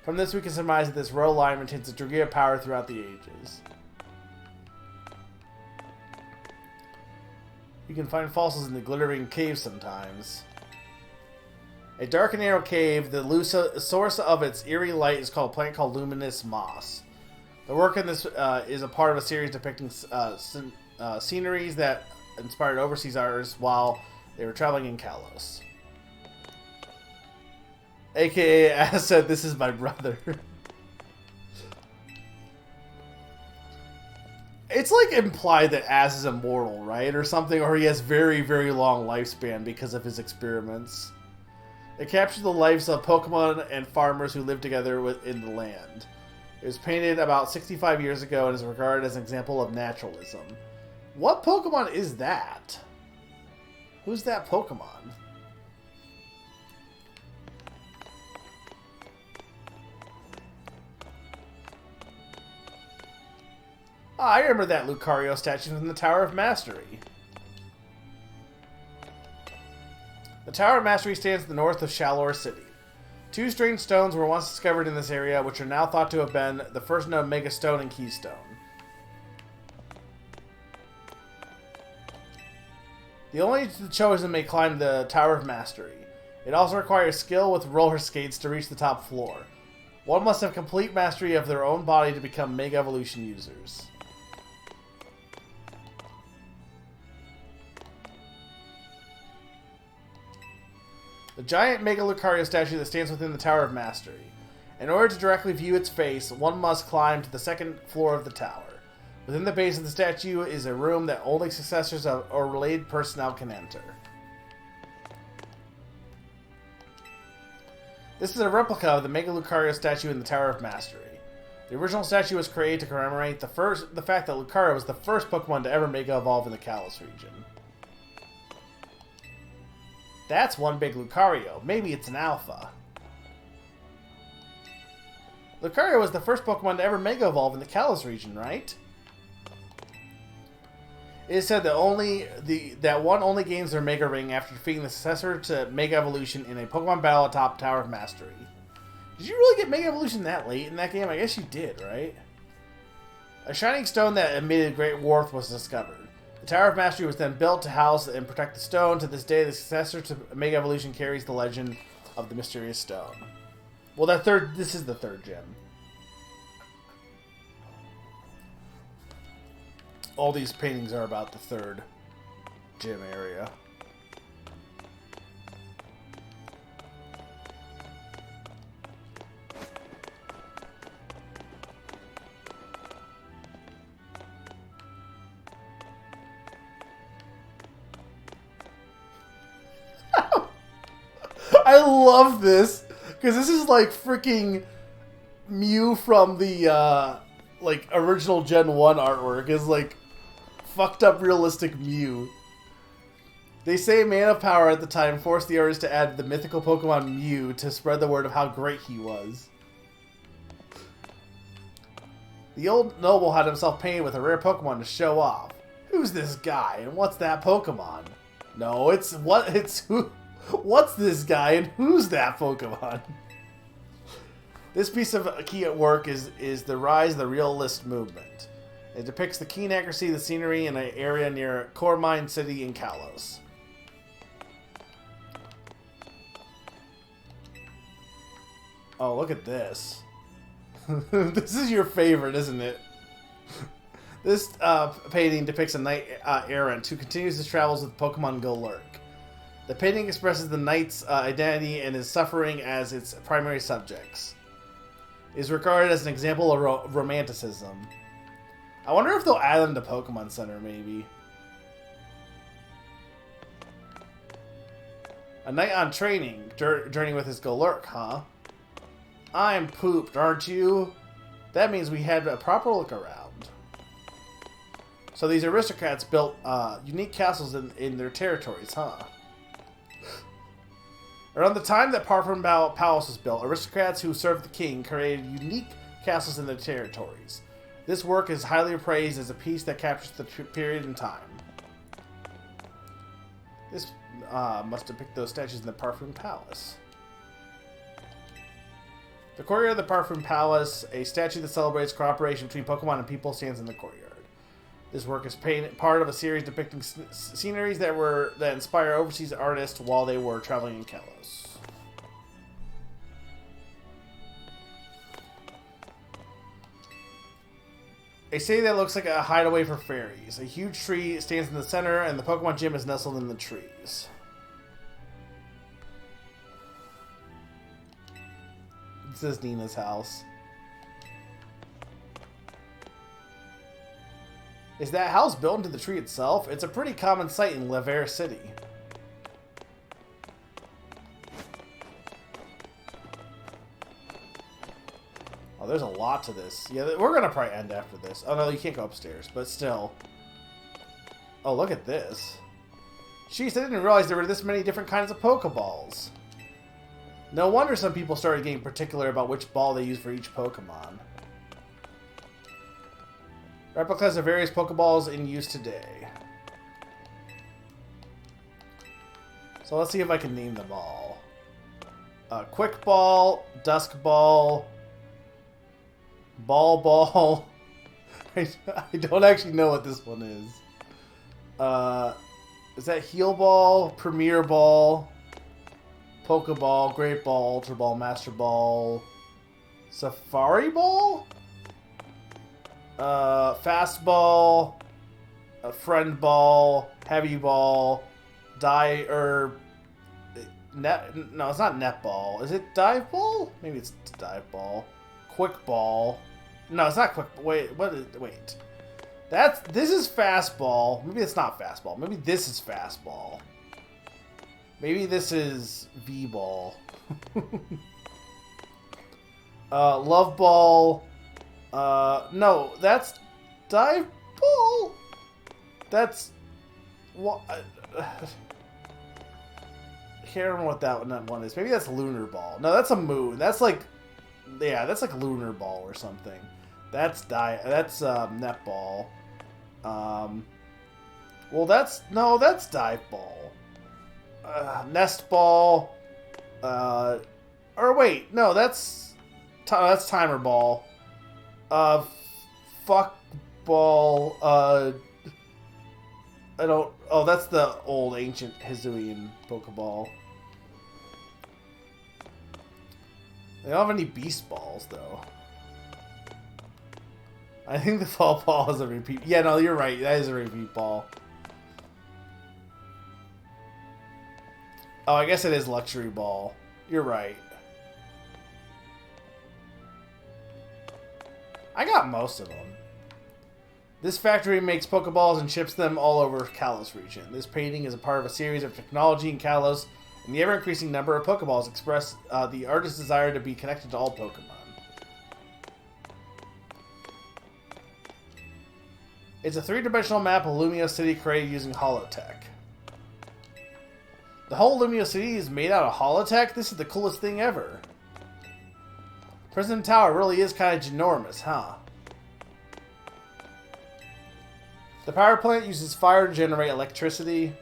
From this, we can surmise that this royal line maintains a degree of power throughout the ages. You can find fossils in the glittering cave sometimes. A dark and narrow cave, the source of its eerie light is called a plant called luminous moss. The work in this is a part of a series depicting sceneries that inspired overseas artists while they were traveling in Kalos. AKA, as said, this is my brother. It's like implied that Az is immortal, right? Or something, or he has very, very long lifespan because of his experiments. It captures the lives of Pokemon and farmers who live together within the land. It was painted about 65 years ago and is regarded as an example of naturalism. What Pokemon is that? Who's that Pokemon? Oh, I remember that Lucario statue from the Tower of Mastery. The Tower of Mastery stands to the north of Shalor City. Two strange stones were once discovered in this area, which are now thought to have been the first known Mega Stone and Keystone. The only chosen may climb the Tower of Mastery. It also requires skill with roller skates to reach the top floor. One must have complete mastery of their own body to become Mega Evolution users. The giant Mega Lucario statue that stands within the Tower of Mastery. In order to directly view its face, one must climb to the second floor of the tower. Within the base of the statue is a room that only successors of or related personnel can enter. This is a replica of the Mega Lucario statue in the Tower of Mastery. The original statue was created to commemorate the fact that Lucario was the first Pokemon to ever Mega Evolve in the Kalos region. That's one big Lucario. Maybe it's an alpha. Lucario was the first Pokemon to ever Mega Evolve in the Kalos region, right? It is said that that one only gains their Mega Ring after defeating the successor to Mega Evolution in a Pokemon battle atop Tower of Mastery. Did you really get Mega Evolution that late in that game? I guess you did, right? A shining stone that emitted great warmth was discovered. The Tower of Mastery was then built to house and protect the stone. To this day, the successor to Mega Evolution carries the legend of the mysterious stone. Well, this is the third gym. All these paintings are about the third gym area. I love this because this is like freaking Mew from the like original Gen 1 artwork is like fucked up realistic Mew. They say Man of Power at the time forced the artist to add the mythical Pokemon Mew to spread the word of how great he was. The old noble had himself painted with a rare Pokemon to show off. Who's this guy and what's that Pokemon? No, what's this guy and who's that Pokemon? This piece of key at work is the rise of the realist movement. It depicts the keen accuracy of the scenery in an area near Cormine City in Kalos. Oh, look at this. This is your favorite, isn't it? This painting depicts a knight errant who continues his travels with Pokemon Golurk. The painting expresses the knight's identity and his suffering as its primary subjects. It is regarded as an example of romanticism. I wonder if they'll add them to Pokemon Center, maybe. A knight on training, journeying with his Golurk, huh? I'm pooped, aren't you? That means we had a proper look around. So these aristocrats built unique castles in their territories, huh? Around the time that Parfum Palace was built, aristocrats who served the king created unique castles in their territories. This work is highly appraised as a piece that captures the period in time. This must depict those statues in the Parfum Palace. The courtyard of the Parfum Palace, a statue that celebrates cooperation between Pokemon and people, stands in the courtyard. This work is part of a series depicting sceneries that inspire overseas artists while they were traveling in Kalos. A city that looks like a hideaway for fairies. A huge tree stands in the center, and the Pokemon gym is nestled in the trees. This is Nina's house. Is that house built into the tree itself? It's a pretty common sight in Laver City. Oh, there's a lot to this. Yeah, we're gonna probably end after this. Oh no, you can't go upstairs, but still. Oh, look at this. Jeez, I didn't realize there were this many different kinds of Pokeballs. No wonder some people started getting particular about which ball they use for each Pokemon. Replicas of various Pokeballs in use today. So let's see if I can name them all. Quick Ball, Dusk Ball, Ball. I don't actually know what this one is. Is that Heal Ball, Premier Ball, Pokeball, Great Ball, Ultra Ball, Master Ball, Safari Ball? Fastball, Friend Ball, Heavy Ball, Net. No, it's not Net Ball. Is it Dive Ball? Maybe it's Dive Ball. Quick Ball. No, it's not Quick. Wait, wait. This is Fastball. Maybe it's not Fastball. Maybe this is Fastball. Maybe this is V Ball. Love Ball. No, that's Dive Ball. That's what. I can't remember what that one is. Maybe that's Lunar Ball. No, that's a moon. That's like, yeah, that's like Lunar Ball or something. That's Net Ball. Well, that's Dive Ball. Nest Ball. Or wait, no, that's Timer Ball. Fuck Ball. I don't. Oh, that's the old ancient Hisuian Pokeball. They don't have any Beast Balls though. I think the Fall Ball is a repeat. Yeah, no, you're right. That is a repeat ball. Oh, I guess it is Luxury Ball. You're right. I got most of them. This factory makes Pokeballs and ships them all over Kalos region. This painting is a part of a series of technology in Kalos, and the ever-increasing number of Pokeballs express the artist's desire to be connected to all Pokemon. It's a three-dimensional map of Lumio City created using Holotech. The whole Lumio City is made out of Holotech? This is the coolest thing ever. President Tower really is kind of ginormous, huh? The power plant uses fire to generate electricity.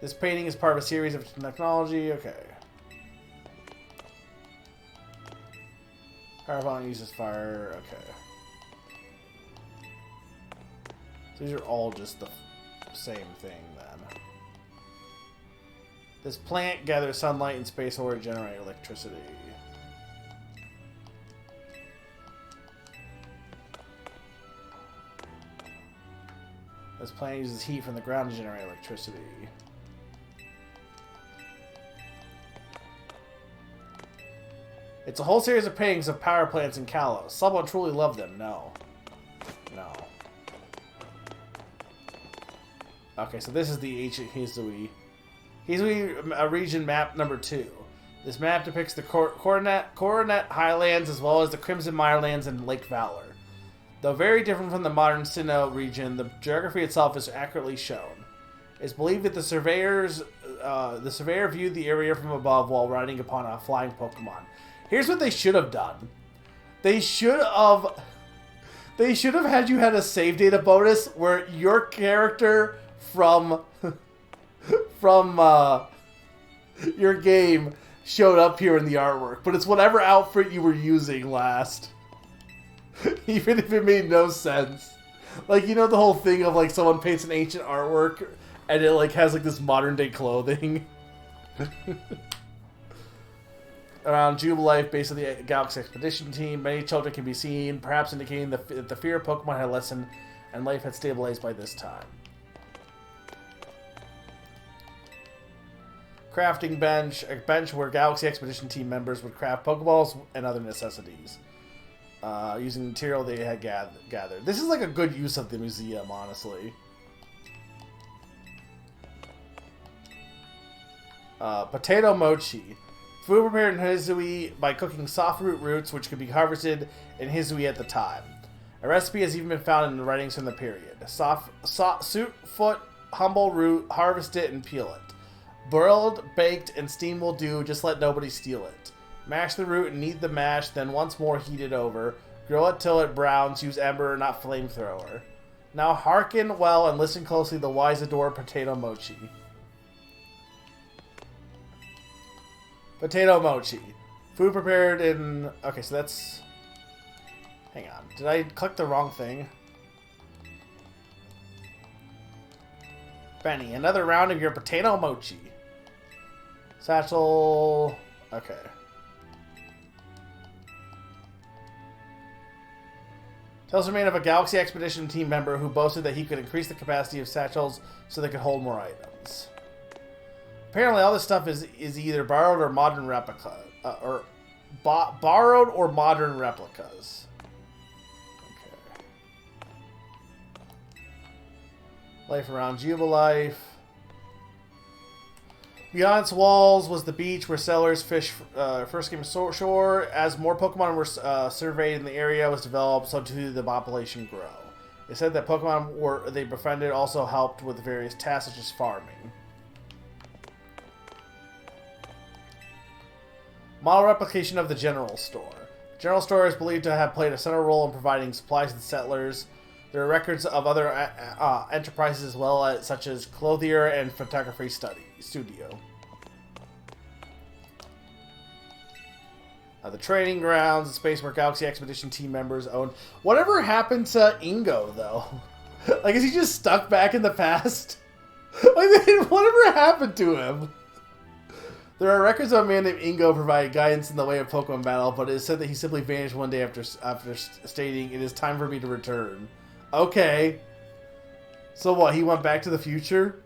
This painting is part of a series of technology. Okay. Power plant uses fire. Okay. So these are all just the same thing then. This plant gathers sunlight and space ore to generate electricity. This plant uses heat from the ground to generate electricity. It's a whole series of paintings of power plants in Kalos. Someone truly loved them. No. No. Okay, so this is the ancient Hisui. Hisui region map number 2. This map depicts the Coronet Highlands as well as the Crimson Mirelands and Lake Valor. Though very different from the modern Sinnoh region, the geography itself is accurately shown. It's believed that the surveyor viewed the area from above while riding upon a flying Pokemon. Here's what they should have done. They should have had you had a save data bonus where your character from your game showed up here in the artwork, but it's whatever outfit you were using last. Even if it made no sense. Like, you know the whole thing of, like, someone paints an ancient artwork and it, like, has, like, this modern-day clothing. Around Jubilife, base of the Galaxy Expedition Team, many children can be seen, perhaps indicating that the fear of Pokemon had lessened and life had stabilized by this time. Crafting bench, a bench where Galaxy Expedition Team members would craft Pokeballs and other necessities. Using material they had gathered. This is like a good use of the museum, honestly. Potato mochi. Food prepared in Hisui by cooking soft root roots, which could be harvested in Hisui at the time. A recipe has even been found in the writings from the period. Suit foot, humble root, harvest it and peel it. Boiled, baked, and steamed will do, just let nobody steal it. Mash the root and knead the mash, then once more heat it over. Grill it till it browns, use ember, not flamethrower. Now hearken well and listen closely to the wise adore potato mochi. Potato mochi. Food prepared in... Okay, so that's... Hang on. Did I click the wrong thing? Benny, another round of your potato mochi. Satchel... Okay. Tales remain of a Galaxy Expedition Team member who boasted that he could increase the capacity of satchels so they could hold more items. Apparently, all this stuff is either borrowed or modern replica, borrowed or modern replicas. Okay. Life around Jubilife. Beyond its walls was the beach where settlers first came ashore. As more Pokemon were surveyed in the area was developed, so too the population grew. It said that Pokemon they befriended also helped with various tasks such as farming. Model replication of the General Store. The General Store is believed to have played a central role in providing supplies to the settlers. There are records of other enterprises as well, such as clothier and photography studio. The training grounds, the space where Galaxy Expedition Team members owned. Whatever happened to Ingo, though? Like, is he just stuck back in the past? Like, whatever happened to him? There are records of a man named Ingo provided guidance in the way of Pokemon battle, but it is said that he simply vanished one day after stating, "It is time for me to return." Okay. So what, he went back to the future?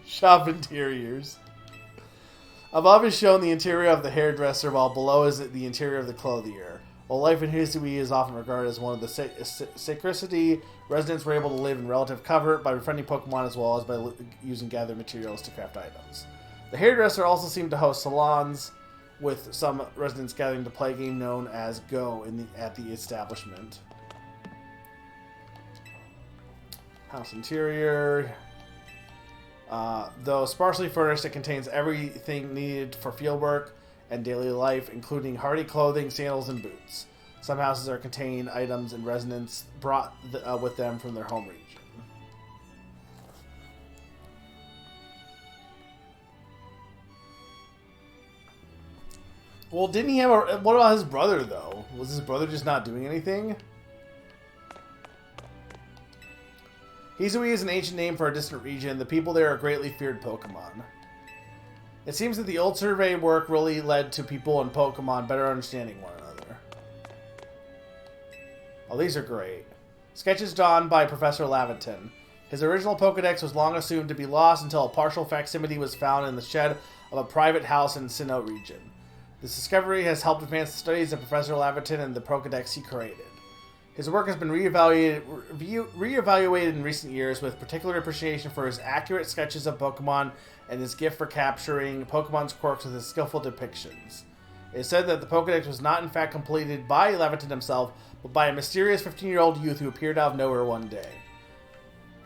Shop interiors. Above is shown the interior of the hairdresser, while below is the interior of the clothier. While life in Hisui is often regarded as one of the sacredity, residents were able to live in relative comfort by befriending Pokemon as well as by using gathered materials to craft items. The hairdresser also seemed to host salons, with some residents gathering to play a game known as Go at the establishment. House interior. Though sparsely furnished, it contains everything needed for fieldwork and daily life, including hardy clothing, sandals, and boots. Some houses are contain items and residents brought with them from their home region. Well, didn't he have a... What about his brother, though? Was his brother just not doing anything? Hisui is an ancient name for a distant region. The people there are greatly feared Pokemon. It seems that the old survey work really led to people and Pokemon better understanding one another. Oh, these are great. Sketches drawn by Professor Laventon. His original Pokedex was long assumed to be lost until a partial facsimile was found in the shed of a private house in Sinnoh region. This discovery has helped advance the studies of Professor Laventon and the Pokedex he created. His work has been reevaluated in recent years with particular appreciation for his accurate sketches of Pokemon and his gift for capturing Pokemon's quirks with his skillful depictions. It is said that the Pokedex was not in fact completed by Leviton himself, but by a mysterious 15-year-old youth who appeared out of nowhere one day.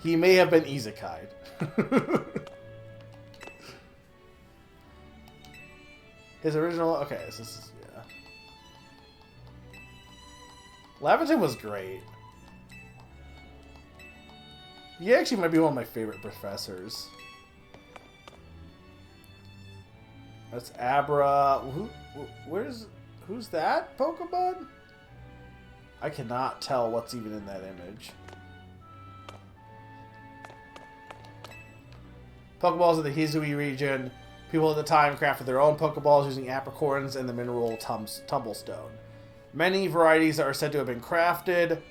He may have been isekai'd. His original... Okay, this is... Yeah. Leviton was great. He actually might be one of my favorite professors. That's Abra. Who's that Pokemon? I cannot tell what's even in that image. Pokeballs of the Hisui region. People at the time crafted their own Pokeballs using apricorns and the mineral Tumblestone. Many varieties are said to have been crafted,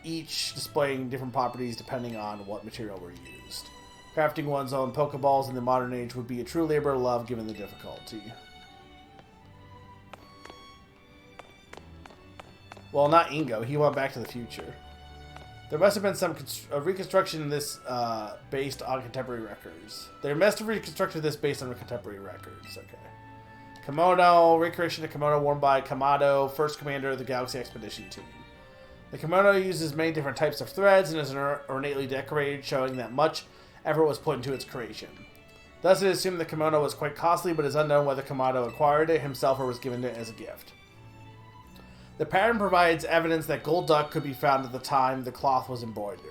each displaying different properties depending on what material were used. Crafting one's own Pokeballs in the modern age would be a true labor of love given the difficulty. Well, not Ingo. He went back to the future. There must have been some reconstruction in this based on contemporary records. They must have reconstructed this based on contemporary records. Okay. Kimono. Recreation of kimono worn by Kamado, first commander of the Galaxy Expedition Team. The kimono uses many different types of threads and is ornately decorated, showing that much effort was put into its creation. Thus, it is assumed the kimono was quite costly, but it is unknown whether Kamado acquired it himself or was given it as a gift. The pattern provides evidence that Golduck could be found at the time the cloth was embroidered.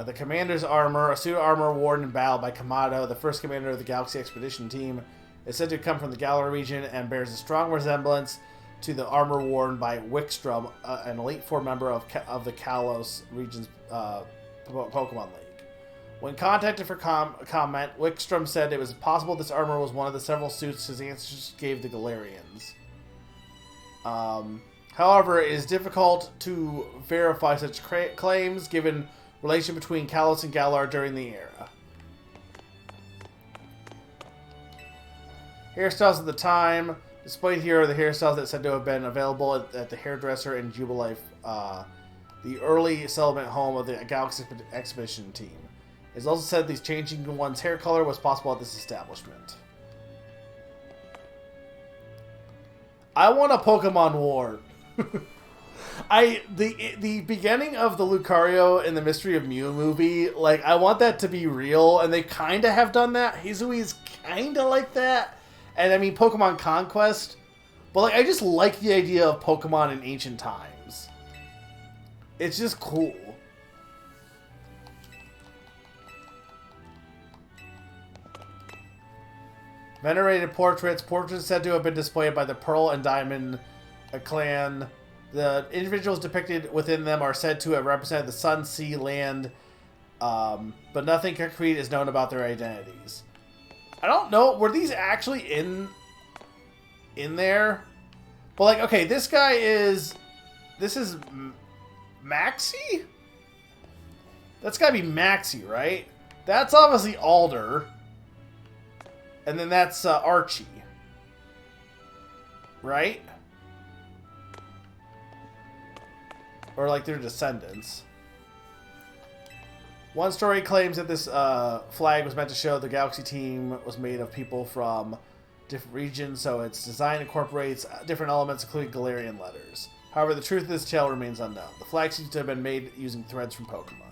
The commander's armor, a suit of armor worn in battle by Kamado, the first commander of the Galaxy Expedition Team, is said to come from the Galar region and bears a strong resemblance to the armor worn by Wickstrom, an Elite Four member of the Kalos region's Pokemon League. When contacted for comment, Wickstrom said it was possible this armor was one of the several suits his ancestors gave the Galarians. However, it is difficult to verify such claims given relation between Kalos and Galar during the era. Hairstyles at the time. Displayed here are the hairstyles that said to have been available at the hairdresser in Jubilife, the early settlement home of the Galaxy Expedition Team. It is also said these changing one's hair color was possible at this establishment. I want a Pokemon War. The beginning of the Lucario and the Mystery of Mew movie, like, I want that to be real, and they kind of have done that. Hisui is kind of like that. And I mean, Pokemon Conquest. But, like, I just like the idea of Pokemon in ancient times. It's just cool. Venerated portraits. Portraits said to have been displayed by the Pearl and Diamond clan. The individuals depicted within them are said to have represented the sun, sea, land, but nothing concrete is known about their identities. I don't know. Were these actually in there? But, like, okay, this guy is... This is Maxie? That's gotta be Maxie, right? That's obviously Alder. And then that's Archie. Right? Or, like, their descendants. One story claims that this flag was meant to show the Galaxy Team was made of people from different regions, so its design incorporates different elements, including Galarian letters. However, the truth of this tale remains unknown. The flag seems to have been made using threads from Pokemon.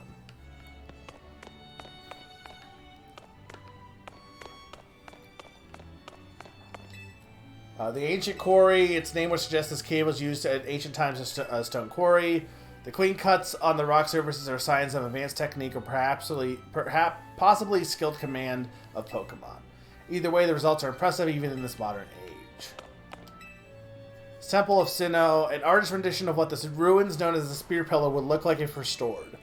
The ancient quarry, its name would suggest this cave was used at ancient times as a stone quarry. The clean cuts on the rock surfaces are signs of advanced technique or perhaps possibly skilled command of Pokemon. Either way, the results are impressive even in this modern age. Temple of Sinnoh, an artist's rendition of what the ruins known as the Spear Pillar would look like if restored.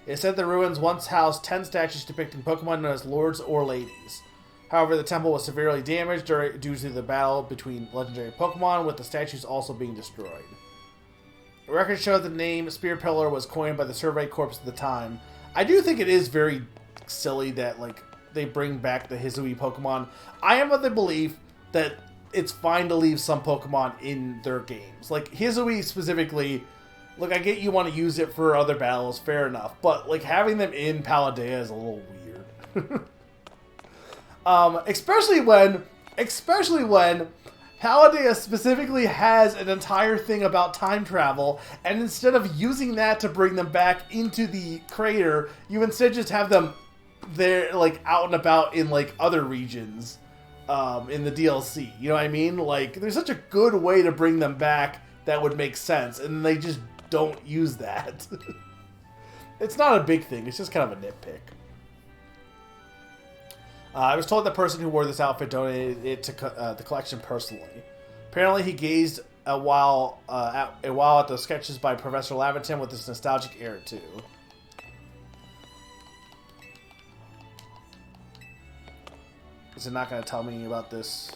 It is said the ruins once housed 10 statues depicting Pokemon known as lords or ladies. However, the temple was severely damaged due to the battle between legendary Pokemon, with the statues also being destroyed. Records show the name Spear Pillar was coined by the Survey Corps at the time. I do think it is very silly that, like, they bring back the Hisui Pokemon. I am of the belief that it's fine to leave some Pokemon in their games. Like Hisui specifically, look, I get you want to use it for other battles, fair enough, but like having them in Paldea is a little weird. Especially when Paldea specifically has an entire thing about time travel, and instead of using that to bring them back into the crater, you instead just have them there, like, out and about in, like, other regions in the DLC. You know what I mean? Like, there's such a good way to bring them back that would make sense, and they just don't use that. It's not a big thing. It's just kind of a nitpick. I was told the person who wore this outfit donated it to the collection personally. Apparently, he gazed a while at the sketches by Professor Laventon with this nostalgic air too. Is it not going to tell me about this?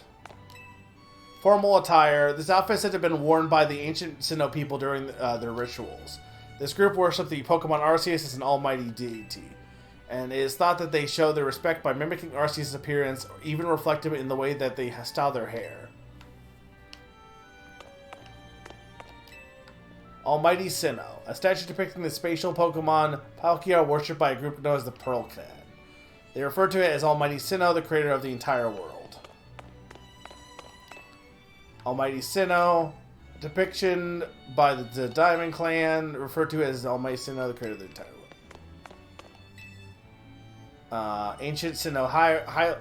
Formal attire. This outfit said to have been worn by the ancient Sinnoh people during their rituals. This group worshipped the Pokemon Arceus as an almighty deity, and it is thought that they show their respect by mimicking Arceus' appearance, or even reflected in the way that they style their hair. Almighty Sinnoh, a statue depicting the spatial Pokemon Palkia worshipped by a group known as the Pearl Clan. They refer to it as Almighty Sinnoh, the creator of the entire world. Almighty Sinnoh, depiction by the Diamond Clan, referred to it as Almighty Sinnoh, the creator of the entire world. Ancient Sinnoh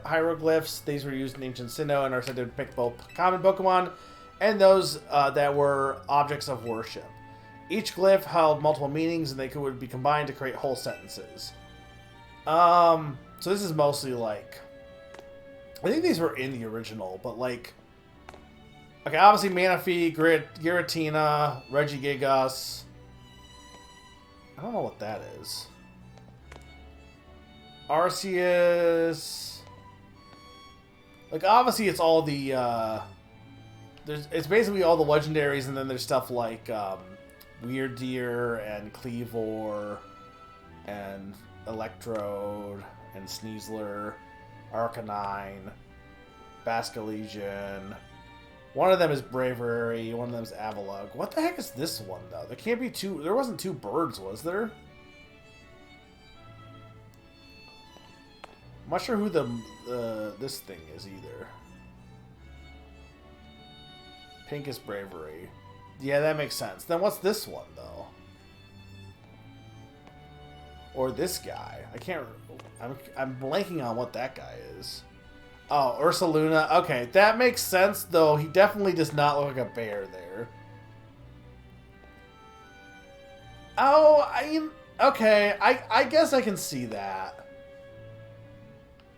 hieroglyphs. These were used in Ancient Sinnoh and are said to depict both common Pokemon and those that were objects of worship. Each glyph held multiple meanings, and they would be combined to create whole sentences. So this is mostly like, I think these were in the original, but like, okay, obviously Manaphy, Giratina, Regigigas. I don't know what that is. Arceus. Like, obviously it's all the, it's basically all the legendaries, and then there's stuff like, Weird Deer, and Cleavor, and Electrode, and Sneasler, Arcanine, Basculegion. One of them is Bravery, one of them is Avalugg. What the heck is this one, though? There can't be two, there wasn't two birds, was there? I'm not sure who this thing is either. Pink is Bravery. Yeah, that makes sense. Then what's this one, though? Or this guy? I can't... I'm blanking on what that guy is. Oh, Ursaluna. Okay, that makes sense, though. He definitely does not look like a bear there. Oh, okay. I guess I can see that.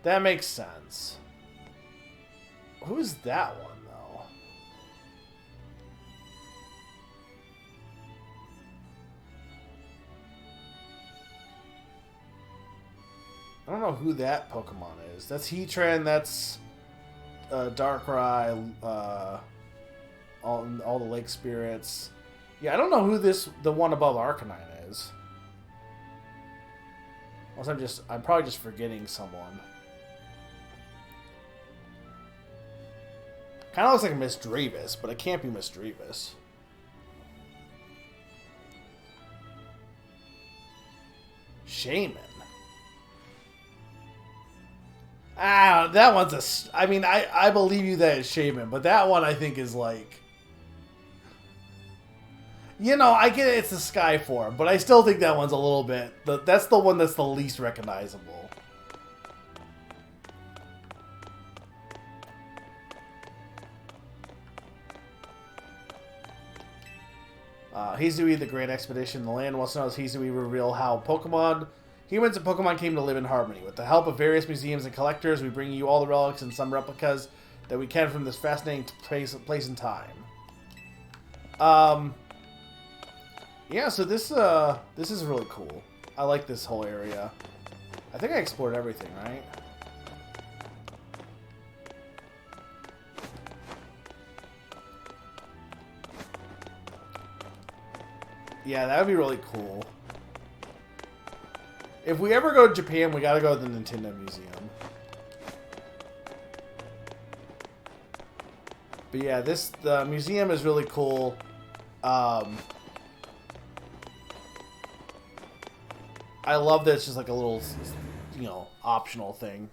That makes sense. Who's that one, though? I don't know who that Pokemon is. That's Heatran, that's Darkrai, all the Lake Spirits. Yeah, I don't know who the one above Arcanine is. Unless I'm probably just forgetting someone. Kind of looks like Miss Dravis, but it can't be Miss Dravis. Shaman. Ah, that one's I mean, I believe you that it's Shaman, but that one I think is like... You know, I get it, it's a Sky form, but I still think that one's a little bit... That's the one that's the least recognizable. Hisui, the Great Expedition. The land wants to know as Hisui reveal how humans and Pokemon came to live in harmony. With the help of various museums and collectors, we bring you all the relics and some replicas that we can from this fascinating place and time. Yeah, so this is really cool. I like this whole area. I think I explored everything, right? Yeah, that would be really cool. If we ever go to Japan, we gotta go to the Nintendo Museum. But yeah, the museum is really cool. I love that it's just like a little, optional thing.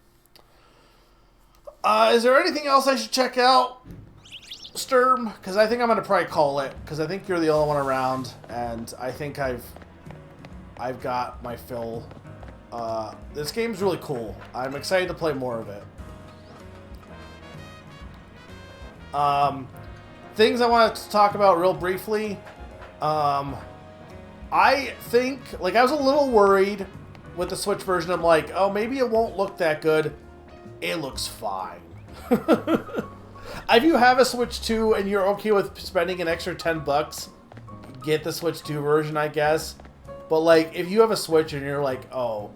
Is there anything else I should check out, Sturm? Because I think I'm gonna probably call it. Because I think you're the only one around, and I think I've got my fill. This game's really cool. I'm excited to play more of it. Things I wanted to talk about real briefly. I think, I was a little worried with the Switch version. I'm like, oh, maybe it won't look that good. It looks fine. If you have a Switch 2 and you're okay with spending an extra $10, get the Switch 2 version, I guess. But, if you have a Switch and you're like, oh,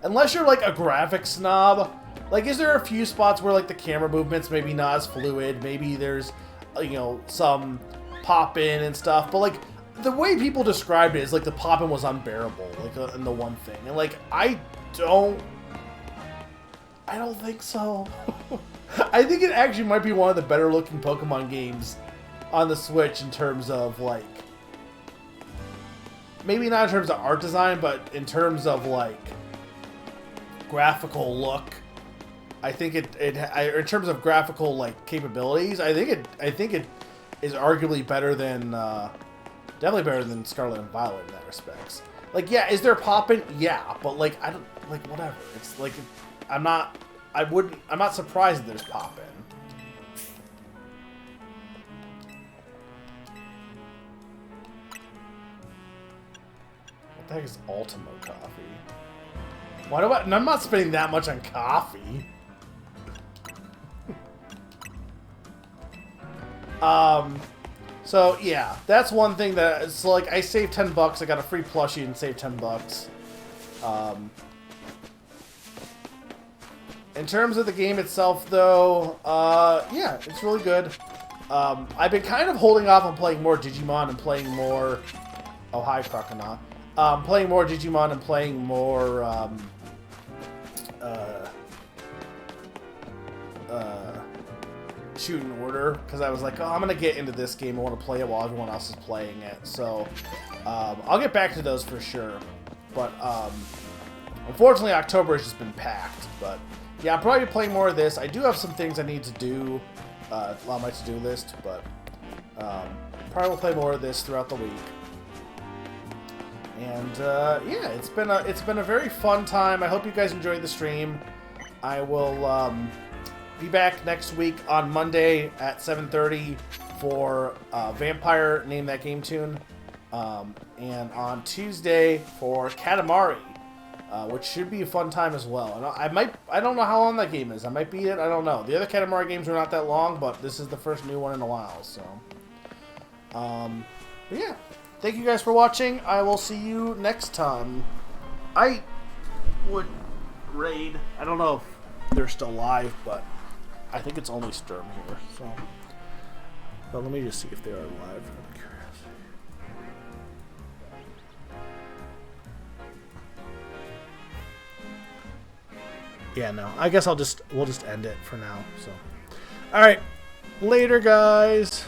unless you're, a graphics snob, is there a few spots where, the camera movements maybe not as fluid? Maybe there's, some pop-in and stuff. But, the way people described it is, the pop-in was unbearable, in the one thing. And, I don't think so. I think it actually might be one of the better-looking Pokemon games on the Switch in terms of, maybe not in terms of art design, but in terms of, graphical look. I think in terms of graphical, capabilities, I think it is arguably better than, definitely better than Scarlet and Violet in that respects. Yeah, is there poppin'? Yeah, but, I don't, whatever. It's, I'm not surprised that there's poppin'. What the heck is Ultimo coffee? I'm not spending that much on coffee. So yeah, that's one thing that it's I saved $10. I got a free plushie and saved $10. In terms of the game itself, though, yeah, it's really good. I've been kind of holding off on playing more Digimon and playing more. Oh, hi, Croconaw. Playing more Digimon and playing more. Shoot in Order, because I was like, oh, I'm gonna get into this game. I want to play it while everyone else is playing it. So I'll get back to those for sure. But unfortunately, October has just been packed. But yeah, I'm probably playing more of this. I do have some things I need to do on my to-do list, but probably will play more of this throughout the week. And yeah, it's been a very fun time. I hope you guys enjoyed the stream. I will be back next week on Monday at 7:30 for Vampire Name That Game Tune, and on Tuesday for Katamari, which should be a fun time as well. And I don't know how long that game is. I might beat it. I don't know. The other Katamari games are not that long, but this is the first new one in a while. So, but yeah. Thank you guys for watching. I will see you next time. I would raid. I don't know if they're still live, but I think it's only Sturm here. So, but let me just see if they are live. I'm curious. Yeah, no. I guess we'll just end it for now. So, all right. Later, guys.